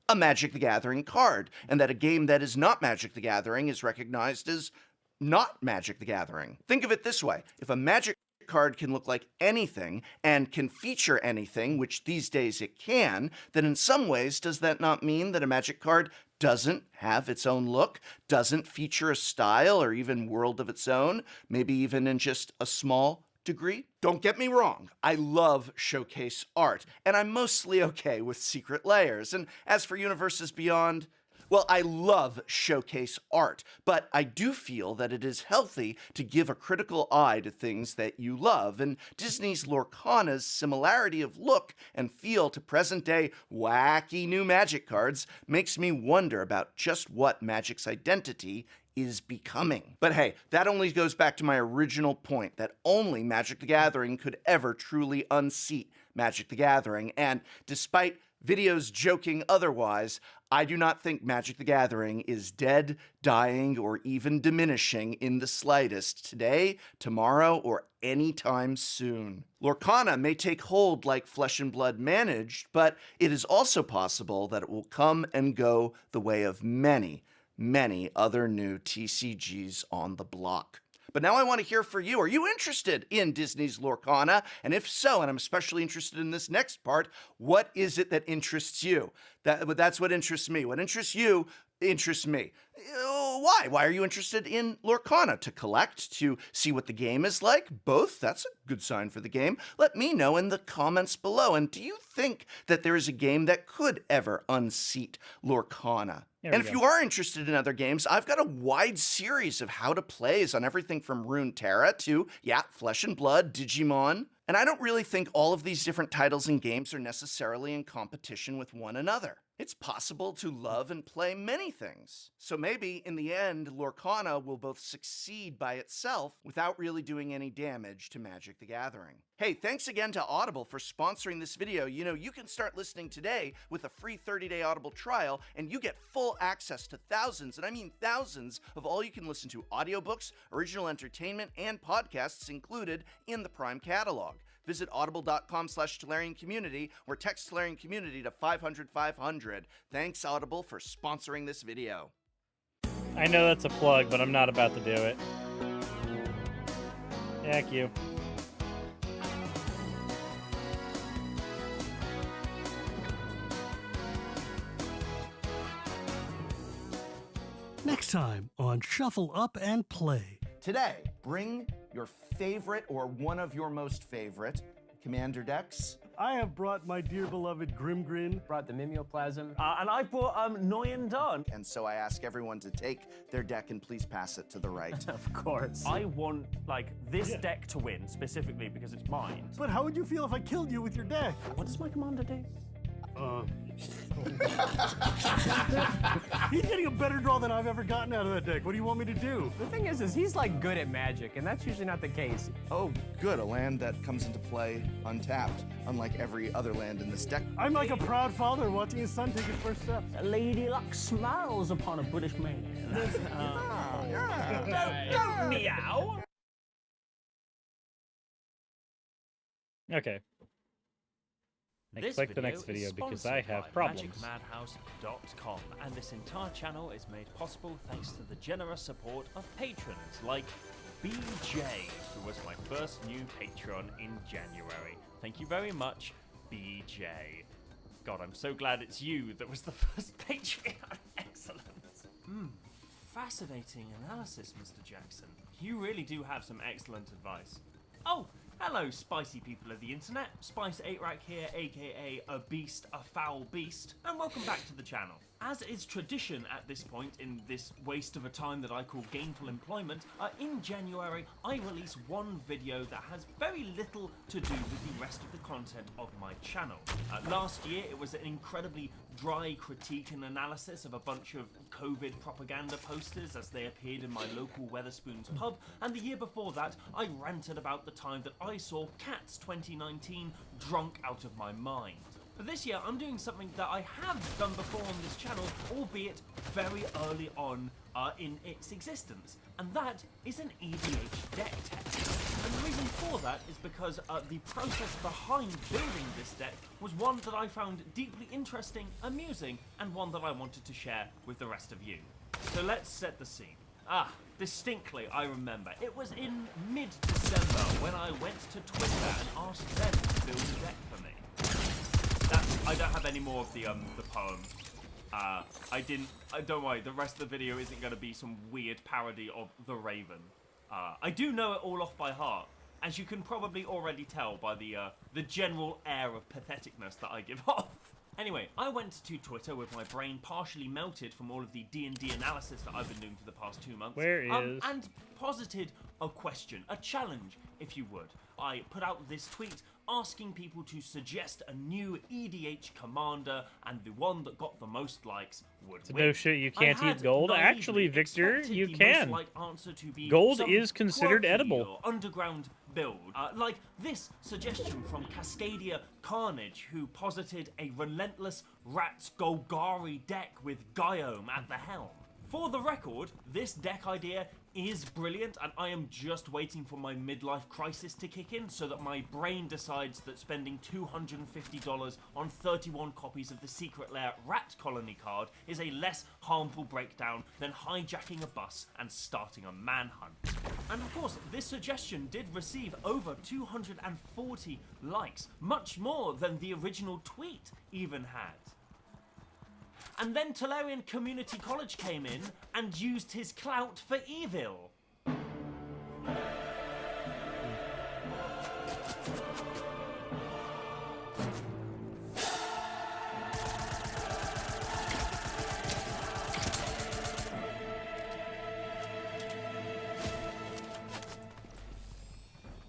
A Magic the Gathering card, and that a game that is not Magic the Gathering is recognized as not Magic the Gathering. Think of it this way. If a Magic card can look like anything and can feature anything, which these days it can, then in some ways does that not mean that a Magic card doesn't have its own look, doesn't feature a style or even world of its own, maybe even in just a small degree? Don't get me wrong, I love showcase art, and I'm mostly okay with secret layers. And as for Universes Beyond, well, I love showcase art, but I do feel that it is healthy to give a critical eye to things that you love, and Disney's Lorcana's similarity of look and feel to present-day wacky new Magic cards makes me wonder about just what Magic's identity is becoming. But hey, that only goes back to my original point that only Magic the Gathering could ever truly unseat Magic the Gathering, and despite videos joking otherwise, I do not think Magic the Gathering is dead, dying, or even diminishing in the slightest today, tomorrow, or anytime soon. Lorcana may take hold like Flesh and Blood managed, but it is also possible that it will come and go the way of many other new TCGs on the block. But now I want to hear for you. Are you interested in Disney's Lorcana? And if so, and I'm especially interested in this next part, what is it that interests you? That's what interests me. What interests you interests me. Why? Why are you interested in Lorcana? To collect? To see what the game is like? Both? That's a good sign for the game. Let me know in the comments below. And do you think that there is a game that could ever unseat Lorcana? And if you are interested in other games, I've got a wide series of how to plays on everything from Runeterra to, Flesh and Blood, Digimon. And I don't really think all of these different titles and games are necessarily in competition with one another. It's possible to love and play many things. So maybe, in the end, Lorcana will both succeed by itself without really doing any damage to Magic the Gathering. Hey, thanks again to Audible for sponsoring this video. You know, you can start listening today with a free 30-day Audible trial, and you get full access to thousands, and I mean thousands, of all you can listen to audiobooks, original entertainment, and podcasts included in the Prime catalog. Visit audible.com/TolarianCommunity or text Tolarian Community to 500-500. Thanks, Audible, for sponsoring this video. I know that's a plug, but I'm not about to do it. Thank you. Next time on Shuffle Up and Play. Today, bring your favorite or one of your most favorite commander decks. I have brought my dear beloved Grimgrin. Brought the Mimeoplasm. And I brought Noyan Dawn. And so I ask everyone to take their deck and please pass it to the right. Of course. I want, like, this deck to win, specifically because it's mine. But how would you feel if I killed you with your deck? What does my commander do? He's getting a better draw than I've ever gotten out of that deck. What do you want me to do? The thing is he's like good at Magic, and that's usually not the case. Oh, good, a land that comes into play untapped, unlike every other land in this deck. I'm like a proud father watching his son take his first steps. Lady Luck smiles upon a British man. Don't meow! Okay. I click the next video because I have problems. MagicMadhouse.com, and this entire channel is made possible thanks to the generous support of patrons like BJ, who was my first new patron in January. Thank you very much, BJ. God, I'm so glad it's you that was the first Patreon. Excellent. Fascinating analysis, Mr. Jackson. You really do have some excellent advice. Oh, hello, spicy people of the internet. Spice8Rack here, aka a beast, a foul beast, and welcome back to the channel. As is tradition at this point in this waste of a time that I call gainful employment, in January I release one video that has very little to do with the rest of the content of my channel. Last year it was an incredibly dry critique and analysis of a bunch of COVID propaganda posters as they appeared in my local Wetherspoons pub, and the year before that I ranted about the time that I saw Cats 2019 drunk out of my mind. But this year I'm doing something that I have done before on this channel, albeit very early on in its existence, and that is an EDH deck test. And the reason for that is because the process behind building this deck was one that I found deeply interesting, amusing, and one that I wanted to share with the rest of you. So let's set the scene. Distinctly I remember. It was in mid-December when I went to Twitter and asked them to build a deck for me. I don't have any more of the poem. Don't worry, the rest of the video isn't going to be some weird parody of The Raven. I do know it all off by heart, as you can probably already tell by the general air of patheticness that I give off. Anyway, I went to Twitter with my brain partially melted from all of the D&D analysis that I've been doing for the past 2 months. And posited a question, a challenge, if you would. I put out this tweet asking people to suggest a new EDH commander, and the one that got the most likes would win. No shit, you can't eat gold? Actually, Victor, you can. Gold is considered edible. Underground build. Like this suggestion from Cascadia Carnage, who posited a relentless Rats Golgari deck with Gyome at the helm. For the record, this deck idea is brilliant, and I am just waiting for my midlife crisis to kick in so that my brain decides that spending $250 on 31 copies of the Secret Lair Rat Colony card is a less harmful breakdown than hijacking a bus and starting a manhunt. And of course, this suggestion did receive over 240 likes, much more than the original tweet even had. And then Tolarian Community College came in and used his clout for evil.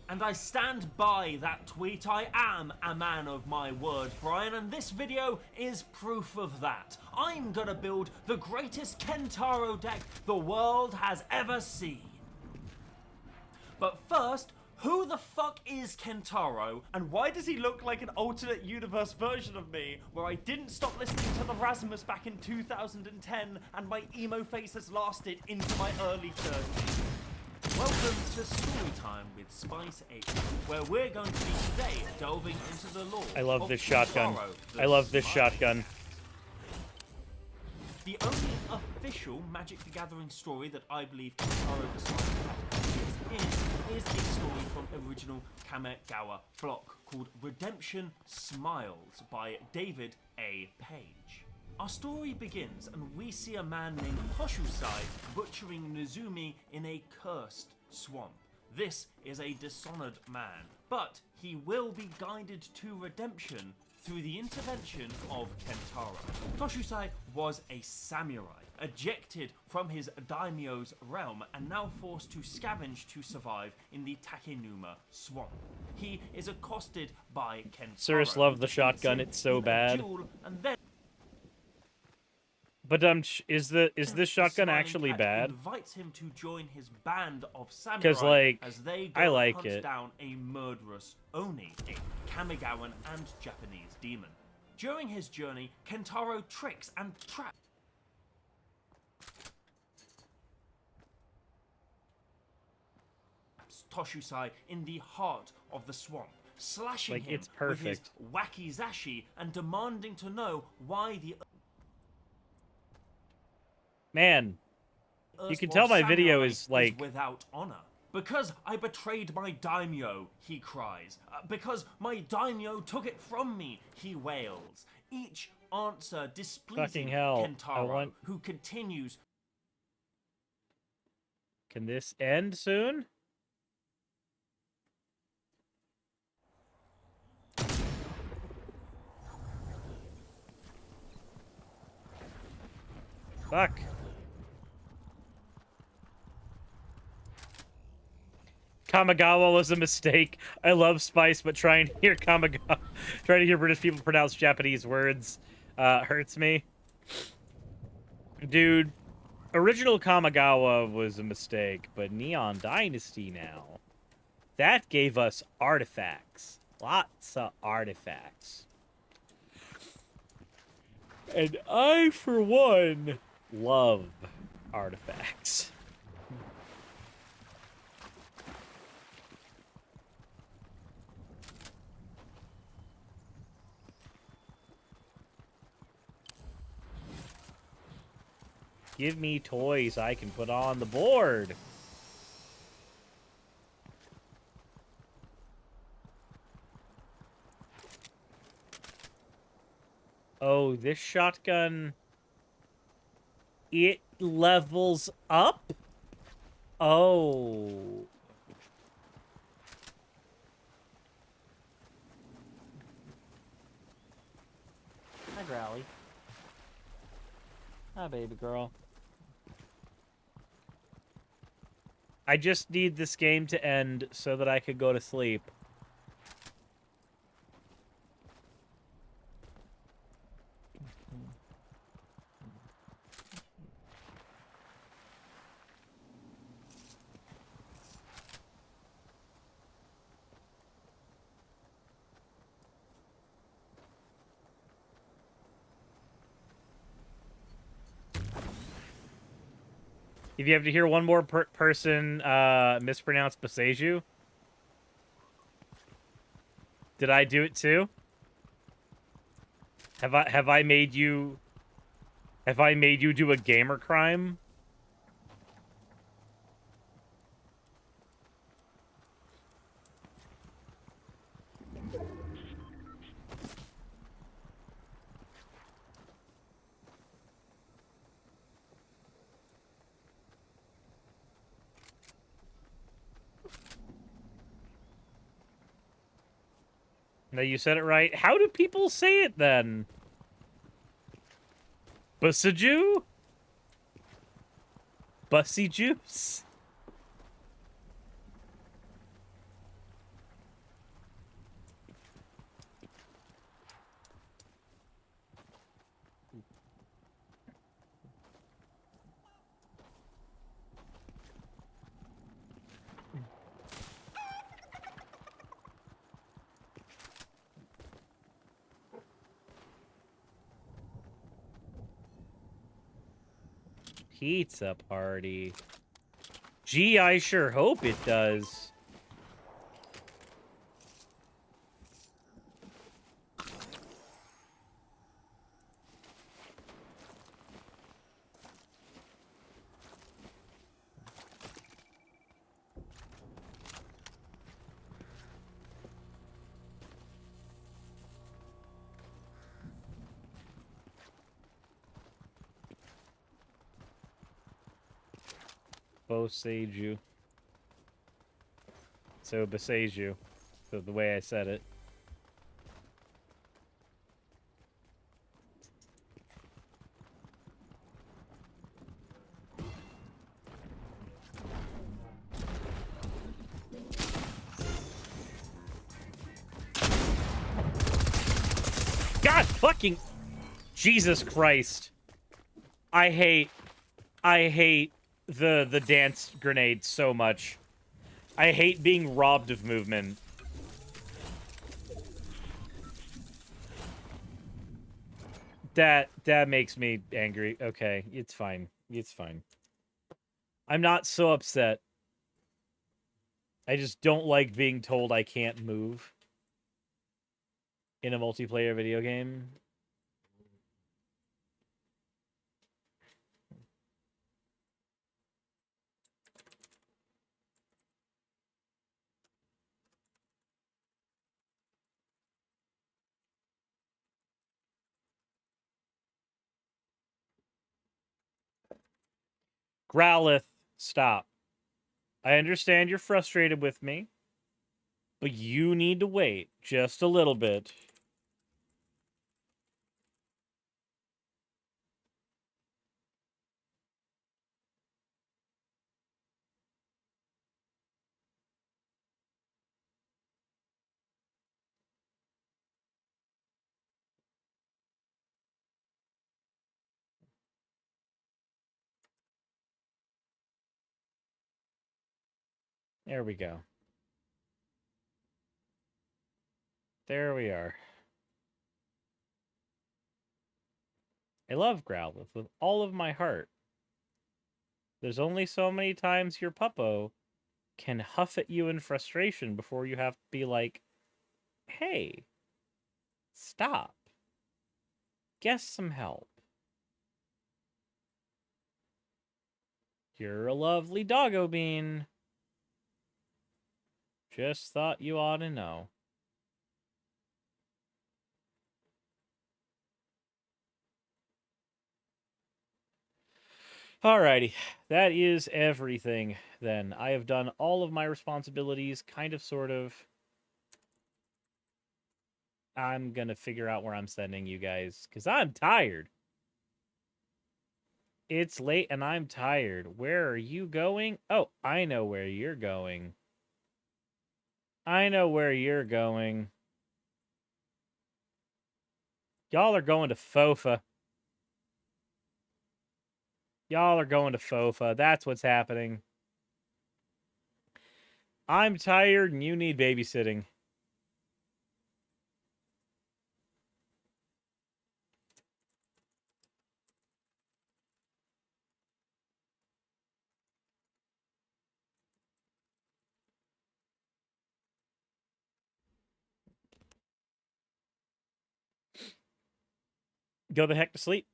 And I stand by that tweet. I am a man of my word, Brian, and this video is proof of that. I'm gonna build the greatest Kentaro deck the world has ever seen. But first, who the fuck is Kentaro, and why does he look like an alternate universe version of me, where I didn't stop listening to the Rasmus back in 2010, and my emo face has lasted into my early 30s? Welcome to Storytime with Spice8, where we're going to be today delving into the lore. I love this shotgun. I love this shotgun. The only official Magic the Gathering story that I believe Kentaro is a story from original Kamigawa block called Redemption Smiles by David A. Page. Our story begins, and we see a man named Hoshusai butchering Nozumi in a cursed swamp. This is a dishonored man, but he will be guided to redemption through the intervention of Kentaro. Hoshusai was a samurai, ejected from his daimyo's realm and now forced to scavenge to survive in the Takenuma swamp. He is accosted by Kentaro. Cirrus loved the shotgun, it's so bad. And then But is this shotgun actually bad? Invites him to join his band of 'Cause, samurai like, as they go I like hunt it. down a murderous Oni, a Kamigawan and Japanese demon. During his journey, Kentaro tricks and traps Toshusai in the heart of the swamp, slashing Like, him it's with his perfect. wakizashi and demanding to know why the Man, you can tell my video samurai is like without honor. Because I betrayed my daimyo, he cries. Because my daimyo took it from me, he wails. Each answer displeasing Fucking hell, I Kentaro, want- who continues. Can this end soon? Fuck. Kamigawa was a mistake. I love Spice, but trying to hear trying to hear British people pronounce Japanese words hurts me. Dude, original Kamigawa was a mistake, but Neon Dynasty now. That gave us artifacts. Lots of artifacts. And I, for one, love artifacts. Give me toys I can put on the board. Oh, this shotgun... It levels up? Oh. Hi, Growly. Hi, baby girl. I just need this game to end so that I could go to sleep. If you have to hear one more person mispronounce Baseju, did I do it too? Have I made you do a gamer crime? No, you said it right. How do people say it then? Bussaju? Bussy juice? Pizza party. Gee, I sure hope it does. Bosage you. So besage you. So the way I said it. God fucking Jesus Christ. I hate the dance grenade so much. I hate being robbed of movement. That makes me angry. Okay, it's fine. It's fine. I'm not so upset. I just don't like being told I can't move in a multiplayer video game. Growlith, stop. I understand you're frustrated with me, but you need to wait just a little bit. There we go. There we are. I love Growlithe with all of my heart. There's only so many times your puppo can huff at you in frustration before you have to be like, hey, stop. Get some help. You're a lovely doggo bean. Just thought you ought to know. Alrighty, that is everything then. I have done all of my responsibilities, kind of, sort of. I'm gonna figure out where I'm sending you guys, because I'm tired. It's late and I'm tired. Where are you going? Oh, I know where you're going. I know where you're going. Y'all are going to Fofa. Y'all are going to Fofa. That's what's happening. I'm tired and you need babysitting. Go the heck to sleep.